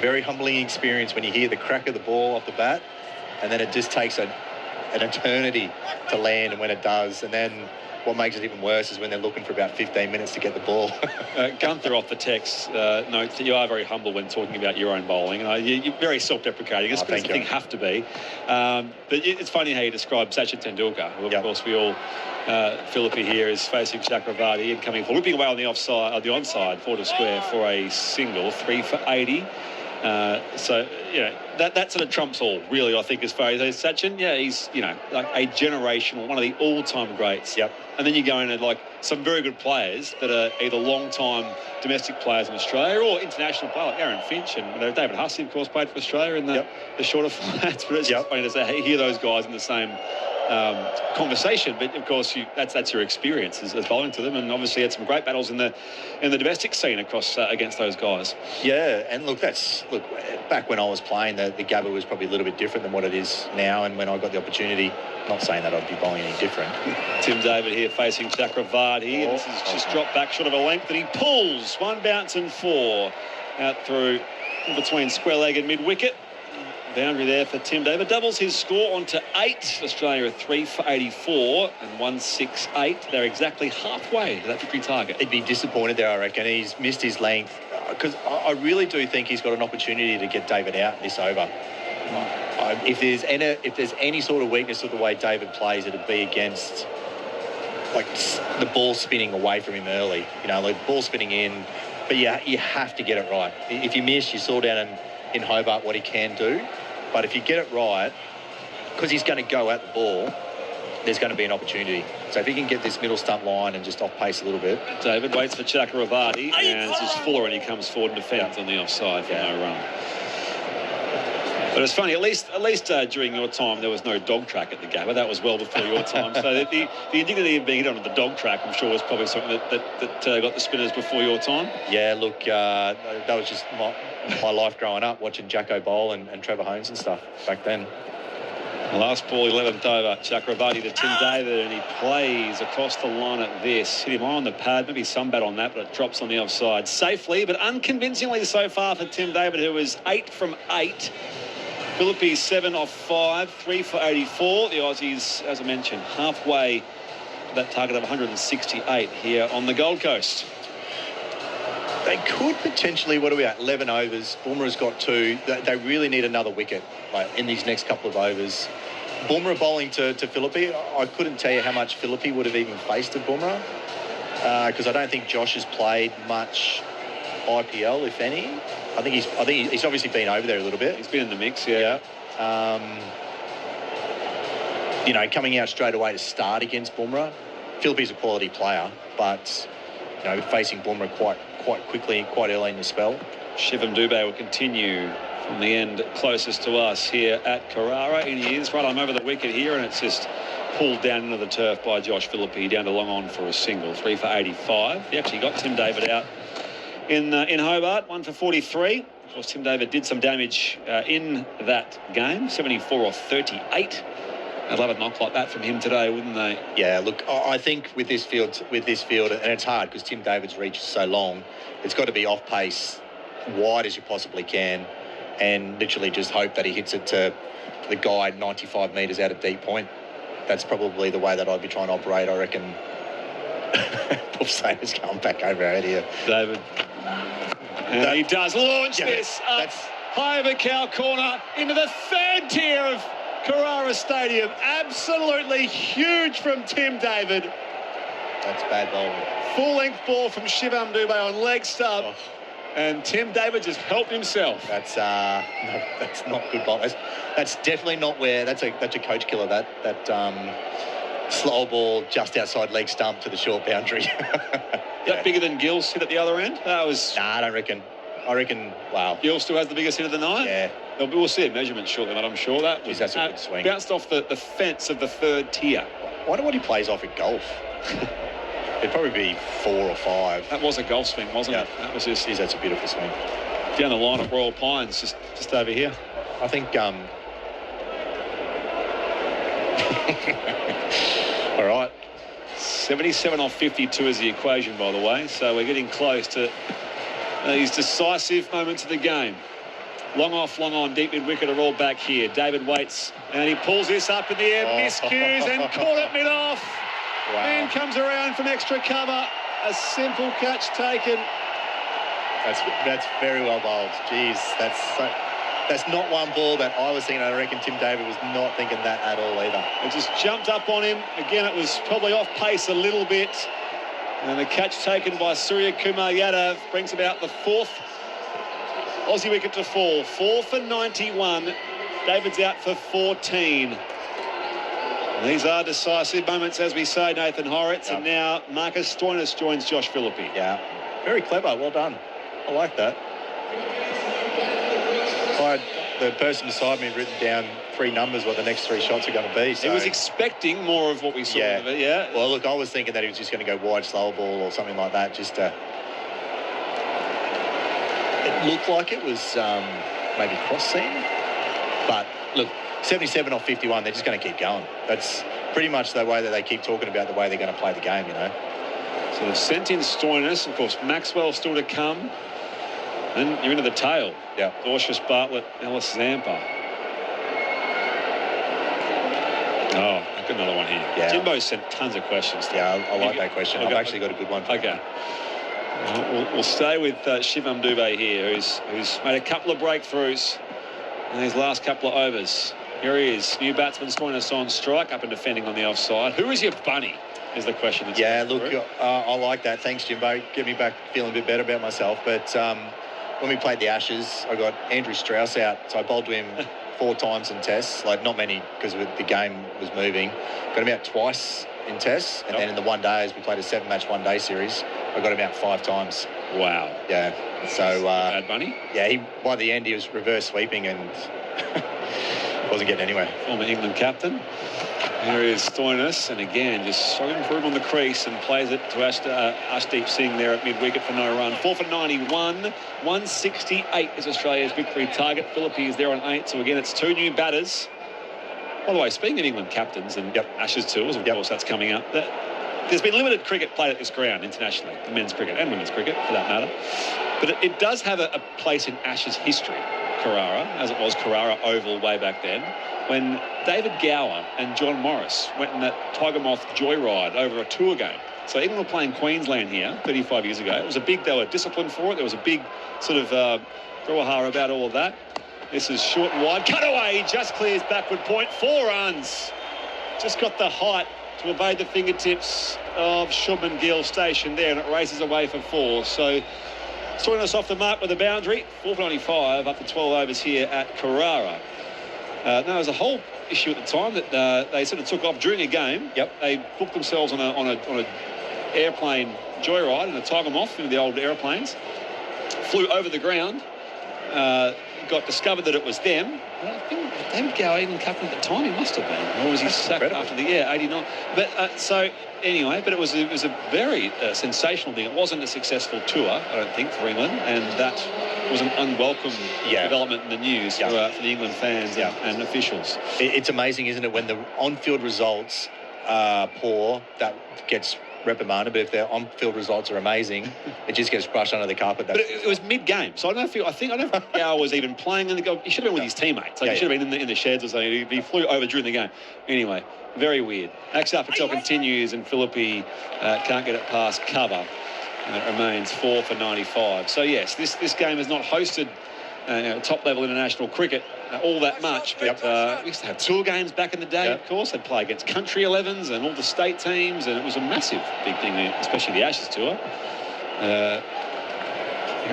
very humbling experience when you hear the crack of the ball off the bat, and then it just takes an eternity to land, and when it does, and then what makes it even worse is when they're looking for about 15 minutes to get the ball. Gunther off the text notes that you are very humble when talking about your own bowling. You're very self-deprecating. It's because the thing have to be. But it's funny how you describe Sachin Tendulkar, who, of course, we all... Philippi here is facing Chakravarti and coming for whipping away on the offside, the onside, 4 to square for a single, 3 for 80. So, that sort of trumps all, really, I think, as far as Sachin. Yeah, he's, like a generational, one of the all-time greats. Yep. And then you go into, like, some very good players that are either long-time domestic players in Australia or international players, like Aaron Finch and David Hussey, of course, played for Australia in the shorter flats. But it's just funny to hear those guys in the same conversation, but of course that's your experience as bowling to them, and obviously had some great battles in the domestic scene across against those guys. Yeah, and look, back when I was playing, the Gabba was probably a little bit different than what it is now, and when I got the opportunity, not saying that I'd be bowling any different. Tim David here facing Chakravarti, and this is just dropped back short of a length, and he pulls 1 bounce and 4 out through in between square leg and mid wicket. boundary there for Tim David. Doubles his score on to 8. Australia are 3 for 84 and 168. They're exactly halfway to that victory target. He'd be disappointed there, I reckon. He's missed his length because I really do think he's got an opportunity to get David out this over. If there's any sort of weakness of the way David plays, it'd be against like the ball spinning away from him early. You know, like ball spinning in, but you have to get it right. If you miss, you saw down in Hobart what he can do, but if you get it right, because he's going to go at the ball, there's going to be an opportunity. So if he can get this middle stump line and just off pace a little bit. David waits for Chakravarti, and it's Fuller, and he comes forward and defends on the offside for no run. But it's funny, at least during your time, there was no dog track at the Gabba. That was well before your time. So the indignity of being hit on the dog track, I'm sure, was probably something that got the spinners before your time. Yeah, look, that was just my life growing up, watching Jacko bowl and Trevor Holmes and stuff back then. The last ball, 11th over, Chakravarti to Tim David, and he plays across the line at this. Hit him on the pad, maybe some bat on that, but it drops on the offside. Safely, but unconvincingly so far for Tim David, who was 8 from 8. Philippines 7 off 5, 3 for 84. The Aussies, as I mentioned, halfway to that target of 168 here on the Gold Coast. They could potentially, what are we at, 11 overs. Bumrah's got 2. They really need another wicket in these next couple of overs. Bumrah bowling to Philippi. I couldn't tell you how much Philippi would have even faced at Bumrah because I don't think Josh has played much IPL, if any. I think he's obviously been over there a little bit. He's been in the mix, yeah. You know, coming out straight away to start against Bumrah. Philippi's a quality player, but you know, facing Bumrah quite quickly, quite early in the spell. Shivam Dubey will continue from the end closest to us here at Carrara. And he is right on over the wicket here, and it's just pulled down into the turf by Josh Philippi, down to long on for a single, 3 for 85. He actually got Tim David out in Hobart, 1 for 43. Of course, Tim David did some damage in that game, 74 off 38. I'd love a knock like that from him today, wouldn't they? Yeah, look, I think with this field, and it's hard because Tim David's reach is so long, it's got to be off pace, wide as you possibly can, and literally just hope that he hits it to the guide 95 metres out of deep point. That's probably the way that I'd be trying to operate, I reckon. Paul Saner's going back over out here. David. And he does launch this up high over cow corner into the third tier of Carrara Stadium. Absolutely huge from Tim David. That's bad bowling. Full-length ball from Shivam Dubey on leg stump. Oh. And Tim David just helped himself. That's not good ball. That's definitely not where. That's a coach killer. That slow ball just outside leg stump to the short boundary. That bigger than Gill's hit at the other end? That was. Nah, I don't reckon. I reckon. Wow. Gill still has the biggest hit of the night. Yeah. We'll see a measurement shortly, but I'm sure that was that's a good swing. Bounced off the fence of the third tier. I wonder what he plays off at golf. It'd probably be 4 or 5. That was a golf swing, wasn't it? That was just. That's a beautiful swing. Down the line at Royal Pines, just over here. I think. All right. 77 off 52 is the equation, by the way. So we're getting close to these decisive moments of the game. Long off, long on, deep mid wicket are all back here. David waits, and he pulls this up in the air, miscues and caught it mid-off. Wow. And comes around from extra cover. A simple catch taken. That's very well bowled. Jeez, that's not one ball that I was thinking. I reckon Tim David was not thinking that at all either. It just jumped up on him. Again, it was probably off pace a little bit. And the catch taken by Surya Kumar Yadav brings about the 4th Aussie wicket to fall. 4 for 91. David's out for 14. These are decisive moments, as we say, Nathan Hauritz. Yep. And now Marcus Stoinis joins Josh Philippi. Yeah, very clever. Well done. I like that. The person beside me had written down 3 numbers what the next 3 shots are going to be. So. He was expecting more of what we saw of it, yeah. Well, look, I was thinking that he was just going to go wide, slow ball or something like that. Just it looked like it was maybe cross-seam. But, look, 77 off 51, they're just going to keep going. That's pretty much the way that they keep talking about the way they're going to play the game, you know. So they've sent in Stoinis. Of course, Maxwell still to come. And you're into the tail. Yeah. Dorshus, Bartlett, Ellis Zampa. Oh, I've got another one here. Yeah. Jimbo sent tons of questions. Yeah, I like that question. I've actually got a good one. Okay. We'll stay with Shivam Dubé here, who's made a couple of breakthroughs in these last couple of overs. Here he is, new batsman Stoinis on strike, up and defending on the offside. Who is your bunny, is the question. Yeah, look, I like that. Thanks, Jimbo. Get me back feeling a bit better about myself. But when we played the Ashes, I got Andrew Strauss out, so I bowled to him 4 times in tests, like not many because the game was moving. Got him out twice in tests, and then in the one day, as we played a 7-match one-day series, I got him out 5 times. Wow. Yeah. So bad bunny. Yeah, by the end he was reverse sweeping and wasn't getting anywhere. Former England captain. Here is Stoinis, and again just struggling for him on the crease, and plays it to Ashdeep Singh there at mid-wicket for no run. 4 for 91. 168 is Australia's victory target. Philippines there on 8. So again, it's 2 new batters. By the way, speaking of England captains and Ashes tours, of course that's coming up. There's been limited cricket played at this ground internationally, men's cricket and women's cricket for that matter. But it does have a place in Ashes history, Carrara, as it was Carrara Oval way back then, when David Gower and John Morris went in that Tiger Moth joyride over a tour game. So England were playing Queensland here 35 years ago. It was they were disciplined for it. There was a big sort of brouhaha about all of that. This is short and wide. Cut away, just clears backward point. 4 runs. Just got the height to evade the fingertips of Shubman Gill stationed there, and it races away for 4. So Stoinis off the mark with a boundary. 4 for 95 up to 12 overs here at Carrara. There was a whole issue at the time that they sort of took off during a game. They booked themselves on a airplane joyride in a Tiger Moth, the old airplanes. Flew over the ground. Got discovered that it was them. I think David Gower even captain at the time, he must have been. Or was he sacked after the 89? But it was a very sensational thing. It wasn't a successful tour, I don't think, for England, and that was an unwelcome development in the news for the England fans and officials. It's amazing, isn't it, when the on-field results are poor, that gets reprimanded, but if their on-field results are amazing, it just gets brushed under the carpet. But it was mid-game, so I don't know if Gower was even playing in the game. He should have been with his teammates. He should have been in the sheds or something. He flew over during the game. Anyway, very weird. Axar Patel continues, and Philippi can't get it past cover. And it remains 4 for 95. So yes, this game is not hosted top-level international cricket all that much, but we used to have tour games back in the day, of course. They'd play against country 11s and all the state teams, and it was a massive big thing, especially the Ashes tour. Here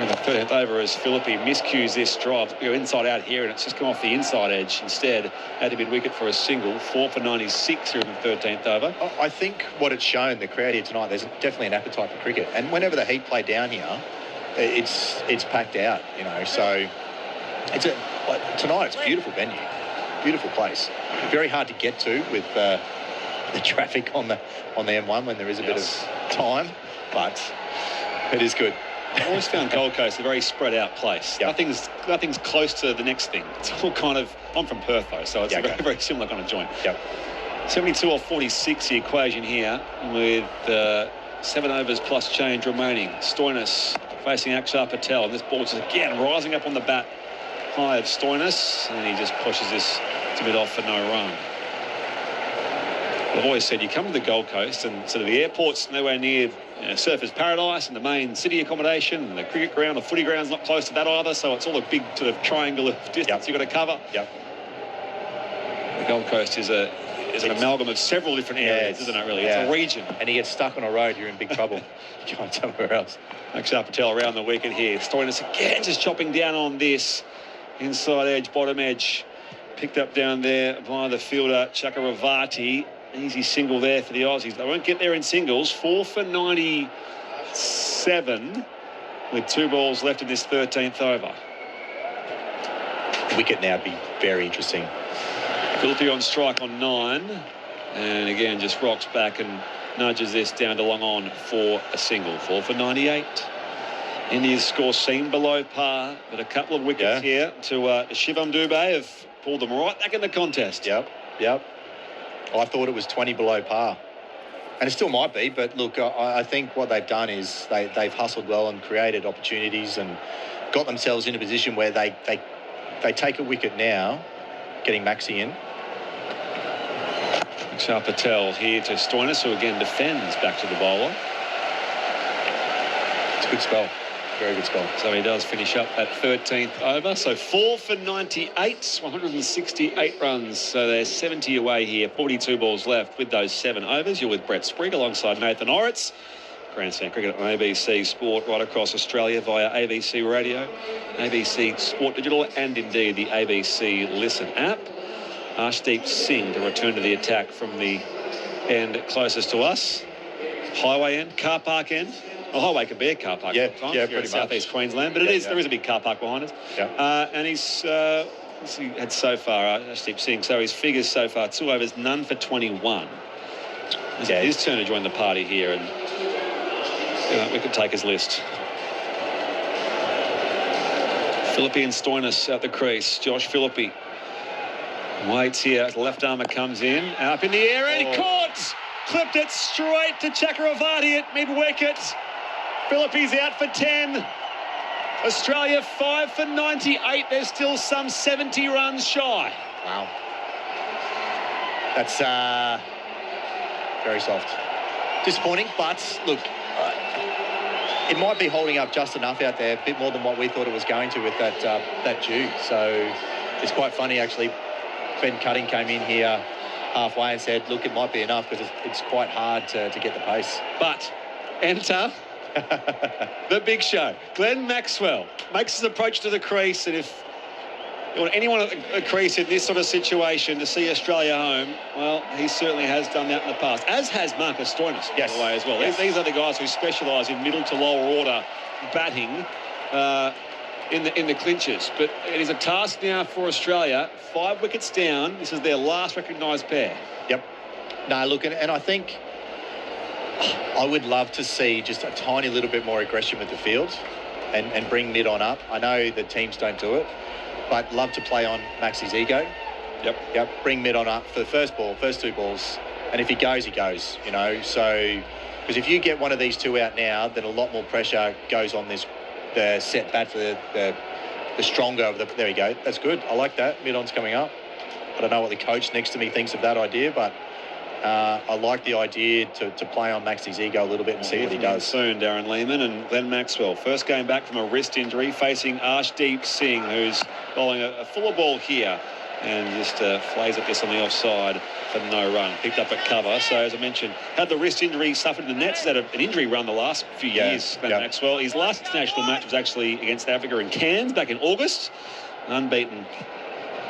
in the 13th over as Philippi miscues this drive. Go inside out here, and it's just come off the inside edge instead. Had to mid-wicket for a single. 4 for 96 here in the 13th over. I think what it's shown, the crowd here tonight, there's definitely an appetite for cricket. And whenever the Heat play down here, it's packed out, so tonight it's a beautiful venue, beautiful place. Very hard to get to with the traffic on the M1 when there is a bit of time, but it is good. I always found Gold Coast a very spread out place. Nothing's close to the next thing. It's all kind of, I'm from Perth though, so it's a very, very similar kind of joint. 72 or 46 the equation here with 7 overs plus change remaining. Stoinis facing Axar Patel, and this ball just again rising up on the bat high of Stoinis, and he just pushes this to mid off for no run. I've always said you come to the Gold Coast and sort of the airport's nowhere near Surfers Paradise and the main city accommodation, and the cricket ground, the footy ground's not close to that either, so it's all a big sort of triangle of distance you've got to cover. The Gold Coast is an amalgam of several different areas, isn't it, really? It's a region. And you get stuck on a road, you're in big trouble. You can't somewhere else. Axar Patel around the wicket here. Stoinis again just chopping down on this. Inside edge, bottom edge. Picked up down there by the fielder, Chakravarti. Easy single there for the Aussies. They won't get there in singles. 4 for 97 with 2 balls left in this 13th over. Wicket now would be very interesting. Philippi on strike on 9. And again, just rocks back and nudges this down to long on for a single. 4 for 98. India's score seemed below par, but a couple of wickets here to Shivam Dubé have pulled them right back in the contest. I thought it was 20 below par. And it still might be, but look, I think what they've done is they've hustled well and created opportunities and got themselves in a position where they take a wicket now, getting Maxi in. Akshar Patel here to Stoinis, who again defends back to the bowler. It's a good spell. Very good spell. So he does finish up at 13th over. So 4 for 98, 168 runs. So they're 70 away here. 42 balls left with those 7 overs. You're with Brett Sprigg alongside Nathan Hauritz. Grandstand Cricket on ABC Sport right across Australia via ABC Radio, ABC Sport Digital, and indeed the ABC Listen app. Arshdeep Singh to return to the attack from the end closest to us. Highway end, car park end. Well, highway can be a car park. Yeah, sometimes yeah, here in pretty southeast much. Queensland, but there is a big car park behind us. Yeah. And he's what's he had so far, Arshdeep Singh. So his figures so far: 2 overs, none for 21. It's his turn to join the party here, and we could take his list. Philippi and Stoinis at the crease. Josh Philippi waits here as the left armour comes in. Up in the air and he caught! Clipped it straight to Chakravarti at mid-wicket. Philippi's out for 10. Australia 5 for 98. They're still some 70 runs shy. Wow. That's very soft. Disappointing, but look, it might be holding up just enough out there, a bit more than what we thought it was going to with that dew. So it's quite funny, actually. Ben Cutting came in here halfway and said, look, it might be enough because it's quite hard to get the pace. But enter the big show. Glenn Maxwell makes his approach to the crease, and if you want anyone at the crease in this sort of situation to see Australia home, well, he certainly has done that in the past, as has Marcus Stoinis, by the way, as well. Yes. These are the guys who specialise in middle to lower order batting in the clinches. But it is a task now for Australia. 5 wickets down. This is their last recognised pair. Yep. No, look, and I think I would love to see just a tiny little bit more aggression with the field and bring mid on up. I know the teams don't do it, but love to play on Maxi's ego. Yep. Bring mid on up for the first 2 balls. And if he goes, he goes, you know. So, because if you get one of these 2 out now, then a lot more pressure goes on the set bat for the stronger of the. There we go. That's good. I like that. Mid-on's coming up. I don't know what the coach next to me thinks of that idea, but I like the idea to play on Maxi's ego a little bit and see what he does. Soon, Darren Lehmann and Glenn Maxwell. First game back from a wrist injury, facing Arshdeep Singh, who's bowling a fuller ball here, and just flays at this on the offside for no run. Picked up at cover. So, as I mentioned, had the wrist injury suffered in the nets. Had an injury run the last few years, Glenn Maxwell. His last international match was actually against Africa in Cairns back in August. Unbeaten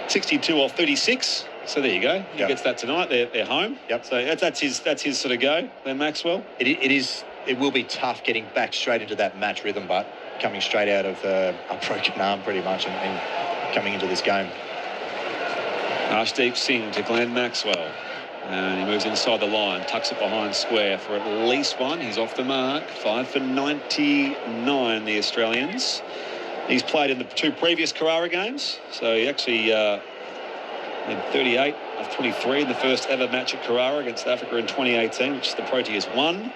62 off 36. So there you go. He gets that tonight. They're home. Yep. So that's his sort of go, Glenn Maxwell. It will be tough getting back straight into that match rhythm, but coming straight out of a broken arm pretty much and coming into this game. Arshdeep Singh to Glenn Maxwell. And he moves inside the line, tucks it behind square for at least 1. He's off the mark. 5 for 99, the Australians. He's played in the 2 previous Carrara games. So he actually had 38 of 23 in the first ever match at Carrara against Africa in 2018, which the Proteas won.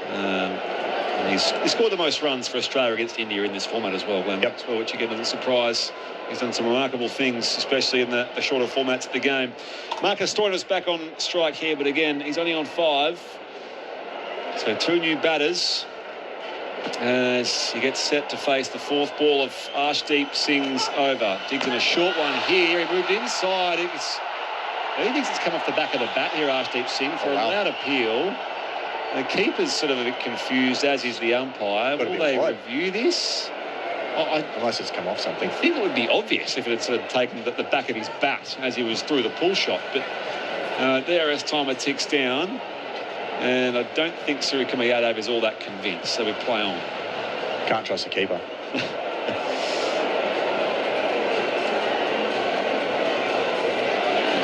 And he scored the most runs for Australia against India in this format as well, Glenn Maxwell, which again is a surprise. He's done some remarkable things, especially in the shorter formats of the game. Marcus Stoinis back on strike here, but again, he's only on 5. So 2 new batters as he gets set to face the 4th ball of Arshdeep Singh's over. Digs in a short one here. He moved inside. He thinks it's come off the back of the bat here, Arshdeep Singh, for a loud appeal. The keeper's sort of a bit confused, as is the umpire. Will they review this? Unless it's come off something. I think it would be obvious if it had sort of taken the back of his bat as he was through the pull shot. But there as timer ticks down. And I don't think Suryakumar Yadav is all that convinced. So we play on. Can't trust the keeper.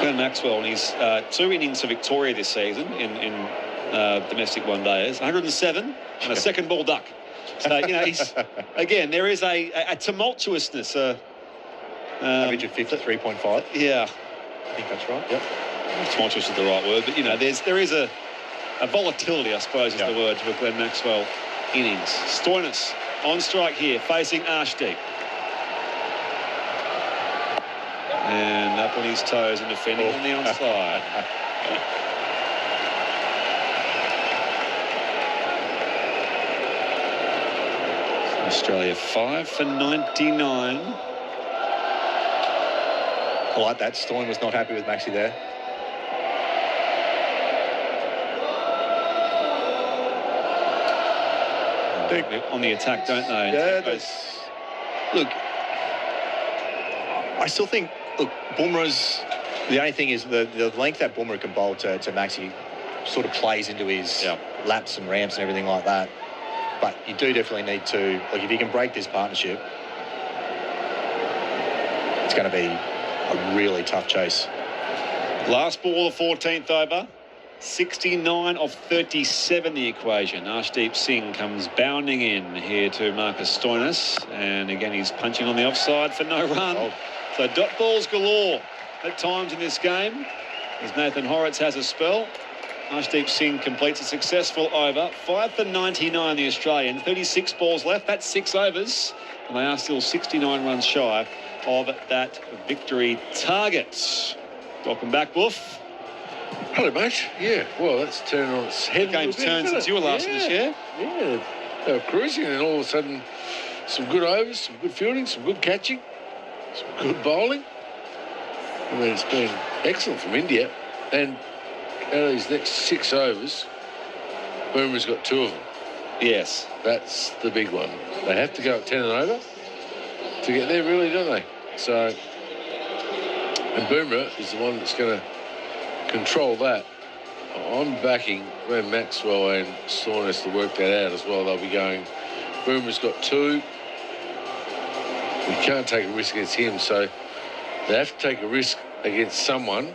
Glenn Maxwell and his 2 innings for Victoria this season in domestic one-dayers. 107 and a second ball duck. So, you know, there is a tumultuousness. Average of 53.5. Yeah. I think that's right. Yep. Tumultuous is the right word, but, you know, there is a volatility, I suppose, is the word to a Glenn Maxwell innings. Stoinis on strike here, facing Arshdeep. And up on his toes and defending on the onside. Australia 5 for 99. I like that. Stoin was not happy with Maxi there. On the attack, don't they? Yeah, look, I still think, look, Bumrah's, the only thing is the length that Bumrah can bowl to Maxi sort of plays into his laps and ramps and everything like that. But you do definitely need to, like, if you can break this partnership, it's going to be a really tough chase. Last ball of 14th over. 69 of 37 the equation. Arshdeep Singh comes bounding in here to Marcus Stoinis, and again he's punching on the offside for no run. So dot balls galore at times in this game as Nathan Hauritz has a spell. Arshdeep Singh completes a successful over. 5 for 99 the Australian. 36 balls left. That's 6 overs, and they are still 69 runs shy of that victory target. Welcome back, Wolf. Hello, mate. Yeah, well, that's turned on its head. The game's turned since you were last in the chair. Yeah, they were cruising, and all of a sudden, some good overs, some good fielding, some good catching, some good bowling. I mean, it's been excellent from India. And out of these next 6 overs, Bumrah's got 2 of them. Yes. That's the big one. They have to go at 10 and over to get there, really, don't they? So, and Bumrah is the one that's going to control that. I'm backing Glenn Maxwell and Stoinis to work that out as well. They'll be going, Bumrah's got 2. We can't take a risk against him, so they have to take a risk against someone.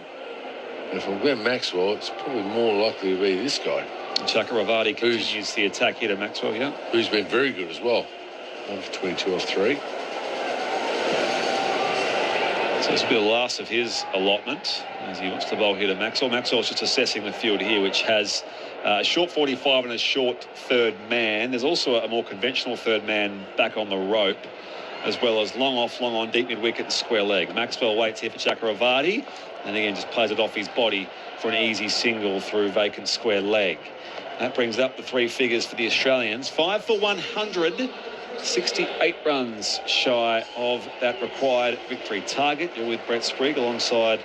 And if I'm Glenn Maxwell, it's probably more likely to be this guy. Chakravarti continues the attack here to Maxwell, yeah. Who's been very good as well. 1 for 22 off 3. So this will be the last of his allotment as he wants to bowl here to Maxwell. Maxwell's just assessing the field here, which has a short 45 and a short third man. There's also a more conventional third man back on the rope, as well as long off, long on, deep mid-wicket and square leg. Maxwell waits here for Chakravarti, and again just plays it off his body for an easy single through vacant square leg. That brings up the 3 figures for the Australians. 5 for 100. 68 runs shy of that required victory target. You're with Brett Sprigg alongside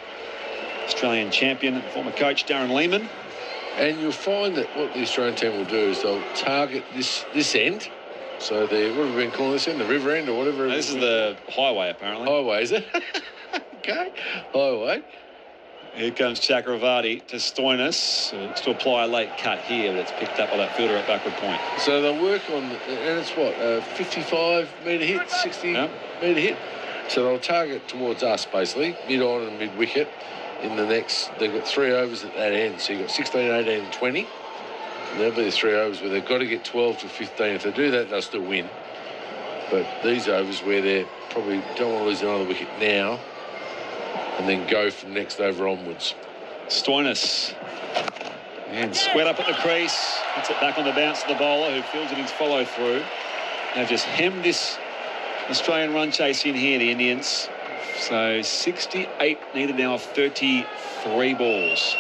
Australian champion and former coach Darren Lehmann. And you'll find that what the Australian team will do is they'll target this end. So what have we been calling this end? The river end or whatever? No, this is the highway, apparently. Highway, is it? Okay. Highway. Here comes Chakravarti to Stoinis. Looks to apply a late cut here, but it's picked up by that fielder at backward point. So they'll work on, and it's what, 55-metre hit, 60-metre hit? So they'll target towards us, basically, mid-on and mid-wicket. In the next, they've got 3 overs at that end. So you've got 16, 18 and 20. And there'll be the 3 overs where they've got to get 12 to 15. If they do that, they'll still win. But these overs where they probably don't want to lose another wicket now, and then go from next over onwards. Stoinis. And squared up at the crease. Puts it back on the bounce of the bowler, who fields it in his follow-through. They've just hemmed this Australian run chase in here, the Indians. So 68 needed now of 33 balls.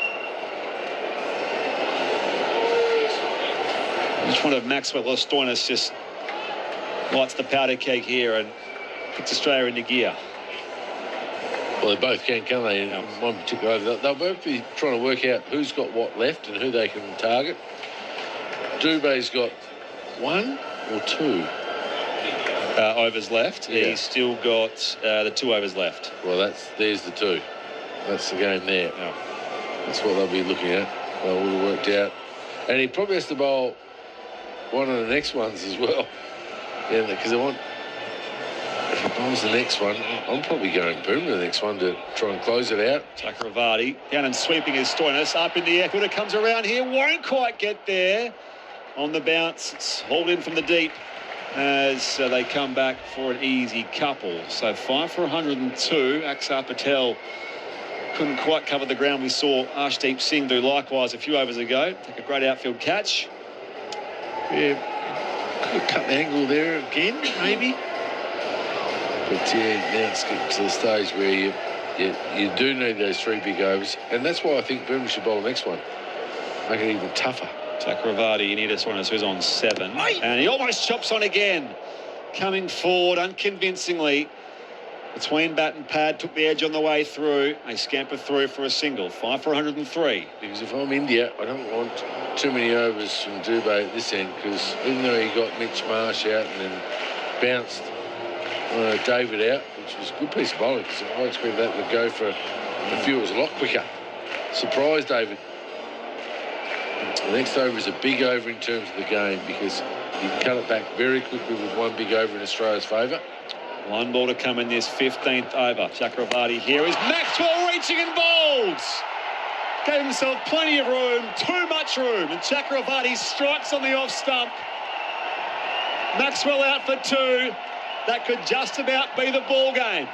Each one of Maxwell or Stoinis just lights the powder keg here and puts Australia into gear. Well, they both can't they? In one particular over. They'll both be trying to work out who's got what left and who they can target. Dubé's got 1 or 2 overs left. Yeah. He's still got the 2 overs left. Well, there's the 2. That's the game there. Yeah. That's what they'll be looking at. Well, would have worked out. And he probably has to bowl one of the next ones as well. Yeah, because they want. If he bowls the next one, I'm probably going Bumrah the next one to try and close it out. Chakravarti down and sweeping his Stoinis up in the air. Fielder comes around here, won't quite get there. On the bounce, it's hauled in from the deep as they come back for an easy couple. So 5 for 102. Axar Patel couldn't quite cover the ground. We saw Arshdeep Singh do likewise a few overs ago. Take a great outfield catch. Yeah, could have cut the angle there again, maybe. But yeah, now it's getting to the stage where you do need those 3 big overs, and that's why I think Boomer should bowl the next one. Make it even tougher. Chakravarti, you need a Soreness who's on 7. And he almost chops on again. Coming forward unconvincingly. Between bat and pad, took the edge on the way through. They scamper through for a single. 5 for 103. Because if I'm India, I don't want too many overs from Dubé at this end, because even though he got Mitch Marsh out and then bounced David out, which was a good piece of bowling, because I expect that would go for a few. It was a lot quicker. Surprise, David. The next over is a big over in terms of the game, because you can cut it back very quickly with 1 big over in Australia's favour. 1 ball to come in this 15th over. Chakravarti here is Maxwell reaching and bowls. Gave himself plenty of room, too much room, and Chakravarti strikes on the off stump. Maxwell out for 2. That could just about be the ball game.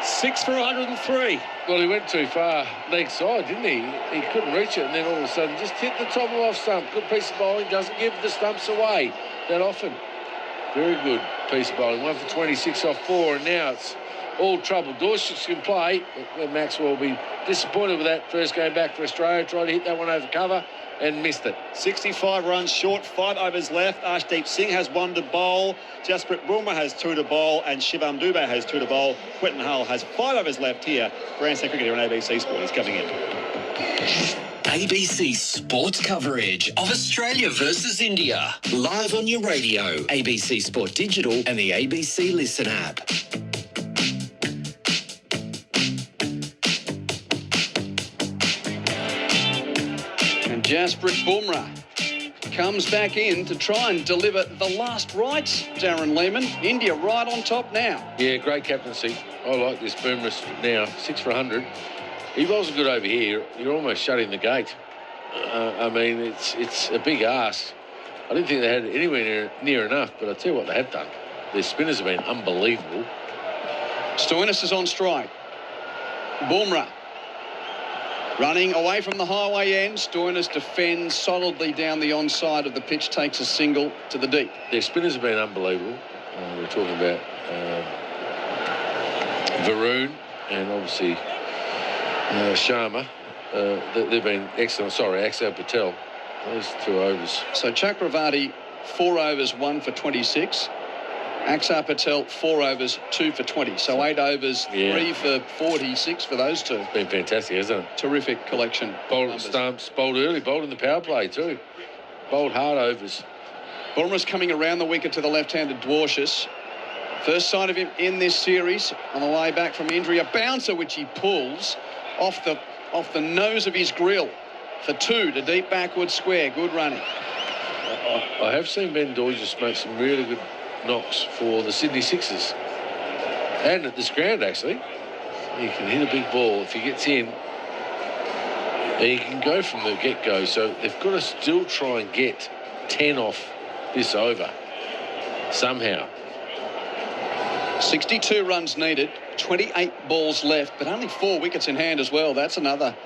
6 for 103. Well, he went too far leg side, didn't he? He couldn't reach it, and then all of a sudden just hit the top of off stump. Good piece of bowling, doesn't give the stumps away that often. Very good piece of bowling. 1 for 26 off 4, and now it's all trouble. Dorshich can play, but Maxwell will be disappointed with that first game back for Australia. Tried to hit that one over cover and missed it. 65 runs short, 5 overs left. Arshdeep Singh has 1 to bowl. Jasprit Bumrah has 2 to bowl, and Shivam Dubé has 2 to bowl. Quentin Hull has 5 overs left here. Grandstand Cricket here on ABC Sport is coming in. ABC Sport coverage of Australia versus India. Live on your radio, ABC Sport Digital and the ABC Listen app. And Jasprit Bumrah comes back in to try and deliver the last rights, Darren Lehmann. India right on top now. Yeah, great captaincy. I like this Boomer now. 6 for 100. He bowls a good over here. You're almost shutting the gate. I mean, it's a big ask. I didn't think they had it anywhere near enough, but I'll tell you what they have done. Their spinners have been unbelievable. Stoinis is on strike. Bumrah running away from the highway end. Stoinis defends solidly down the onside of the pitch, takes a single to the deep. Their spinners have been unbelievable. We're talking about Varun and obviously Sharma. They've been excellent. Sorry, Axel Patel. Those 2 overs. So Chakravarti, 4 overs, 1 for 26. Axar Patel, 4 overs, 2 for 20. So 8 overs, 3 for 46 for those 2. It's been fantastic, hasn't it? Terrific collection. Bowled at stumps, bowled early, bowled in the power play too. Bowled hard overs. Bumrah's coming around the wicket to the left-handed Dwarshuis. First sight of him in this series on the way back from injury. A bouncer which he pulls off the nose of his grill for 2 to deep backward square. Good running. I have seen Ben Dorshich make some really good knocks for the Sydney Sixers. And at this ground, actually. He can hit a big ball if he gets in. And he can go from the get-go. So they've got to still try and get 10 off this over somehow. 62 runs needed, 28 balls left, but only 4 wickets in hand as well. That's another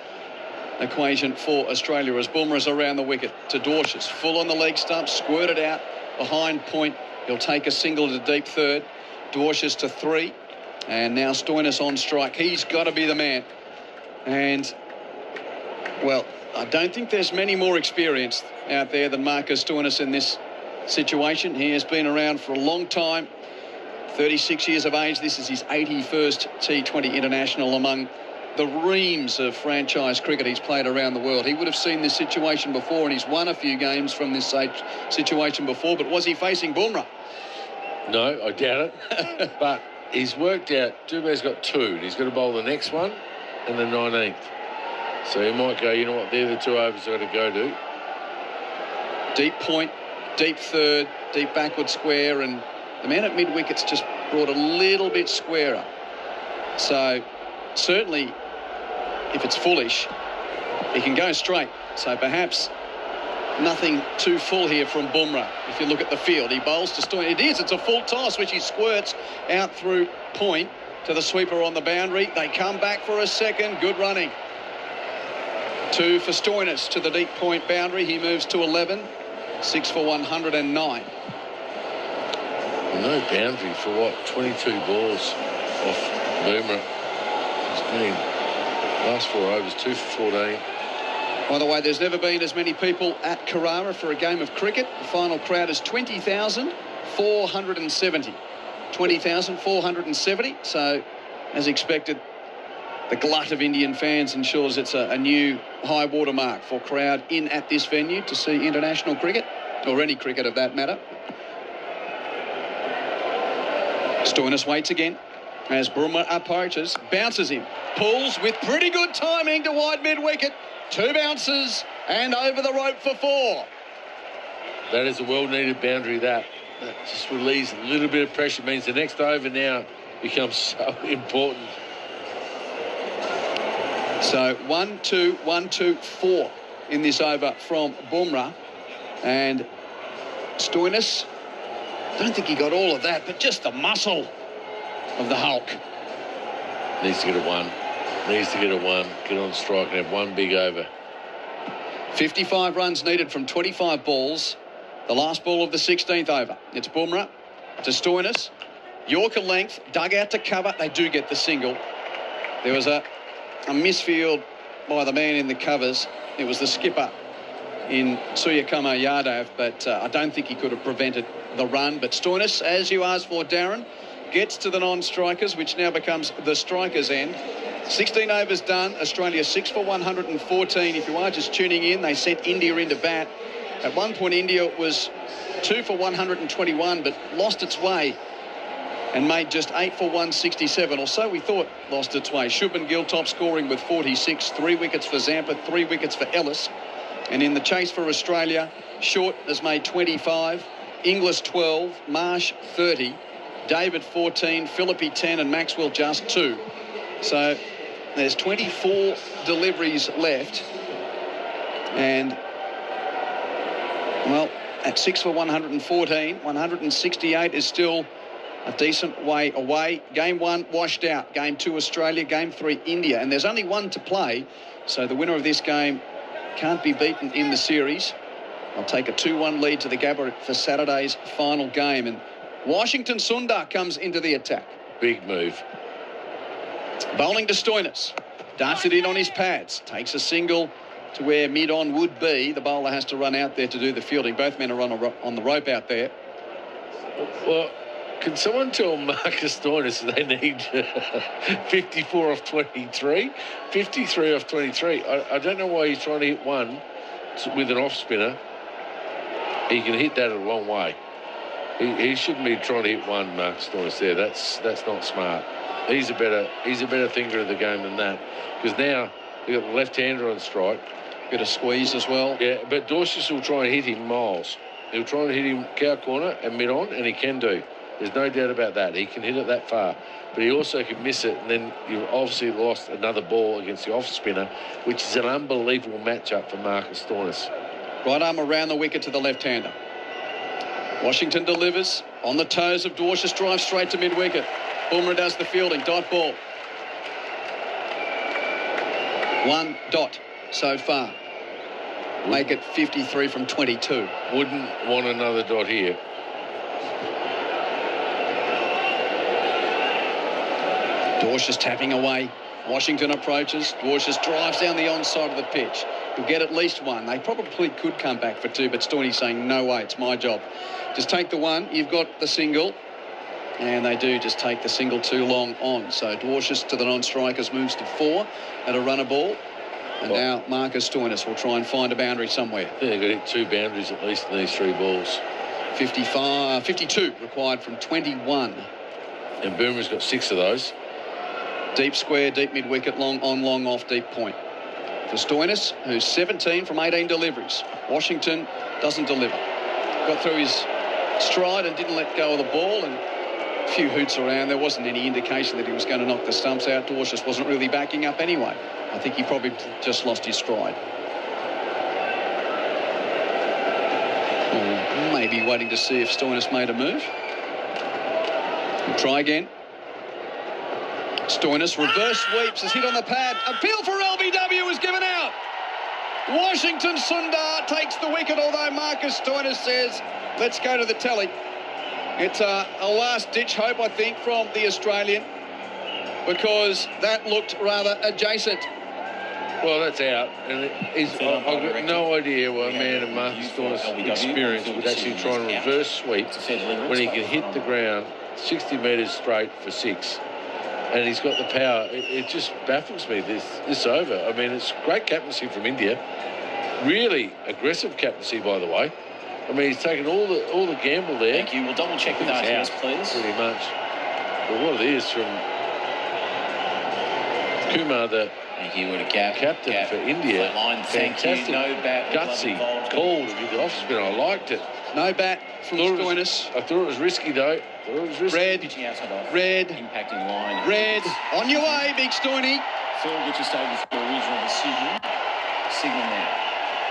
equation for Australia as Bumrah's around the wicket to Dwarshuis. Full on the leg stump, squirted out behind point. He'll take a single to deep third. Dwarshuis to 3. And now Stoinis on strike. He's got to be the man. And, well, I don't think there's many more experienced out there than Marcus Stoinis in this situation. He has been around for a long time. 36 years of age. This is his 81st T20 international among the reams of franchise cricket he's played around the world. He would have seen this situation before, and he's won a few games from this situation before. But was he facing Bumrah? No, I doubt it. But he's worked out. Dubé's got 2. And he's got to bowl the next one and the 19th. So he might go, you know what, they're the 2 overs I've got to go to. Deep point, deep third, deep backward square, and the man at mid-wicket's just brought a little bit squarer. So certainly, if it's foolish, he can go straight. So perhaps nothing too full here from Bumrah. If you look at the field, he bowls to Stoinis. It is. It's a full toss, which he squirts out through point to the sweeper on the boundary. They come back for a second. Good running. 2 for Stoinis to the deep point boundary. He moves to 11. 6 for 109. No boundary for what? 22 balls off Boomer. Last 4 overs, 2 for 14. By the way, there's never been as many people at Carrara for a game of cricket. The final crowd is 20,470. 20,470. So, as expected, the glut of Indian fans ensures it's a new high watermark for crowd in at this venue to see international cricket, or any cricket of that matter. Stoinis waits again as Bumrah approaches, bounces him, pulls with pretty good timing to wide mid-wicket. 2 bounces and over the rope for 4. That is a well-needed boundary. That just relieves a little bit of pressure. Means the next over now becomes so important. So 1, 2, 1, 2, 4 in this over from Bumrah. And Stoinis, I don't think he got all of that, but just the muscle of the Hulk. Needs to get a 1. Needs to get a 1. Get on strike and have 1 big over. 55 runs needed from 25 balls. The last ball of the 16th over. It's Bumrah to Stoinis. Yorker length, dug out to cover. They do get the single. There was a misfield by the man in the covers. It was the skipper in Suryakumar Yadav, but I don't think he could have prevented the run. But Stoinis, as you asked for, Darren, gets to the non-strikers, which now becomes the strikers' end. 16 overs done. Australia 6 for 114. If you are just tuning in, they sent India into bat. At one point, India was 2 for 121, but lost its way and made just 8 for 167, or so we thought lost its way. Shubman Gill top scoring with 46, 3 wickets for Zampa, 3 wickets for Ellis. And in the chase for Australia, Short has made 25, Inglis 12, Marsh 30, David 14, Philippi 10, and Maxwell just 2. So there's 24 deliveries left. And, well, at 6 for 114, 168 is still a decent way away. Game 1 washed out. Game 2 Australia, Game 3 India. And there's only 1 to play, so the winner of this game can't be beaten in the series. I'll take a 2-1 lead to the Gabba for Saturday's final game. And Washington Sundar comes into the attack. Big move. Bowling to Stoinis. Darts it in on his pads. Takes a single to where mid-on would be. The bowler has to run out there to do the fielding. Both men are on the rope out there. Well, can someone tell Marcus Stoinis they need 54 off 23? 53 off 23. I don't know why he's trying to hit 1 with an off-spinner. He can hit that a long way. He shouldn't be trying to hit 1, Marcus Stoinis there. That's not smart. He's a better thinker of the game than that. Because now they've got the left-hander on strike. Bit of squeeze as well. Yeah, but Dorsius will try and hit him miles. He'll try and hit him cow corner and mid-on, and he can do. There's no doubt about that. He can hit it that far. But he also can miss it, and then you've obviously lost another ball against the off-spinner, which is an unbelievable matchup for Marcus Stoinis. Right arm around the wicket to the left-hander. Washington delivers on the toes of Dorsius, drives straight to mid-wicket. Bumrah does the fielding, dot ball. 1 dot so far. Make it 53 from 22. Wouldn't want another dot here. Dorsius tapping away. Washington approaches. Dorsius drives down the onside of the pitch. He'll get at least 1. They probably could come back for 2, but Stoinis saying, no way, it's my job. Just take the 1. You've got the single. And they do just take the single too long on. So Dorsius to the non-strikers moves to 4 at a runner ball. And now Marcus Stoinis will try and find a boundary somewhere. Yeah, they've got to hit 2 boundaries at least in these 3 balls. 52 required from 21. And Boomer's got 6 of those. Deep square, deep mid-wicket, long on, long off, deep point. For Stoinis, who's 17 from 18 deliveries. Washington doesn't deliver. Got through his stride and didn't let go of the ball, and a few hoots around. There wasn't any indication that he was going to knock the stumps out. Dorsius wasn't really backing up anyway. I think he probably just lost his stride. Or maybe waiting to see if Stoinis made a move. We'll try again. Stoinis reverse sweeps, is hit on the pad. Appeal for LBW is given out. Washington Sundar takes the wicket, although Marcus Stoinis says, let's go to the telly. It's a last-ditch hope, I think, from the Australian. because that looked rather adjacent. Well, that's out. And I've got no idea what a man of Marcus Stoinis' experience would actually try and reverse sweep when he can hit the ground 60 metres straight for 6. And he's got the power. It just baffles me, this over. I mean, it's great captaincy from India. Really aggressive captaincy, by the way. I mean, he's taken all the gamble there. Thank you. We'll double check with RTS, please. Pretty much. But what it is from Kumar, the captain for India. Fantastic. No bat. Gutsy. Called with the off spin. I liked it. No bat from Stoinis. I thought it was risky, though. Red. Impacting line. Red. On your way, Big Stoiny. Phil gets just over for a regional decision. Signal now.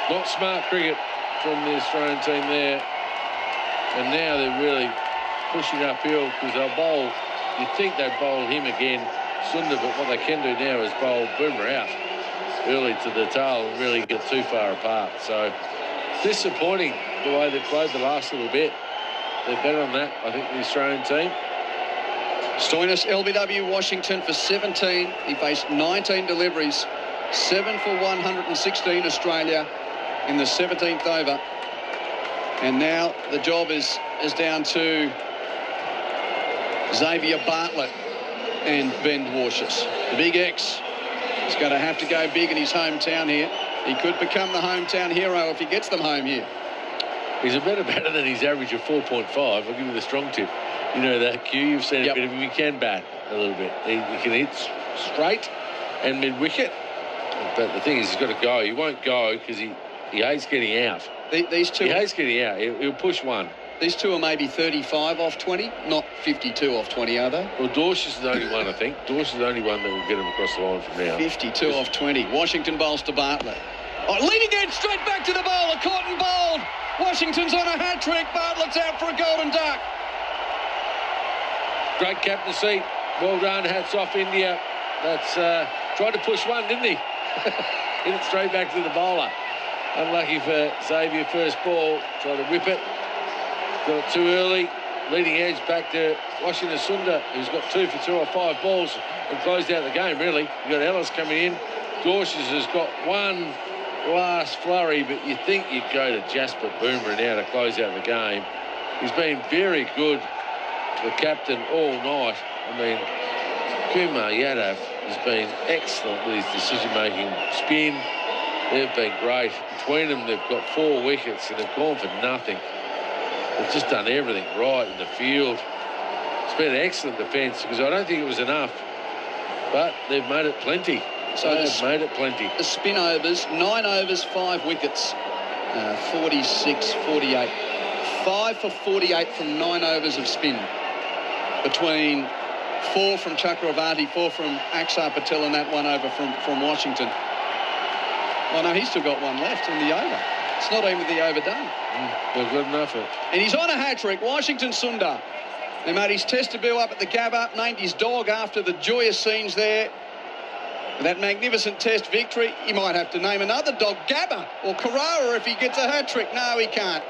Not smart cricket from the Australian team there. And now they're really pushing uphill because they'll bowl. You'd think they'd bowl him again, Sundar, but what they can do now is bowl Boomer out early to the tail and really get too far apart. So disappointing the way they played the last little bit. They're better on that, I think, the Australian team. Stoinis, LBW Washington for 17. He faced 19 deliveries, 7 for 116 Australia in the 17th over. And now the job is down to Xavier Bartlett and Ben Dwarshuis. The Big X is going to have to go big in his hometown here. He could become the hometown hero if he gets them home here. He's a better batter than his average of 4.5. I'll give you the strong tip. You know that, Q. You've seen a bit of him. He can bat a little bit. He can hit straight and mid-wicket. But the thing is, he's got to go. He won't go because he hates getting out. These two... He hates getting out. He'll push one. These two are maybe 35 off 20, not 52 off 20, are they? Well, Dorsch is the only one, I think. Dorsch is the only one that will get him across the line from now. 52 off 20. Washington bowls to Bartlett. Oh, leading edge straight back to the bowler. Caught and bowled. Washington's on a hat-trick. Bartlett's out for a golden duck. Great captaincy. Well done. Hats off, India. That's tried to push one, didn't he? Hit it straight back to the bowler. Unlucky for Xavier, first ball. Tried to whip it. Got it too early. Leading edge back to Washington Sundar, who's got 2 for 2 or 5 balls and closed out the game, really. You've got Ellis coming in. Dwarshuis has got one last flurry, but you think you'd go to Jasper Boomer now to close out the game. He's been very good, the captain, all night. I mean, Kumar Yadav has been excellent with his decision-making. Spin, they've been great. Between them, they've got 4 wickets and they've gone for nothing. They've just done everything right in the field. It's been an excellent defence because I don't think it was enough, but they've made it plenty. So they've made it plenty. The spin overs, 9 overs, 5 wickets, 46, 48. 5 for 48 from 9 overs of spin. Between 4 from Chakravarti, 4 from Axar Patel, and that 1 over from Washington. Oh no, he's still got 1 left in the over. It's not even the over done. They're good enough. And he's on a hat-trick, Washington Sundar. They made his test debut up at the Gabba, named his dog after the joyous scenes there. That magnificent test victory. He might have to name another dog, Gabba or Carrara, if he gets a hat-trick. No, he can't.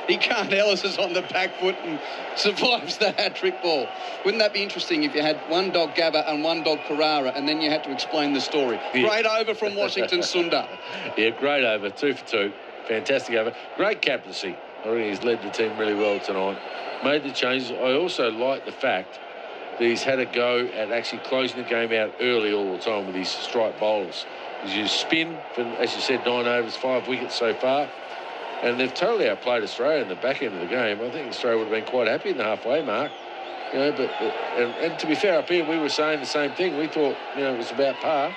He can't. Ellis is on the back foot and survives the hat-trick ball. Wouldn't that be interesting if you had 1 dog Gabba and 1 dog Carrara and then you had to explain the story? Yeah. Great over from Washington Sundar. Yeah, great over. 2 for 2. Fantastic over. Great captaincy. I think he's led the team really well tonight. Made the changes. I also like the fact that he's had a go at actually closing the game out early all the time with his strike bowlers. He's used spin for, as you said, 9 overs, 5 wickets so far. And they've totally outplayed Australia in the back end of the game. I think Australia would have been quite happy in the halfway mark. You know, but and to be fair, up here we were saying the same thing. We thought, you know, it was about par,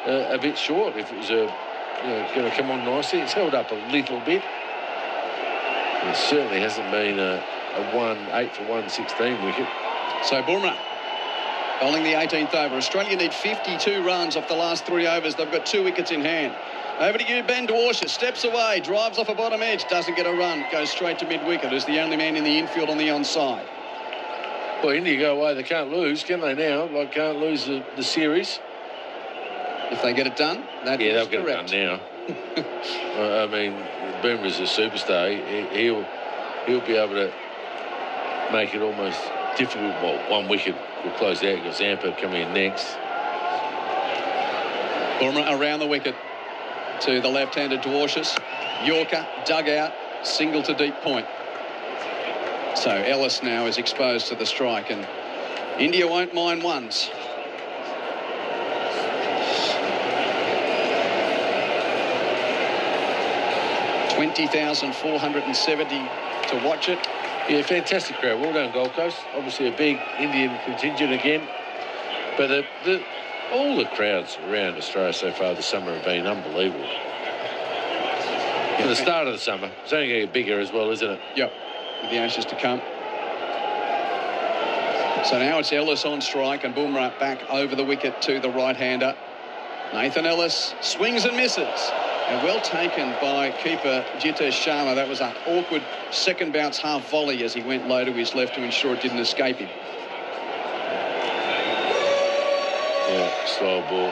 a bit short. If it was going to come on nicely, it's held up a little bit. It certainly hasn't been a 8 for 116 wicket. So Bumrah bowling the 18th over. Australia need 52 runs off the last 3 overs. They've got 2 wickets in hand. Over to you, Ben Dwarshuis. Steps away, drives off a bottom edge, doesn't get a run, goes straight to mid-wicket. Is the only man in the infield on the onside. Well, India go away. They can't lose, can they now? Like, can't lose the series. If they get it done, that is they'll correct. Get it done now. I mean, Boomer's a superstar. He'll be able to make it almost difficult. Well, one wicket will close out. You've got Zampa coming in next. Bumrah around the wicket to the left-handed Dwarshuis. Yorker, dug out, single to deep point. So Ellis now is exposed to the strike, and India won't mind ones. $20,470 to watch it. Yeah, fantastic crowd. Well done, Gold Coast. Obviously a big Indian contingent again. But all the crowds around Australia so far this summer have been unbelievable. For the start of the summer. It's only going to get bigger as well, isn't it? Yep, with the Ashes to come. So now it's Ellis on strike and Bumrah back over the wicket to the right-hander. Nathan Ellis swings and misses. And well taken by keeper Jitesh Sharma. That was an awkward second bounce half volley as he went low to his left to ensure it didn't escape him. Yeah, slow ball.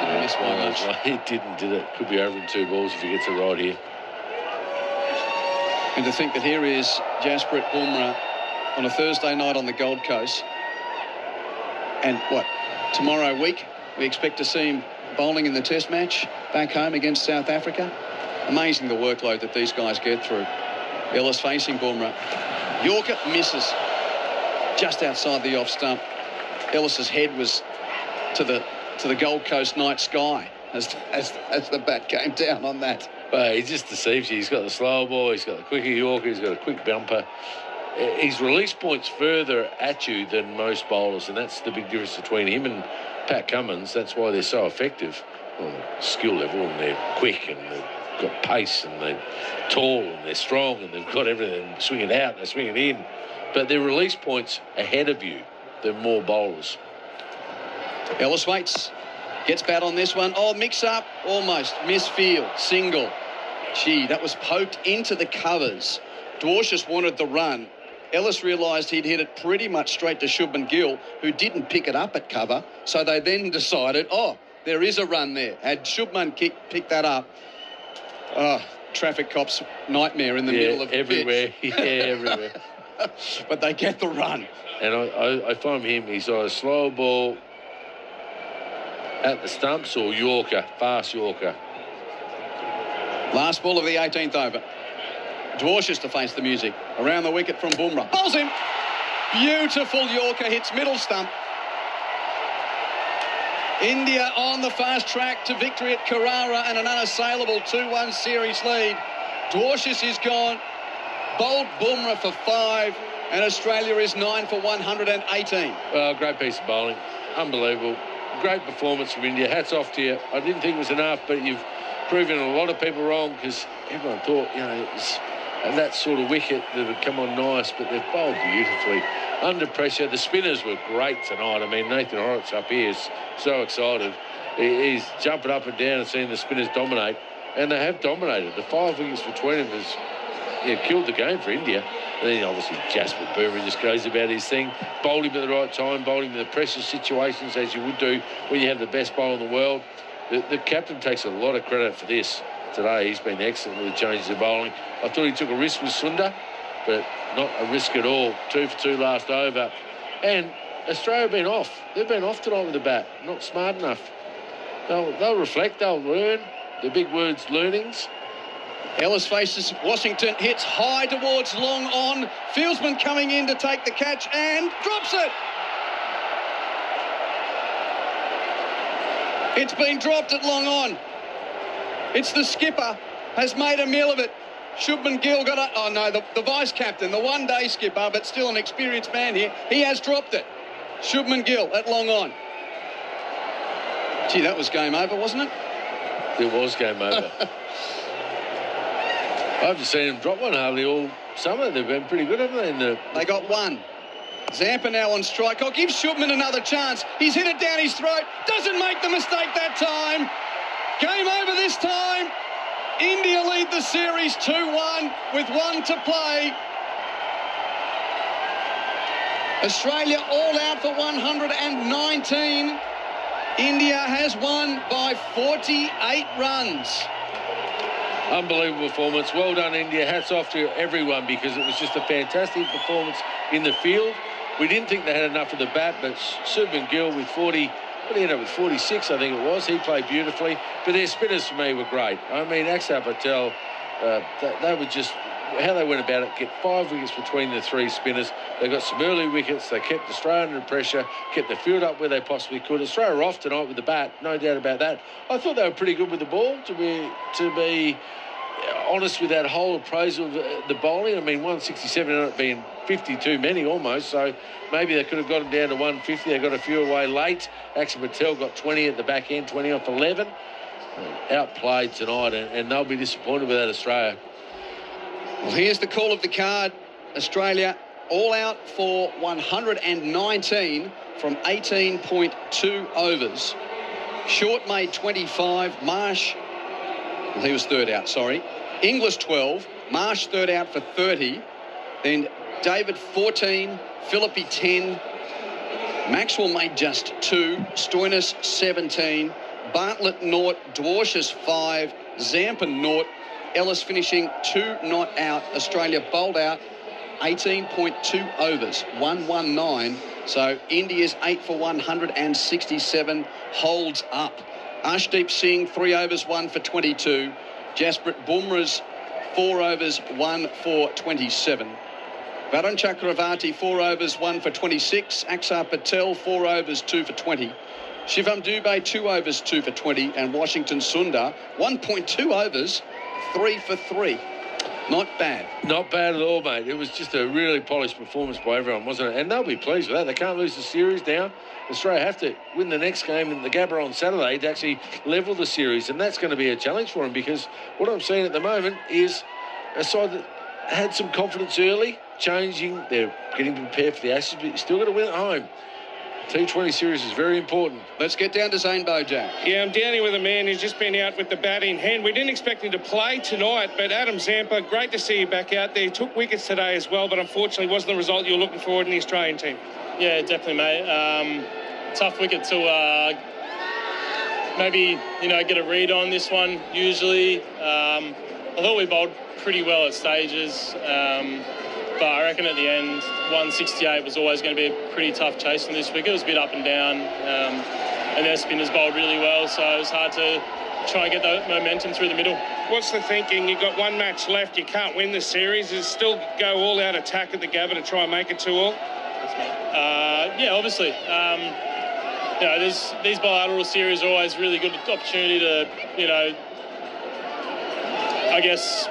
Didn't miss one much. He did it. Could be over in 2 balls if he gets it right here. And to think that here is Jasprit Bumrah on a Thursday night on the Gold Coast. And what, tomorrow week, we expect to see him bowling in the Test match back home against South Africa. Amazing the workload that these guys get through. Ellis facing Bumrah. Yorker misses just outside the off stump. Ellis's head was to the Gold Coast night sky as the bat came down on that. But he just deceives you. He's got the slow ball, he's got the quicker Yorker, he's got a quick bumper. His release point's further at you than most bowlers, and that's the big difference between him and Pat Cummins. That's why they're so effective. Well, skill level, and they're quick, and they've got pace, and they're tall, and they're strong, and they've got everything. They swing it out, they swing it in. But their release point's ahead of you than more bowlers. Ellis waits, gets bat on this one. Oh, mix up, almost. Misfield, single. Gee, that was poked into the covers. Dwarshuis wanted the run. Ellis realised he'd hit it pretty much straight to Shubman Gill, who didn't pick it up at cover. So they then decided, oh, there is a run there. Had Shubman picked that up, traffic cops' nightmare in the middle of everywhere. the pitch. Yeah, everywhere. But they get the run. And I find him, he's either slow ball at the stumps or Yorker, fast Yorker. Last ball of the 18th over. Dwarshuis to face the music. Around the wicket from Bumrah. Bowls him. Beautiful Yorker, hits middle stump. India on the fast track to victory at Carrara and an unassailable 2-1 series lead. Dwarshuis is gone. Bowled Bumrah for 5, and Australia is 9 for 118. Well, great piece of bowling. Unbelievable. Great performance from India. Hats off to you. I didn't think it was enough, but you've proven a lot of people wrong, because everyone thought, it was that sort of wicket that would come on nice, but they've bowled beautifully. Under pressure, the spinners were great tonight. I mean, Nathan Hauritz up here is so excited. He's jumping up and down and seeing the spinners dominate, and they have dominated. The 5 wickets between them has killed the game for India. And then obviously Jasprit Bumrah just goes about his thing. Bowled him at the right time, bowled him in the pressure situations as you would do when you have the best bowler in the world. The captain takes a lot of credit for this today. He's been excellent with the changes of bowling. I thought he took a risk with Sundar, but not a risk at all. 2 for 2 last over. And Australia have been off. They've been off tonight with the bat. Not smart enough. They'll reflect, they'll learn. The big words, learnings. Ellis faces Washington, hits high towards long on. Fieldsman coming in to take the catch and drops it. It's been dropped at long on. It's the skipper has made a meal of it. Shubman Gill got a... Oh, no, the vice-captain, the one-day skipper, but still an experienced man here. He has dropped it. Shubman Gill at long on. Gee, that was game over, wasn't it? It was game over. I haven't seen him drop one hardly all summer. They've been pretty good, haven't they? They got one. Zampa now on strike. I'll give Shubman another chance. He's hit it down his throat. Doesn't make the mistake that time. Game over this time. India lead the series 2-1 with 1 to play. Australia all out for 119. India has won by 48 runs. Unbelievable performance. Well done, India. Hats off to everyone, because it was just a fantastic performance in the field. We didn't think they had enough of the bat, but Subban Gill with 40, what did he end up with, 46, I think it was. He played beautifully. But their spinners for me were great. I mean, Axar Patel, they were just, how they went about it, get 5 wickets between the 3 spinners. They got some early wickets. They kept Australia under pressure, kept the field up where they possibly could. Australia were off tonight with the bat, no doubt about that. I thought they were pretty good with the ball, to be honest with that whole appraisal of the bowling. I mean, 167 ended up being 50 too many almost, so maybe they could have got them down to 150. They got a few away late. Axar Patel got 20 at the back end, 20 off 11. Outplayed tonight, and they'll be disappointed with that, Australia. Well, here's the call of the card. Australia all out for 119 from 18.2 overs. Short made 25. Marsh, well, he was third out, sorry. Inglis 12. Marsh third out for 30. Then David 14. Philippi 10. Maxwell made just 2. Stoinis 17. Bartlett 0. Dwarshuis 5. Zampa 0. Ellis finishing 2 not out. Australia bowled out 18.2 overs, 119. So India's 8 for 167 holds up. Arshdeep Singh 3 overs, 1 for 22. Jasprit Bumrah's 4 overs, 1 for 27. Varun Chakravarti 4 overs, 1 for 26. Axar Patel 4 overs, 2 for 20. Shivam Dubey 2 overs, 2 for 20. And Washington Sundar 1.2 overs, 3 for 3. Not bad. Not bad at all, mate. It was just a really polished performance by everyone, wasn't it? And they'll be pleased with that. They can't lose the series now. Australia have to win the next game in the Gabba on Saturday to actually level the series, and that's going to be a challenge for them, because what I'm seeing at the moment is a side that had some confidence early, changing. They're getting prepared for the Ashes, but you're still got to win at home. T20 series is very important. Let's get down to Zane Bojak. Yeah, I'm down here with a man who's just been out with the bat in hand. We didn't expect him to play tonight, but Adam Zampa, great to see you back out there. He took wickets today as well, but unfortunately wasn't the result you were looking for in the Australian team. Yeah, definitely, mate. Tough wicket to maybe, get a read on this one, usually. I thought we bowled pretty well at stages. But I reckon at the end, 168 was always going to be a pretty tough chase on this wicket. It was a bit up and down, and their spinners bowled really well, so it was hard to try and get the momentum through the middle. What's the thinking? You've got 1 match left. You can't win the series. You still go all-out attack at the Gabba to try and make it 2-all? Yeah, obviously. These bilateral series are always really good opportunity to, I guess,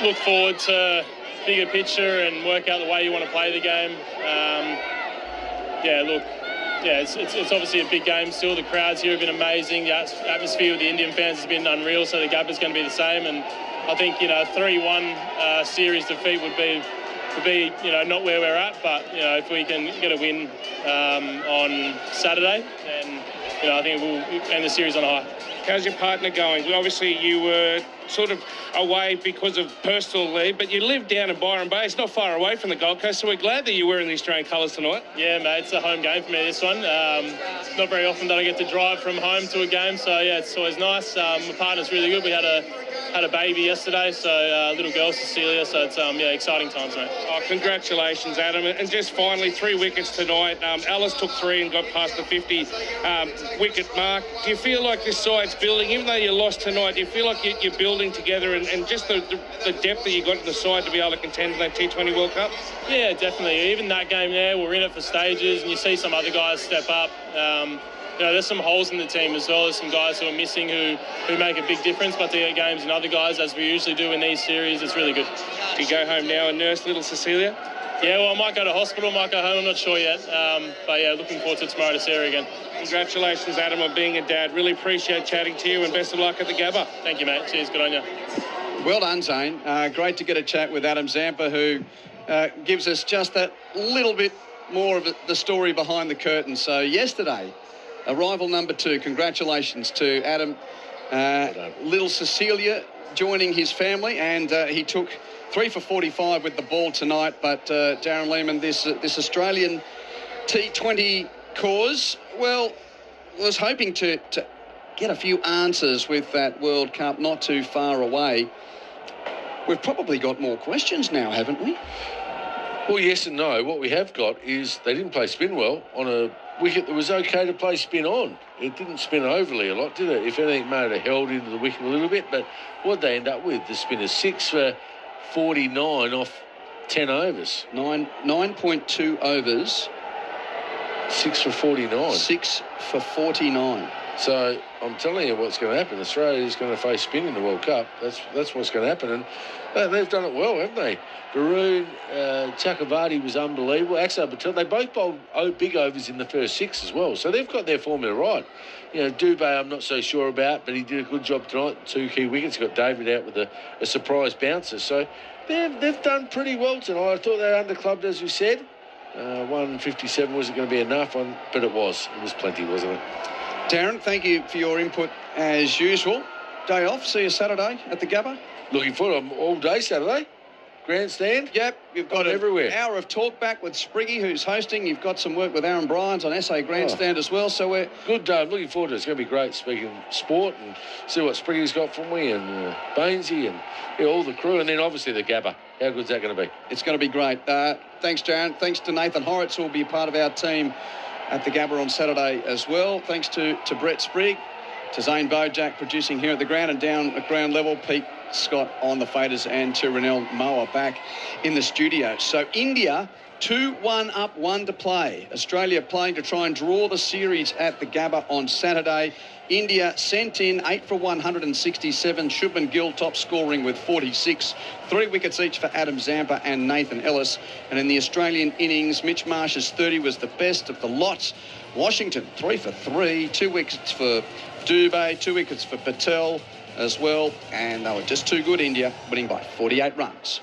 look forward to bigger picture and work out the way you want to play the game. It's obviously a big game still. The crowds here have been amazing. The atmosphere with the Indian fans has been unreal, so the Gabba's going to be the same. And I think, 3-1 series defeat would be not where we're at, but, if we can get a win on Saturday, then, I think we'll end the series on a high. How's your partner going? Obviously, you were sort of away because of personal leave, but you live down in Byron Bay. It's not far away from the Gold Coast, so we're glad that you're wearing the Australian colours tonight. Yeah, mate, it's a home game for me, this one. Not very often that I get to drive from home to a game, so, yeah, it's always nice. My partner's really good. We had a baby yesterday, so little girl, Cecilia, so it's, exciting times, mate. Oh, congratulations, Adam. And just finally, 3 wickets tonight. Ellis took 3 and got past the 50 wicket mark. Do you feel like this side's building? Even though you lost tonight, do you feel like you're building together and just the depth that you got in the side to be able to contend in that T20 World Cup? Yeah, definitely. Even that game there, we're in it for stages, and you see some other guys step up. There's some holes in the team as well. There's some guys who are missing who make a big difference, but they get games in other guys, as we usually do in these series. It's really good. Do you go home now and nurse little Cecilia? Yeah, well, I might go to hospital, might go home, I'm not sure yet. But yeah, looking forward to tomorrow to see her again. Congratulations, Adam, on being a dad. Really appreciate chatting to you, and best of luck at the Gabba. Thank you, mate. Cheers, good on you. Well done, Zane. Great to get a chat with Adam Zampa, who gives us just that little bit more of the story behind the curtain. So yesterday, arrival number 2. Congratulations to Adam. Little Cecilia joining his family, and he took 3 for 45 with the ball tonight. But Darren Lehmann, this Australian T20 cause, well, was hoping to get a few answers with that World Cup not too far away. We've probably got more questions now, haven't we? Well, yes and no. What we have got is they didn't play spin well on a wicket that was okay to play spin on. It didn't spin overly a lot, did it? If anything, it might have held into the wicket a little bit, but what they end up with, the spinner 6 for 49 off 10 overs. 9.2 overs. 6 for 49. 6 for 49. So I'm telling you what's going to happen. Australia is going to face spin in the World Cup. That's what's going to happen. And they've done it well, haven't they? Varun, Chakravarti was unbelievable. Axar Patel, they both bowled big overs in the first 6 as well. So they've got their formula right. You know, Dubé I'm not so sure about, but he did a good job tonight. 2 key wickets. Got David out with a surprise bouncer. So they've done pretty well tonight. I thought they were underclubbed, as you said. 157 wasn't going to be enough, but it was. It was plenty, wasn't it? Darren, thank you for your input as usual. Day off. See you Saturday at the Gabba. Looking forward to all day Saturday. Grandstand. Yep, you've got everywhere. An hour of talk back with Spriggy, who's hosting. You've got some work with Aaron Bryans on SA Grandstand as well. So we're good. Looking forward to it. It's going to be great speaking sport and see what Spriggy's got for me and Bainesy and all the crew, and then obviously the Gabba. How good's that going to be? It's going to be great. Thanks, Darren. Thanks to Nathan Hauritz, who will be part of our team at the Gabba on Saturday as well. Thanks to Brett Sprigg, to Zane Bojack producing here at the ground, and down at ground level, Pete Scott on the faders, and to Renell Moa back in the studio. So India 2-1 up, 1 to play. Australia playing to try and draw the series at the Gabba on Saturday. India sent in 8 for 167. Shubman Gill top scoring with 46. 3 wickets each for Adam Zampa and Nathan Ellis. And in the Australian innings, Mitch Marsh's 30 was the best of the lot. Washington 3 for 3. 2 wickets for Dubé, 2 wickets for Patel as well. And they were just too good, India, winning by 48 runs.